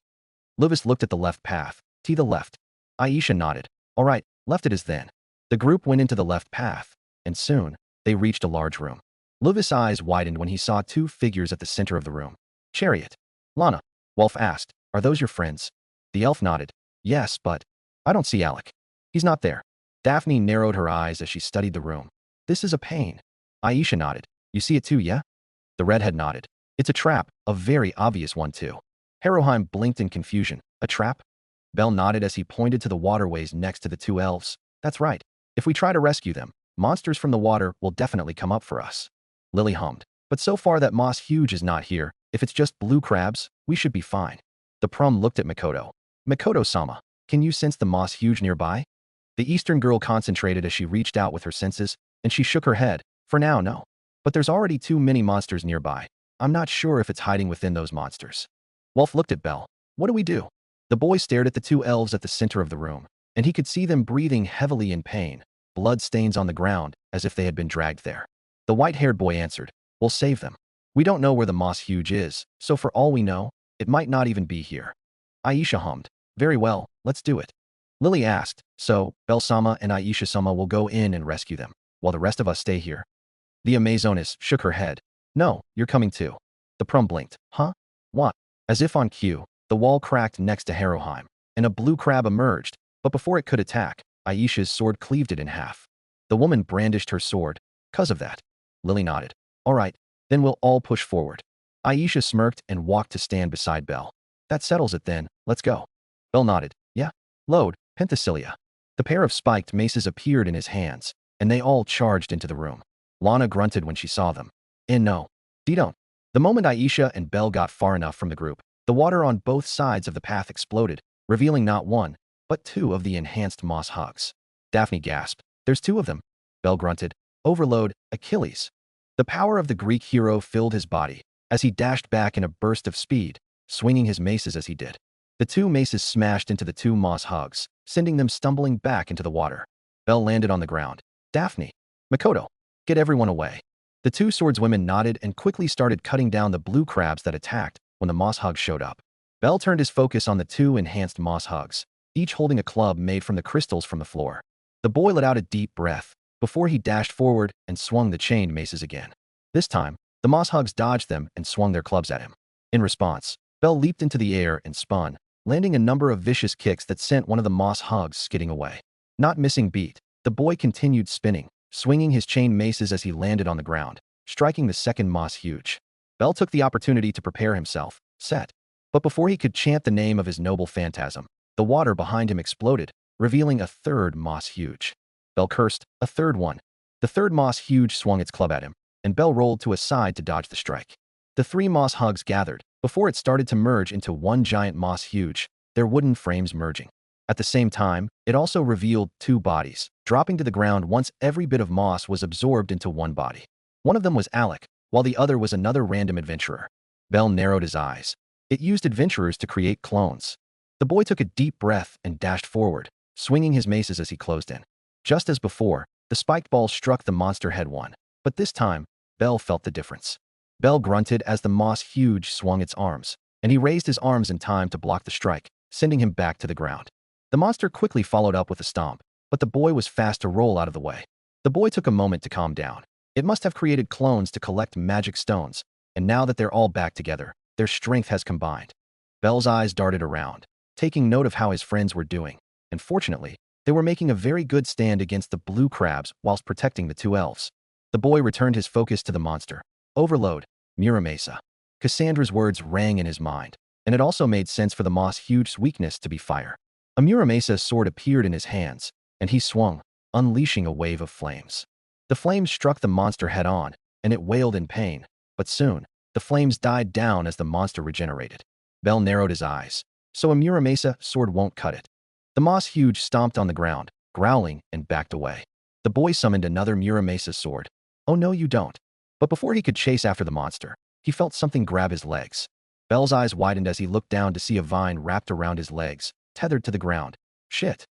Luvis looked at the left path. To the left. Aisha nodded. All right, left it is then. The group went into the left path, and soon, they reached a large room. Luvis' eyes widened when he saw two figures at the center of the room. Chariot. Lana. Welf asked, Are those your friends? The elf nodded. Yes, but I don't see Alec. He's not there. Daphne narrowed her eyes as she studied the room. This is a pain. Aisha nodded. You see it too, yeah? The redhead nodded. It's a trap, a very obvious one too. Haroheim blinked in confusion. A trap? Belle nodded as he pointed to the waterways next to the two elves. That's right. If we try to rescue them, monsters from the water will definitely come up for us. Lily hummed. But so far that Moss Huge is not here. If it's just blue crabs, we should be fine. The prum looked at Mikoto. Mikoto-sama, can you sense the Moss Huge nearby? The Eastern girl concentrated as she reached out with her senses, and she shook her head. For now, no. But there's already too many monsters nearby. I'm not sure if it's hiding within those monsters. Wolf looked at Belle. What do we do? The boy stared at the two elves at the center of the room, and he could see them breathing heavily in pain, blood stains on the ground as if they had been dragged there. The white-haired boy answered, We'll save them. We don't know where the Moss Huge is, so for all we know, it might not even be here. Aisha hummed. Very well, let's do it. Lily asked, So, Belle-sama and Aisha-sama will go in and rescue them, while the rest of us stay here. The Amazoness shook her head. No, you're coming too. The prum blinked. Huh? What? As if on cue, the wall cracked next to Haroheim, and a blue crab emerged, but before it could attack, Aisha's sword cleaved it in half. The woman brandished her sword. 'Cause of that. Lily nodded. All right, then we'll all push forward. Aisha smirked and walked to stand beside Belle. That settles it then, let's go. Belle nodded. Yeah. Load, Penthesilea. The pair of spiked maces appeared in his hands, and they all charged into the room. Lana grunted when she saw them. And no. Don't. The moment Aisha and Belle got far enough from the group, the water on both sides of the path exploded, revealing not one, but two of the enhanced moss hugs. Daphne gasped. There's two of them. Bell grunted. Overload, Achilles. The power of the Greek hero filled his body as he dashed back in a burst of speed, swinging his maces as he did. The two maces smashed into the two moss hugs, sending them stumbling back into the water. Bell landed on the ground. Daphne, Makoto, get everyone away. The two swordswomen nodded and quickly started cutting down the blue crabs that attacked when the moss hugs showed up. Bell turned his focus on the two enhanced moss hugs, each holding a club made from the crystals from the floor. The boy let out a deep breath before he dashed forward and swung the chained maces again. This time, the moss hugs dodged them and swung their clubs at him. In response, Bell leaped into the air and spun, landing a number of vicious kicks that sent one of the moss hugs skidding away. Not missing beat, the boy continued spinning, swinging his chain maces as he landed on the ground, striking the second moss huge. Bell took the opportunity to prepare himself, set. But before he could chant the name of his noble phantasm, the water behind him exploded, revealing a third moss huge. Bell cursed, a third one. The third moss huge swung its club at him, and Bell rolled to a side to dodge the strike. The three moss hugs gathered before it started to merge into one giant moss huge, their wooden frames merging. At the same time, it also revealed two bodies, dropping to the ground once every bit of moss was absorbed into one body. One of them was Alec, while the other was another random adventurer. Bell narrowed his eyes. It used adventurers to create clones. The boy took a deep breath and dashed forward, swinging his maces as he closed in. Just as before, the spiked ball struck the monster head one, but this time, Bell felt the difference. Bell grunted as the moss huge swung its arms, and he raised his arms in time to block the strike, sending him back to the ground. The monster quickly followed up with a stomp, but the boy was fast to roll out of the way. The boy took a moment to calm down. It must have created clones to collect magic stones, and now that they're all back together, their strength has combined. Bell's eyes darted around, taking note of how his friends were doing, and fortunately, they were making a very good stand against the blue crabs whilst protecting the two elves. The boy returned his focus to the monster. Overload, Muramasa. Cassandra's words rang in his mind, and it also made sense for the moss huge's weakness to be fire. A Muramasa sword appeared in his hands, and he swung, unleashing a wave of flames. The flames struck the monster head-on, and it wailed in pain, but soon, the flames died down as the monster regenerated. Bell narrowed his eyes. So a Muramasa sword won't cut it. The moss huge stomped on the ground, growling, and backed away. The boy summoned another Muramasa sword. Oh no, you don't. But before he could chase after the monster, he felt something grab his legs. Bell's eyes widened as he looked down to see a vine wrapped around his legs, tethered to the ground. Shit.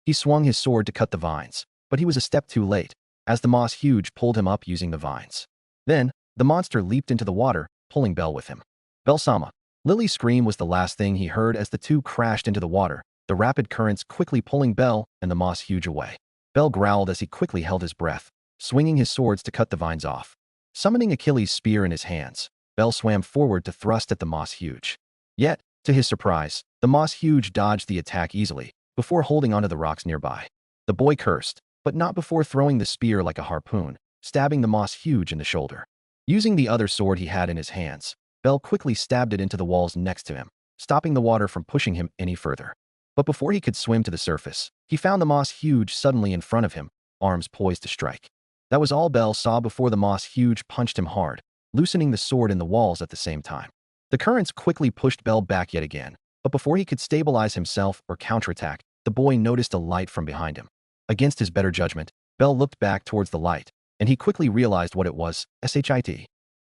He swung his sword to cut the vines, but he was a step too late, as the moss huge pulled him up using the vines. Then, the monster leaped into the water, pulling Bell with him. Bell-sama. Lily's scream was the last thing he heard as the two crashed into the water, the rapid currents quickly pulling Bell and the moss huge away. Bell growled as he quickly held his breath, swinging his swords to cut the vines off. Summoning Achilles' spear in his hands, Bell swam forward to thrust at the moss huge. Yet, to his surprise, the moss huge dodged the attack easily, before holding onto the rocks nearby. The boy cursed, but not before throwing the spear like a harpoon, stabbing the moss huge in the shoulder. Using the other sword he had in his hands, Bell quickly stabbed it into the walls next to him, stopping the water from pushing him any further. But before he could swim to the surface, he found the moss huge suddenly in front of him, arms poised to strike. That was all Bell saw before the moss huge punched him hard, loosening the sword in the walls at the same time. The currents quickly pushed Bell back yet again, but before he could stabilize himself or counterattack, the boy noticed a light from behind him. Against his better judgment, Bell looked back towards the light, and he quickly realized what it was, shit.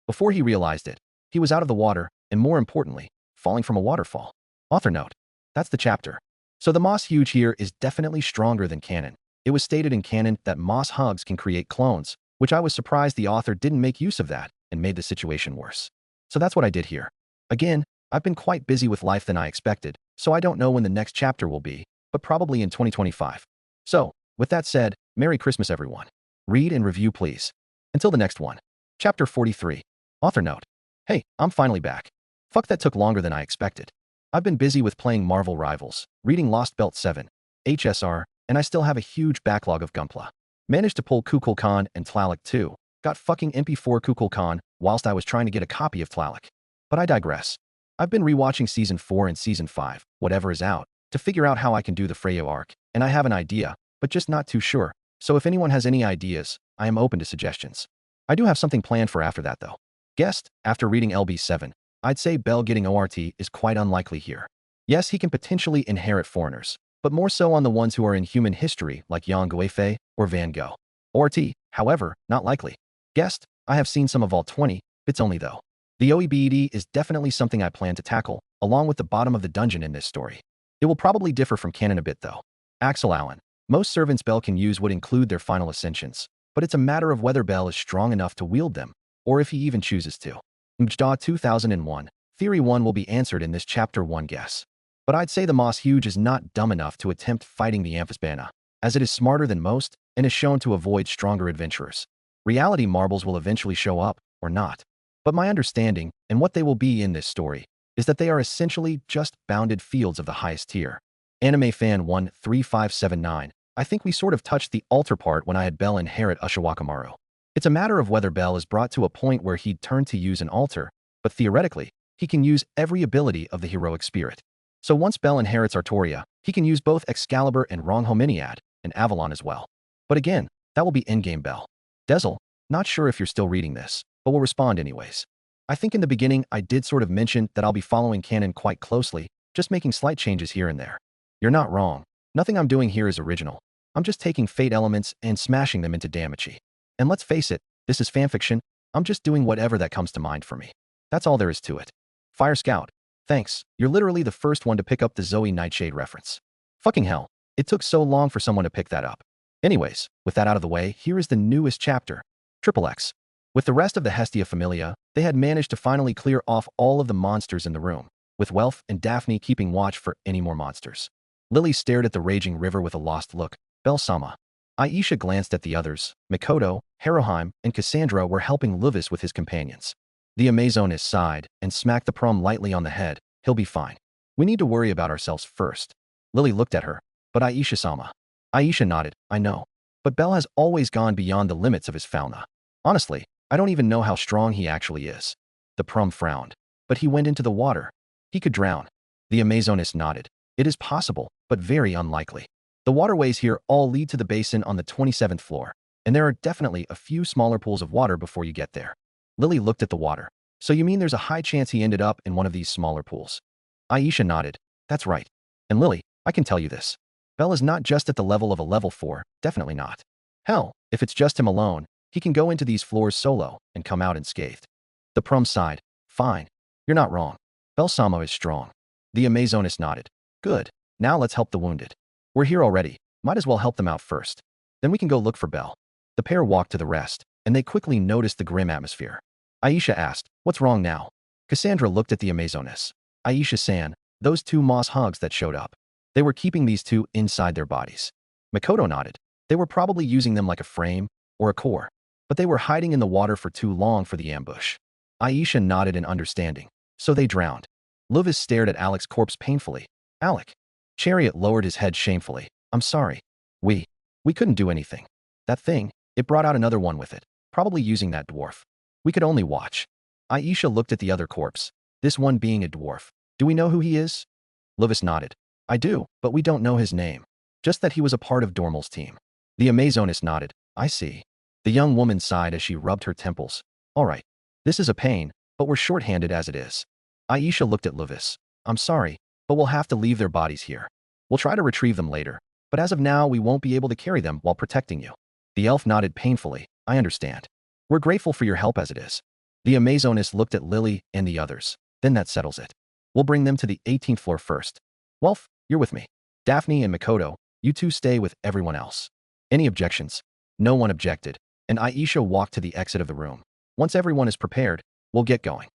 Before he realized it, he was out of the water, and more importantly, falling from a waterfall. Author note. That's the chapter. So the moss huge here is definitely stronger than canon. It was stated in canon that moss hugs can create clones, which I was surprised the author didn't make use of that and made the situation worse. So that's what I did here. Again, I've been quite busy with life than I expected, so I don't know when the next chapter will be, but probably in 2025. So, with that said, Merry Christmas everyone. Read and review please. Until the next one. Chapter 43. Author note. Hey, I'm finally back. Fuck, that took longer than I expected. I've been busy with playing Marvel Rivals, reading Lost Belt 7, HSR, and I still have a huge backlog of Gunpla. Managed to pull Kukulkan and Tlaloc too. Got fucking MP4 Kukulkan whilst I was trying to get a copy of Tlaloc. But I digress. I've been rewatching Season 4 and Season 5, whatever is out, to figure out how I can do the Freya arc, and I have an idea, but just not too sure. So if anyone has any ideas, I am open to suggestions. I do have something planned for after that though. Guessed, after reading LB7, I'd say Bell getting ORT is quite unlikely here. Yes, he can potentially inherit foreigners, but more so on the ones who are in human history like Yang Guifei or Van Gogh. Or T, however, not likely. Guessed, I have seen some of all 20, bits only though. The OEBED is definitely something I plan to tackle, along with the bottom of the dungeon in this story. It will probably differ from canon a bit though. Axel Allen. Most servants Bell can use would include their final ascensions, but it's a matter of whether Bell is strong enough to wield them, or if he even chooses to. Mjda 2001. Theory 1 will be answered in this chapter 1 guess. But I'd say the Moss Huge is not dumb enough to attempt fighting the Amphisbana, as it is smarter than most and is shown to avoid stronger adventurers. Reality marbles will eventually show up, or not. But my understanding, and what they will be in this story, is that they are essentially just bounded fields of the highest tier. Anime Fan 13579. I think we sort of touched the altar part when I had Bell inherit Ushawakamaru. It's a matter of whether Bell is brought to a point where he'd turn to use an altar, but theoretically, he can use every ability of the heroic spirit. So once Bell inherits Artoria, he can use both Excalibur and Ronghominiad, and Avalon as well. But again, that will be endgame Bell. Dezel, not sure if you're still reading this, but will respond anyways. I think in the beginning I did sort of mention that I'll be following canon quite closely, just making slight changes here and there. You're not wrong. Nothing I'm doing here is original. I'm just taking Fate elements and smashing them into DanMachi. And let's face it, this is fanfiction. I'm just doing whatever that comes to mind for me. That's all there is to it. Fire Scout. Thanks, you're literally the first one to pick up the Zoe Nightshade reference. Fucking hell, it took so long for someone to pick that up. Anyways, with that out of the way, here is the newest chapter. XXX. With the rest of the Hestia Familia, they had managed to finally clear off all of the monsters in the room, with Welf and Daphne keeping watch for any more monsters. Lily stared at the raging river with a lost look. Bell-sama. Aisha glanced at the others. Mikoto, Haruheim, and Cassandra were helping Luvis with his companions. The Amazoness sighed and smacked the prom lightly on the head. He'll be fine. We need to worry about ourselves first. Lily looked at her. But Aisha-sama. Aisha nodded. I know. But Bell has always gone beyond the limits of his fauna. Honestly, I don't even know how strong he actually is. The prom frowned. But he went into the water. He could drown. The Amazoness nodded. It is possible, but very unlikely. The waterways here all lead to the basin on the 27th floor, and there are definitely a few smaller pools of water before you get there. Lily looked at the water. So you mean there's a high chance he ended up in one of these smaller pools? Aisha nodded. That's right. And Lily, I can tell you this. Bell is not just at the level of a level 4, definitely not. Hell, if it's just him alone, he can go into these floors solo and come out unscathed. The prom sighed. Fine. You're not wrong. Bell-sama is strong. The Amazoness nodded. Good. Now let's help the wounded. We're here already. Might as well help them out first. Then we can go look for Bell. The pair walked to the rest, and they quickly noticed the grim atmosphere. Aisha asked, what's wrong now? Cassandra looked at the Amazoness. Aisha-san, those two moss hogs that showed up. They were keeping these two inside their bodies. Mikoto nodded. They were probably using them like a frame or a core, but they were hiding in the water for too long for the ambush. Aisha nodded in understanding. So they drowned. Luvis stared at Alec's corpse painfully. Alec. Chariot lowered his head shamefully. I'm sorry. We couldn't do anything. That thing, it brought out another one with it, probably using that dwarf. We could only watch. Aisha looked at the other corpse. This one being a dwarf. Do we know who he is? Luvis nodded. I do, but we don't know his name. Just that he was a part of Dormal's team. The Amazoness nodded. I see. The young woman sighed as she rubbed her temples. All right. This is a pain, but we're short-handed as it is. Aisha looked at Luvis. I'm sorry, but we'll have to leave their bodies here. We'll try to retrieve them later, but as of now, we won't be able to carry them while protecting you. The elf nodded painfully. I understand. We're grateful for your help as it is. The Amazoness looked at Lily and the others. Then that settles it. We'll bring them to the 18th floor first. Welf, you're with me. Daphne and Mikoto, you two stay with everyone else. Any objections? No one objected, and Aisha walked to the exit of the room. Once everyone is prepared, we'll get going.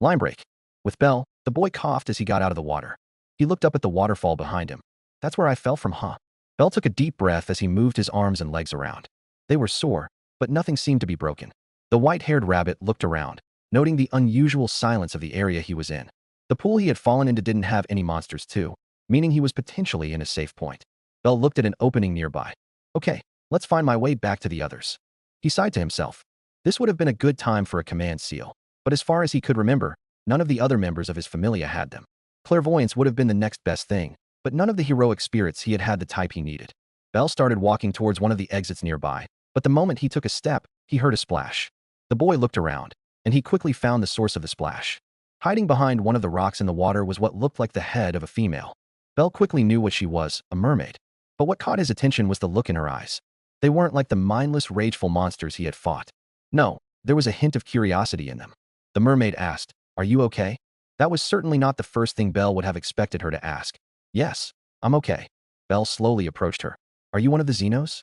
Line break. With Bell, the boy coughed as he got out of the water. He looked up at the waterfall behind him. That's where I fell from, huh? Bell took a deep breath as he moved his arms and legs around. They were sore, but nothing seemed to be broken. The white-haired rabbit looked around, noting the unusual silence of the area he was in. The pool he had fallen into didn't have any monsters too, meaning he was potentially in a safe point. Bell looked at an opening nearby. Okay, let's find my way back to the others. He sighed to himself. This would have been a good time for a command seal, but as far as he could remember, none of the other members of his familia had them. Clairvoyance would have been the next best thing, but none of the heroic spirits he had the type he needed. Bell started walking towards one of the exits nearby, but the moment he took a step, he heard a splash. The boy looked around, and he quickly found the source of the splash. Hiding behind one of the rocks in the water was what looked like the head of a female. Belle quickly knew what she was, a mermaid. But what caught his attention was the look in her eyes. They weren't like the mindless, rageful monsters he had fought. No, there was a hint of curiosity in them. The mermaid asked, "Are you okay?" That was certainly not the first thing Belle would have expected her to ask. "Yes, I'm okay." Belle slowly approached her. "Are you one of the Xenos?"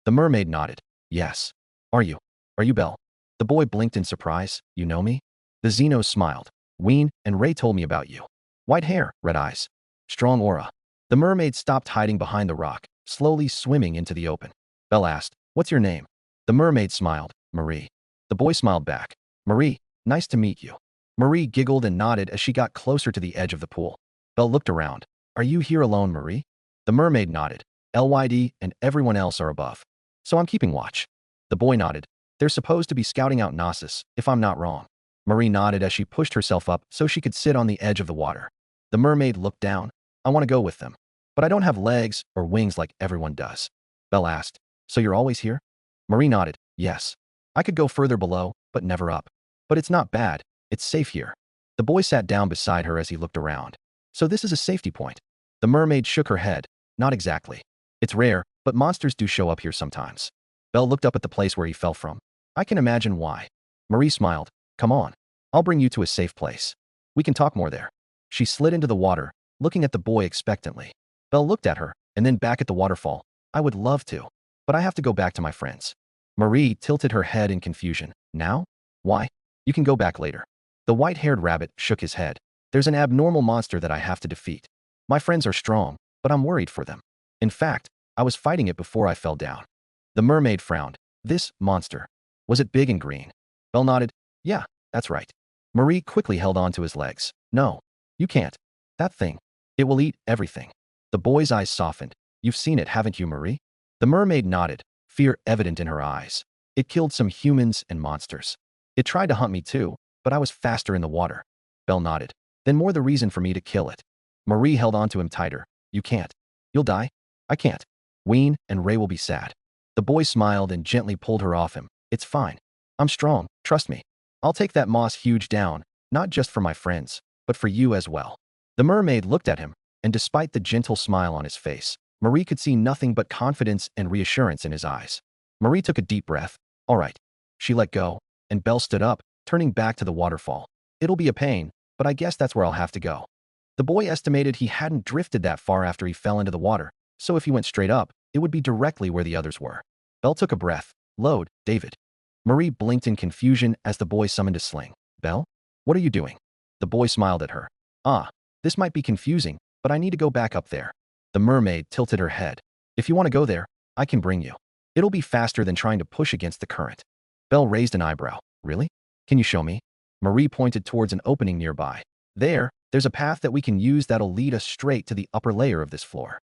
The mermaid nodded. "Yes." Are you Belle?" The boy blinked in surprise. "You know me?" The Xenos smiled. "Ween and Ray told me about you. White hair, red eyes. Strong aura." The mermaid stopped hiding behind the rock, slowly swimming into the open. Belle asked, "What's your name?" The mermaid smiled. "Marie." The boy smiled back. "Marie, nice to meet you." Marie giggled and nodded as she got closer to the edge of the pool. Belle looked around. "Are you here alone, Marie?" The mermaid nodded. "LYD and everyone else are above. So I'm keeping watch." The boy nodded. "They're supposed to be scouting out Gnosis, if I'm not wrong." Marie nodded as she pushed herself up so she could sit on the edge of the water. The mermaid looked down. "I want to go with them. But I don't have legs or wings like everyone does." Belle asked, "So you're always here?" Marie nodded. "Yes. I could go further below, but never up. But it's not bad. It's safe here." The boy sat down beside her as he looked around. "So this is a safety point." The mermaid shook her head. "Not exactly. It's rare, but monsters do show up here sometimes." Belle looked up at the place where he fell from. "I can imagine why." Marie smiled. "Come on. I'll bring you to a safe place. We can talk more there." She slid into the water, looking at the boy expectantly. Belle looked at her, and then back at the waterfall. "I would love to, but I have to go back to my friends." Marie tilted her head in confusion. "Now? Why? You can go back later." The white-haired rabbit shook his head. "There's an abnormal monster that I have to defeat. My friends are strong, but I'm worried for them. In fact, I was fighting it before I fell down." The mermaid frowned. "This monster. Was it big and green?" Belle nodded. "Yeah, that's right." Marie quickly held on to his legs. "No, you can't. That thing. It will eat everything." The boy's eyes softened. "You've seen it, haven't you, Marie?" The mermaid nodded, fear evident in her eyes. "It killed some humans and monsters. It tried to hunt me too, but I was faster in the water." Belle nodded. "Then more the reason for me to kill it." Marie held on to him tighter. "You can't. You'll die." "I can't. Ween and Ray will be sad." The boy smiled and gently pulled her off him. "It's fine. I'm strong, trust me. I'll take that moss huge down, not just for my friends, but for you as well." The mermaid looked at him, and despite the gentle smile on his face, Marie could see nothing but confidence and reassurance in his eyes. Marie took a deep breath. "All right." She let go, and Belle stood up, turning back to the waterfall. "It'll be a pain, but I guess that's where I'll have to go." The boy estimated he hadn't drifted that far after he fell into the water, so if he went straight up, it would be directly where the others were. Belle took a breath. "Load, David." Marie blinked in confusion as the boy summoned a sling. "Belle? What are you doing?" The boy smiled at her. "Ah, this might be confusing, but I need to go back up there." The mermaid tilted her head. "If you want to go there, I can bring you. It'll be faster than trying to push against the current." Belle raised an eyebrow. "Really? Can you show me?" Marie pointed towards an opening nearby. There's a path that we can use that'll lead us straight to the upper layer of this floor."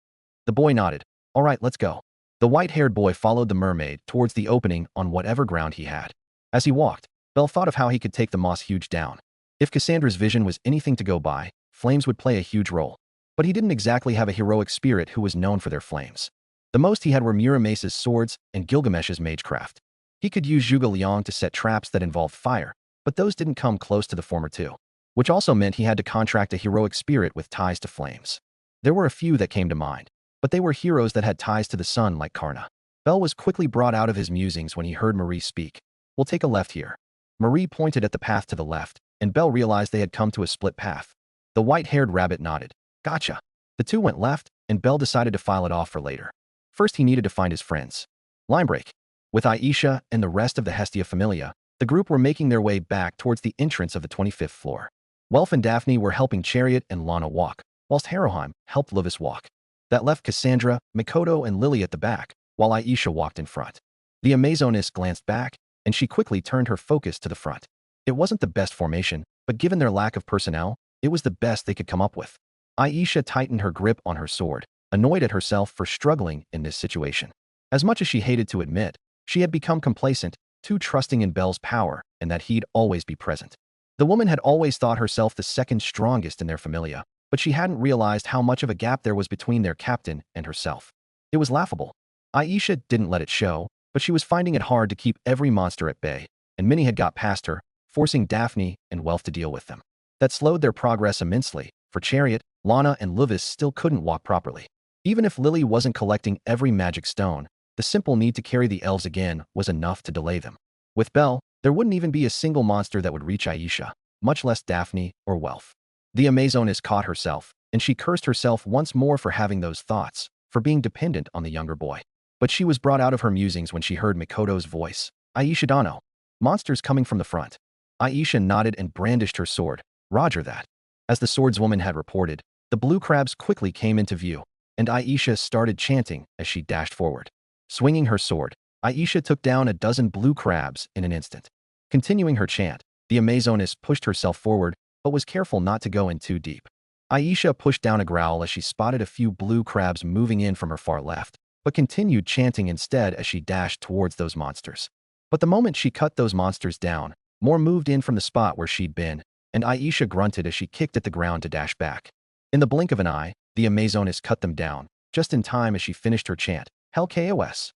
The boy nodded. "All right, let's go." The white-haired boy followed the mermaid towards the opening on whatever ground he had. As he walked, Belle thought of how he could take the moss huge down. If Cassandra's vision was anything to go by, flames would play a huge role. But he didn't exactly have a heroic spirit who was known for their flames. The most he had were Muramace's swords and Gilgamesh's magecraft. He could use Zhuge Liang to set traps that involved fire, but those didn't come close to the former two, which also meant he had to contract a heroic spirit with ties to flames. There were a few that came to mind, but they were heroes that had ties to the sun like Karna. Belle was quickly brought out of his musings when he heard Marie speak. "We'll take a left here." Marie pointed at the path to the left, and Belle realized they had come to a split path. The white-haired rabbit nodded. "Gotcha." The two went left, and Belle decided to file it off for later. First, he needed to find his friends. Linebreak. With Aisha and the rest of the Hestia Familia, the group were making their way back towards the entrance of the 25th floor. Welf and Daphne were helping Chariot and Lana walk, whilst Haroheim helped Luvis walk. That left Cassandra, Mikoto, and Lily at the back, while Aisha walked in front. The Amazoness glanced back, and she quickly turned her focus to the front. It wasn't the best formation, but given their lack of personnel, it was the best they could come up with. Aisha tightened her grip on her sword, annoyed at herself for struggling in this situation. As much as she hated to admit, she had become complacent, too trusting in Belle's power and that he'd always be present. The woman had always thought herself the second strongest in their familia, but she hadn't realized how much of a gap there was between their captain and herself. It was laughable. Aisha didn't let it show, but she was finding it hard to keep every monster at bay, and many had got past her, forcing Daphne and Welf to deal with them. That slowed their progress immensely, for Chariot, Lana, and Luvis still couldn't walk properly. Even if Lily wasn't collecting every magic stone, the simple need to carry the elves again was enough to delay them. With Belle, there wouldn't even be a single monster that would reach Aisha, much less Daphne or Welf. The Amazoness caught herself, and she cursed herself once more for having those thoughts, for being dependent on the younger boy. But she was brought out of her musings when she heard Mikoto's voice. Aisha Dano. Monsters coming from the front. Aisha nodded and brandished her sword. Roger that. As the swordswoman had reported, the blue crabs quickly came into view, and Aisha started chanting as she dashed forward. Swinging her sword, Aisha took down a dozen blue crabs in an instant. Continuing her chant, the Amazoness pushed herself forward, but was careful not to go in too deep. Aisha pushed down a growl as she spotted a few blue crabs moving in from her far left, but continued chanting instead as she dashed towards those monsters. But the moment she cut those monsters down, more moved in from the spot where she'd been, and Aisha grunted as she kicked at the ground to dash back. In the blink of an eye, the Amazoness cut them down, just in time as she finished her chant, Hell KOS.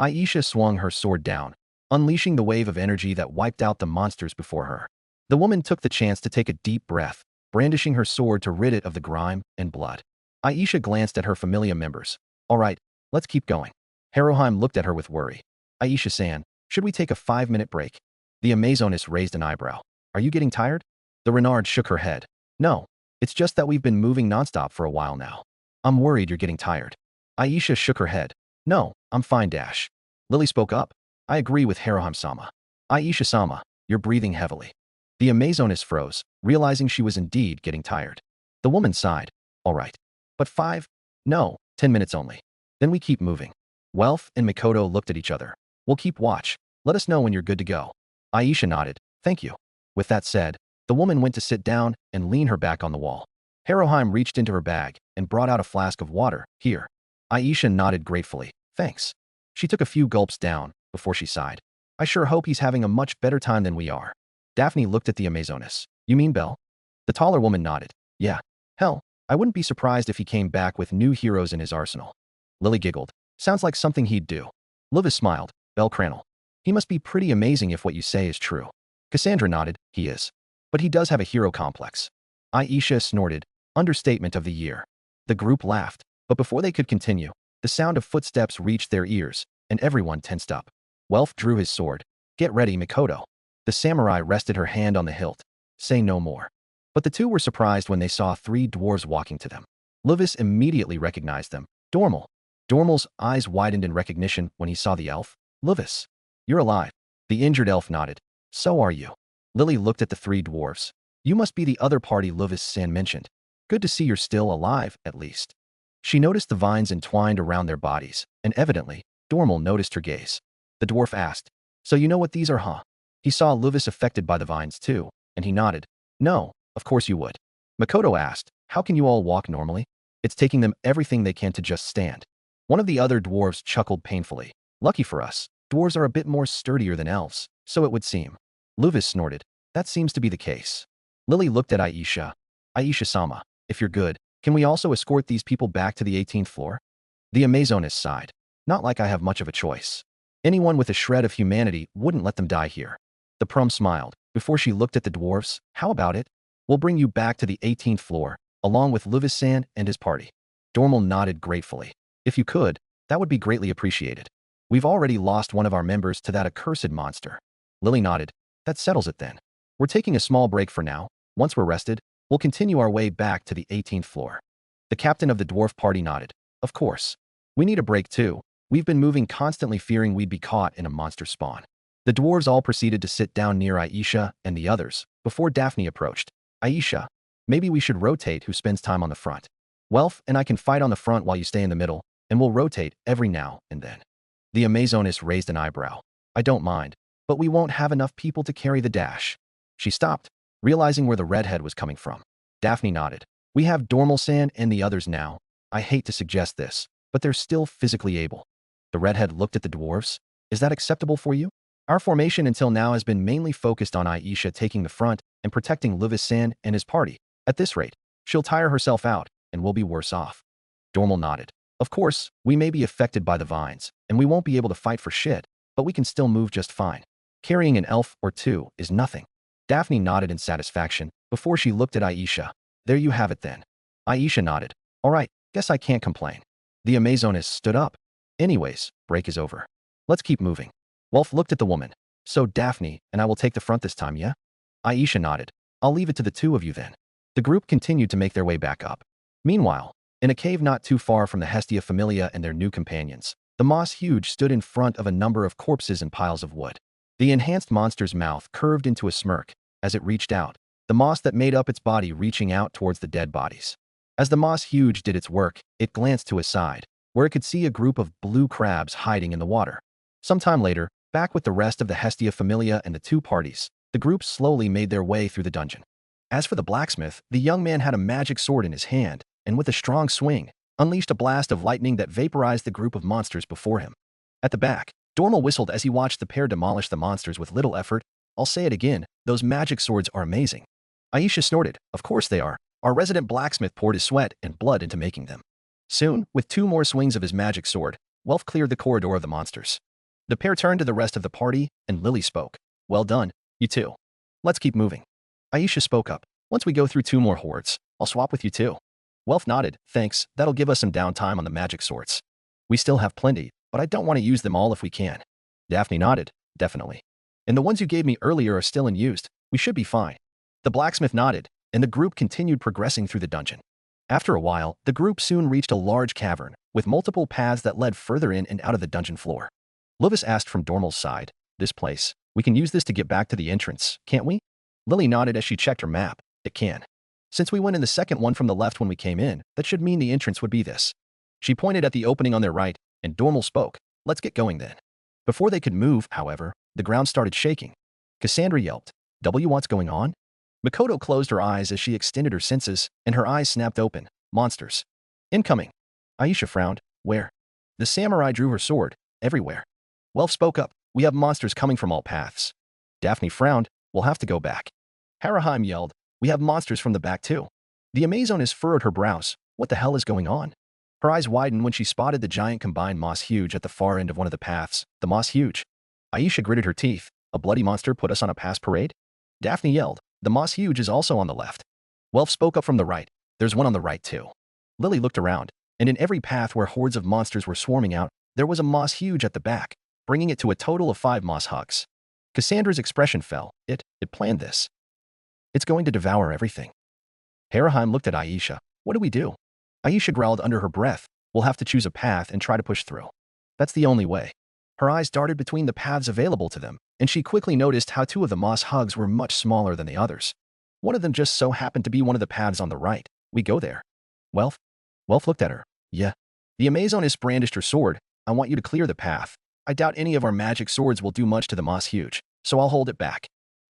Aisha swung her sword down, unleashing the wave of energy that wiped out the monsters before her. The woman took the chance to take a deep breath, brandishing her sword to rid it of the grime and blood. Aisha glanced at her familia members. All right, let's keep going. Haruheim looked at her with worry. Aisha-san, should we take a 5-minute break? The Amazoness raised an eyebrow. Are you getting tired? The Renard shook her head. No, it's just that we've been moving nonstop for a while now. I'm worried you're getting tired. Aisha shook her head. No, I'm fine, Dash. Lily spoke up. I agree with Haruheim-sama. Aisha-sama, you're breathing heavily. The Amazoness froze, realizing she was indeed getting tired. The woman sighed. All right. But 5? No, 10 minutes only. Then we keep moving. Welf and Mikoto looked at each other. We'll keep watch. Let us know when you're good to go. Aisha nodded. Thank you. With that said, the woman went to sit down and lean her back on the wall. Haruheim reached into her bag and brought out a flask of water. Here. Aisha nodded gratefully. Thanks. She took a few gulps down before she sighed. I sure hope he's having a much better time than we are. Daphne looked at the Amazoness. You mean Belle? The taller woman nodded. Yeah. Hell, I wouldn't be surprised if he came back with new heroes in his arsenal. Lily giggled. Sounds like something he'd do. Luvis smiled. Belle Cranel. He must be pretty amazing if what you say is true. Cassandra nodded. He is. But he does have a hero complex. Aisha snorted. Understatement of the year. The group laughed, but before they could continue, the sound of footsteps reached their ears, and everyone tensed up. Welf drew his sword. Get ready, Mikoto. The samurai rested her hand on the hilt. Say no more. But the two were surprised when they saw 3 dwarves walking to them. Luvis immediately recognized them. Dormal. Dormal's eyes widened in recognition when he saw the elf. Luvis. You're alive. The injured elf nodded. So are you. Lily looked at the 3 dwarves. You must be the other party Luvis-san mentioned. Good to see you're still alive, at least. She noticed the vines entwined around their bodies, and evidently, Dormal noticed her gaze. The dwarf asked, So you know what these are, huh? He saw Luvis affected by the vines too, and he nodded. No, of course you would. Mikoto asked, How can you all walk normally? It's taking them everything they can to just stand. One of the other dwarves chuckled painfully. Lucky for us, dwarves are a bit more sturdier than elves, so it would seem. Luvis snorted. That seems to be the case. Lily looked at Aisha. Aisha-sama, if you're good, can we also escort these people back to the 18th floor? The Amazoness sighed. Not like I have much of a choice. Anyone with a shred of humanity wouldn't let them die here. The prum smiled. Before she looked at the dwarfs, how about it? We'll bring you back to the 18th floor, along with Luvis-san and his party. Dormal nodded gratefully. If you could, that would be greatly appreciated. We've already lost one of our members to that accursed monster. Lily nodded. That settles it then. We're taking a small break for now. Once we're rested, we'll continue our way back to the 18th floor. The captain of the dwarf party nodded. Of course. We need a break too. We've been moving constantly fearing we'd be caught in a monster spawn. The dwarves all proceeded to sit down near Aisha and the others before Daphne approached. Aisha, maybe we should rotate who spends time on the front. Welf and I can fight on the front while you stay in the middle, and we'll rotate every now and then. The Amazoness raised an eyebrow. I don't mind, but we won't have enough people to carry the dash. She stopped, realizing where the redhead was coming from. Daphne nodded. We have Dormal-san and the others now. I hate to suggest this, but they're still physically able. The redhead looked at the dwarves. Is that acceptable for you? Our formation until now has been mainly focused on Aisha taking the front and protecting Luvis-san and his party. At this rate, she'll tire herself out, and we'll be worse off. Dormal nodded. Of course, we may be affected by the vines, and we won't be able to fight for shit, but we can still move just fine. Carrying an elf or two is nothing. Daphne nodded in satisfaction before she looked at Aisha. There you have it then. Aisha nodded. All right, guess I can't complain. The Amazoness stood up. Anyways, break is over. Let's keep moving. Wolf looked at the woman. So Daphne and I will take the front this time, yeah? Aisha nodded. I'll leave it to the two of you then. The group continued to make their way back up. Meanwhile, in a cave not too far from the Hestia Familia and their new companions, the Moss Huge stood in front of a number of corpses and piles of wood. The enhanced monster's mouth curved into a smirk as it reached out, the moss that made up its body reaching out towards the dead bodies. As the Moss Huge did its work, it glanced to his side, where it could see a group of blue crabs hiding in the water. Sometime later, back with the rest of the Hestia Familia and the two parties, the group slowly made their way through the dungeon. As for the blacksmith, the young man had a magic sword in his hand, and with a strong swing, unleashed a blast of lightning that vaporized the group of monsters before him. At the back, Dormal whistled as he watched the pair demolish the monsters with little effort. I'll say it again, those magic swords are amazing. Aisha snorted. Of course they are. Our resident blacksmith poured his sweat and blood into making them. Soon, with 2 more swings of his magic sword, Welf cleared the corridor of the monsters. The pair turned to the rest of the party, and Lily spoke. Well done, you two. Let's keep moving. Aisha spoke up. Once we go through 2 more hordes, I'll swap with you too. Welf nodded. Thanks, that'll give us some downtime on the magic swords. We still have plenty, but I don't want to use them all if we can. Daphne nodded. Definitely. And the ones you gave me earlier are still unused. We should be fine. The blacksmith nodded, and the group continued progressing through the dungeon. After a while, the group soon reached a large cavern, with multiple paths that led further in and out of the dungeon floor. Luvis asked from Dormal's side, this place, we can use this to get back to the entrance, can't we? Lily nodded as she checked her map. It can. Since we went in the second one from the left when we came in, that should mean the entrance would be this. She pointed at the opening on their right, and Dormal spoke. Let's get going then. Before they could move, however, the ground started shaking. Cassandra yelped. What's going on? Makoto closed her eyes as she extended her senses, and her eyes snapped open. Monsters. Incoming. Aisha frowned. Where? The samurai drew her sword. Everywhere. Welf spoke up. We have monsters coming from all paths. Daphne frowned. We'll have to go back. Haraheim yelled. We have monsters from the back too. The Amazoness furrowed her brows. What the hell is going on? Her eyes widened when she spotted the giant combined Moss Huge at the far end of one of the paths. The Moss Huge. Aisha gritted her teeth. A bloody monster put us on a pass parade? Daphne yelled. The Moss Huge is also on the left. Welf spoke up from the right. There's one on the right too. Lily looked around, and in every path where hordes of monsters were swarming out, there was a Moss Huge at the back, bringing it to a total of 5 Moss Hugs. Cassandra's expression fell. It planned this. It's going to devour everything. Haraheim looked at Aisha. What do we do? Aisha growled under her breath. We'll have to choose a path and try to push through. That's the only way. Her eyes darted between the paths available to them, and she quickly noticed how 2 of the Moss Hugs were much smaller than the others. One of them just so happened to be one of the paths on the right. We go there. Welf looked at her. Yeah. The Amazoness brandished her sword. I want you to clear the path. I doubt any of our magic swords will do much to the Moss Huge, so I'll hold it back.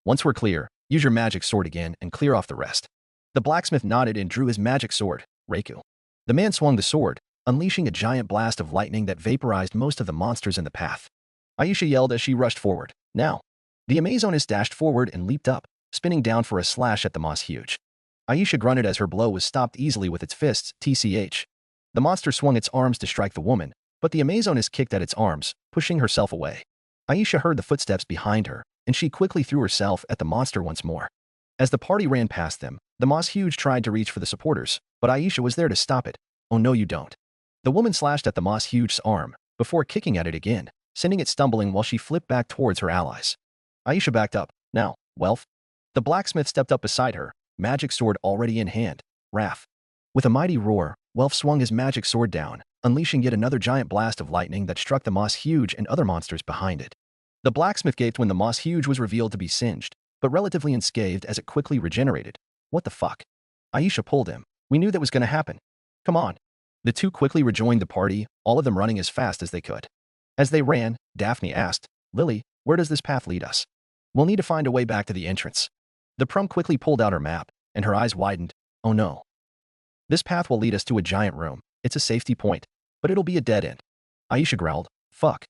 Once we're clear, use your magic sword again and clear off the rest. The blacksmith nodded and drew his magic sword, Reiku. The man swung the sword, unleashing a giant blast of lightning that vaporized most of the monsters in the path. Aisha yelled as she rushed forward. Now. The Amazoness dashed forward and leaped up, spinning down for a slash at the Moss Huge. Aisha grunted as her blow was stopped easily with its fists, TCH. The monster swung its arms to strike the woman, but the Amazoness kicked at its arms, pushing herself away. Aisha heard the footsteps behind her, and she quickly threw herself at the monster once more. As the party ran past them, the Moss Huge tried to reach for the supporters, but Aisha was there to stop it. Oh no you don't. The woman slashed at the Moss Huge's arm, before kicking at it again, sending it stumbling while she flipped back towards her allies. Aisha backed up. Now, Welf. The blacksmith stepped up beside her, magic sword already in hand. Wrath. With a mighty roar, Welf swung his magic sword down, unleashing yet another giant blast of lightning that struck the Moss Huge and other monsters behind it. The blacksmith gaped when the Moss Huge was revealed to be singed, but relatively unscathed as it quickly regenerated. What the fuck? Aisha pulled him. We knew that was going to happen. Come on. The two quickly rejoined the party, all of them running as fast as they could. As they ran, Daphne asked, Lily, where does this path lead us? We'll need to find a way back to the entrance. The prum quickly pulled out her map, and her eyes widened. Oh no. This path will lead us to a giant room. It's a safety point, but it'll be a dead end. Aisha growled. Fuck.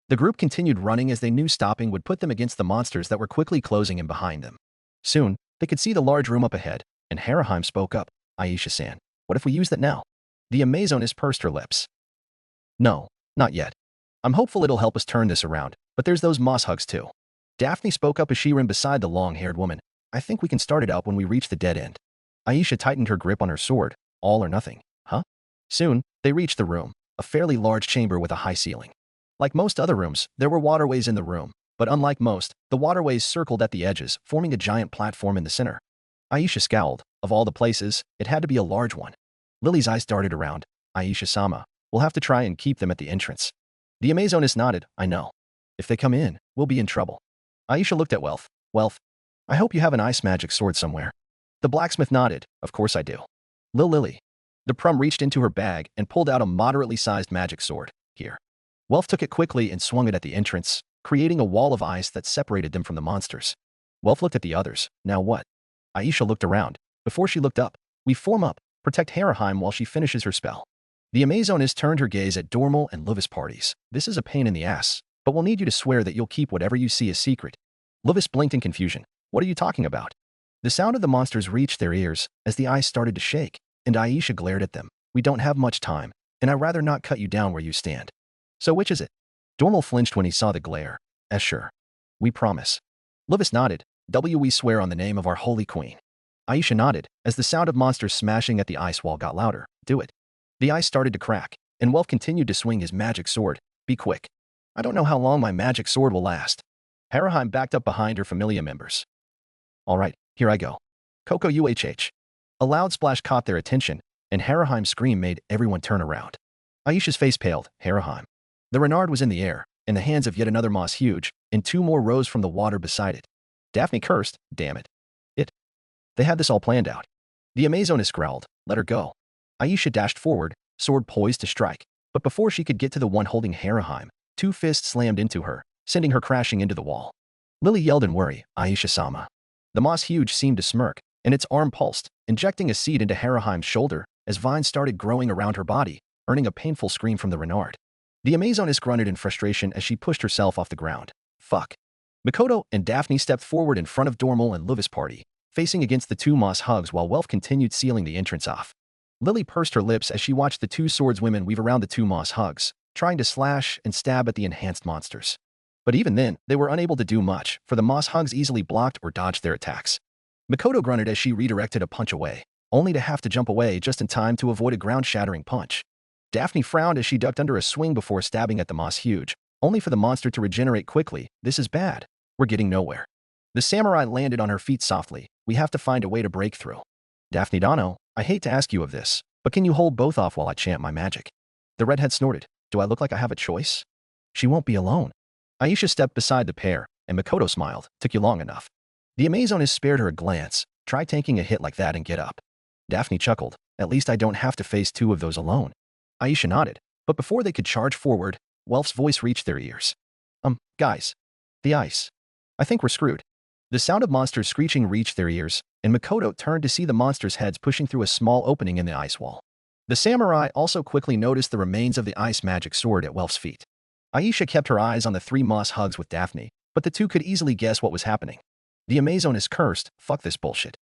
The group continued running as they knew stopping would put them against the monsters that were quickly closing in behind them. Soon, they could see the large room up ahead, and Haraheim spoke up. Aisha-san, what if we use that now? The Amazoness pursed her lips. No, not yet. I'm hopeful it'll help us turn this around, but there's those Moss Hugs too. Daphne spoke up as she ran beside the long-haired woman. I think we can start it up when we reach the dead end. Aisha tightened her grip on her sword. All or nothing, huh? Soon, they reached the room, a fairly large chamber with a high ceiling. Like most other rooms, there were waterways in the room, but unlike most, the waterways circled at the edges, forming a giant platform in the center. Aisha scowled. Of all the places, it had to be a large one. Lily's eyes darted around. Aisha-sama, we'll have to try and keep them at the entrance. The Amazoness nodded. I know. If they come in, we'll be in trouble. Aisha looked at Wealth. Wealth, I hope you have an ice magic sword somewhere. The blacksmith nodded. Of course I do. Lily. The prum reached into her bag and pulled out a moderately sized magic sword. Here. Wealth took it quickly and swung it at the entrance, creating a wall of ice that separated them from the monsters. Wealth looked at the others. Now what? Aisha looked around. Before she looked up, we form up, protect Haraheim while she finishes her spell. The Amazoness turned her gaze at Dormal and Luvis parties. This is a pain in the ass, but we'll need you to swear that you'll keep whatever you see a secret. Luvis blinked in confusion. What are you talking about? The sound of the monsters reached their ears as the ice started to shake, and Aisha glared at them. We don't have much time, and I'd rather not cut you down where you stand. So which is it? Dormal flinched when he saw the glare. Sure. We promise. Luvis nodded. We swear on the name of our holy queen. Aisha nodded as the sound of monsters smashing at the ice wall got louder. Do it. The ice started to crack, and Wealth continued to swing his magic sword. Be quick. I don't know how long my magic sword will last. Haraheim backed up behind her familia members. All right, here I go. Coco UHH. A loud splash caught their attention, and Haraheim's scream made everyone turn around. Aisha's face paled. Haraheim. The Renard was in the air, in the hands of yet another moss huge, and two more rose from the water beside it. Daphne cursed. Damn it. They had this all planned out. The Amazoness growled. Let her go. Aisha dashed forward, sword poised to strike. But before she could get to the one holding Haraheim, two fists slammed into her, sending her crashing into the wall. Lily yelled in worry. Aisha-sama. The moss huge seemed to smirk, and its arm pulsed, injecting a seed into Haraheim's shoulder as vines started growing around her body, earning a painful scream from the Renard. The Amazoness grunted in frustration as she pushed herself off the ground. Fuck. Makoto and Daphne stepped forward in front of Dormal and Luvis party, facing against the two moss hugs while Wealth continued sealing the entrance off. Lily pursed her lips as she watched the two swordswomen weave around the two moss hugs, trying to slash and stab at the enhanced monsters. But even then, they were unable to do much, for the moss hugs easily blocked or dodged their attacks. Makoto grunted as she redirected a punch away, only to have to jump away just in time to avoid a ground-shattering punch. Daphne frowned as she ducked under a swing before stabbing at the moss huge, only for the monster to regenerate quickly. This is bad. We're getting nowhere. The samurai landed on her feet softly. We have to find a way to break through. Daphne Dono, I hate to ask you of this, but can you hold both off while I chant my magic? The redhead snorted. Do I look like I have a choice? She won't be alone. Aisha stepped beside the pair, and Makoto smiled. Took you long enough. The Amazoness spared her a glance. Try tanking a hit like that and get up. Daphne chuckled. At least I don't have to face two of those alone. Aisha nodded, but before they could charge forward, Wealth's voice reached their ears. Guys. The ice. I think we're screwed. The sound of monsters screeching reached their ears, and Makoto turned to see the monsters' heads pushing through a small opening in the ice wall. The samurai also quickly noticed the remains of the ice magic sword at Wealth's feet. Aisha kept her eyes on the three moss hugs with Daphne, but the two could easily guess what was happening. The Amazoness cursed. Fuck this bullshit.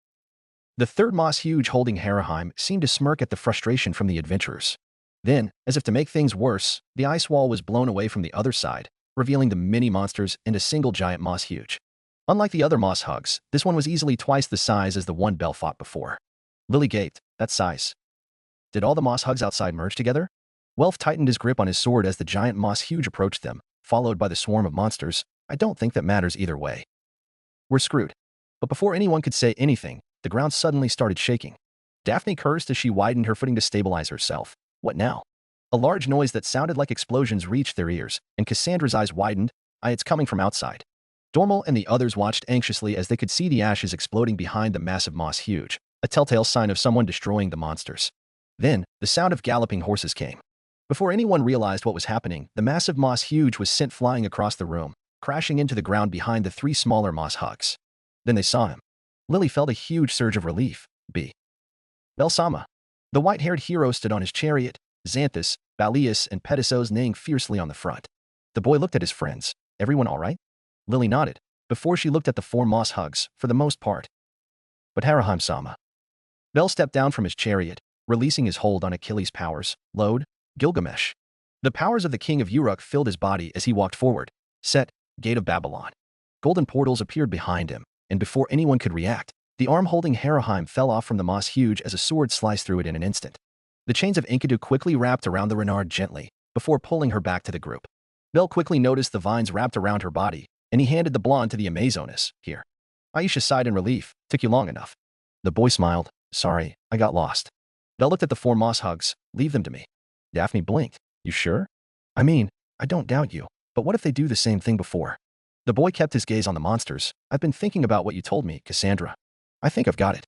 The third moss huge holding Haraheim seemed to smirk at the frustration from the adventurers. Then, as if to make things worse, the ice wall was blown away from the other side, revealing the mini monsters and a single giant moss huge. Unlike the other moss hugs, this one was easily twice the size as the one Belle fought before. Lily gaped. That size. Did all the moss hugs outside merge together? Wealth tightened his grip on his sword as the giant moss huge approached them, followed by the swarm of monsters. I don't think that matters either way. We're screwed. But before anyone could say anything, the ground suddenly started shaking. Daphne cursed as she widened her footing to stabilize herself. What now? A large noise that sounded like explosions reached their ears, and Cassandra's eyes widened. It's coming from outside. Dormal and the others watched anxiously as they could see the ashes exploding behind the massive moss huge, a telltale sign of someone destroying the monsters. Then, the sound of galloping horses came. Before anyone realized what was happening, the massive moss huge was sent flying across the room, crashing into the ground behind the three smaller moss hugs. Then they saw him. Lily felt a huge surge of relief. Belsama. The white-haired hero stood on his chariot, Xanthus, Balius, and Pedisos neighing fiercely on the front. The boy looked at his friends. Everyone all right? Lily nodded, before she looked at the four moss hugs, for the most part. But Haraheim-sama. Bel stepped down from his chariot, releasing his hold on Achilles' powers. Load, Gilgamesh. The powers of the king of Uruk filled his body as he walked forward. Set, Gate of Babylon. Golden portals appeared behind him, and before anyone could react, the arm holding Haraheim fell off from the moss huge as a sword sliced through it in an instant. The chains of Enkidu quickly wrapped around the Renard gently, before pulling her back to the group. Belle quickly noticed the vines wrapped around her body, and he handed the blonde to the Amazoness. Here. Aisha sighed in relief. Took you long enough. The boy smiled. Sorry, I got lost. Belle looked at the 4 moss hugs. Leave them to me. Daphne blinked. You sure? I mean, I don't doubt you, but what if they do the same thing before? The boy kept his gaze on the monsters. I've been thinking about what you told me, Cassandra. I think I've got it.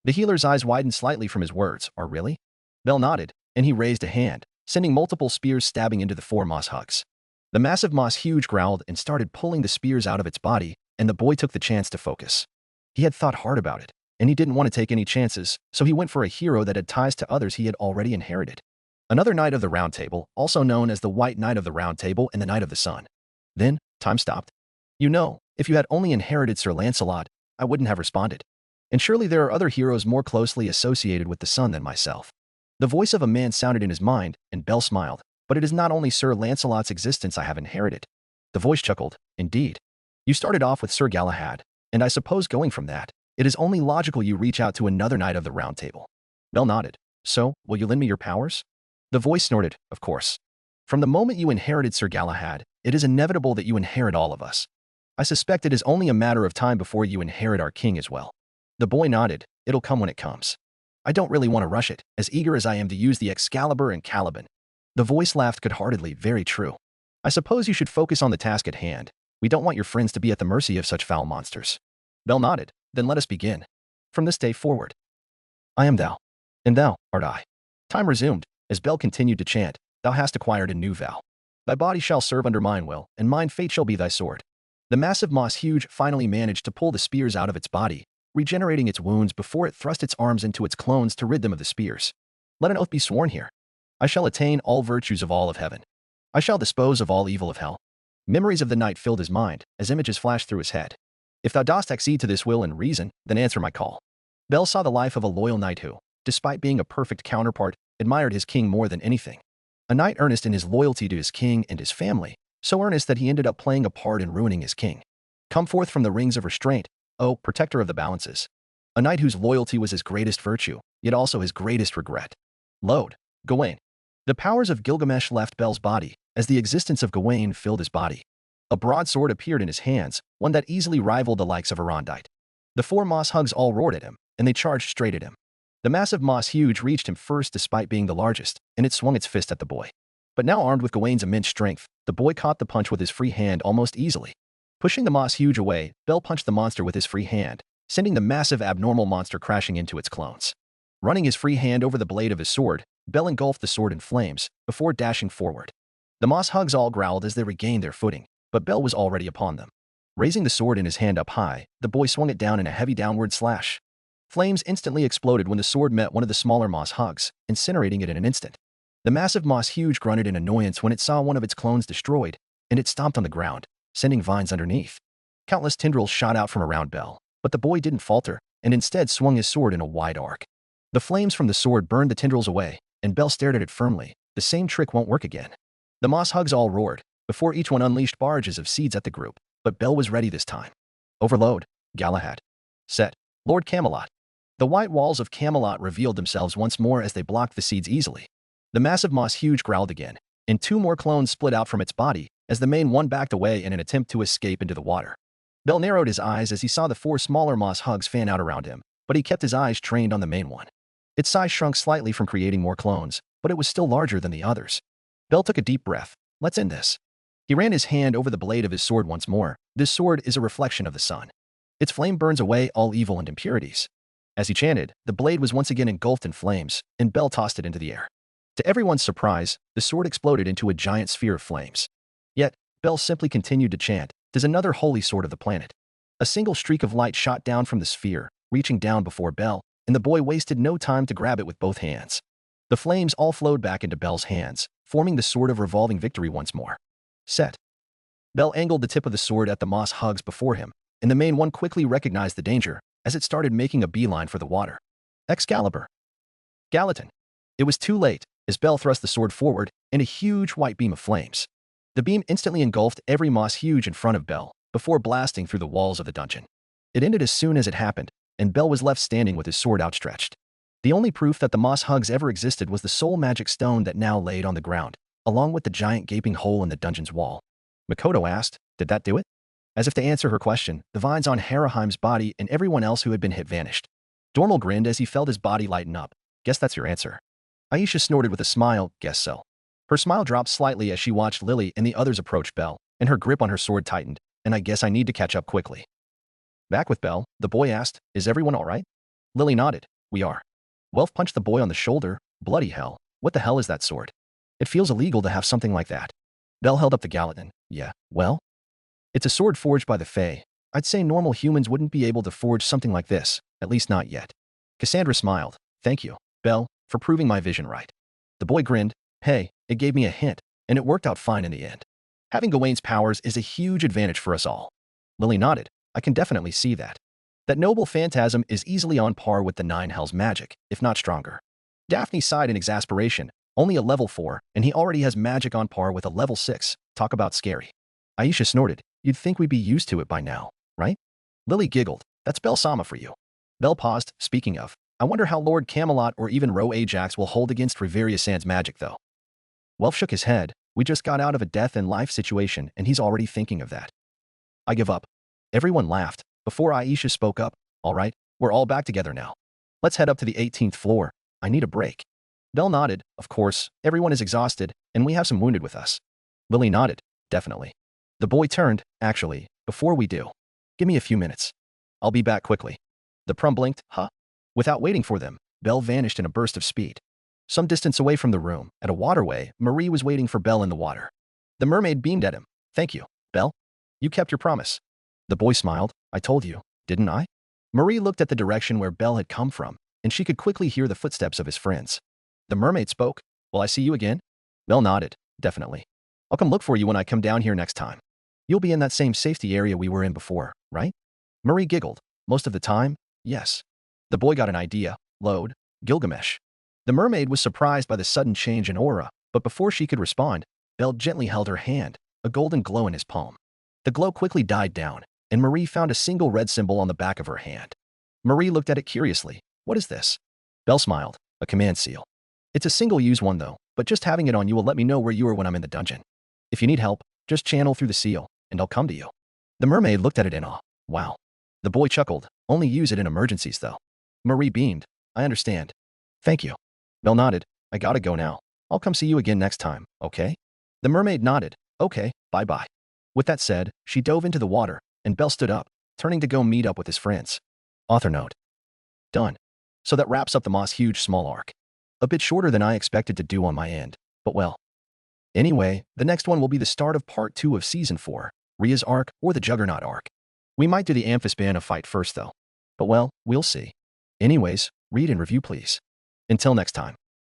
The healer's eyes widened slightly from his words. Are really? Belle nodded, and he raised a hand, sending multiple spears stabbing into the 4 moss hugs. The massive moss huge growled and started pulling the spears out of its body, and the boy took the chance to focus. He had thought hard about it, and he didn't want to take any chances, so he went for a hero that had ties to others he had already inherited. Another Knight of the Round Table, also known as the White Knight of the Round Table and the Knight of the Sun. Then, time stopped. You know, if you had only inherited Sir Lancelot, I wouldn't have responded. And surely there are other heroes more closely associated with the sun than myself. The voice of a man sounded in his mind, and Belle smiled. But it is not only Sir Lancelot's existence I have inherited. The voice chuckled. Indeed. You started off with Sir Galahad, and I suppose going from that, it is only logical you reach out to another Knight of the Round Table. Belle nodded. So, will you lend me your powers? The voice snorted. Of course. From the moment you inherited Sir Galahad, it is inevitable that you inherit all of us. I suspect it is only a matter of time before you inherit our king as well. The boy nodded. It'll come when it comes. I don't really want to rush it, as eager as I am to use the Excalibur and Caliban. The voice laughed good-heartedly. Very true. I suppose you should focus on the task at hand. We don't want your friends to be at the mercy of such foul monsters. Belle nodded. Then let us begin. From this day forward. I am thou, and thou art I. Time resumed, as Belle continued to chant, Thou hast acquired a new vow. Thy body shall serve under mine will, and mine fate shall be thy sword. The massive moss huge finally managed to pull the spears out of its body, regenerating its wounds before it thrust its arms into its clones to rid them of the spears. Let an oath be sworn here. I shall attain all virtues of all of heaven. I shall dispose of all evil of hell. Memories of the night filled his mind, as images flashed through his head. If thou dost accede to this will and reason, then answer my call. Belle saw the life of a loyal knight who, despite being a perfect counterpart, admired his king more than anything. A knight earnest in his loyalty to his king and his family, so earnest that he ended up playing a part in ruining his king. Come forth from the rings of restraint, O protector of the balances. A knight whose loyalty was his greatest virtue, yet also his greatest regret. Load, Gawain. The powers of Gilgamesh left Belle's body, as the existence of Gawain filled his body. A broadsword appeared in his hands, one that easily rivaled the likes of Arondite. The 4 moss hugs all roared at him, and they charged straight at him. The massive moss huge reached him first despite being the largest, and it swung its fist at the boy. But now armed with Gawain's immense strength, the boy caught the punch with his free hand almost easily. Pushing the moss huge away, Belle punched the monster with his free hand, sending the massive abnormal monster crashing into its clones. Running his free hand over the blade of his sword, Belle engulfed the sword in flames, before dashing forward. The moss hugs all growled as they regained their footing, but Belle was already upon them. Raising the sword in his hand up high, the boy swung it down in a heavy downward slash. Flames instantly exploded when the sword met one of the smaller moss hugs, incinerating it in an instant. The massive moss huge grunted in annoyance when it saw one of its clones destroyed, and it stomped on the ground, sending vines underneath. Countless tendrils shot out from around Belle, but the boy didn't falter, and instead swung his sword in a wide arc. The flames from the sword burned the tendrils away, and Belle stared at it firmly. The same trick won't work again. The moss hugs all roared, before each one unleashed barrages of seeds at the group, but Belle was ready this time. Overload, Galahad. Set, Lord Camelot. The white walls of Camelot revealed themselves once more as they blocked the seeds easily. The massive moss huge growled again, and 2 more clones split out from its body, as the main one backed away in an attempt to escape into the water. Belle narrowed his eyes as he saw the 4 smaller moss hugs fan out around him, but he kept his eyes trained on the main one. Its size shrunk slightly from creating more clones, but it was still larger than the others. Belle took a deep breath. Let's end this. He ran his hand over the blade of his sword once more. This sword is a reflection of the sun. Its flame burns away all evil and impurities. As he chanted, the blade was once again engulfed in flames, and Belle tossed it into the air. To everyone's surprise, the sword exploded into a giant sphere of flames. Yet, Belle simply continued to chant, "'Tis another holy sword of the planet." A single streak of light shot down from the sphere, reaching down before Belle, and the boy wasted no time to grab it with both hands. The flames all flowed back into Belle's hands, forming the sword of revolving victory once more. Set. Belle angled the tip of the sword at the moss hugs before him, and the main one quickly recognized the danger, as it started making a beeline for the water. Excalibur. Gallatin. It was too late, as Belle thrust the sword forward, in a huge white beam of flames. The beam instantly engulfed every moss huge in front of Belle, before blasting through the walls of the dungeon. It ended as soon as it happened, and Bell was left standing with his sword outstretched. The only proof that the moss hugs ever existed was the soul magic stone that now laid on the ground, along with the giant gaping hole in the dungeon's wall. Makoto asked, "Did that do it?" As if to answer her question, the vines on Haraheim's body and everyone else who had been hit vanished. Dormal grinned as he felt his body lighten up. "Guess that's your answer." Aisha snorted with a smile, "Guess so." Her smile dropped slightly as she watched Lily and the others approach Belle, and her grip on her sword tightened, "And I guess I need to catch up quickly." Back with Belle, the boy asked, "Is everyone all right?" Lily nodded, "We are." Welf punched the boy on the shoulder. "Bloody hell, what the hell is that sword? It feels illegal to have something like that." Belle held up the Gallatin. "Yeah, well? It's a sword forged by the Fae. I'd say normal humans wouldn't be able to forge something like this, at least not yet." Cassandra smiled. "Thank you, Belle, for proving my vision right." The boy grinned. "Hey, it gave me a hint, and it worked out fine in the end. Having Gawain's powers is a huge advantage for us all." Lily nodded. "I can definitely see that. That noble phantasm is easily on par with the Nine Hells magic, if not stronger." Daphne sighed in exasperation. "Only a level 4, and he already has magic on par with a level 6. Talk about scary." Aisha snorted. "You'd think we'd be used to it by now, right?" Lily giggled. "That's Bel-sama for you." Belle paused. "Speaking of, I wonder how Lord Camelot or even Ro Ajax will hold against Reveria Sand's magic, though." Welf shook his head. "We just got out of a death and life situation, and he's already thinking of that." "I give up." Everyone laughed. Before Aisha spoke up, "All right, we're all back together now. Let's head up to the 18th floor. I need a break." Belle nodded. "Of course, everyone is exhausted, and we have some wounded with us." Lily nodded. "Definitely." The boy turned. "Actually, before we do, give me a few minutes. I'll be back quickly." The prum blinked. "Huh?" Without waiting for them, Belle vanished in a burst of speed. Some distance away from the room, at a waterway, Marie was waiting for Belle in the water. The mermaid beamed at him. "Thank you, Belle. You kept your promise." The boy smiled. "I told you, didn't I?" Marie looked at the direction where Belle had come from, and she could quickly hear the footsteps of his friends. The mermaid spoke. "Will I see you again?" Belle nodded. "Definitely. I'll come look for you when I come down here next time. You'll be in that same safety area we were in before, right?" Marie giggled. "Most of the time, yes." The boy got an idea. "Load, Gilgamesh." The mermaid was surprised by the sudden change in aura, but before she could respond, Belle gently held her hand, a golden glow in his palm. The glow quickly died down, and Marie found a single red symbol on the back of her hand. Marie looked at it curiously. "What is this?" Belle smiled. "A command seal. It's a single-use one, though, but just having it on you will let me know where you are when I'm in the dungeon. If you need help, just channel through the seal, and I'll come to you." The mermaid looked at it in awe. "Wow." The boy chuckled. "Only use it in emergencies, though." Marie beamed. "I understand. Thank you." Belle nodded. "I gotta go now. I'll come see you again next time, okay?" The mermaid nodded. "Okay, bye-bye." With that said, she dove into the water, and Belle stood up, turning to go meet up with his friends. Author note. Done. So that wraps up the Moss Huge small arc. A bit shorter than I expected to do on my end, but well. Anyway, the next one will be the start of part 2 of Season 4, Ria's arc or the Juggernaut arc. We might do the Amphisbaena fight first though. But well, we'll see. Anyways, read and review please. Until next time.